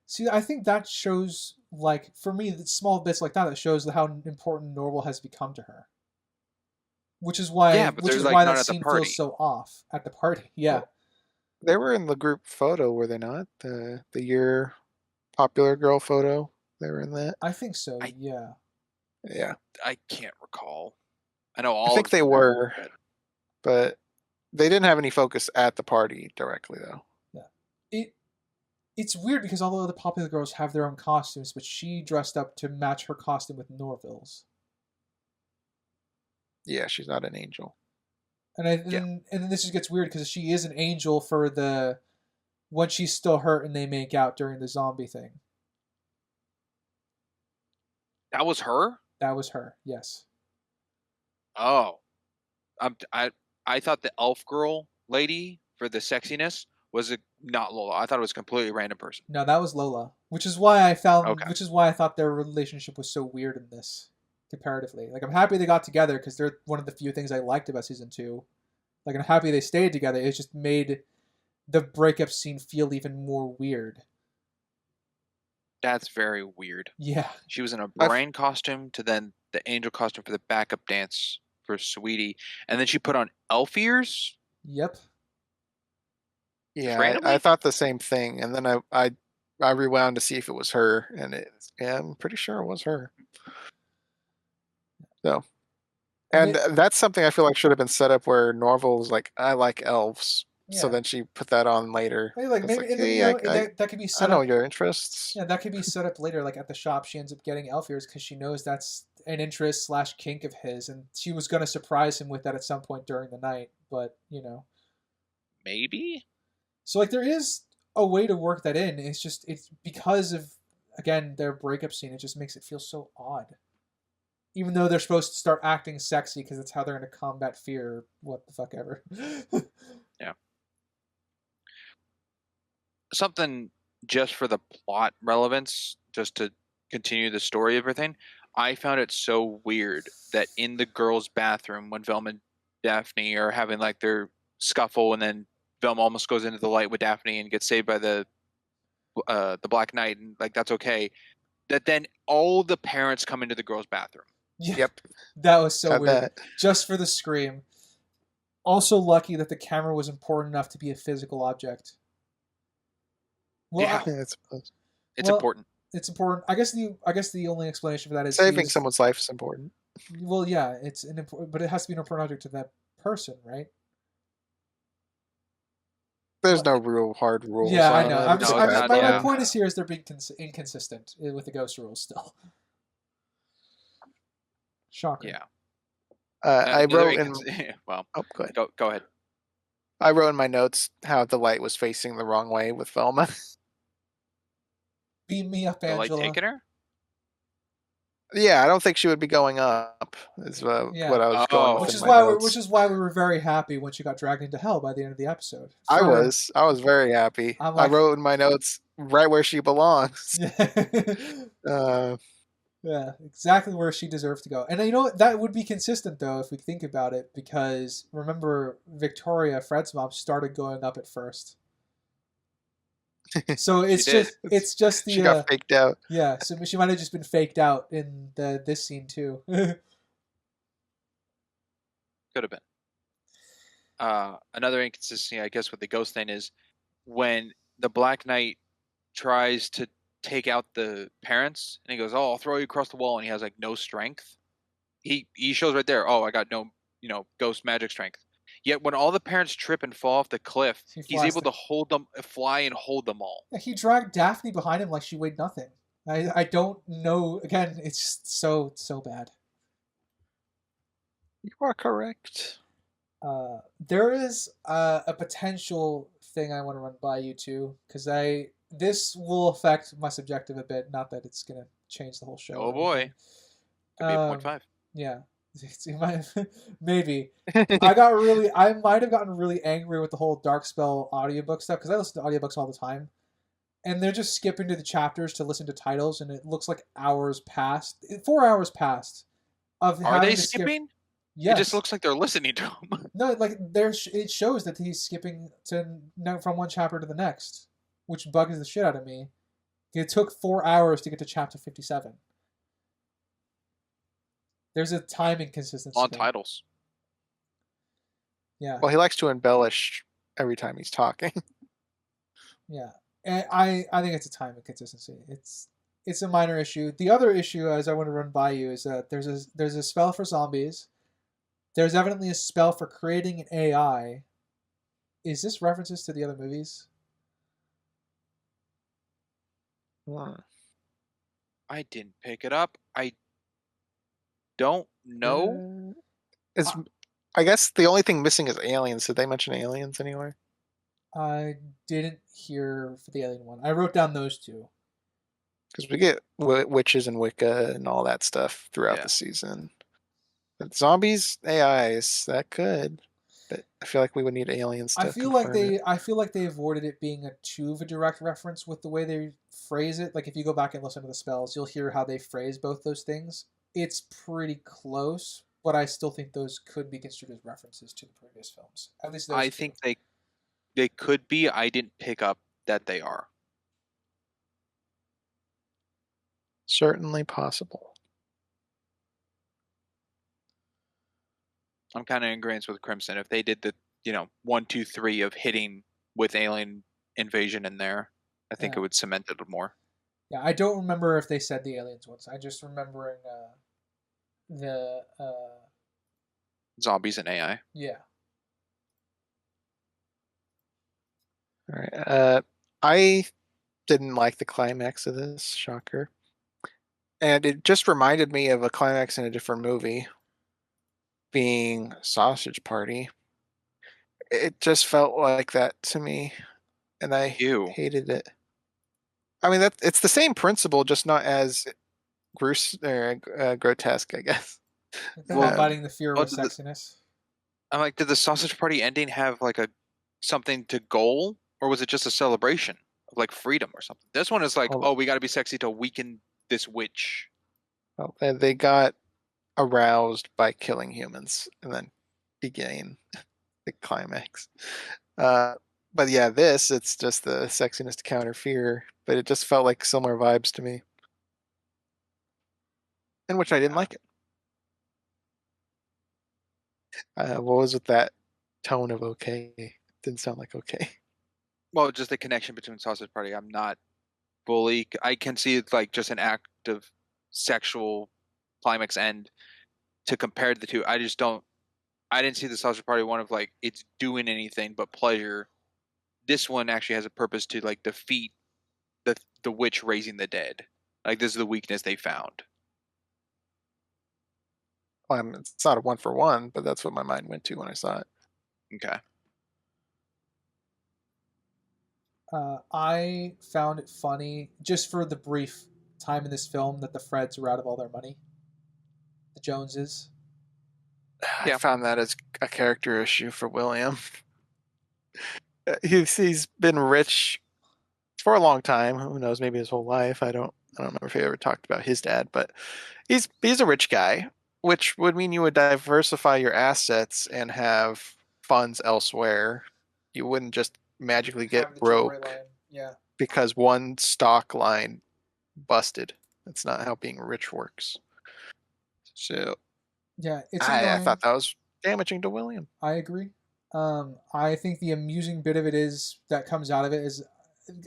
See, I think that shows, like, for me, the small bits like that shows how important Norville has become to her. Which is Yeah, but which they're is like why not that at the scene party. feels so off at the party. Yeah, Well, they were in the group photo, were they not? The year popular girl photo. They were in that. I think so. I- Yeah. Yeah, I can't recall. I know I all think of they them were, but but they didn't have any focus at the party directly, though. It's weird because although the popular girls have their own costumes, but she dressed up to match her costume with Norville's. Yeah, she's not an angel. And then this just gets weird because she is an angel for the when she's still hurt and they make out during the zombie thing. that was her. That was her. Yes. Oh, I thought the elf girl lady for the sexiness was not Lola. I thought it was a completely random person. No, that was Lola, which is why Okay. which is why I thought their relationship was so weird in this, comparatively. Like, I'm happy they got together because they're one of the few things I liked about season 2. Like, I'm happy they stayed together. It just made the breakup scene feel even more weird. That's very weird. Yeah. She was in a brain costume to then the angel costume for the backup dance for Sweetie, and then she put on elf ears. Yep. Yeah, Randomly? I thought the same thing, and then I rewound to see if it was her, and I'm pretty sure it was her. So, and that's something I feel like should have been set up where Norville was like, I like elves. So Yeah. then she put that on later. Hey, like, It's maybe like, and, hey, you know, I that could be set know up. your interests. Yeah, that could be set up later. Like at the shop, she ends up getting elf ears because she knows that's an interest / kink of his, and she was gonna surprise him with that at some point during the night. But Maybe. so like there is a way to work that in. It's because of, again, their breakup scene. It just makes it feel so odd. Even though they're supposed to start acting sexy because that's how they're going to combat fear. What the fuck ever. Yeah. Something just for the plot relevance, just to continue the story of everything. I found it so weird that in the girls' bathroom when Velma and Daphne are having like their scuffle, and then Velma almost goes into the light with Daphne and gets saved by the Black Knight, and like that's okay. That then all the parents come into the girls' bathroom. Yeah, Yep. that was so Got weird. that. Just for the scream. Also lucky that the camera was important enough to be a physical object. Well, Yeah. Yeah, I suppose. It's Well, important. it's important. I guess the only explanation for that is Saving someone's life is important. Well, yeah, it's an important, but it has to be an important object to that person, right? There's no real hard rules. Yeah, I on know. it. I'm It's just, No, I'm it's just, not, my yeah. point is here is they're being inconsistent with the ghost rules still. Shocker. Yeah. I Another wrote in. well, Oh, go ahead. go ahead. I wrote in my notes how the light was facing the wrong way with Velma. Beam me up, The light Angela. taking her? Yeah, I don't think she would be going up. Is Yeah. what I was Oh. going with. Which in is my why notes. we were very happy when she got dragged into hell by the end of the episode. I was very happy. I'm I like- wrote in my notes right where she belongs. Yeah. Yeah, exactly where she deserves to go. And you know what? That would be consistent, though, if we think about it, because remember, Victoria, Fred's mom, started going up at first. So it's She did. it's just the She got faked out. yeah. So she might have just been faked out in this scene too. Could have been. Another inconsistency, I guess, with the ghost thing is when the Black Knight tries to take out the parents, and he goes, "Oh, I'll throw you across the wall," and he has like no strength. He shows right there, "Oh, I got no, ghost magic strength." Yet when all the parents trip and fall off the cliff, He he's flies able to hold them, fly and hold them all. Yeah, he dragged Daphne behind him like she weighed nothing. I don't know. Again, it's just so bad. You are correct. There is a potential thing I want to run by you two, because this will affect my subjective a bit. Not that it's gonna change the whole show. Oh or boy, anything. could be a 0.5. Yeah, maybe. I might have gotten really angry with the whole Darkspell audiobook stuff because I listen to audiobooks all the time, and they're just skipping to the chapters to listen to titles, and it looks like 4 hours passed of Are having they to skip. skipping? Yes. It just looks like they're listening to him. No, like it shows that he's skipping from one chapter to the next, which bugs the shit out of me. It took 4 hours to get to chapter 57. There's a time inconsistency. On there. titles. Yeah. Well, he likes to embellish every time he's talking. Yeah. And I think it's a time inconsistency. It's a minor issue. The other issue, as I want to run by you, is that there's a spell for zombies. There's evidently a spell for creating an AI. Is this references to the other movies? I didn't pick it up. I don't know. I guess the only thing missing is aliens. Did they mention aliens anywhere? I didn't hear for the alien one. I wrote down those two. Because we get witches and Wicca and all that stuff throughout the season. But zombies, AIs, that could. But I feel like we would need aliens to I feel like they avoided it being too of a direct reference with the way they phrase it. Like if you go back and listen to the spells, you'll hear how they phrase both those things. It's pretty close, but I still think those could be construed as references to the previous films. At least those I think they could be. I didn't pick up that they are. Certainly possible. I'm kind of in agreement with Crimson. If they did the 1, 2, 3 of hitting with alien invasion in there, I think it would cement it more. Yeah, I don't remember if they said the aliens once. I just remembering the zombies and AI. Yeah. All right. I didn't like the climax of this, shocker. And it just reminded me of a climax in a different movie, being Sausage Party. It just felt like that to me, and I hated it. I mean, it's the same principle, just not as grotesque, I guess. Inviting the fear of sexiness. I'm like, did the Sausage Party ending have like something to goal, or was it just a celebration of like freedom or something? This one is like, we got to be sexy to weaken this witch. Well, they got aroused by killing humans and then began the climax. But yeah, it's just the sexiness to counter fear, but it just felt like similar vibes to me. In which I didn't like it. What was with that tone of okay? It didn't sound like okay. Well, just the connection between Sausage Party. I'm not fully. I can see it's like just an act of sexual climax end. To compare the two, I didn't see the Sausage Party one of like it's doing anything but pleasure. This one actually has a purpose to like defeat the witch raising the dead. Like this is the weakness they found. It's not a 1-for-1, but that's what my mind went to when I saw it. Okay. I found it funny just for the brief time in this film that the Freds are out of all their money. The Joneses. I found that as a character issue for William. He's been rich for a long time. Who knows? Maybe his whole life. I don't remember if he ever talked about his dad, but he's a rich guy, which would mean you would diversify your assets and have funds elsewhere. You wouldn't just magically get broke because one stock line busted. That's not how being rich works. So yeah, it's I thought that was damaging to William. I agree. I think the amusing bit of it is that comes out of it is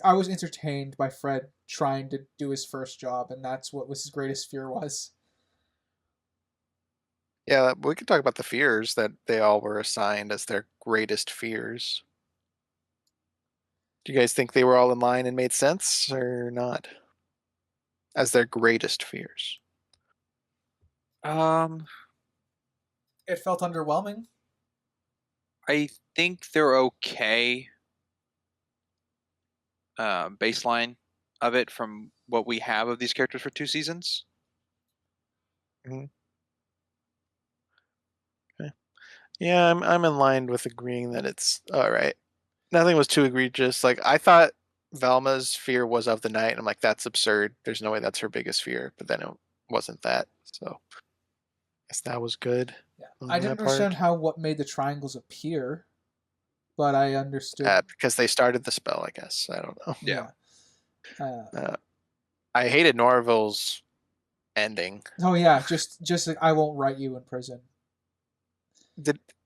I was entertained by Fred trying to do his first job, and that's what his greatest fear was. Yeah, we could talk about the fears that they all were assigned as their greatest fears. Do you guys think they were all in line and made sense or not? As their greatest fears. It felt underwhelming. I think they're okay. Baseline of it from what we have of these characters for 2 seasons. Mm-hmm. Okay. Yeah, I'm in line with agreeing that it's all right. Nothing was too egregious. Like I thought Velma's fear was of the night. And I'm like, that's absurd. There's no way that's her biggest fear. But then it wasn't that. So I guess that was good. Yeah. I didn't understand what made the triangles appear, but I understood. Because they started the spell, I guess. I don't know. Yeah. I hated Norville's ending. Oh yeah, just like, I won't write you in prison.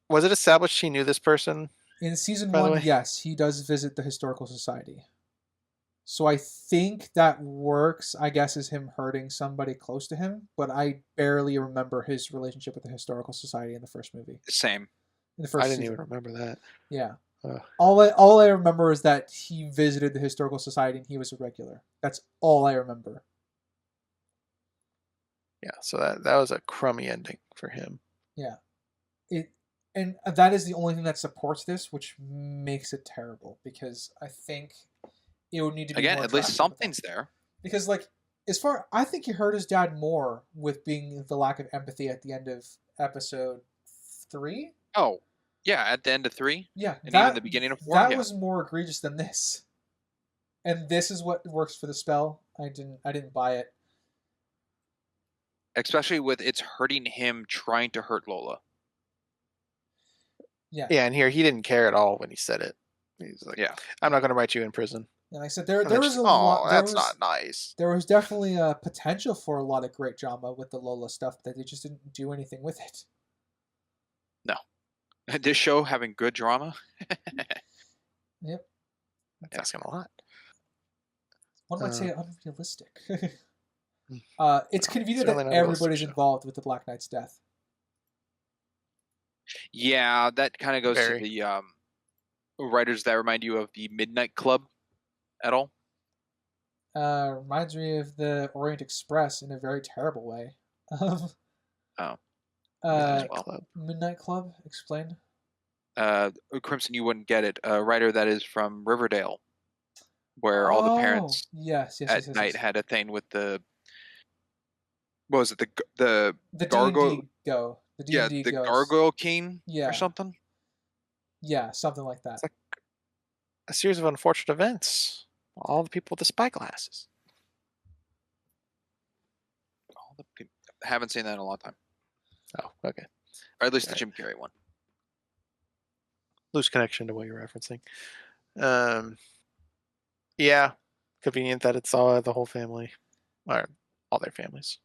Was it established she knew this person? In season By the 1, way? yes, he does visit the historical society. So I think that works, I guess, as him hurting somebody close to him, but I barely remember his relationship with the historical society in the first movie. Same. In the first I didn't season. even remember that. Yeah. Ugh. All I remember is that he visited the historical society and he was a regular. That's all I remember. Yeah, so that was a crummy ending for him. Yeah. And that is the only thing that supports this, which makes it terrible, because I think it would need to be Again, more at least drastic with something's that. there. Because like I think he hurt his dad more with being the lack of empathy at the end of episode 3. Oh, yeah, at the end of 3. Yeah, And even the beginning of 4. That Yeah. was more egregious than this. And this is what works for the spell. I didn't buy it. Especially with it's hurting him trying to hurt Lola. Yeah. Yeah, and here he didn't care at all when he said it. He's like, Yeah. I'm not going to write you in prison. And like I said, there And then was she's, a oh, lot. that's not nice. There was definitely a potential for a lot of great drama with the Lola stuff, that they just didn't do anything with it. No. This show having good drama. Yep. That's asking a lot. One might say unrealistic. Hmm. It's convenient Certainly that not a realistic everybody's show. involved with the Black Knight's death. Yeah, that kind of goes Very. to the writers that remind you of the Midnight Club at all. Reminds me of the Orient Express in a very terrible way. Oh. Midnight Club. Midnight Club, explain. Crimson, you wouldn't get it. A writer that is from Riverdale, where all the parents yes, at night had a thing with the. What was it? The gargoyle? D&D go. The Yeah, D&D the goes. Gargoyle King Yeah. or something. Yeah, something like that. It's like a series of unfortunate events. All the people with the spyglasses. All the people. Haven't seen that in a long time, Oh, okay. or at least the Right. Jim Carrey one. Loose connection to what you're referencing. Yeah, convenient that it's all the whole family, or all their families.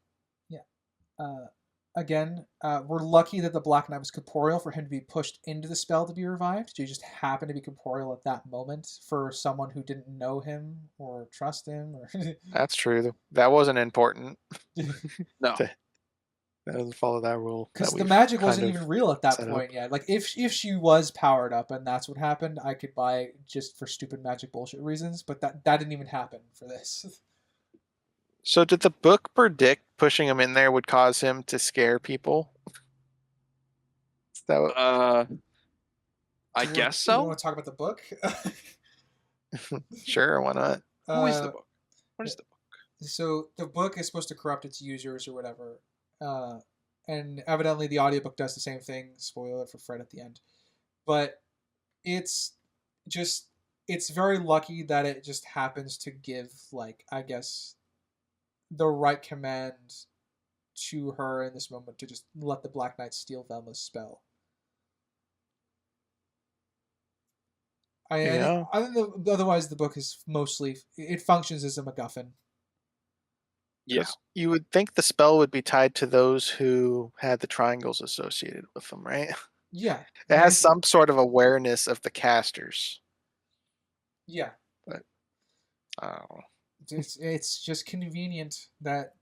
Again, we're lucky that the Black Knight was corporeal for him to be pushed into the spell to be revived. He just happened to be corporeal at that moment for someone who didn't know him or trust him. Or That's true. That wasn't important. No, That doesn't follow that rule. because that the we've magic kind wasn't of even real at that set point yet. Like if she was powered up and that's what happened, I could buy it just for stupid magic bullshit reasons. But that didn't even happen for this. So did the book predict pushing him in there would cause him to scare people? Is that what- I guess You so. want to talk about the book? Sure, why not? Who is the book? What is the book? So the book is supposed to corrupt its users or whatever, and evidently the audiobook does the same thing. Spoiler for Fred at the end, but it's very lucky that it just happens to give, like, I guess, the right command to her in this moment to just let the Black Knight steal Velma's spell. I think otherwise the book is mostly, it functions as a MacGuffin. Yeah, 'Cause you would think the spell would be tied to those who had the triangles associated with them, right? Yeah. It has some sort of awareness of the casters. Yeah. But I don't know. It's just convenient that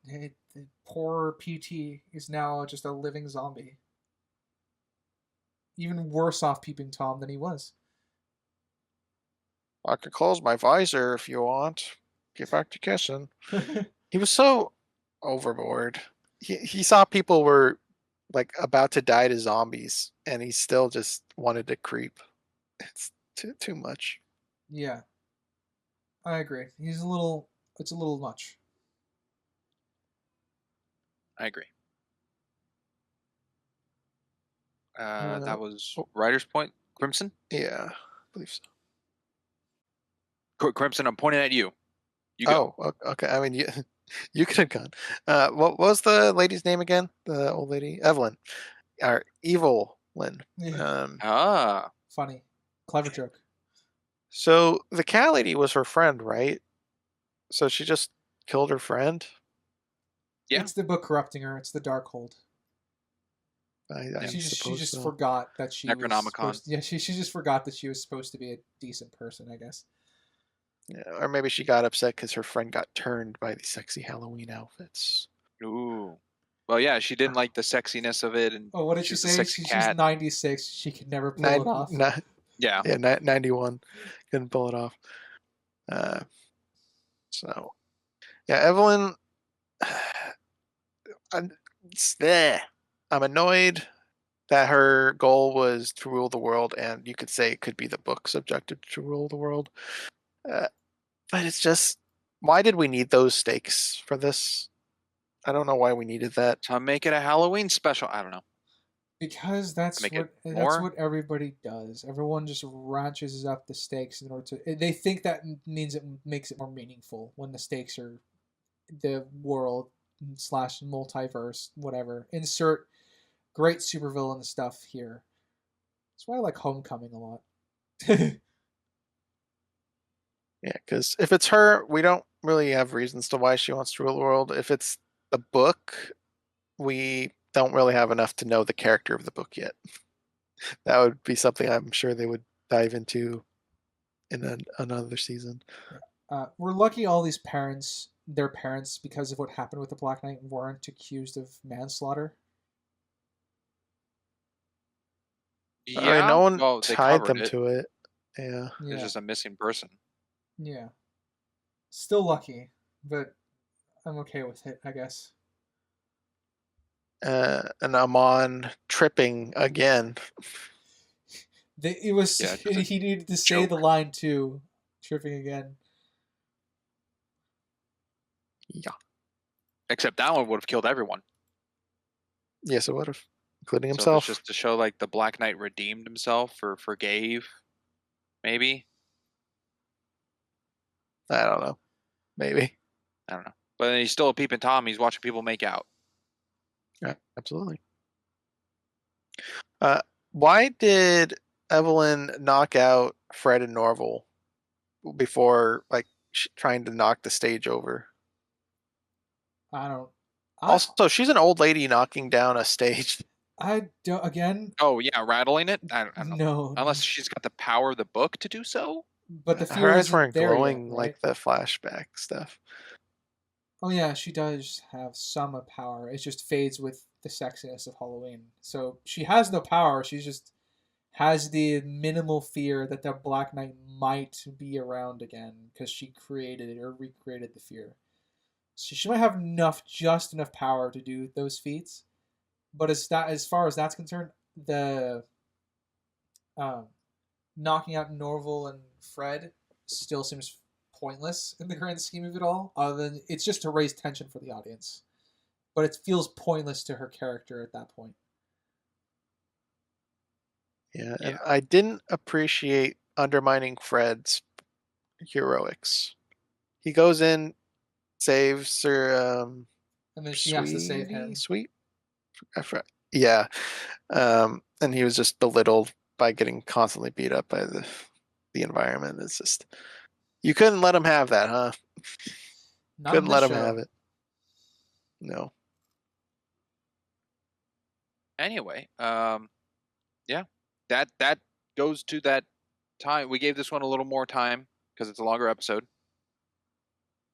poor PT is now just a living zombie. Even worse off Peeping Tom than he was. I could close my visor if you want. Get back to kissing. He was so overboard. He saw people were like about to die to zombies, and he still just wanted to creep. It's too much. Yeah. I agree. It's a little much. I agree. That was Writer's Point. Crimson? Yeah, I believe so. Crimson, I'm pointing at you. You go. Oh, okay. I mean, you could have gone. What was the lady's name again? The old lady, Evelyn, or Evelyn. Yeah. Funny. Clever joke. So the cat lady was her friend, right? So she just killed her friend. Yeah. It's the book corrupting her. It's the Darkhold. I She suppose just so. forgot that she was Necronomicon. she just forgot that she was supposed to be a decent person, I guess. Yeah, or maybe she got upset because her friend got turned by the sexy Halloween outfits. Ooh. Well, yeah, she didn't like the sexiness of it, and Oh, what did she she's a say? sexy She's cat. 96. She could never pull it off. Yeah. 91. Couldn't pull it off. So, yeah, Evelyn. I'm annoyed that her goal was to rule the world, and you could say it could be the book's objective to rule the world. But it's just, why did we need those stakes for this? I don't know why we needed that. To make it a Halloween special. I don't know. Because that's Make it what more? everybody does. Everyone just ratchets up the stakes in order to. They think that means it makes it more meaningful when the stakes are the world / multiverse, whatever. Insert great supervillain stuff here. That's why I like Homecoming a lot. Yeah, because if it's her, we don't really have reasons to why she wants to rule the world. If it's the book, we don't really have enough to know the character of the book yet. That would be something I'm sure they would dive into in another season. We're lucky all these parents, their parents, because of what happened with the Black Knight, weren't accused of manslaughter. I mean, Yeah. no one Well, they tied covered them it. to it. Yeah. There's just a missing person. Yeah. Still lucky, but I'm okay with it, I guess. And Amon tripping again. It was Yeah, just a he needed to say the joke. line too, tripping again. Yeah. Except that one would have killed everyone. Yes, it would have, including So if himself. it's just to show like the Black Knight redeemed himself or forgave, maybe. I don't know. Maybe. I don't know. But then he's still a peeping Tom. He's watching people make out. Yeah, absolutely. Why did Evelyn knock out Fred and Norville before like trying to knock the stage over? I don't. Also, she's an old lady knocking down a stage. I don't. Again, Oh yeah, rattling it. I don't know. no. Unless she's got the power of the book to do so. But the Her fear eyes isn't weren't there glowing yet, right? like the flashback stuff. Oh yeah, she does have some power. It just fades with the sexiness of Halloween. So she has no power. She just has the minimal fear that the Black Knight might be around again because she created it or recreated the fear. So she might have just enough power to do those feats. But as far as that's concerned, the knocking out Norville and Fred still seems pointless in the grand scheme of it all. Other than it's just to raise tension for the audience, but it feels pointless to her character at that point. Yeah, and I didn't appreciate undermining Fred's heroics. He goes in, saves her. And then she has to save him. Sweet. Yeah, and he was just belittled by getting constantly beat up by the environment. It's just you couldn't let him have that, huh? Couldn't let him have it. No. Anyway, yeah, that goes to that time. We gave this one a little more time because it's a longer episode.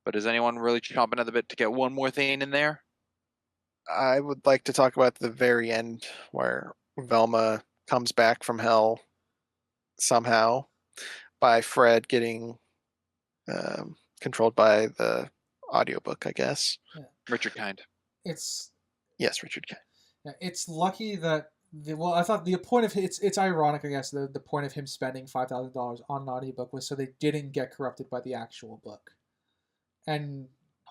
But is anyone really chomping at the bit to get one more thing in there? I would like to talk about the very end where Velma comes back from hell somehow by Fred getting controlled by the audiobook, I guess. Yeah. Richard Kind. It's Richard Kind. Yeah, it's lucky that I thought the point of it's ironic, I guess. The point of him spending $5,000 on an audiobook was so they didn't get corrupted by the actual book. And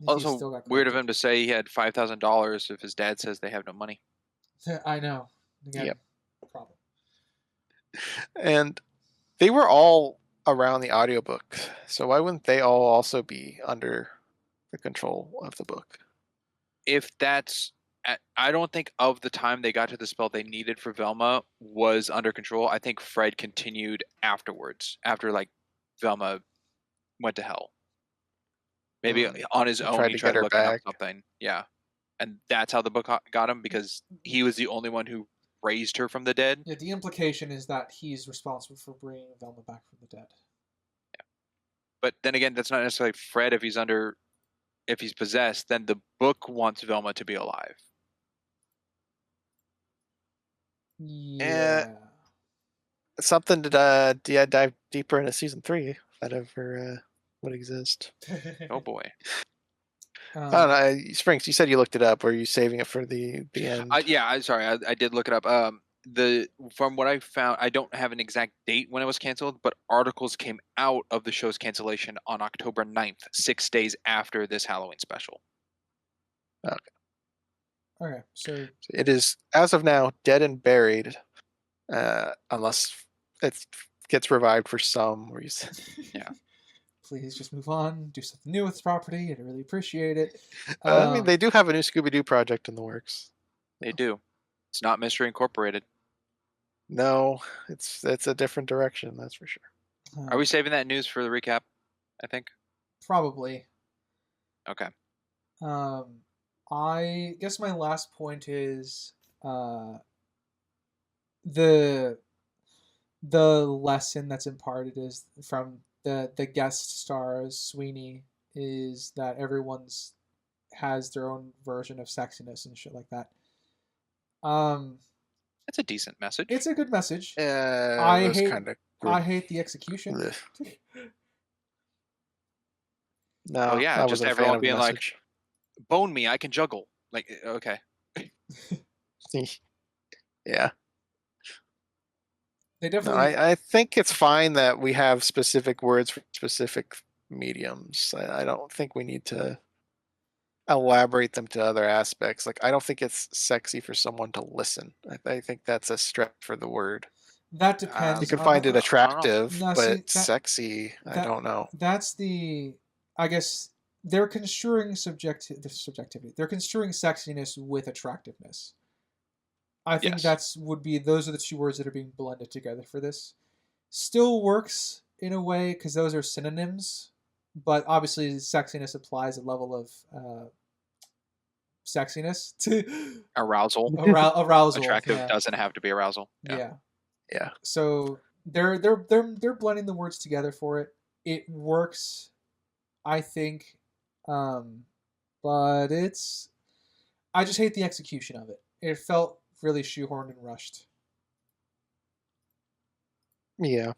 also still got weird of him to say he had $5,000 if his dad says they have no money. I know. Again, yep. Problem. And they were all around the audiobook, so why wouldn't they all also be under the control of the book? If that's I don't think of the time they got to the spell they needed for Velma was under control. I think Fred continued afterwards, after like Velma went to hell. Maybe on his own, tried he to tried get her looking up back. something. Yeah. And that's how the book got him, because he was the only one who raised her from the dead. Yeah, the implication is that he's responsible for bringing Velma back from the dead. But then again, that's not necessarily Fred. If he's possessed, then the book wants Velma to be alive. Yeah. Something to dive deeper into season 3, if that ever would exist. Oh boy. I don't know. Springs, you said you looked it up. Or are you saving it for the end? I'm sorry. I did look it up. From what I found, I don't have an exact date when it was canceled, but articles came out of the show's cancellation on October 9th, 6 days after this Halloween special. Okay, so It is, as of now, dead and buried, unless it gets revived for some reason. Yeah. Please just move on, do something new with the property. I'd really appreciate it. I mean, they do have a new Scooby-Doo project in the works. They do. It's not Mystery Incorporated. No, it's a different direction, that's for sure. Are we saving that news for the recap? I think. Probably. Okay. I guess my last point is the lesson that's imparted is from the guest stars Sweeney, is that everyone's has their own version of sexiness and shit like that. It's a decent message. It's a good message. I hate the execution. No, Oh yeah, I just wasn't a fan everyone of the being like, message. "Bone me, I can juggle." Like, okay. Yeah. They No, definitely. I think it's fine that we have specific words for specific mediums. I don't think we need to elaborate them to other aspects. Like, I don't think it's sexy for someone to listen. I think that's a stretch for the word. That depends. You can on- find it I attractive, No, but see, that- sexy, I don't know. That's the. I guess they're construing subjectivity. They're construing sexiness with attractiveness. I think Yes. those are the two words that are being blended together for this. Still works in a way because those are synonyms, but obviously sexiness applies a level of sexiness to Arousal. arousal. Attractive Yeah. doesn't have to be arousal. Yeah. Yeah. So they're blending the words together for it. It works, I think, but I just hate the execution of it. It felt really shoehorned and rushed. Yeah.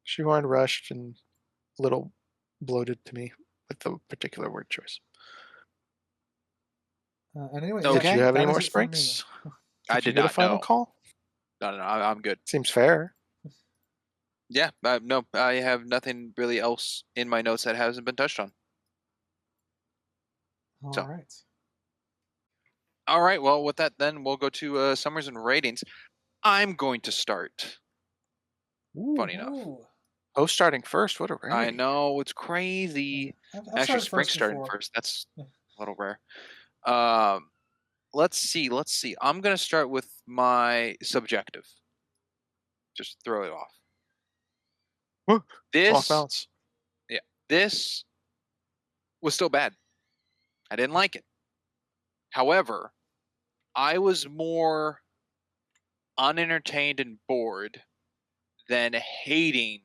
Shoehorn, rushed, and a little bloated to me with the particular word choice. And anyway, Okay. Did you have that any is more it for me. Springs? I you did get a not final know. call? No, I'm good. Seems fair. Yeah, no, I have nothing really else in my notes that hasn't been touched on. All So. right. All right, well, with that, then we'll go to summaries and ratings. I'm going to start. Funny enough. Ooh. Oh, starting first. What a rarity. I know, it's crazy. I've Actually, started Spring first starting before. first. That's Yeah. a little rare. Let's see. I'm going to start with my subjective. Just throw it off. Off This balance. this was still bad. I didn't like it. However, I was more unentertained and bored than hating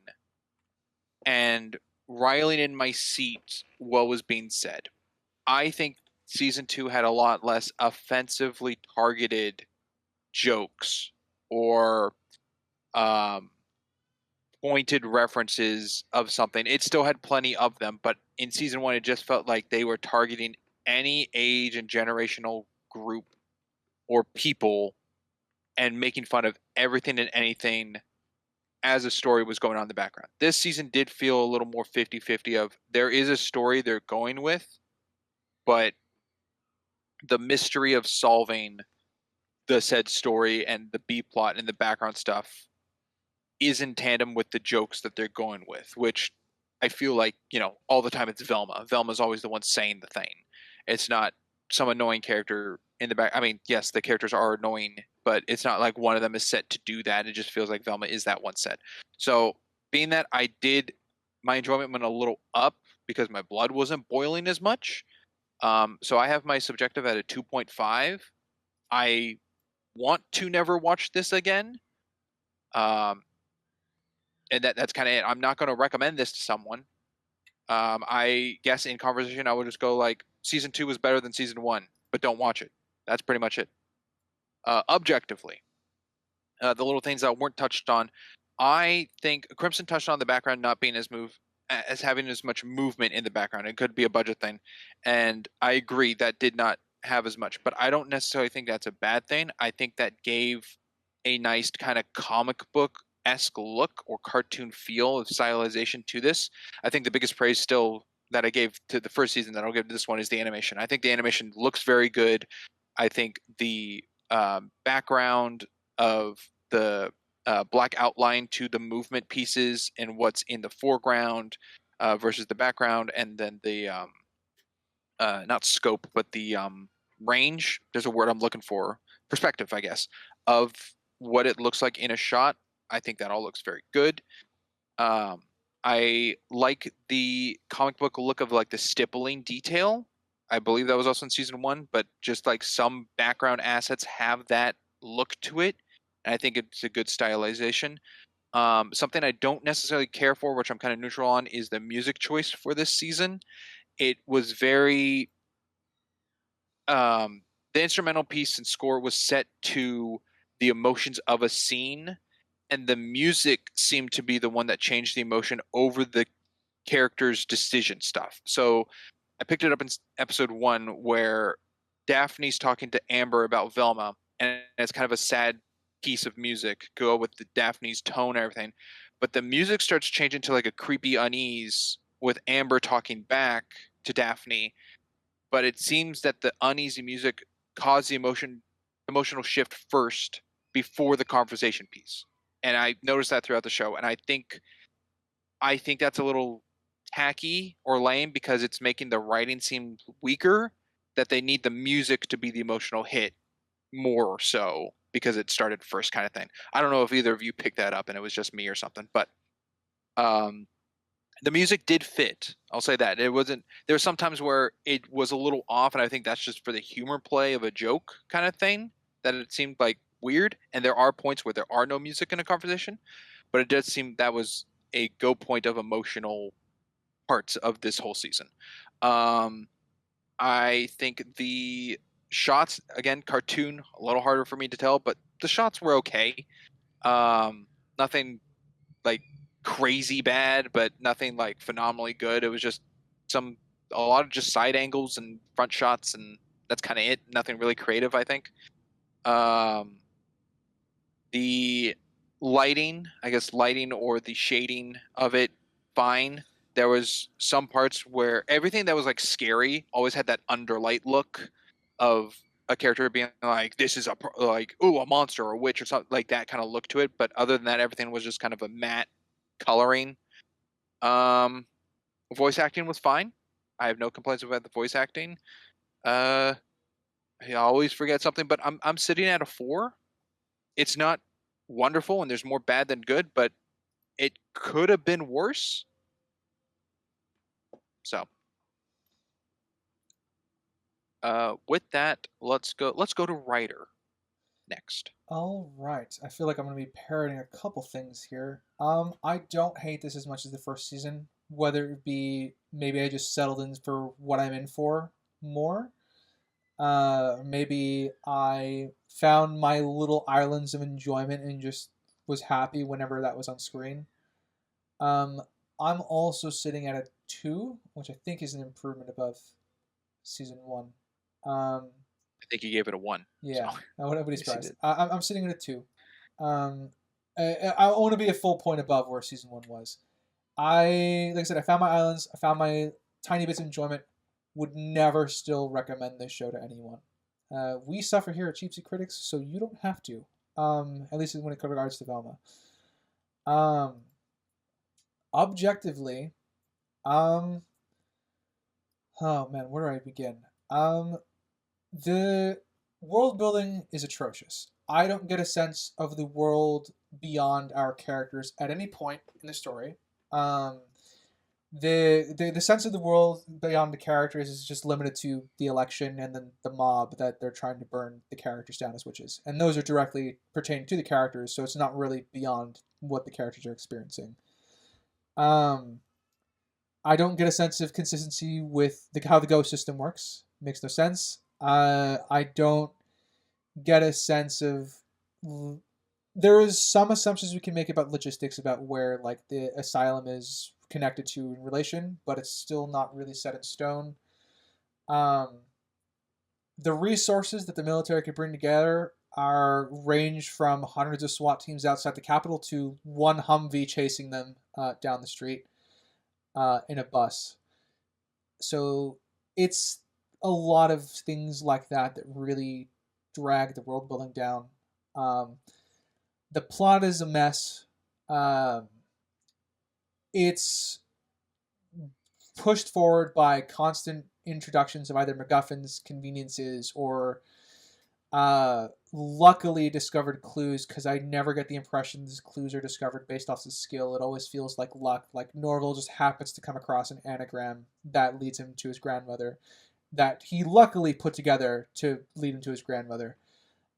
and riling in my seat what was being said. I think season 2 had a lot less offensively targeted jokes or pointed references of something. It still had plenty of them, but in season 1 it just felt like they were targeting any age and generational group or people and making fun of everything and anything as a story was going on in the background. This season did feel a little more 50-50 of there is a story they're going with, but the mystery of solving the said story and the B plot and the background stuff is in tandem with the jokes that they're going with, which I feel like, all the time it's Velma. Velma's always the one saying the thing. It's not some annoying character in the back. I mean, yes, the characters are annoying, but it's not like one of them is set to do that. It just feels like Velma is that one set. So being that my enjoyment went a little up because my blood wasn't boiling as much. So I have my subjective at a 2.5. I want to never watch this again. And that's kind of it. I'm not going to recommend this to someone. I guess in conversation, I would just go like, season 2 was better than season 1, but don't watch it. That's pretty much it. Objectively, the little things that weren't touched on, I think Crimson touched on the background not being as having as much movement in the background. It could be a budget thing, and I agree that did not have as much. But I don't necessarily think that's a bad thing. I think that gave a nice kind of comic book-esque look or cartoon feel of stylization to this. I think the biggest praise still that I gave to the first season that I'll give to this one is the animation. I think the animation looks very good. I think the background of the black outline to the movement pieces and what's in the foreground versus the background, and then the not scope but the range, there's a word I'm looking for, perspective I guess, of what it looks like in a shot. I think that all looks very good. I like the comic book look of like the stippling detail. I believe that was also in season 1, but just like some background assets have that look to it. And I think it's a good stylization. Something I don't necessarily care for, which I'm kind of neutral on, is the music choice for this season. It was very... the instrumental piece and score was set to the emotions of a scene, and the music seemed to be the one that changed the emotion over the character's decision stuff. So I picked it up in episode 1 where Daphne's talking to Amber about Velma, and it's kind of a sad piece of music, go with the Daphne's tone and everything. But the music starts changing to like a creepy unease with Amber talking back to Daphne. But it seems that the uneasy music caused the emotional shift first before the conversation piece. And I noticed that throughout the show. And I think that's a little tacky or lame because it's making the writing seem weaker, that they need the music to be the emotional hit more so because it started first kind of thing. I don't know if either of you picked that up and it was just me or something, but the music did fit. I'll say that. It wasn't, there were some times where it was a little off, and I think that's just for the humor play of a joke kind of thing, that it seemed like weird. And there are points where there are no music in a conversation, but it does seem that was a go point of emotional parts of this whole season. I think the shots, again, cartoon, a little harder for me to tell, but the shots were okay. Nothing like crazy bad, but nothing like phenomenally good. It was just a lot of just side angles and front shots, and that's kind of it. Nothing really creative, I think. The lighting or the shading of it, fine. There was some parts where everything that was like scary always had that underlight look of a character being like, this is a monster or a witch or something like that kind of look to it. But other than that, everything was just kind of a matte coloring. Voice acting was fine. I have no complaints about the voice acting. I always forget something, but I'm sitting at a 4. It's not wonderful, and there's more bad than good, but it could have been worse. So, with that, let's go to writer next. All right. I feel like I'm going to be parroting a couple things here. I don't hate this as much as the first season, whether it be maybe I just settled in for what I'm in for more. Maybe I found my little islands of enjoyment and just was happy whenever that was on screen. I'm also sitting at a 2, which I think is an improvement above season 1. I think you gave it a 1. Yeah, so. I wouldn't be surprised. I'm sitting at a 2. I want to be a full point above where season 1 was. Like I said, I found my islands. I found my tiny bits of enjoyment. Would never still recommend this show to anyone. We suffer here at Cheapsy Critics, so you don't have to. At least when it regards to Velma. Objectively, oh man, where do I begin? The world building is atrocious. I don't get a sense of the world beyond our characters at any point in the story. the sense of the world beyond the characters is just limited to the election and then the mob that they're trying to burn the characters down as witches, and those are directly pertaining to the characters, so it's not really beyond what the characters are experiencing. Um, I don't get a sense of consistency with how the ghost system works. Makes no sense. I don't get a sense of. There is some assumptions we can make about logistics about where like the asylum is connected to in relation, but it's still not really set in stone. Um, the resources that the military could bring together are range from hundreds of SWAT teams outside the capital to one Humvee chasing them down the street in a bus. So it's a lot of things like that that really drag the world building down. The plot is a mess. It's pushed forward by constant introductions of either MacGuffins, conveniences, or luckily discovered clues, because I never get the impression these clues are discovered based off of skill. It always feels like luck. Like Norville just happens to come across an anagram that leads him to his grandmother that he luckily put together to lead him to his grandmother.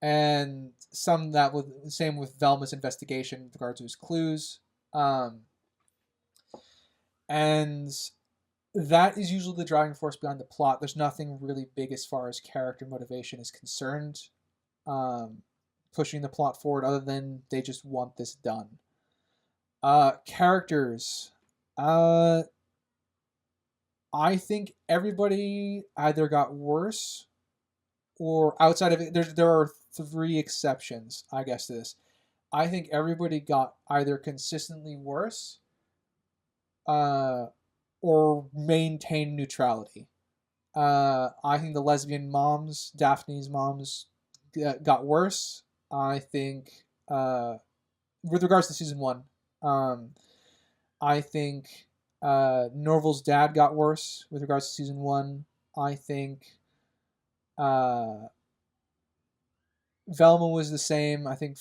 And some that was same with Velma's investigation with regard to his clues. And that is usually the driving force behind the plot. There's nothing really big as far as character motivation is concerned, pushing the plot forward, other than they just want this done. Characters. I think everybody either got worse or outside of it. There are 3 exceptions, I guess, to this. I think everybody got either consistently worse or maintain neutrality. I think the lesbian moms, Daphne's moms, got worse. I think, with regards to season 1, I think Norville's dad got worse with regards to season 1. I think Velma was the same. I think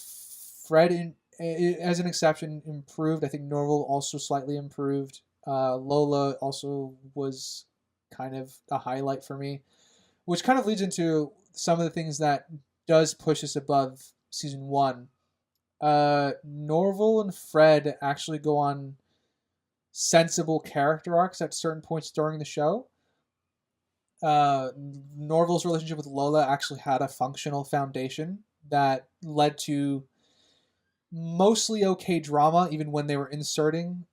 Fred, as an exception, improved. I think Norville also slightly improved. Lola also was kind of a highlight for me, which kind of leads into some of the things that does push us above season 1. Norville and Fred actually go on sensible character arcs at certain points during the show. Norville's relationship with Lola actually had a functional foundation that led to mostly okay drama, even when they were inserting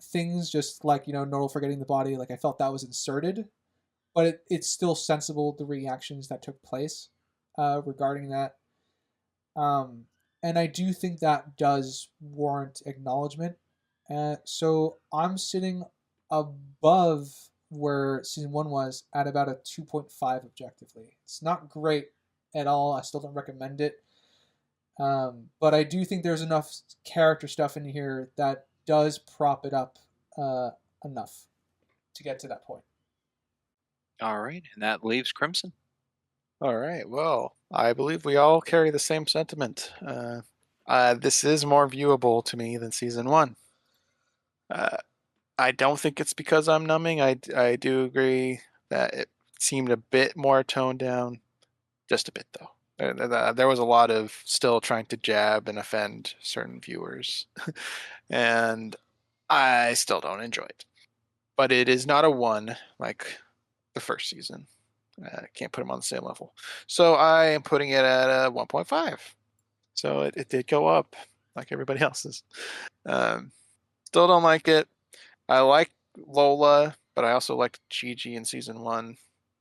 things, just like, Norville forgetting the body. Like, I felt that was inserted, but it's still sensible, the reactions that took place regarding that. And I do think that does warrant acknowledgement. So I'm sitting above where season 1 was at about a 2.5 objectively. It's not great at all. I still don't recommend it. But I do think there's enough character stuff in here that does prop it up enough to get to that point. All right, and that leaves Crimson. All right. Well, I believe we all carry the same sentiment. This is more viewable to me than season 1. I don't think it's because I'm numbing. I do agree that it seemed a bit more toned down. Just a bit, though. There was a lot of still trying to jab and offend certain viewers. And I still don't enjoy it. But it is not a 1 like the first season. I can't put them on the same level. So I am putting it at a 1.5. So it did go up like everybody else's. Still don't like it. I like Lola, but I also liked Gigi in season 1.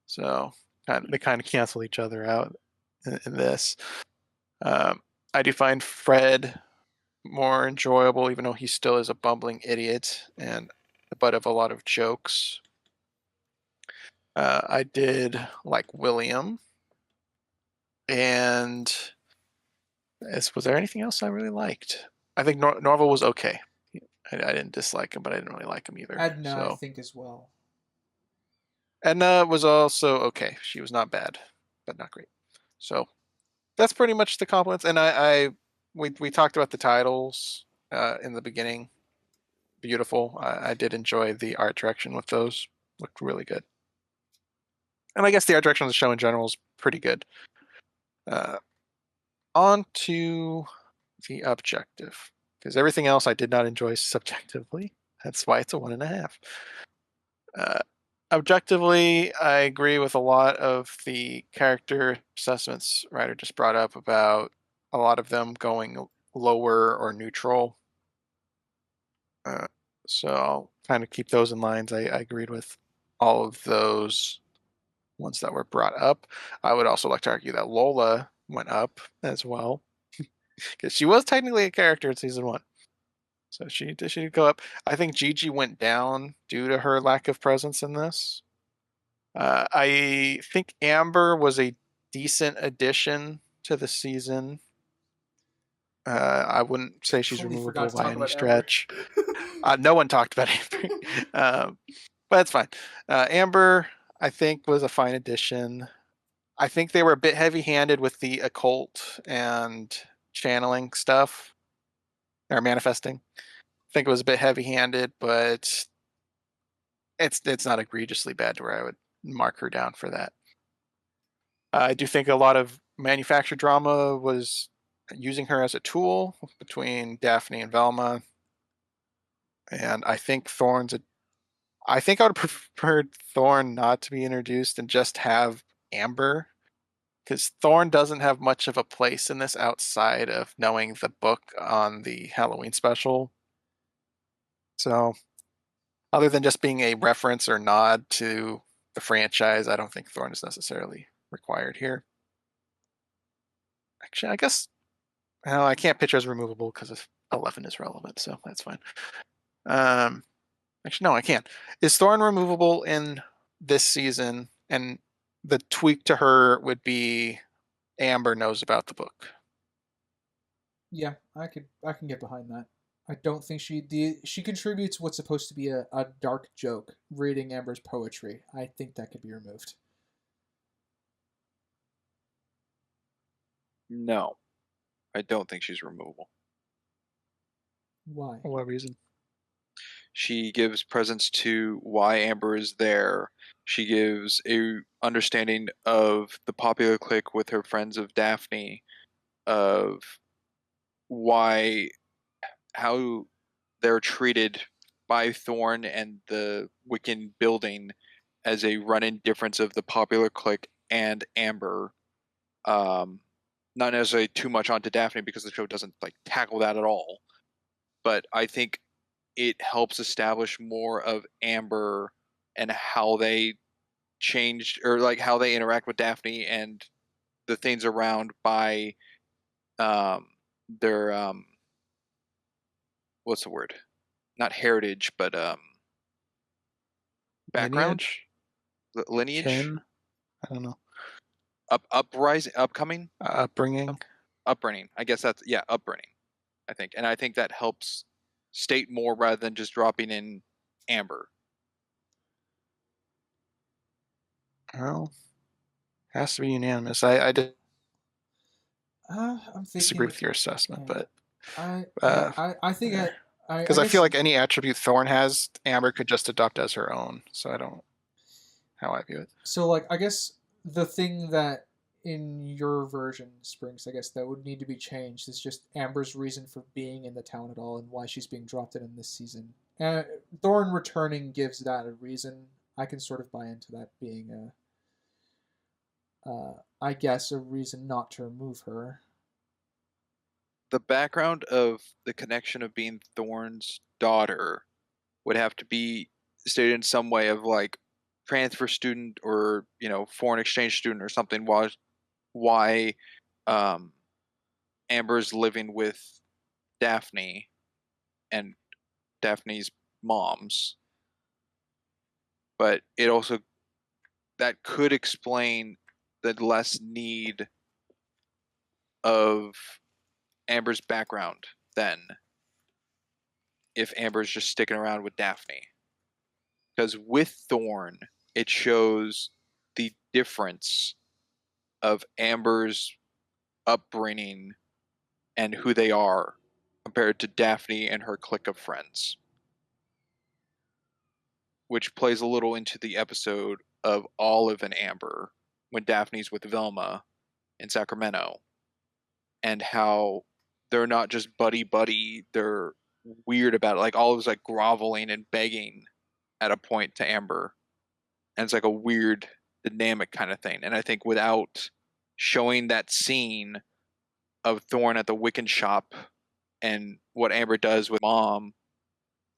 So they kind of cancel each other out in this. I do find Fred more enjoyable, even though he still is a bumbling idiot and the butt of a lot of jokes. I did like William. And was there anything else I really liked? I think Norville was okay. I didn't dislike him, but I didn't really like him either. Edna, I think, as well. Edna was also okay. She was not bad, but not great. So that's pretty much the compliments. And we talked about the titles in the beginning. beautiful. I did enjoy the art direction with those. Looked really good. And I guess the art direction of the show in general is pretty good. On to the objective, because everything else I did not enjoy subjectively. That's why it's a 1.5. Objectively, I agree with a lot of the character assessments Ryder just brought up about a lot of them going lower or neutral. So I'll kind of keep those in lines. I agreed with all of those ones that were brought up. I would also like to argue that Lola went up as well, because she was technically a character in season 1. So she did go up. I think Gigi went down due to her lack of presence in this. I think Amber was a decent addition to the season. I wouldn't say she's Totally removable forgot to by talk any about stretch. No one talked about Amber, but that's fine. Amber, I think, was a fine addition. I think they were a bit heavy-handed with the occult and channeling stuff, or manifesting. I think it was a bit heavy-handed, but it's not egregiously bad to where I would mark her down for that. I do think a lot of manufactured drama was using her as a tool between Daphne and Velma. And I think I think I would have preferred Thorn not to be introduced and just have Amber, because Thorn doesn't have much of a place in this outside of knowing the book on the Halloween special. So, other than just being a reference or nod to the franchise, I don't think Thorn is necessarily required here. Actually, I guess I can't picture as removable because 11 is relevant, so that's fine. Actually, no, I can't. Is Thorn removable in this season? And the tweak to her would be Amber knows about the book. Yeah, I can get behind that. I don't think she contributes what's supposed to be a dark joke, reading Amber's poetry. I think that could be removed. No, I don't think she's removable. Why? For what reason? She gives presence to why Amber is there. She gives a understanding of the popular clique with her friends of Daphne, of how they're treated by Thorn and the Wiccan building as a run-in difference of the popular clique and Amber. Not necessarily too much onto Daphne because the show doesn't tackle that at all. But I think it helps establish more of Amber and how they changed, or how they interact with Daphne and the things around by their what's the word? Not heritage, but background, lineage, Kin? I don't know. upcoming, Upbringing. upbringing. I guess that's upbringing. I think, and I think that helps state more rather than just dropping in Amber. Well, has to be unanimous. I I'm disagree thinking. with your assessment, Yeah. but I think because I feel like any attribute Thorn has, Amber could just adopt as her own. So I don't how I view it. So I guess the thing that in your version, Springs, I guess that would need to be changed is just Amber's reason for being in the town at all and why she's being dropped in this season. Thorn returning gives that a reason. I can sort of buy into that being I guess a reason not to remove her. The background of the connection of being Thorn's daughter would have to be stated in some way of transfer student or foreign exchange student or something. Why Amber's living with Daphne and Daphne's moms, but it also that could explain the less need of Amber's background then if Amber's just sticking around with Daphne. Because with Thorn, it shows the difference of Amber's upbringing and who they are compared to Daphne and her clique of friends. which plays a little into the episode of Olive and Amber when Daphne's with Velma in Sacramento, and how they're not just buddy, they're weird about it. Like Olive's like groveling and begging at a point to Amber, and it's like a weird dynamic kind of thing. And I think without showing that scene of Thorne at the Wiccan shop and what Amber does with Mom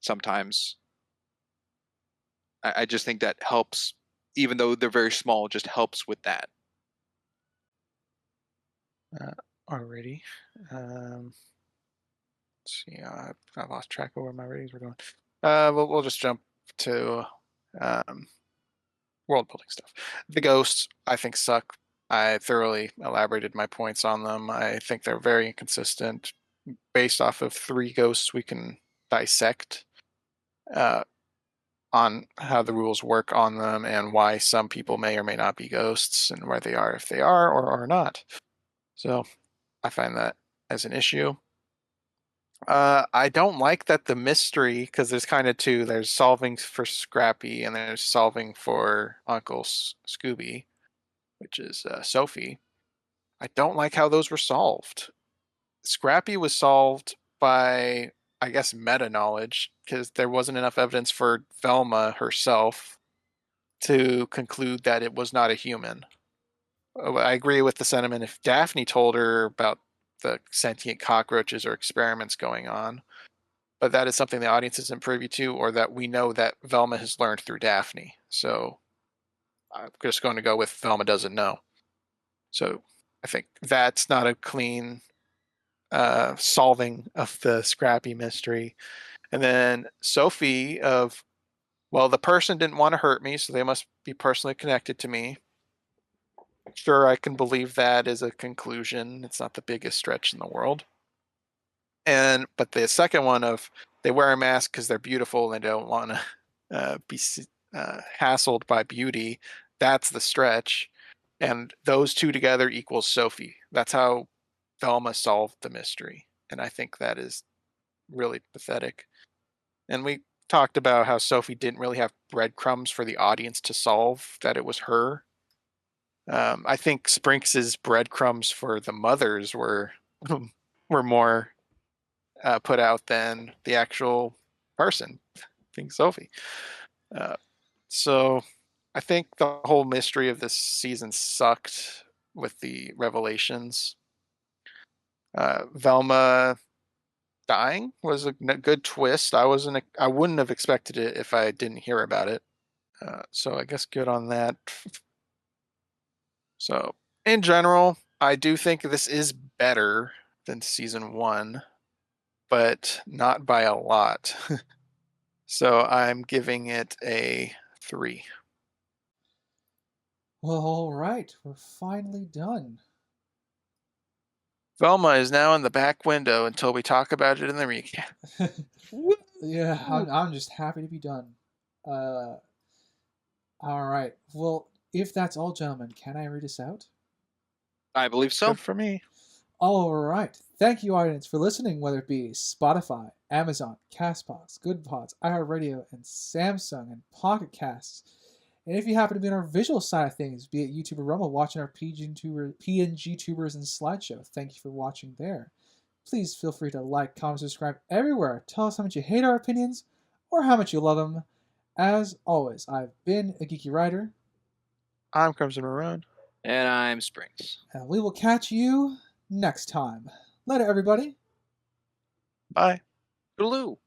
sometimes, I just think that helps, even though they're very small, just helps with that. Alrighty. Let's see. I lost track of where my ratings were going. We'll just jump to world building stuff. The ghosts, I think, suck. I thoroughly elaborated my points on them. I think they're very inconsistent. Based off of 3 ghosts, we can dissect on how the rules work on them and why some people may or may not be ghosts and where they are, if they are or are not. So I find that as an issue. I don't like that the mystery, because there's kind of 2. There's solving for Scrappy and there's solving for Uncle Scooby, which is Sophie. I don't like how those were solved. Scrappy was solved by, I guess, meta-knowledge, because there wasn't enough evidence for Velma herself to conclude that it was not a human. I agree with the sentiment if Daphne told her about the sentient cockroaches or experiments going on, but that is something the audience isn't privy to, or that we know that Velma has learned through Daphne. So I'm just going to go with Velma doesn't know. So I think that's not a clean solving of the Scrappy mystery. And then Sophie of, well, the person didn't want to hurt me, so they must be personally connected to me. Sure, I can believe that as a conclusion. It's not the biggest stretch in the world. But the second one of they wear a mask because they're beautiful and they don't want to be hassled by beauty, that's the stretch. And those 2 together equals Sophie. That's how Velma solved the mystery. And I think that is really pathetic. And we talked about how Sophie didn't really have breadcrumbs for the audience to solve that it was her. I think Sprinks's breadcrumbs for the mothers were more put out than the actual person, being Sophie. So I think the whole mystery of this season sucked with the revelations. Velma dying was a good twist. I wouldn't have expected it if I didn't hear about it. So I guess good on that. So in general, I do think this is better than season 1, but not by a lot. So I'm giving it a 3. Well, all right, we're finally done. Velma is now in the back window until we talk about it in the recap. Yeah, I'm just happy to be done. All right. Well, if that's all, gentlemen, can I read us out? I believe so. Good for me. All right. Thank you, audience, for listening, whether it be Spotify, Amazon, CastBox, GoodPods, iHeartRadio, and Samsung, and Pocket Casts. And if you happen to be on our visual side of things, be it YouTube or Rumble, watching our PNG tubers and slideshow, thank you for watching there. Please feel free to like, comment, subscribe everywhere. Tell us how much you hate our opinions or how much you love them. As always, I've been a Geeky Writer. I'm Crimson Maroon. And I'm Springs. And we will catch you next time. Later, everybody. Bye. Toodaloo.